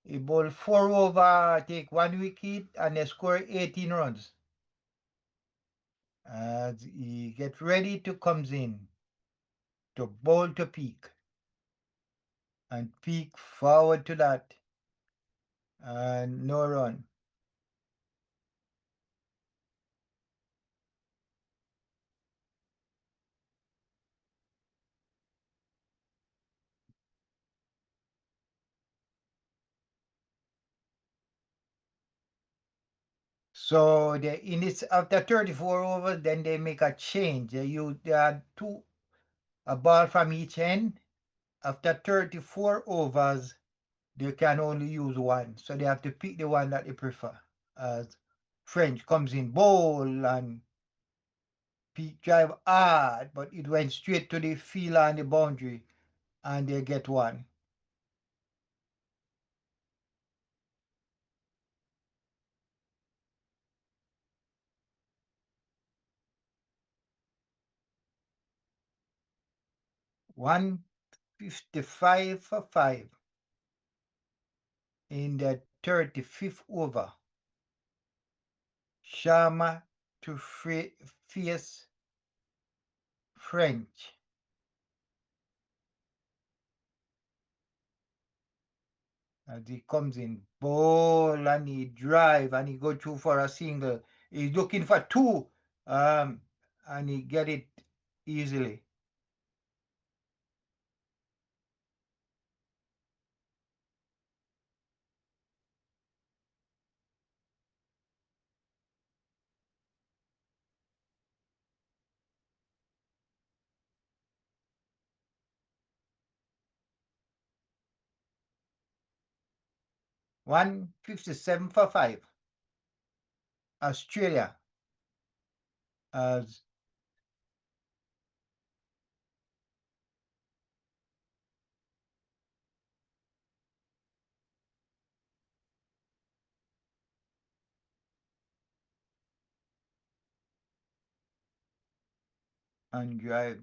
Speaker 1: He bowl 4 over, take 1 wicket, and they score 18 runs. As he get ready to comes in to bowl to peak. And peak forward to that. And no run. So after 34 overs, then they make a change. They had a ball from each end. After 34 overs, they can only use one. So they have to pick the one that they prefer. As French comes in bowl and peak drive hard, but it went straight to the field and the boundary, and they get one. One 55 for 5 in the 35th over. Sharma to face French. As he comes in, ball and he drive and he go through for a single. He's looking for 2, and he get it easily. One 57 for 5. Australia as and drive.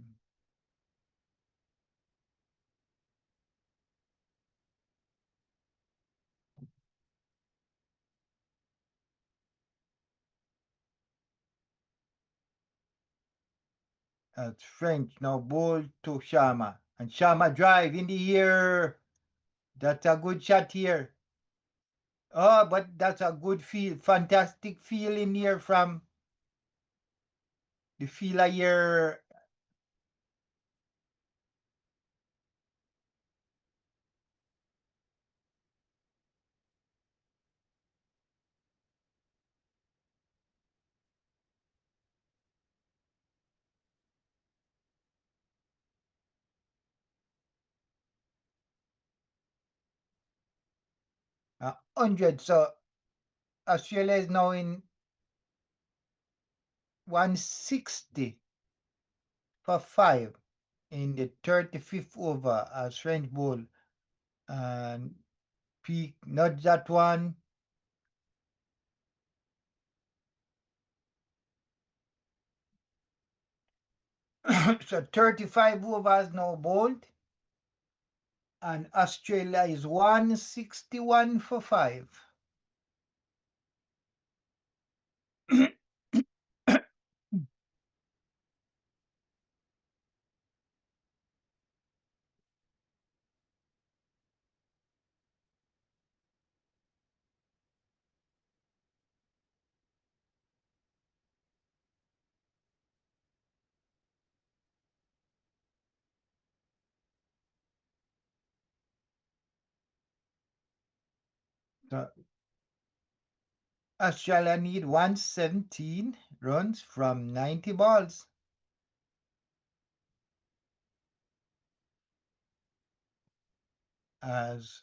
Speaker 1: As French now ball to Sharma. And Sharma drive in the air. That's a good shot here. Oh, but that's a good feel, fantastic feel in here from the feel here. Uh, 100. So Australia is now in 160 for 5 in the 35th over as French ball. And peak, not that one. So 35 overs now bowled. And Australia is 161 for 5. So Australia need 117 runs from 90 balls. As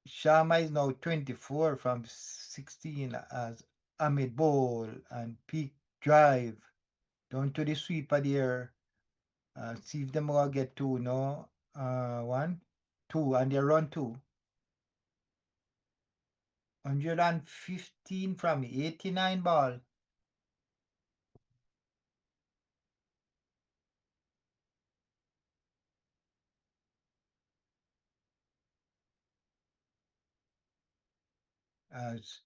Speaker 1: Sharma is now 24 from 16 as Ahmed Bowl and peak drive down to the sweeper there. See if them all get two, no? One, two, and they run two. 115 from 89 ball. As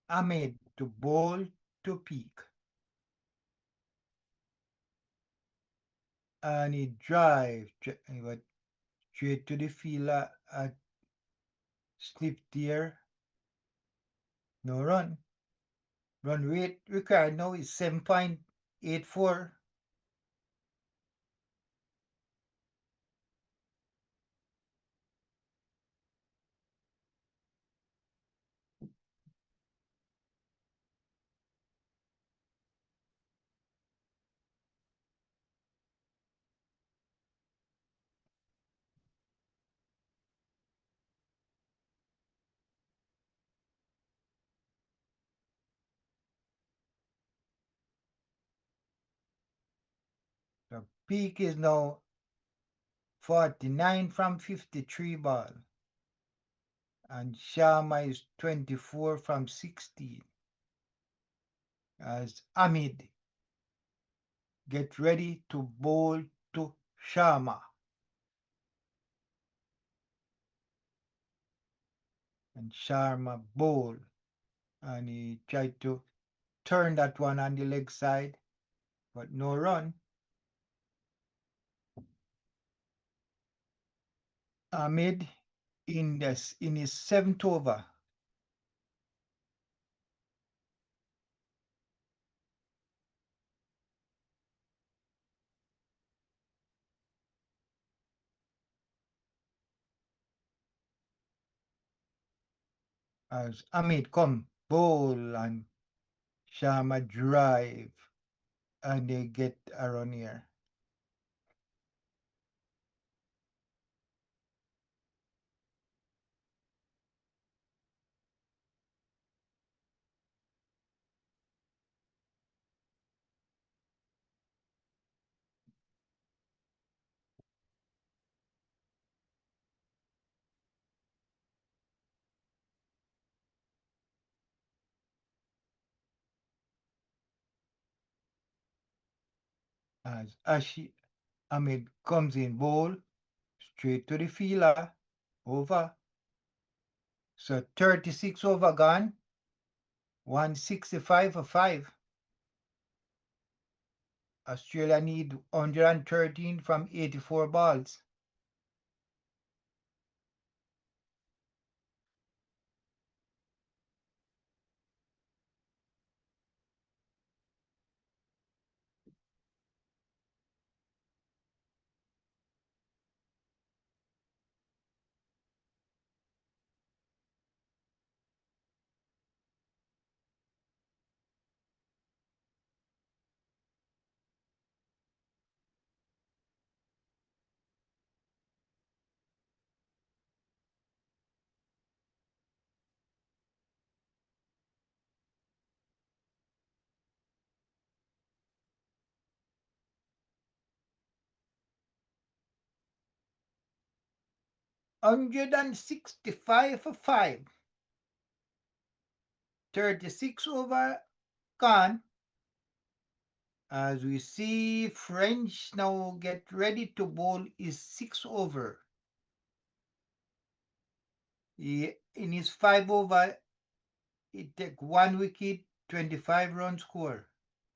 Speaker 1: Ahmed to bowl to peak. And he drive, he went straight to the fielder at slip there. No run. Run rate required now is 7.84. The peak is now 49 from 53 ball. And Sharma is 24 from 16. As Ahmed get ready to bowl to Sharma. And Sharma bowl. And he tried to turn that one on the leg side, but no run. Ahmed in his 7th over. As Ahmed come bowl and Sharma drive and they get around here. As Ahmed comes in bowl, straight to the fielder, over. So 36 over gone, 165 for 5. Australia need 113 from 84 balls. $165 for 5. 36 over gone. As we see, French now get ready to bowl is 6 over. In his 5 over, he take 1 wicket, 25 run score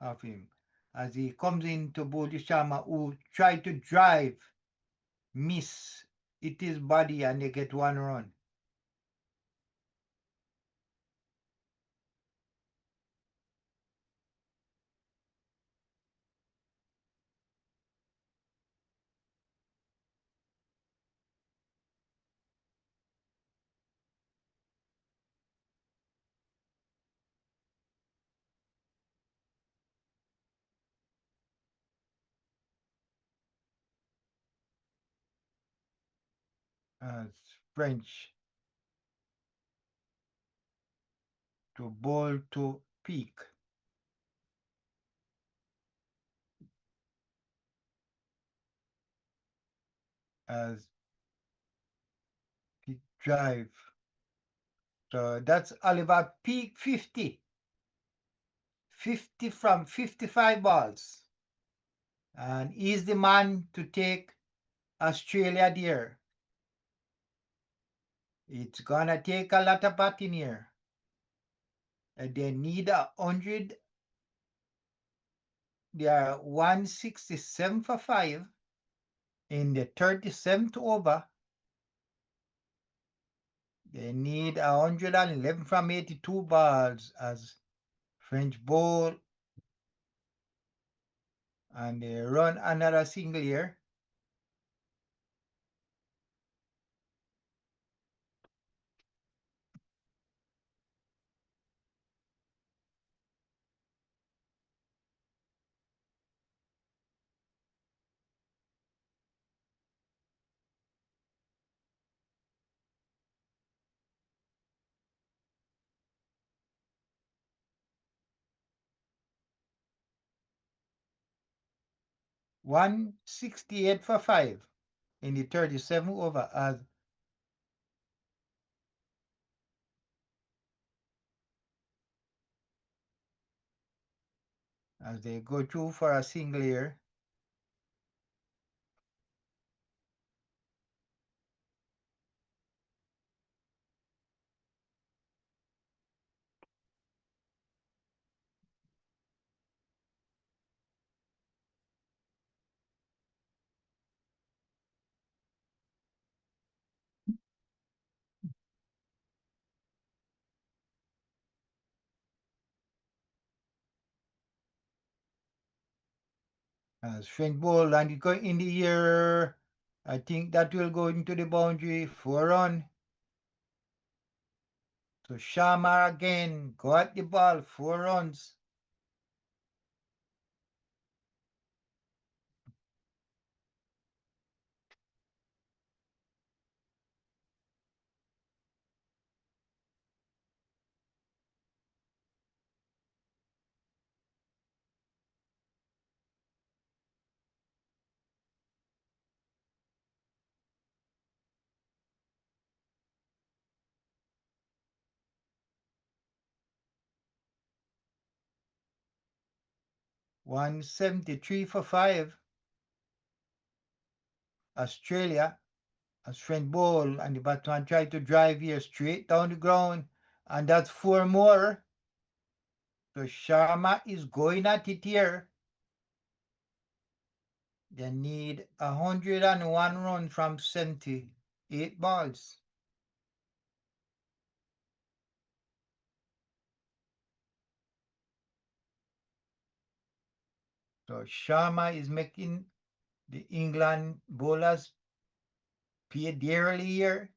Speaker 1: of him. As he comes in to bowl the Sharma, who try to drive, miss, hit his body, and they get 1 run. As French to bowl to peak. As he drive. So that's Oliver peak 50. 50 from 55 balls. And he's the man to take Australia there. It's gonna take a lot of batting here. And they need 100. They are 167 for 5 in the 37th over. They need 111 from 82 balls as French bowl. And they run another single here. $168 for 5 in the 37th over as they go through for a single here. As French ball and it go in the air. I think that will go into the boundary, 4 run. So Sharma again got the ball, 4 runs. $173 for 5. Australia, as French ball and the batsman tried to drive here straight down the ground, and that's 4 more. So Sharma is going at it here. They need 101 runs from 78 balls. So Sharma is making the England bowlers pay dearly here.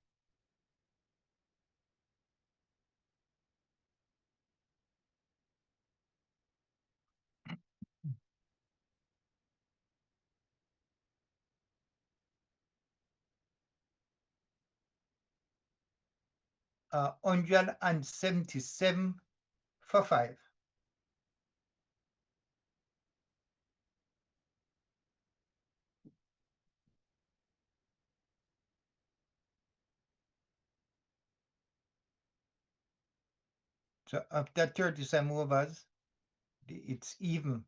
Speaker 1: 177 for 5. So after 37 overs, it's even.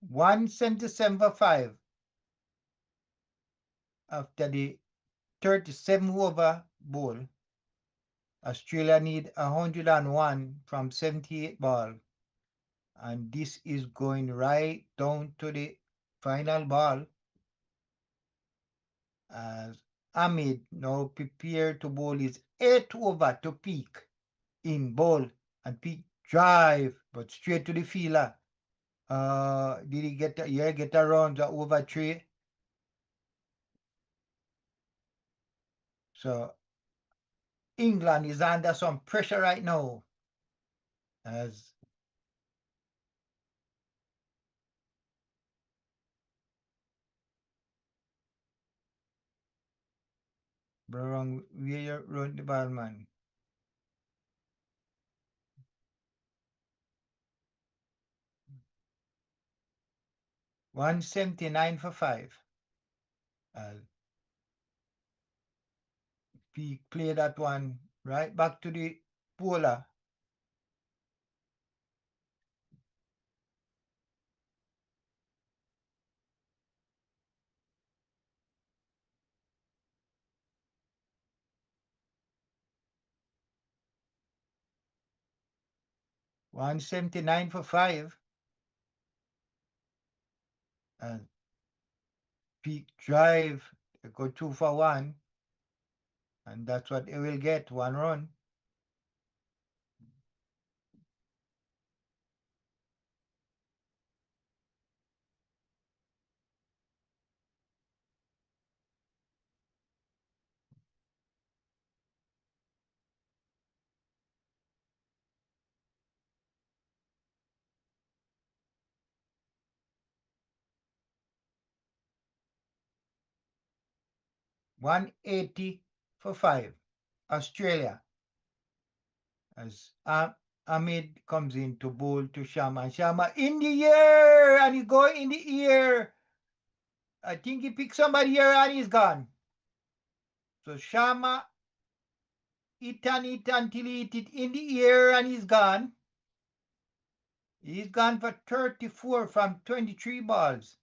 Speaker 1: One 77 for 5 after the 37 over ball. Australia need 101 from 78 ball. And this is going right down to the final ball as Ahmed now prepared to bowl his 8th over to Peak in ball, and Peak drive but straight to the fielder. Did he get around the over 3? So England is under some pressure right now as Brown, where you run the ball, man. $179 for 5. Peak play that one right back to the bowler. $179 for 5. And Peak drive, they go 2 for 1. And that's what they will get, 1 run. $180 for 5. Australia. As Ahmed comes in to bowl to Sharma. Sharma in the air, and he go in the air. I think he picked somebody here and he's gone. So Sharma hit and hit until he hit it in the air and he's gone. He's gone for 34 from 23 balls.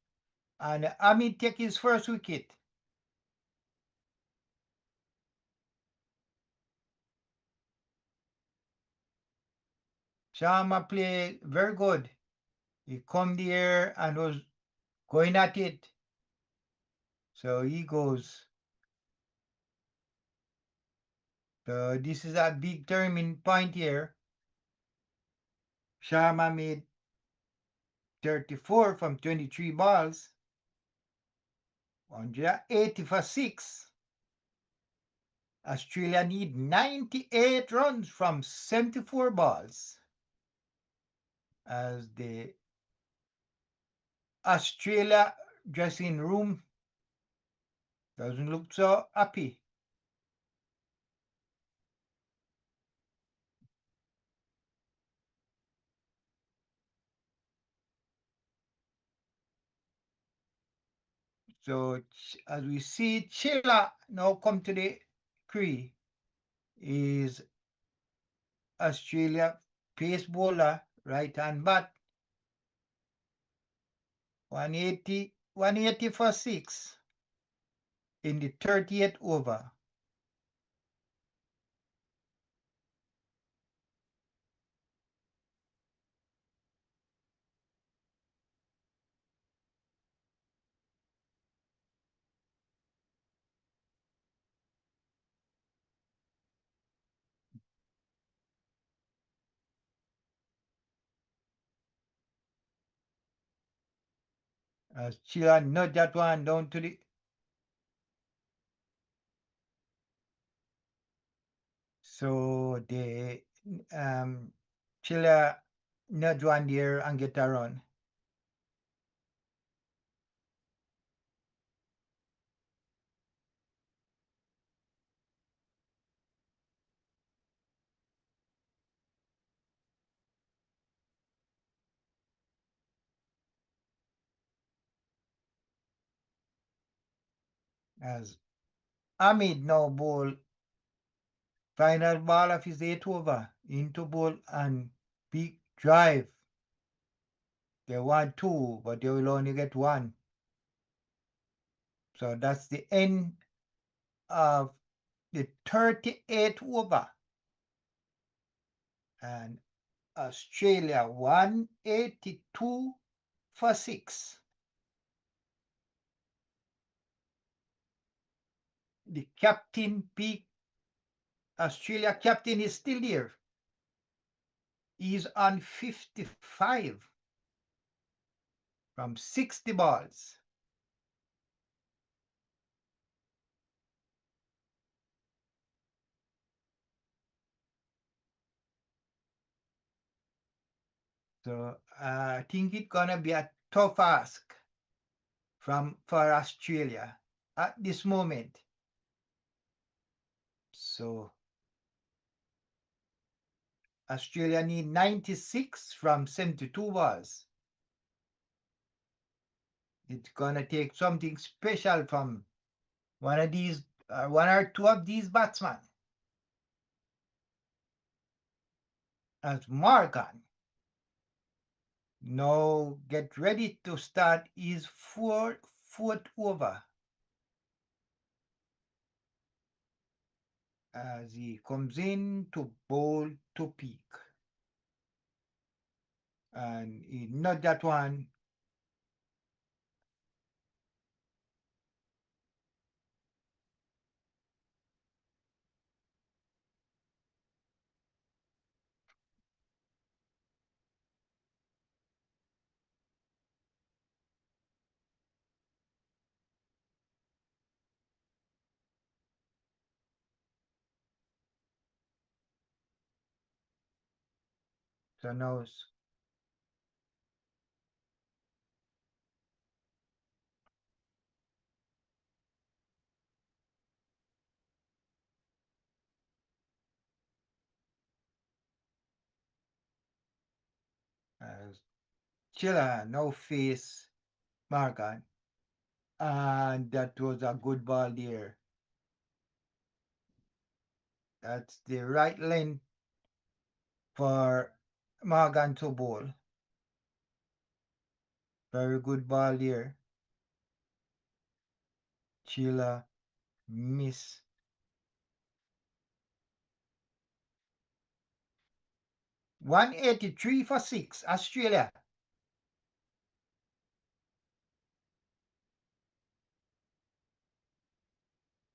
Speaker 1: And Ahmed take his first wicket. Sharma played very good. He come there and was going at it. So he goes. So this is a big turning point here. Sharma made 34 from 23 balls. 180 for 6. Australia need 98 runs from 74 balls. As the Australia dressing room doesn't look so happy. So as we see, Chilla now come to the crease is Australia pace bowler, right hand bat, 180 for 6 in the 30th over. As Chilla nudge that one down to the. So the Chilla nudge one there and get a run. As Ahmed now bowl final ball of his 8th over into bowl and big drive. They want 2, but they will only get 1. So that's the end of the 38th over. And Australia 182 for 6. The captain peak, Australia captain is still there. He's on 55 from 60 balls. So I think it's gonna be a tough ask for Australia at this moment. So Australia need 96 from 72 balls. It's gonna take something special from one of these, one or two of these batsmen. As Morgan now get ready to start his fourth over. As he comes in to bowl to peak. And he not that one. So now as Chilla now face Morgan. And that was a good ball there. That's the right length for Morgan to bowl. Very good ball there. Chilla miss. $183 for 6, Australia.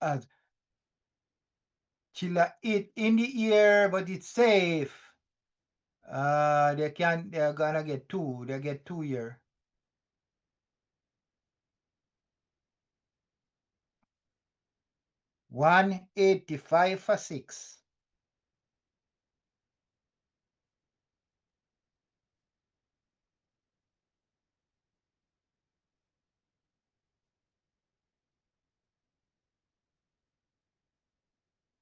Speaker 1: As Chilla hit in the air, but it's safe. They're gonna get 2. They get 2 here. $185 for 6.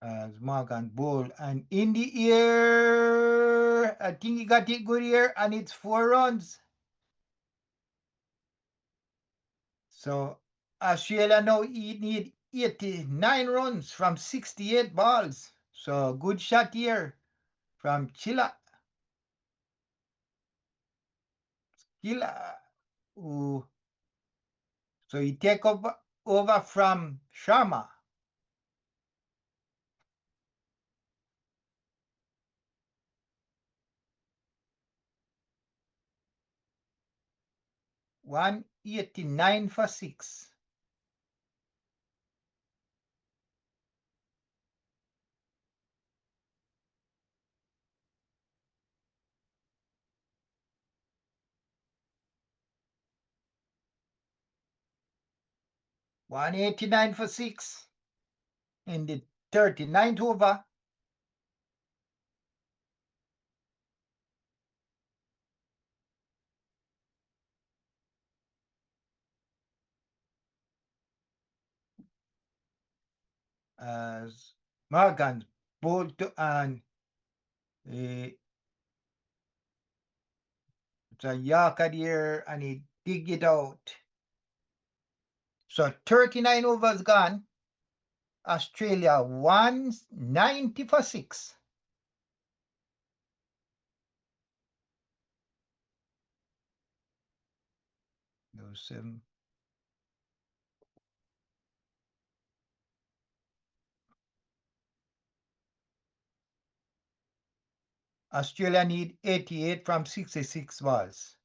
Speaker 1: As Morgan bowl and in the air, I think he got it good here, and it's 4 runs. So Australia now need 89 runs from 68 balls. So good shot here from Chilla. Who so he take over from Sharma. $189 for 6. $189 for 6 in the 39th over. As Morgan bowled and it's a Yorker there and he dig it out. So 39 overs gone. Australia 190 for 6. No 7. Australia need 88 from 66 balls.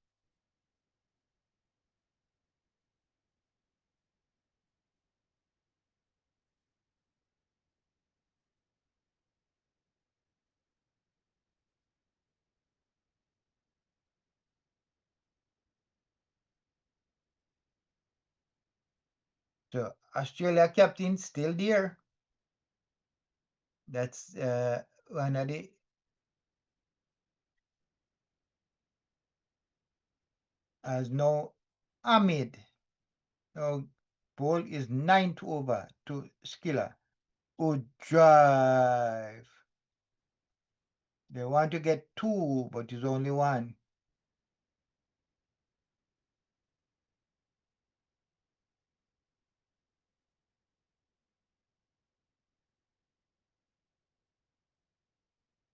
Speaker 1: So Australia captain still there. That's one of the as no Ahmed. Now ball is 9th over to Skiller. Who drive. They want to get 2, but it's only 1.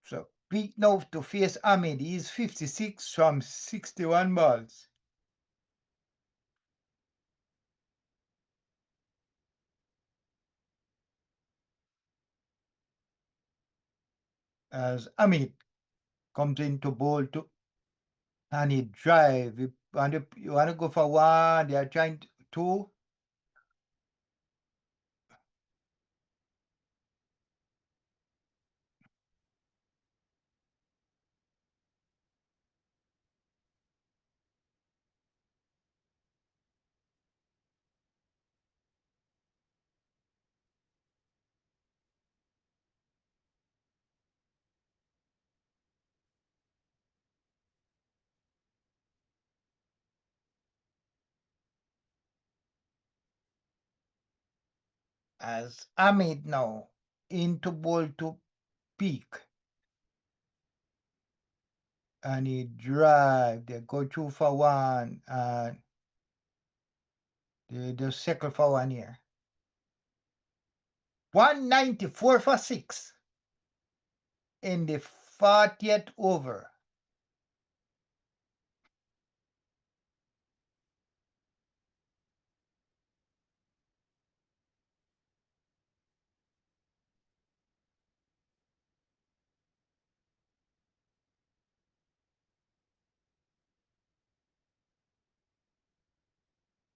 Speaker 1: So Pete now to face Ahmed. He's 56 from 61 balls. As Ahmed comes into bowl to and he drive. You want to go for 1. They are trying to 2. As Ahmed now into bowl to peak. And he drive. They go 2 for 1 and they just circle for 1 here. 194 for 6 in the 40th over.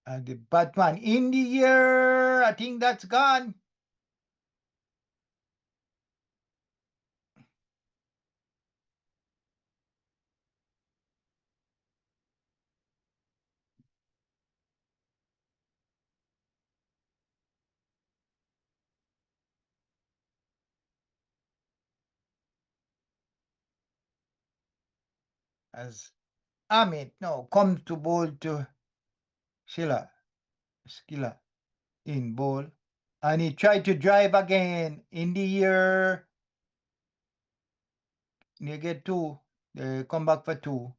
Speaker 1: And the Batman in the air. I think that's gone. As Ahmed now comes to bowl to Skiller in bowl. And he tried to drive again in the air. They get 2. They come back for 2.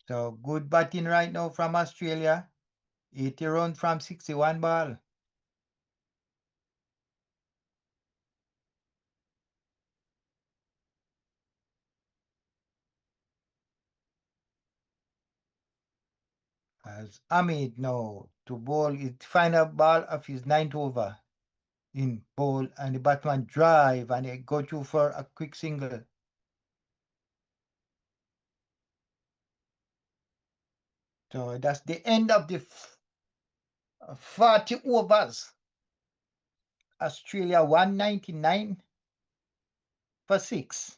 Speaker 1: So good batting right now from Australia. 80 runs from 61 ball. As Ahmed now to bowl his final ball of his ninth over in bowl, and the batsman drive and he go through for a quick single. So that's the end of the 40 overs. Australia 199 for 6.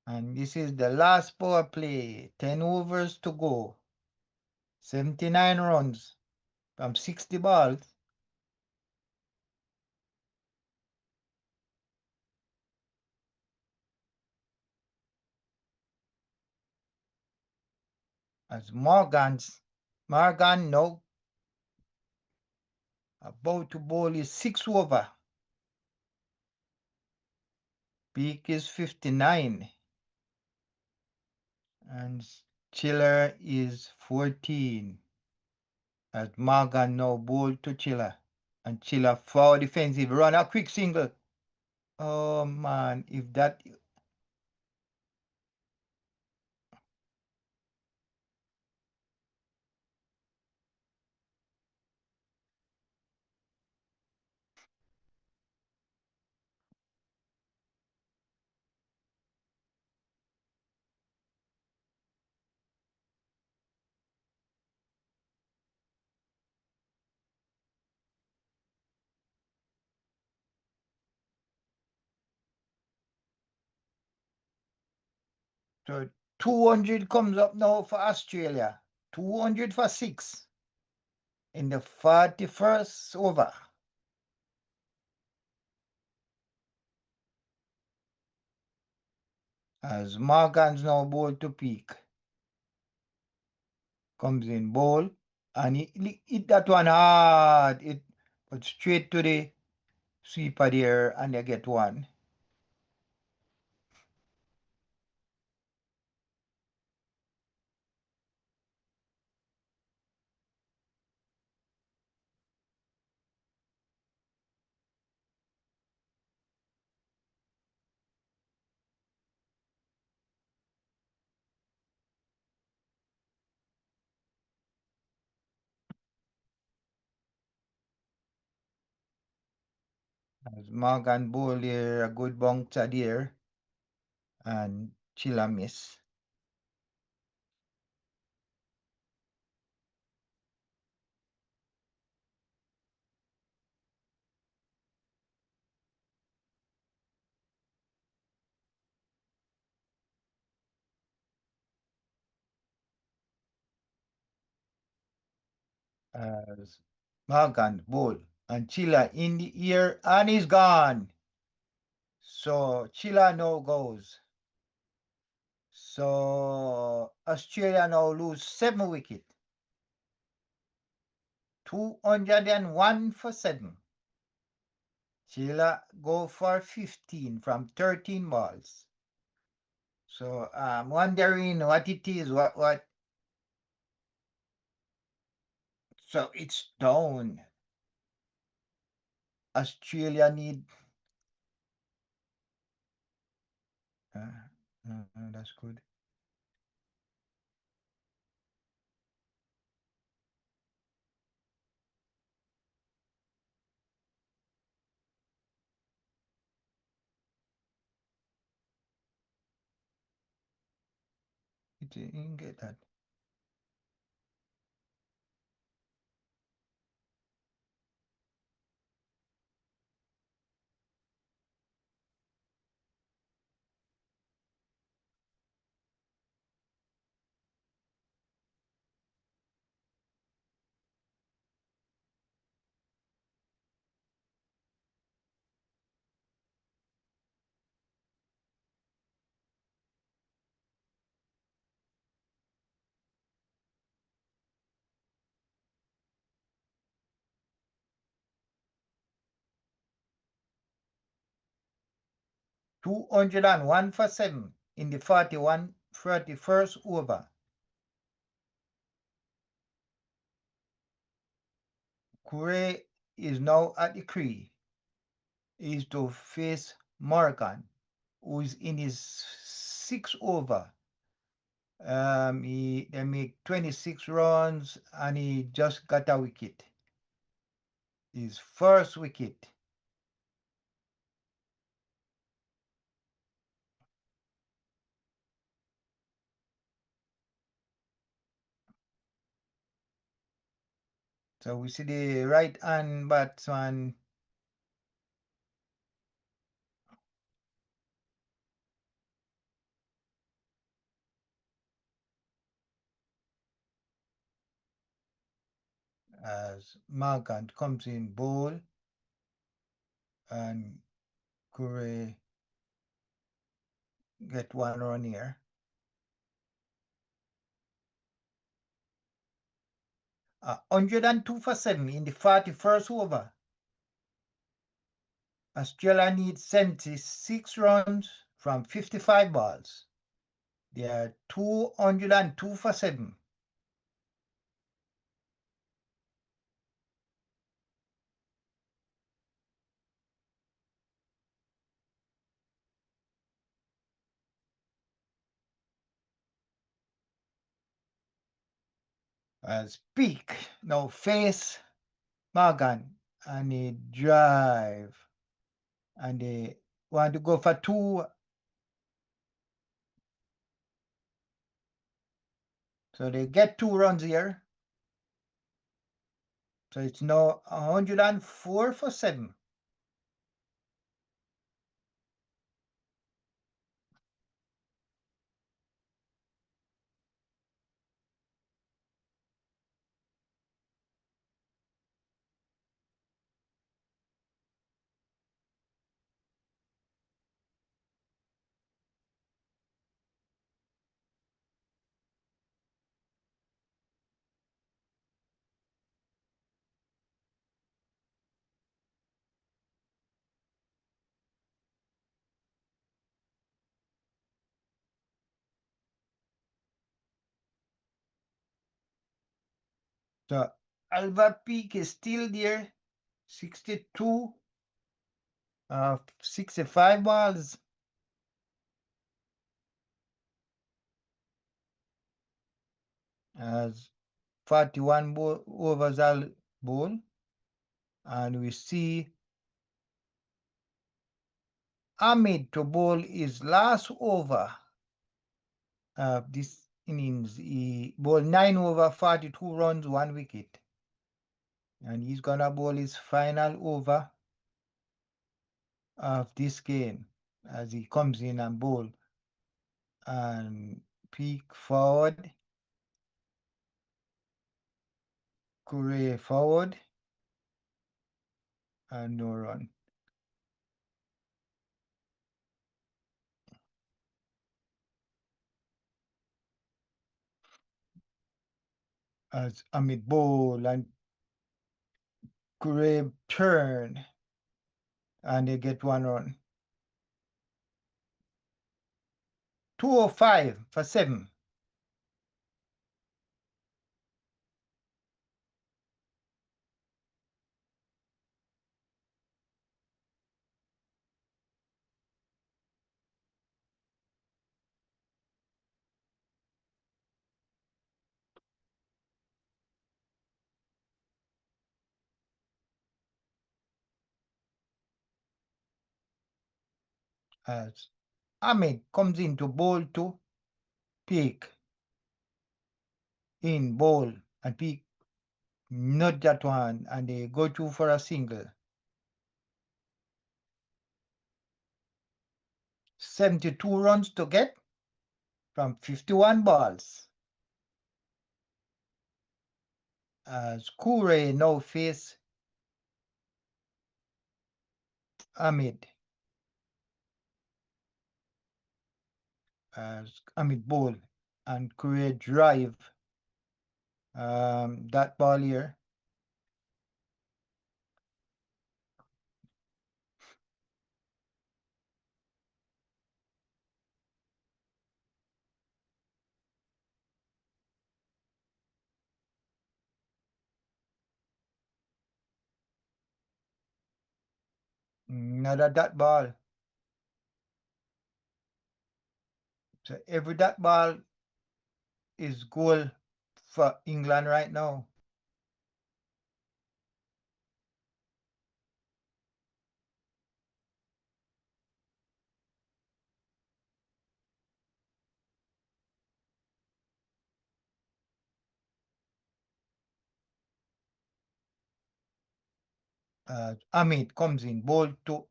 Speaker 1: And this is the last power play. 10 overs to go. 79 runs from 60 balls. As Morgan now about to bowl his 6th over. Peak is 59. And Chiller is 14. As Morgan now bowled to Chiller. And Chiller for defensive run a quick single. Oh man, if that so 200 comes up now for Australia. 200 for 6 in the 41st over. As Morgan's now bowled to Peak. Comes in bowl and he hit that one hard. It but straight to the sweeper there and they get one. As Morgan bowl there, a good bouncer there. And Chilla miss. As Morgan bowl and Chilla in the air and he's gone. So Chilla now goes. So Australia now lose 7 wickets. 201 for 7. Chilla go for 15 from 13 balls. So I'm wondering what it is, what. So it's down. Australia need. That's good. It didn't get that. 201 for 7 in the 31st over. Curry is now at the crease. He is to face Morgan, who is in his 6th over. They make 26 runs and he just got a wicket. His first wicket. So we see the right hand batsman as Morgan comes in bowl and Curry get 1 run here. 102 for 7 in the 41st over. Australia needs 76 runs from 55 balls. They are 202 for 7. As Peak now face Morgan and they drive and they want to go for 2. So they get 2 runs here. So it's now 104 for 7. So Alva Peak is still there. 62 of 65 balls. As 41 overs all bowl. And we see Ahmed to bowl his last over of this innings. He bowled 9 over, 42 runs, 1 wicket. And he's gonna bowl his final over of this game as he comes in and bowl. And Peak forward. Curry forward. And no run. As Ahmed bowl and Curry turn. And they get 1 run. 205 for 7. As Ahmed comes into bowl to Peak. In bowl and Peak not that one and they go to for a single. 72 runs to get from 51 balls. As Curry now face Ahmed. As Ahmed bowl and Curry drive that ball here. Another dot ball. So every dot ball is goal for England right now. Amit comes in, ball to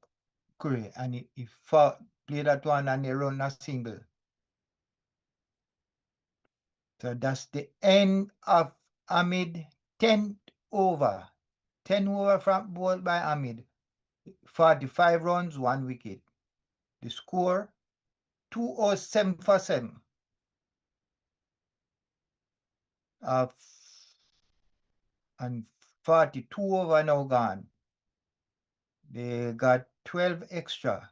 Speaker 1: Curry, and he play that one and he run a single. So that's the end of Ahmed 10 over. 10 over from ball by Ahmed. 45 runs, 1 wicket. The score 207 for 7. And 42 over now gone. They got 12 extra.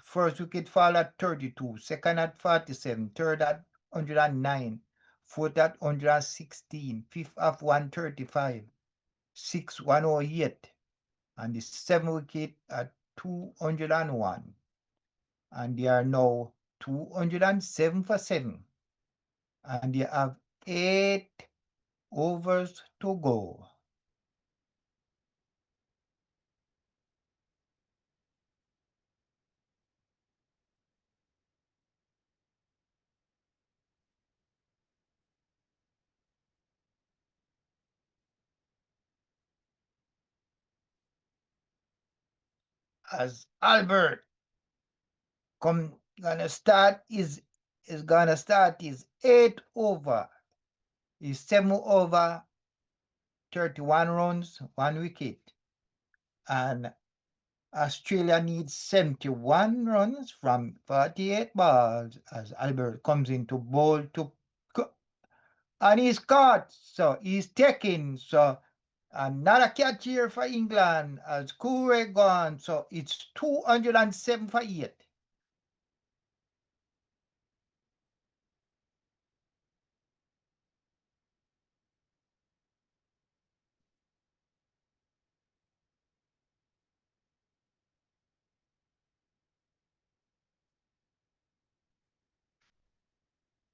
Speaker 1: First wicket fall at 32, second at 47, third at 109, fourth at 116, fifth at 135, sixth 108, and the seventh wicket at 201. And they are now 207 for 7. And they have 8 overs to go. As Albert gonna start is gonna start his 8 over. His 7 over 31 runs, 1 wicket. And Australia needs 71 runs from 48 balls as Albert comes into bowl to and he's caught. So he's taken. So another catch here for England as Kure gone. So it's 207 for 8.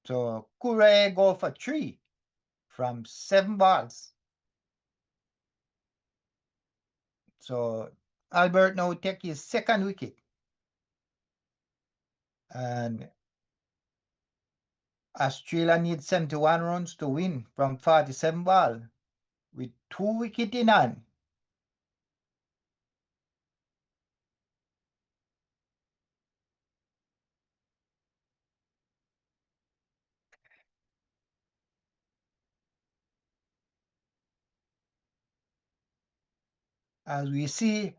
Speaker 1: So Kure go for 3 from 7 balls. So Albert now take his second wicket. And Australia needs 71 runs to win from 47 balls with 2 wickets in hand. As we see,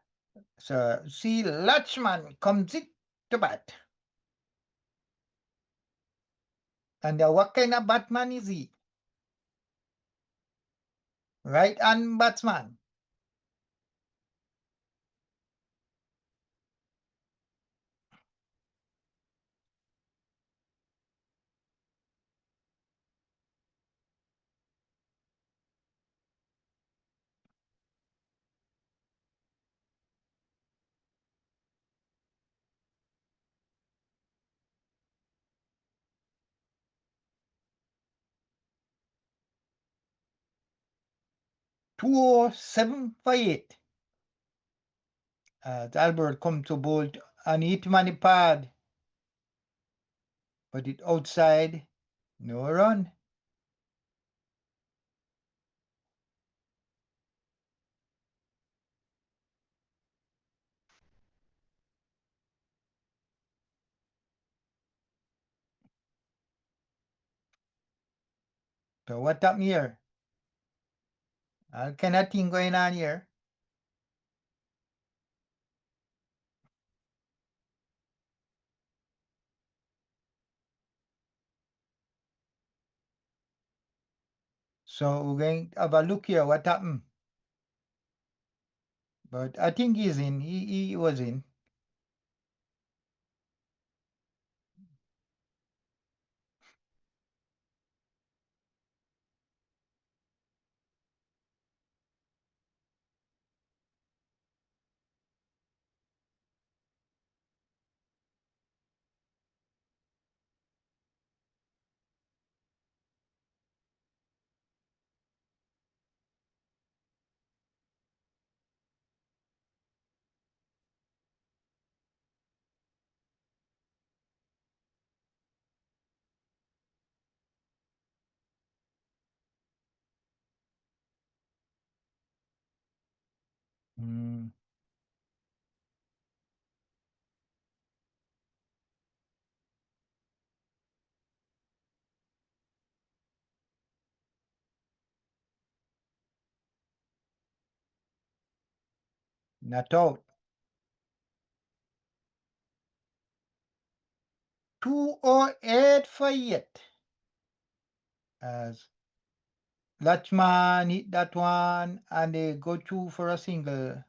Speaker 1: Lachman comes it to bat. And what kind of batman is he? Right-hand batsman. Two oh seven for 8. Albert come to bowl and hit him on the pad. But it outside, no run. So what happened here? All kind of thing going on here. So we're going to have a look here what happened. But I think he's in. He was in. Mm. Not out. 208 for it. As Latchman hit that one and they go through for a single.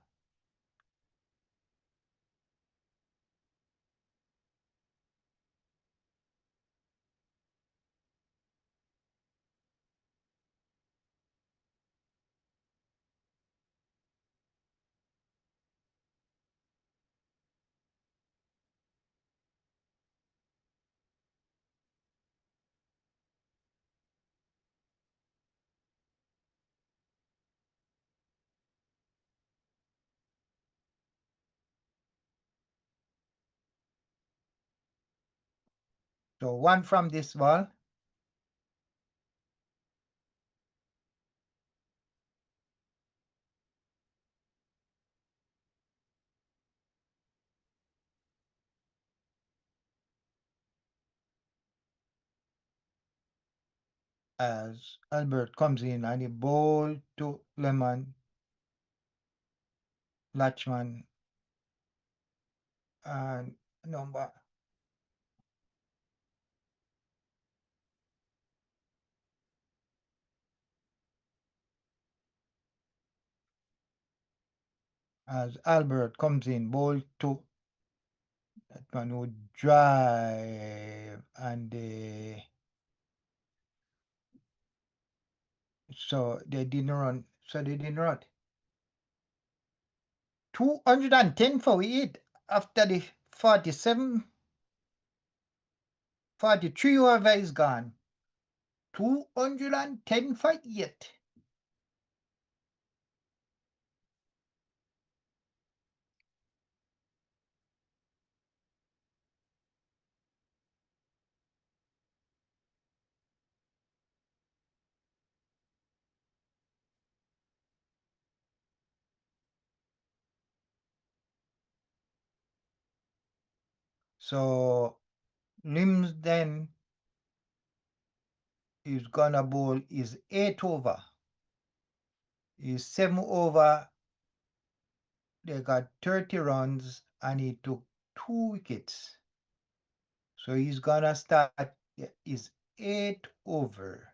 Speaker 1: So one from this ball. As Albert comes in and he ball to Lemon, Latchman, and number. As Albert comes in, ball to that one would drive and so they didn't run. So they didn't run. 210 for it after the 47, 43 over is gone. 210 for it. So Limbs then is gonna bowl is 8 over. Is 7 over. They got 30 runs and he took 2 wickets. So he's gonna start is 8 over.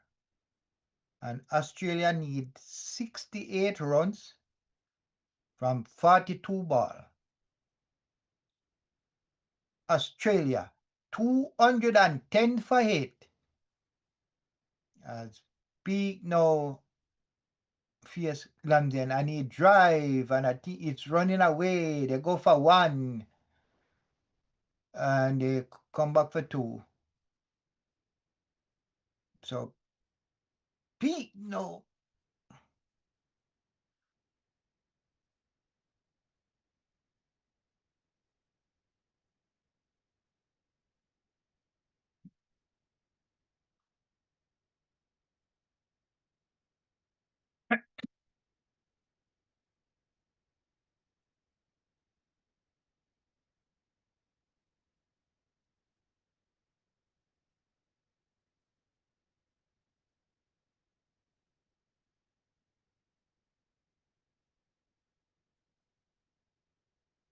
Speaker 1: And Australia needs 68 runs from 42 ball. Australia 210 for 8. As big now fierce London and he drive and I think it's running away. They go for 1 and they come back for 2. So big no.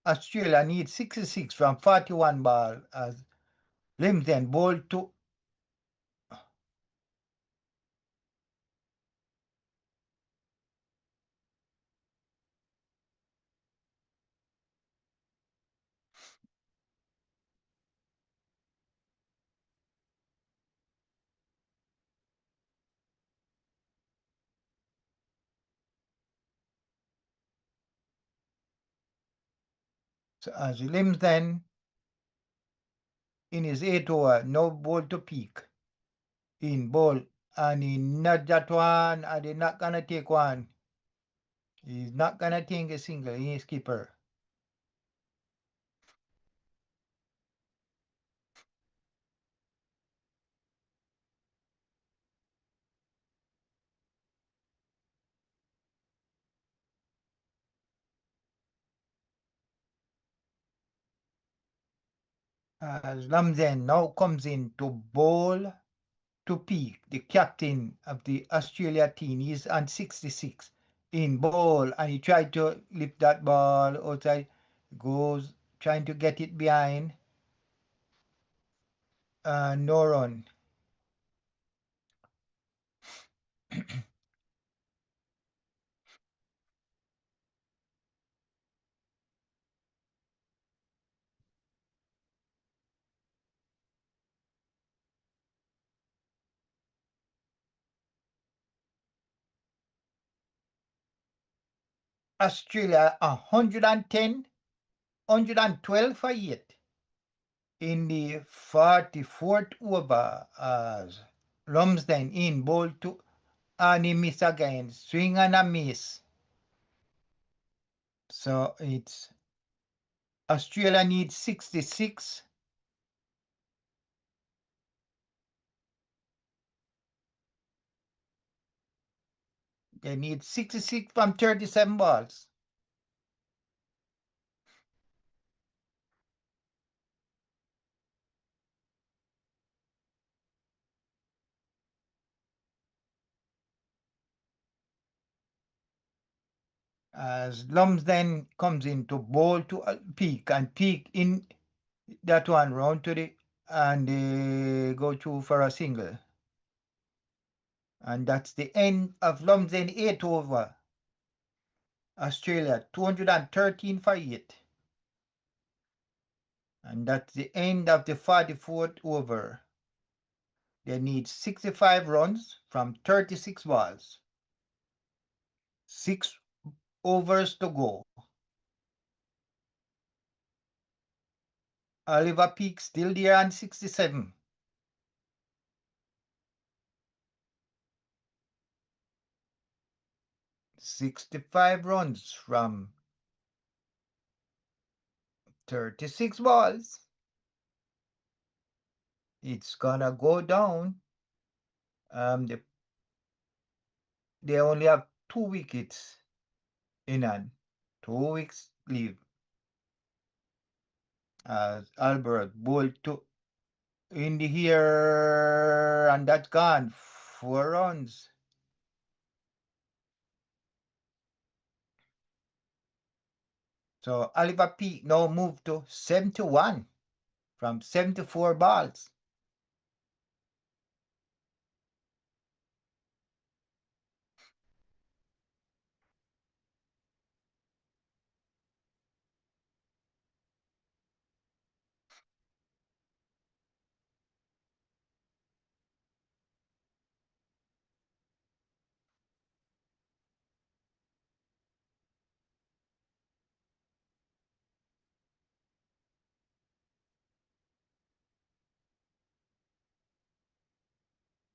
Speaker 1: Australia needs 66 from 41 ball as Limpton bowled to so as Limpton in his 8 over, no ball to peak in ball and he not that one and they're not gonna take one. He's not gonna take a single in his keeper. Lamzen now comes in to bowl to peak, the captain of the Australia team. He's on 66 in bowl, and he tried to lift that ball outside, goes trying to get it behind, no run. Australia 110, 112 for 8 in the 44th over as Lumsden in bowl to, and he miss again, swing and a miss. So it's Australia needs 66. They need 66 from 37 balls. As Lumsden comes in to bowl to Peak, and Peak in that one round to the, and they go through for a single. And that's the end of Lumsden 8 over. Australia 213 for 8. And that's the end of the 44th over. They need 65 runs from 36 balls. 6 overs to go. Oliver Peak still there on 67. 65 runs from 36 balls. It's gonna go down. They only have 2 wickets in hand. 2 weeks leave. As Albert bowled to in the here, and that's gone. 4 runs. So Oliver Peak now moved to 71 from 74 balls.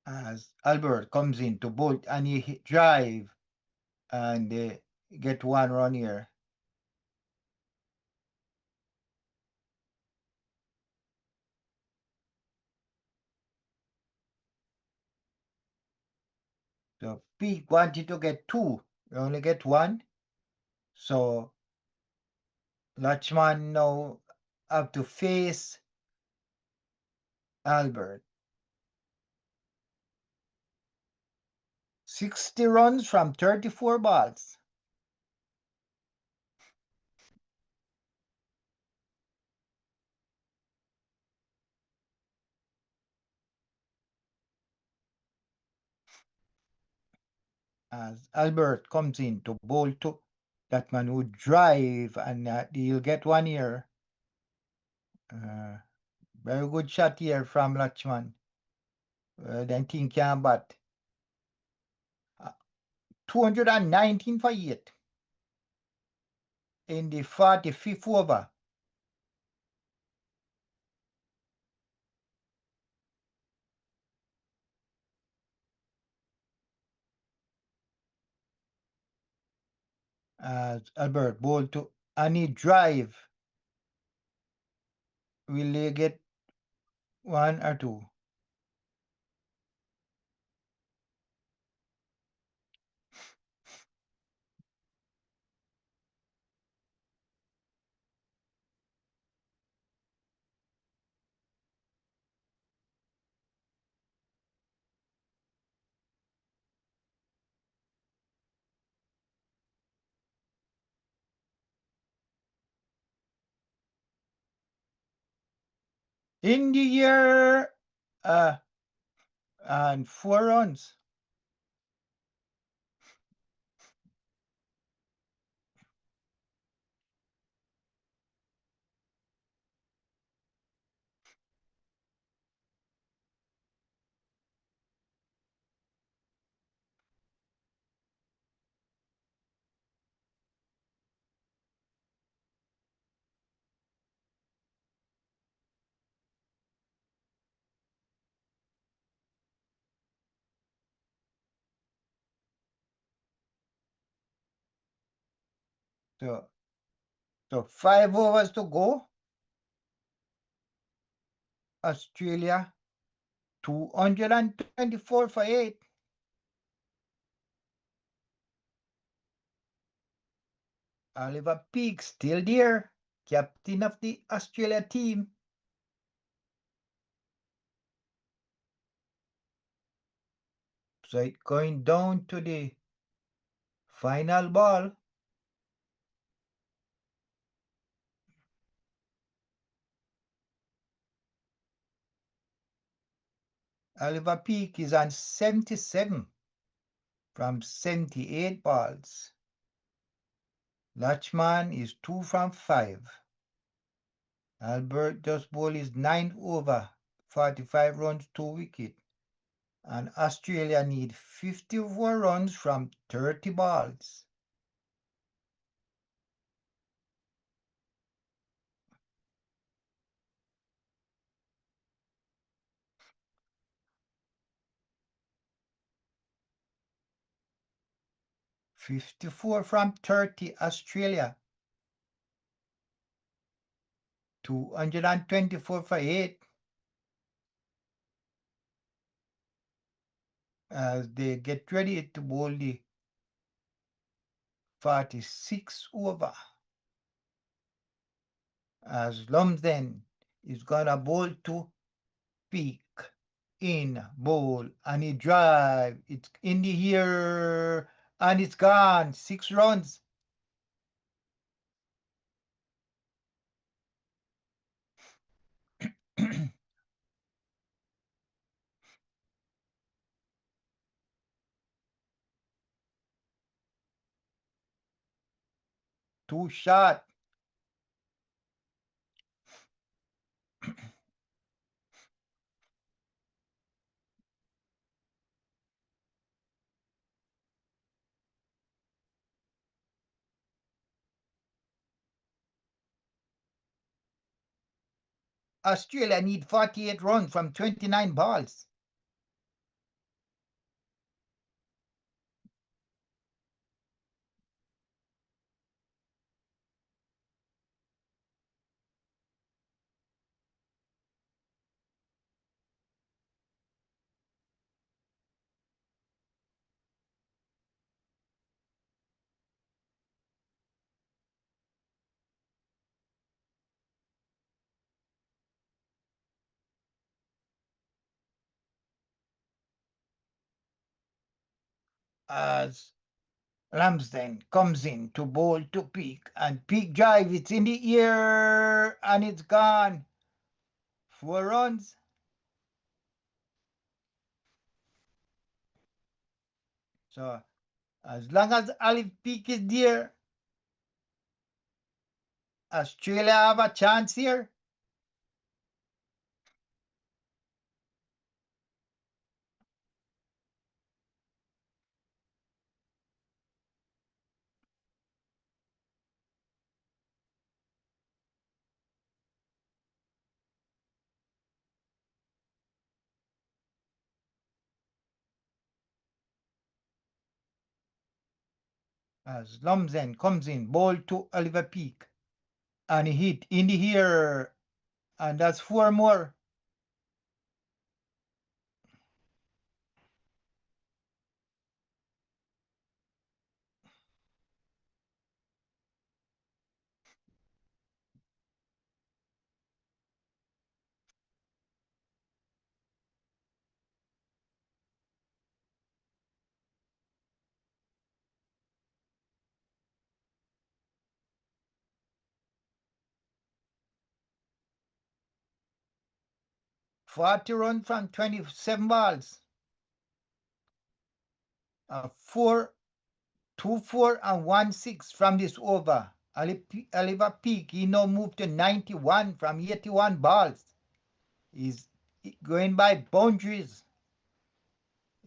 Speaker 1: As Albert comes in to bowl, and he drive, and they get 1 run here. So Peak wanted to get 2. You only get 1. So Lachman now have to face Albert. 60 runs from 34 balls. As Albert comes in to bowl to that man who drive, and he'll get 1 here. Very good shot here from Lachman. Then team can bat. 219 for 8 in the 45th over. As Albert bowled to any drive. Will they get 1 or 2? in the air, uh, and 4 runs. So, so 5 overs to go. Australia 224 for 8. Oliver Peak still there, captain of the Australia team. So it's going down to the final ball. Oliver Peak is on 77 from 78 balls. Latchman is 2 from 5. Albert just bowled his 9th over, 45 runs, 2 wickets. And Australia need 54 runs from 30 balls. "54 from 30 Australia, 224 for 8, as they get ready to bowl the 46 over. As Lumsden is gonna bowl to Peak, in, bowl, and he drive. It's in the air, and it's gone. 6 runs. Two shot. Australia need 48 runs from 29 balls. As Ramsden comes in to bowl to Peak, and Peak drive, it's in the air, and it's gone. 4 runs. So as long as Olive Peak is there, Australia have a chance here. As Lumsden comes in, bowl to Oliver Peak, and he hit in the air, and that's 4 more. 40 runs from 27 balls. 2-4 and 1-6 from this over. Oliver Peak, he now moved to 91 from 81 balls. He's going by boundaries.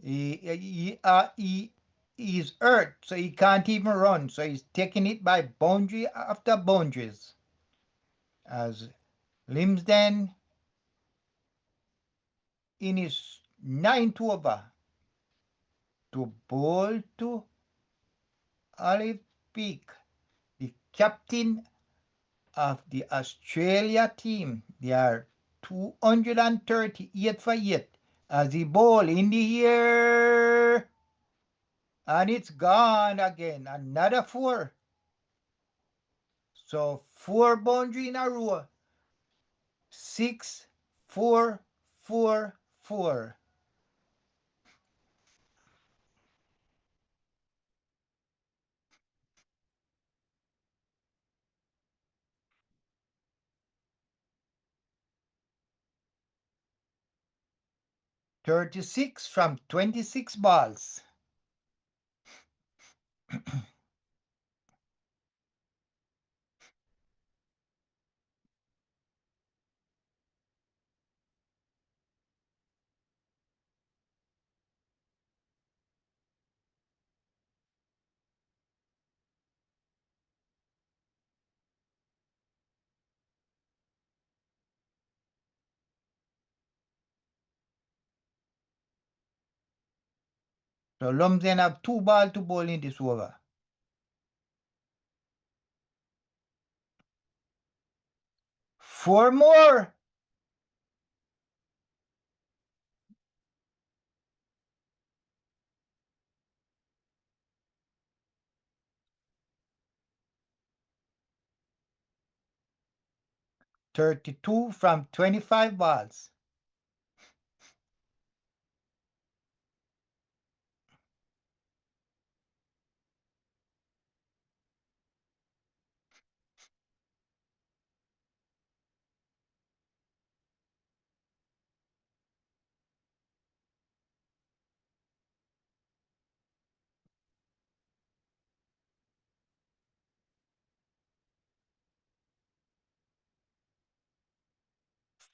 Speaker 1: He's hurt, so he can't even run. So he's taking it by boundary after boundaries. As Limsden in his 9th over to bowl to Olive Peak, the captain of the Australia team. They are 238 for 8 as he bowl in the air, and it's gone again. Another 4. So 4 boundary in a row. 6, 4, 4, 4. "36 from 26 balls." So Lumsden have 2 balls to bowl in this over. 4 more. "32 from 25 balls."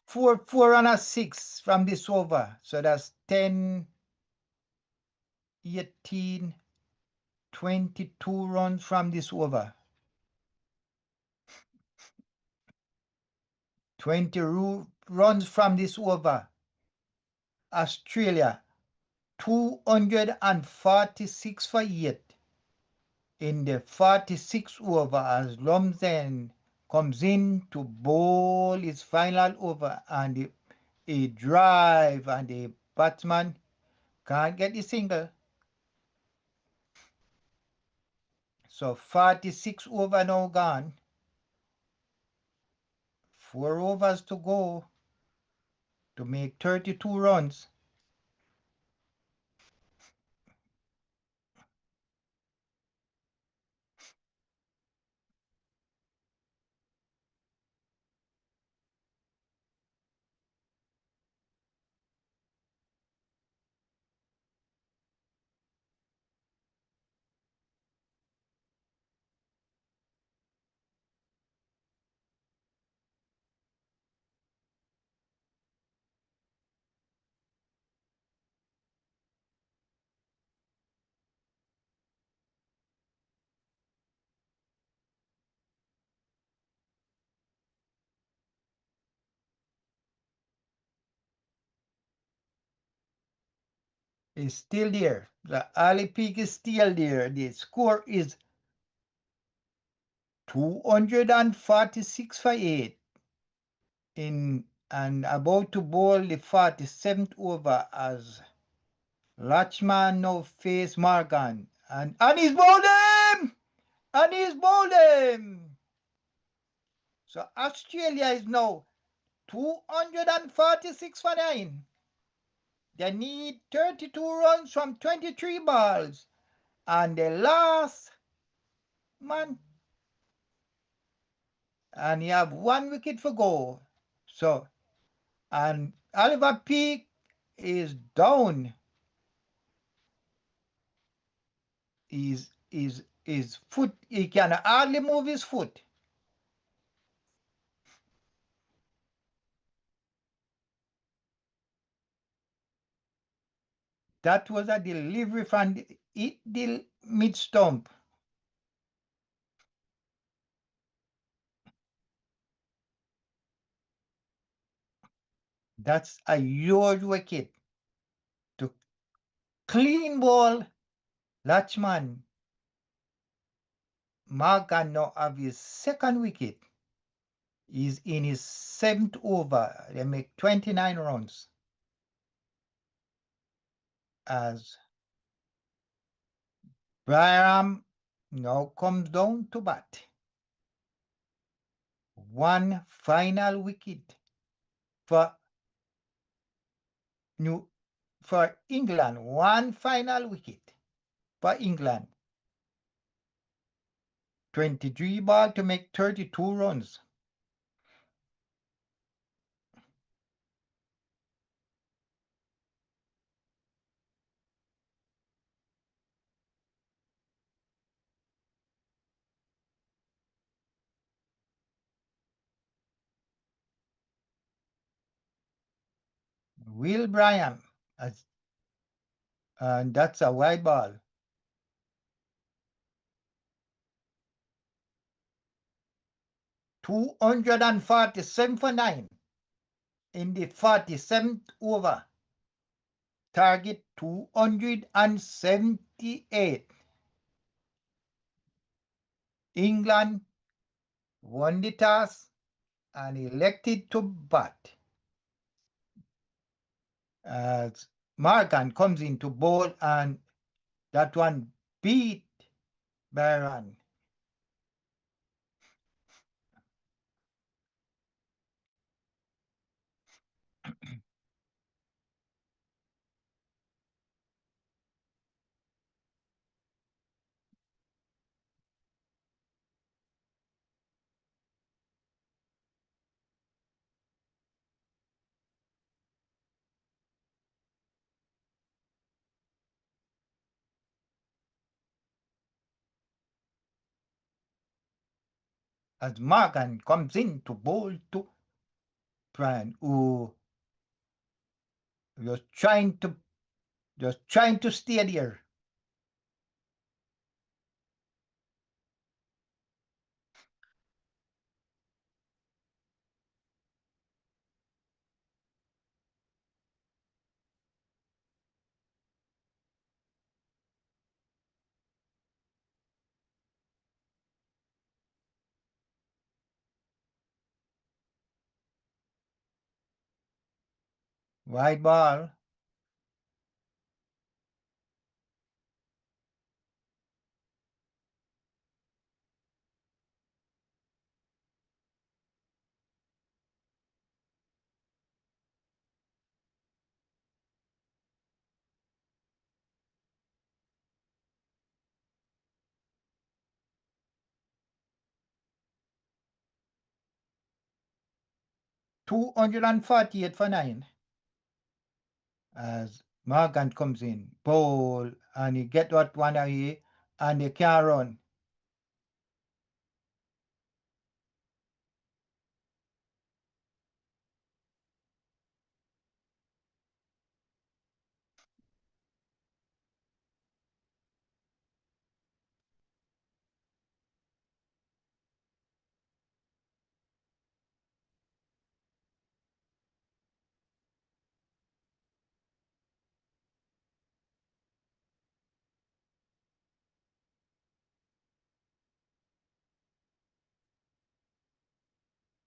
Speaker 1: Four and a 6 from this over. So that's 10, 18, 22 runs from this over. 20 runs from this over. Australia, 246 for 8 in the 46th over as Lumsden comes in to bowl his final over, and a drive, and the batsman can't get the single. So 46 over now gone. 4 overs to go to make 32 runs. Is still there. The alley peak is still there. The score is 246 for 8 in and about to bowl the 47th over as Latchman now face Morgan, and he's bowled him! And he's bowled him! So Australia is now 246 for 9. They need 32 runs from 23 balls. And the last man, and you have 1 wicket for go. So And Oliver Peak is down. His foot, he can hardly move his foot. That was a delivery from the mid stump. That's a huge wicket. To clean ball, Latchman Morgan now have his second wicket. He's in his 7th over. They make 29 runs. As Byram now comes down to bat. One final wicket for England. One final wicket for England. 23 ball to make 32 runs. Will Bryan, and that's a wide ball. 247 for 9 in the 47th over. Target 278. England won the toss and elected to bat. As Morgan comes into bowl, and that one beat Byron. As Morgan comes in to bowl to Brian, who was trying to stay there. Wide ball. $248 for 9. As Morgan comes in, bowl, and he get that one away, and they can't run.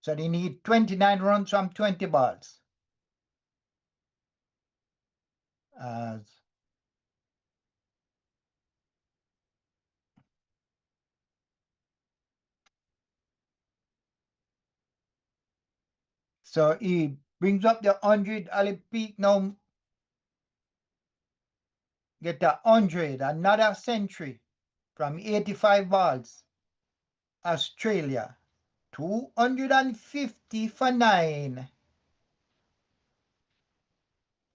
Speaker 1: So they need 29 runs from 20 balls. As so he brings up the 100. Ali Peak now get a 100, another century from 85 balls. Australia, 250 for 9.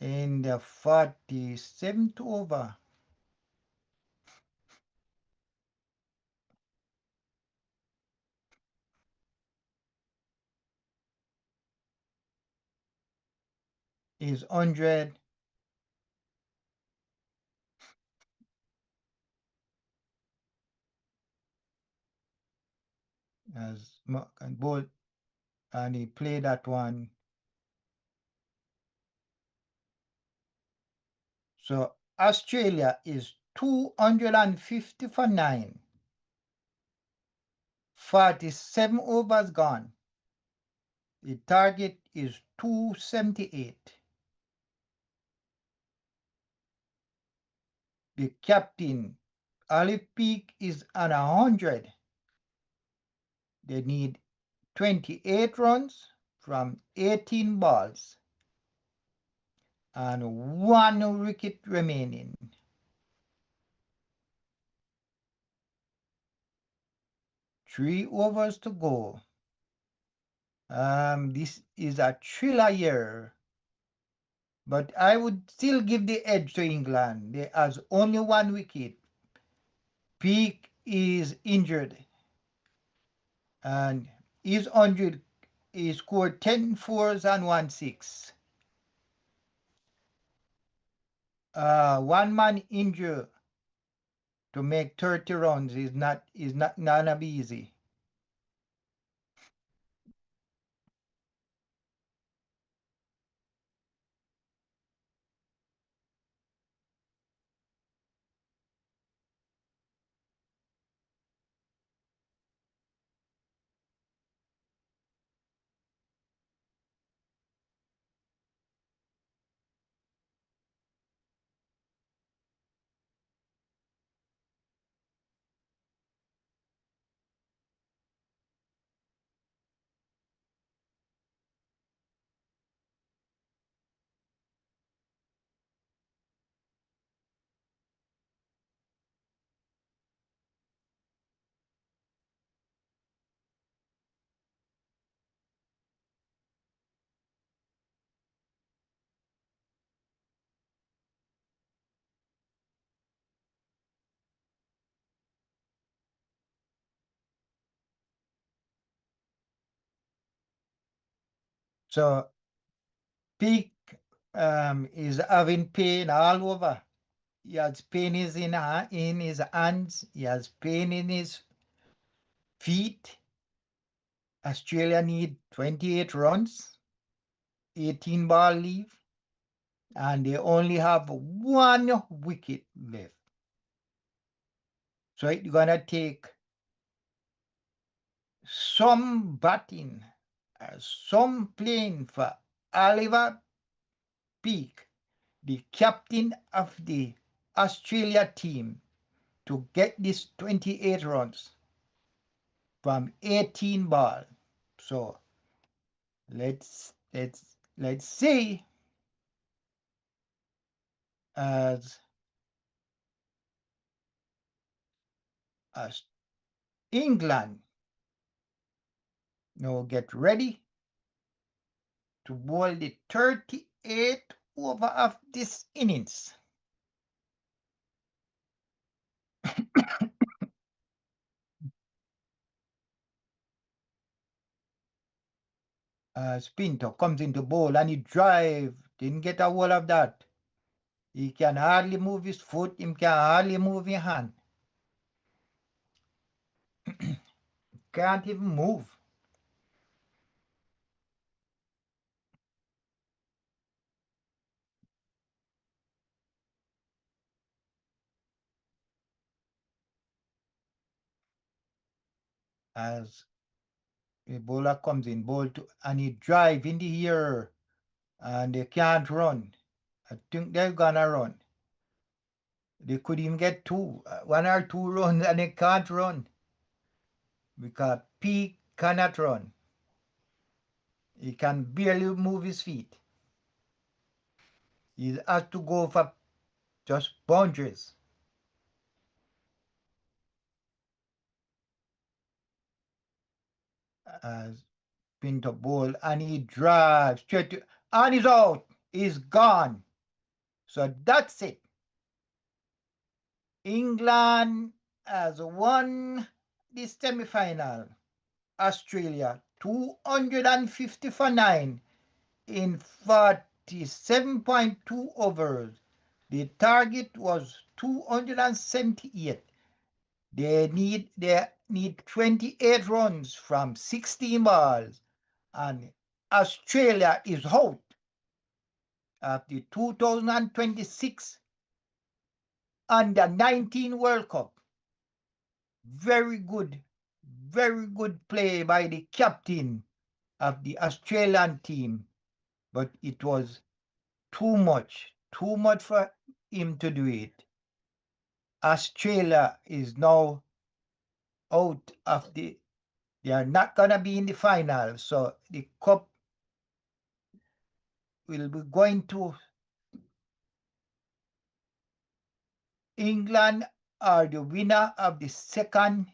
Speaker 1: in the 47th over. Is 100 as Mark and Bolt, and he played that one. So Australia is 250 for 9. 47 overs gone. The target is 278. The captain, Olive Peak, is on 100. They need 28 runs from 18 balls and 1 wicket remaining. Three overs to go. This is a thriller year, but I would still give the edge to England. There has only 1 wicket. Peak is injured, and he's 100. He scored 10 fours and 1 6. One man injured to make 30 runs is not gonna be easy. So Peak is having pain all over. He has pain in his hands. He has pain in his feet. Australia need 28 runs, 18 ball leave, and they only have 1 wicket left. So it's gonna take some batting, some playing for Oliver Peak, the captain of the Australia team, to get this 28 runs from 18 ball. So let's see as England now get ready to bowl the 38 over of this innings. Pinto comes into bowl and he drive. Didn't get a hold of that. He can hardly move his foot. He can hardly move his hand. Can't even move. As the bowler comes in bowl and he drive in the air and they can't run. I think they're gonna run. They could even get 1 or 2 runs and they can't run because Peak cannot run. He can barely move his feet. He has to go for just boundaries. As Pinto bowl and he drives straight to, and he's out. He's gone. So that's it. England has won the semi-final. Australia 250 for 9 in 47.2 overs. The target was 278. They need 28 runs from 16 balls, and Australia is out of the 2026 Under 19 World Cup. Very good play by the captain of the Australian team, but it was too much for him to do it. Australia is now out of they are not going to be in the final, so the cup will be going to England are the winner of the second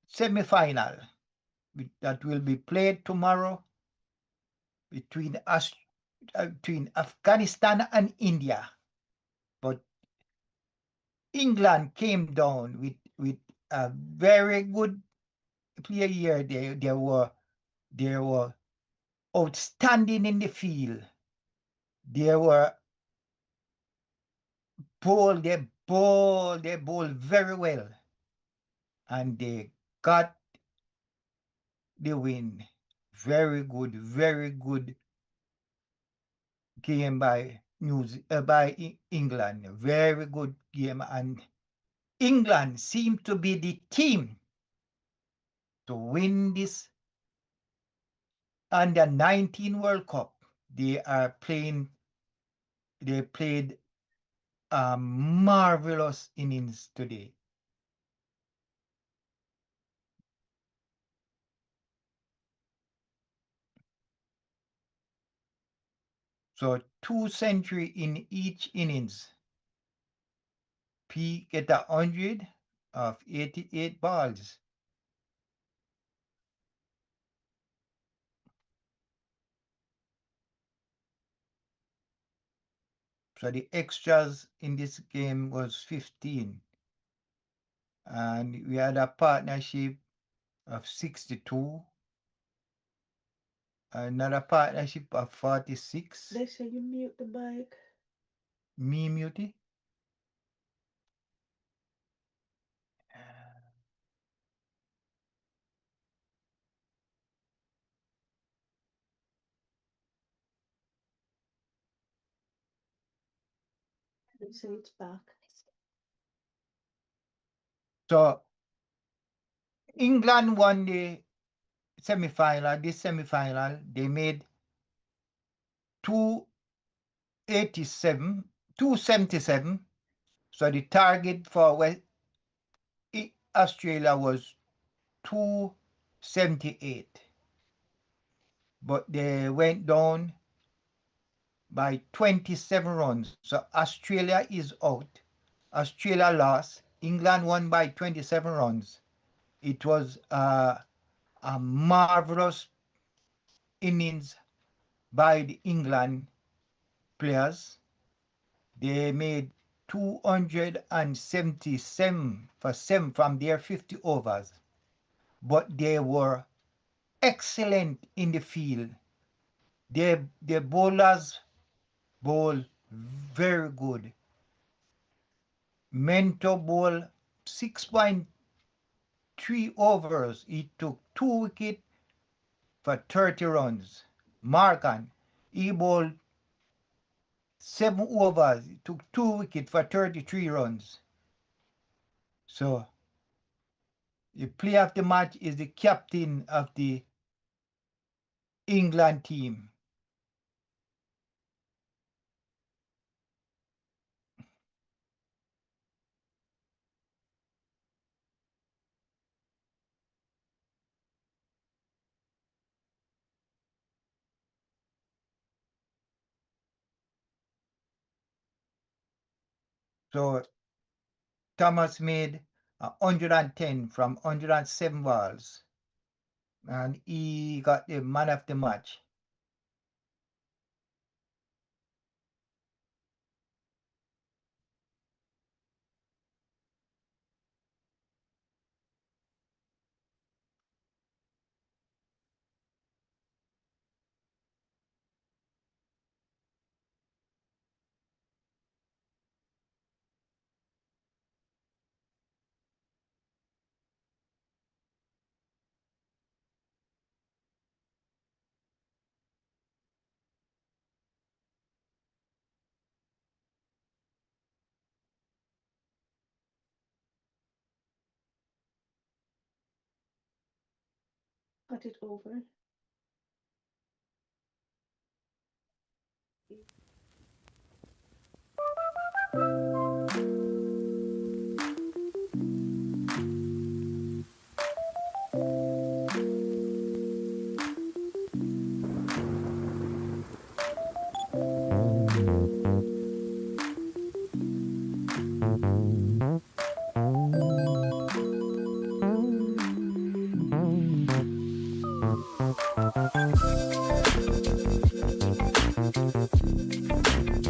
Speaker 1: semi-final that will be played tomorrow between Afghanistan and India. But England came down with a very good player here. They were outstanding in the field. They were they bowl very well, and they got the win. Very good game by England. Very good game, and England seemed to be the team to win this Under 19 World Cup. They played a marvelous innings today. So 2 century in each innings. P get 100 of 88 balls. So the extras in this game was 15. And we had a partnership of 62. Another partnership of 46.
Speaker 2: They say you mute the mic.
Speaker 1: Me muty.
Speaker 2: They say it's back.
Speaker 1: So England won the semi-final. This semi-final, they made 277. So the target for Australia was 278. But they went down by 27 runs. So Australia is out. Australia lost. England won by 27 runs. It was a marvelous innings by the England players. They made 277 for 7 from their 50 overs. But they were excellent in the field. Their bowlers bowl very good. Mentor bowl 6.3 overs. He took 2 wickets for 30 runs. Markan, he bowled 7 overs. He took 2 wickets for 33 runs. So the player of the match is the captain of the England team. So Thomas made 110 from 107 balls, and he got the man of the match.
Speaker 2: it over.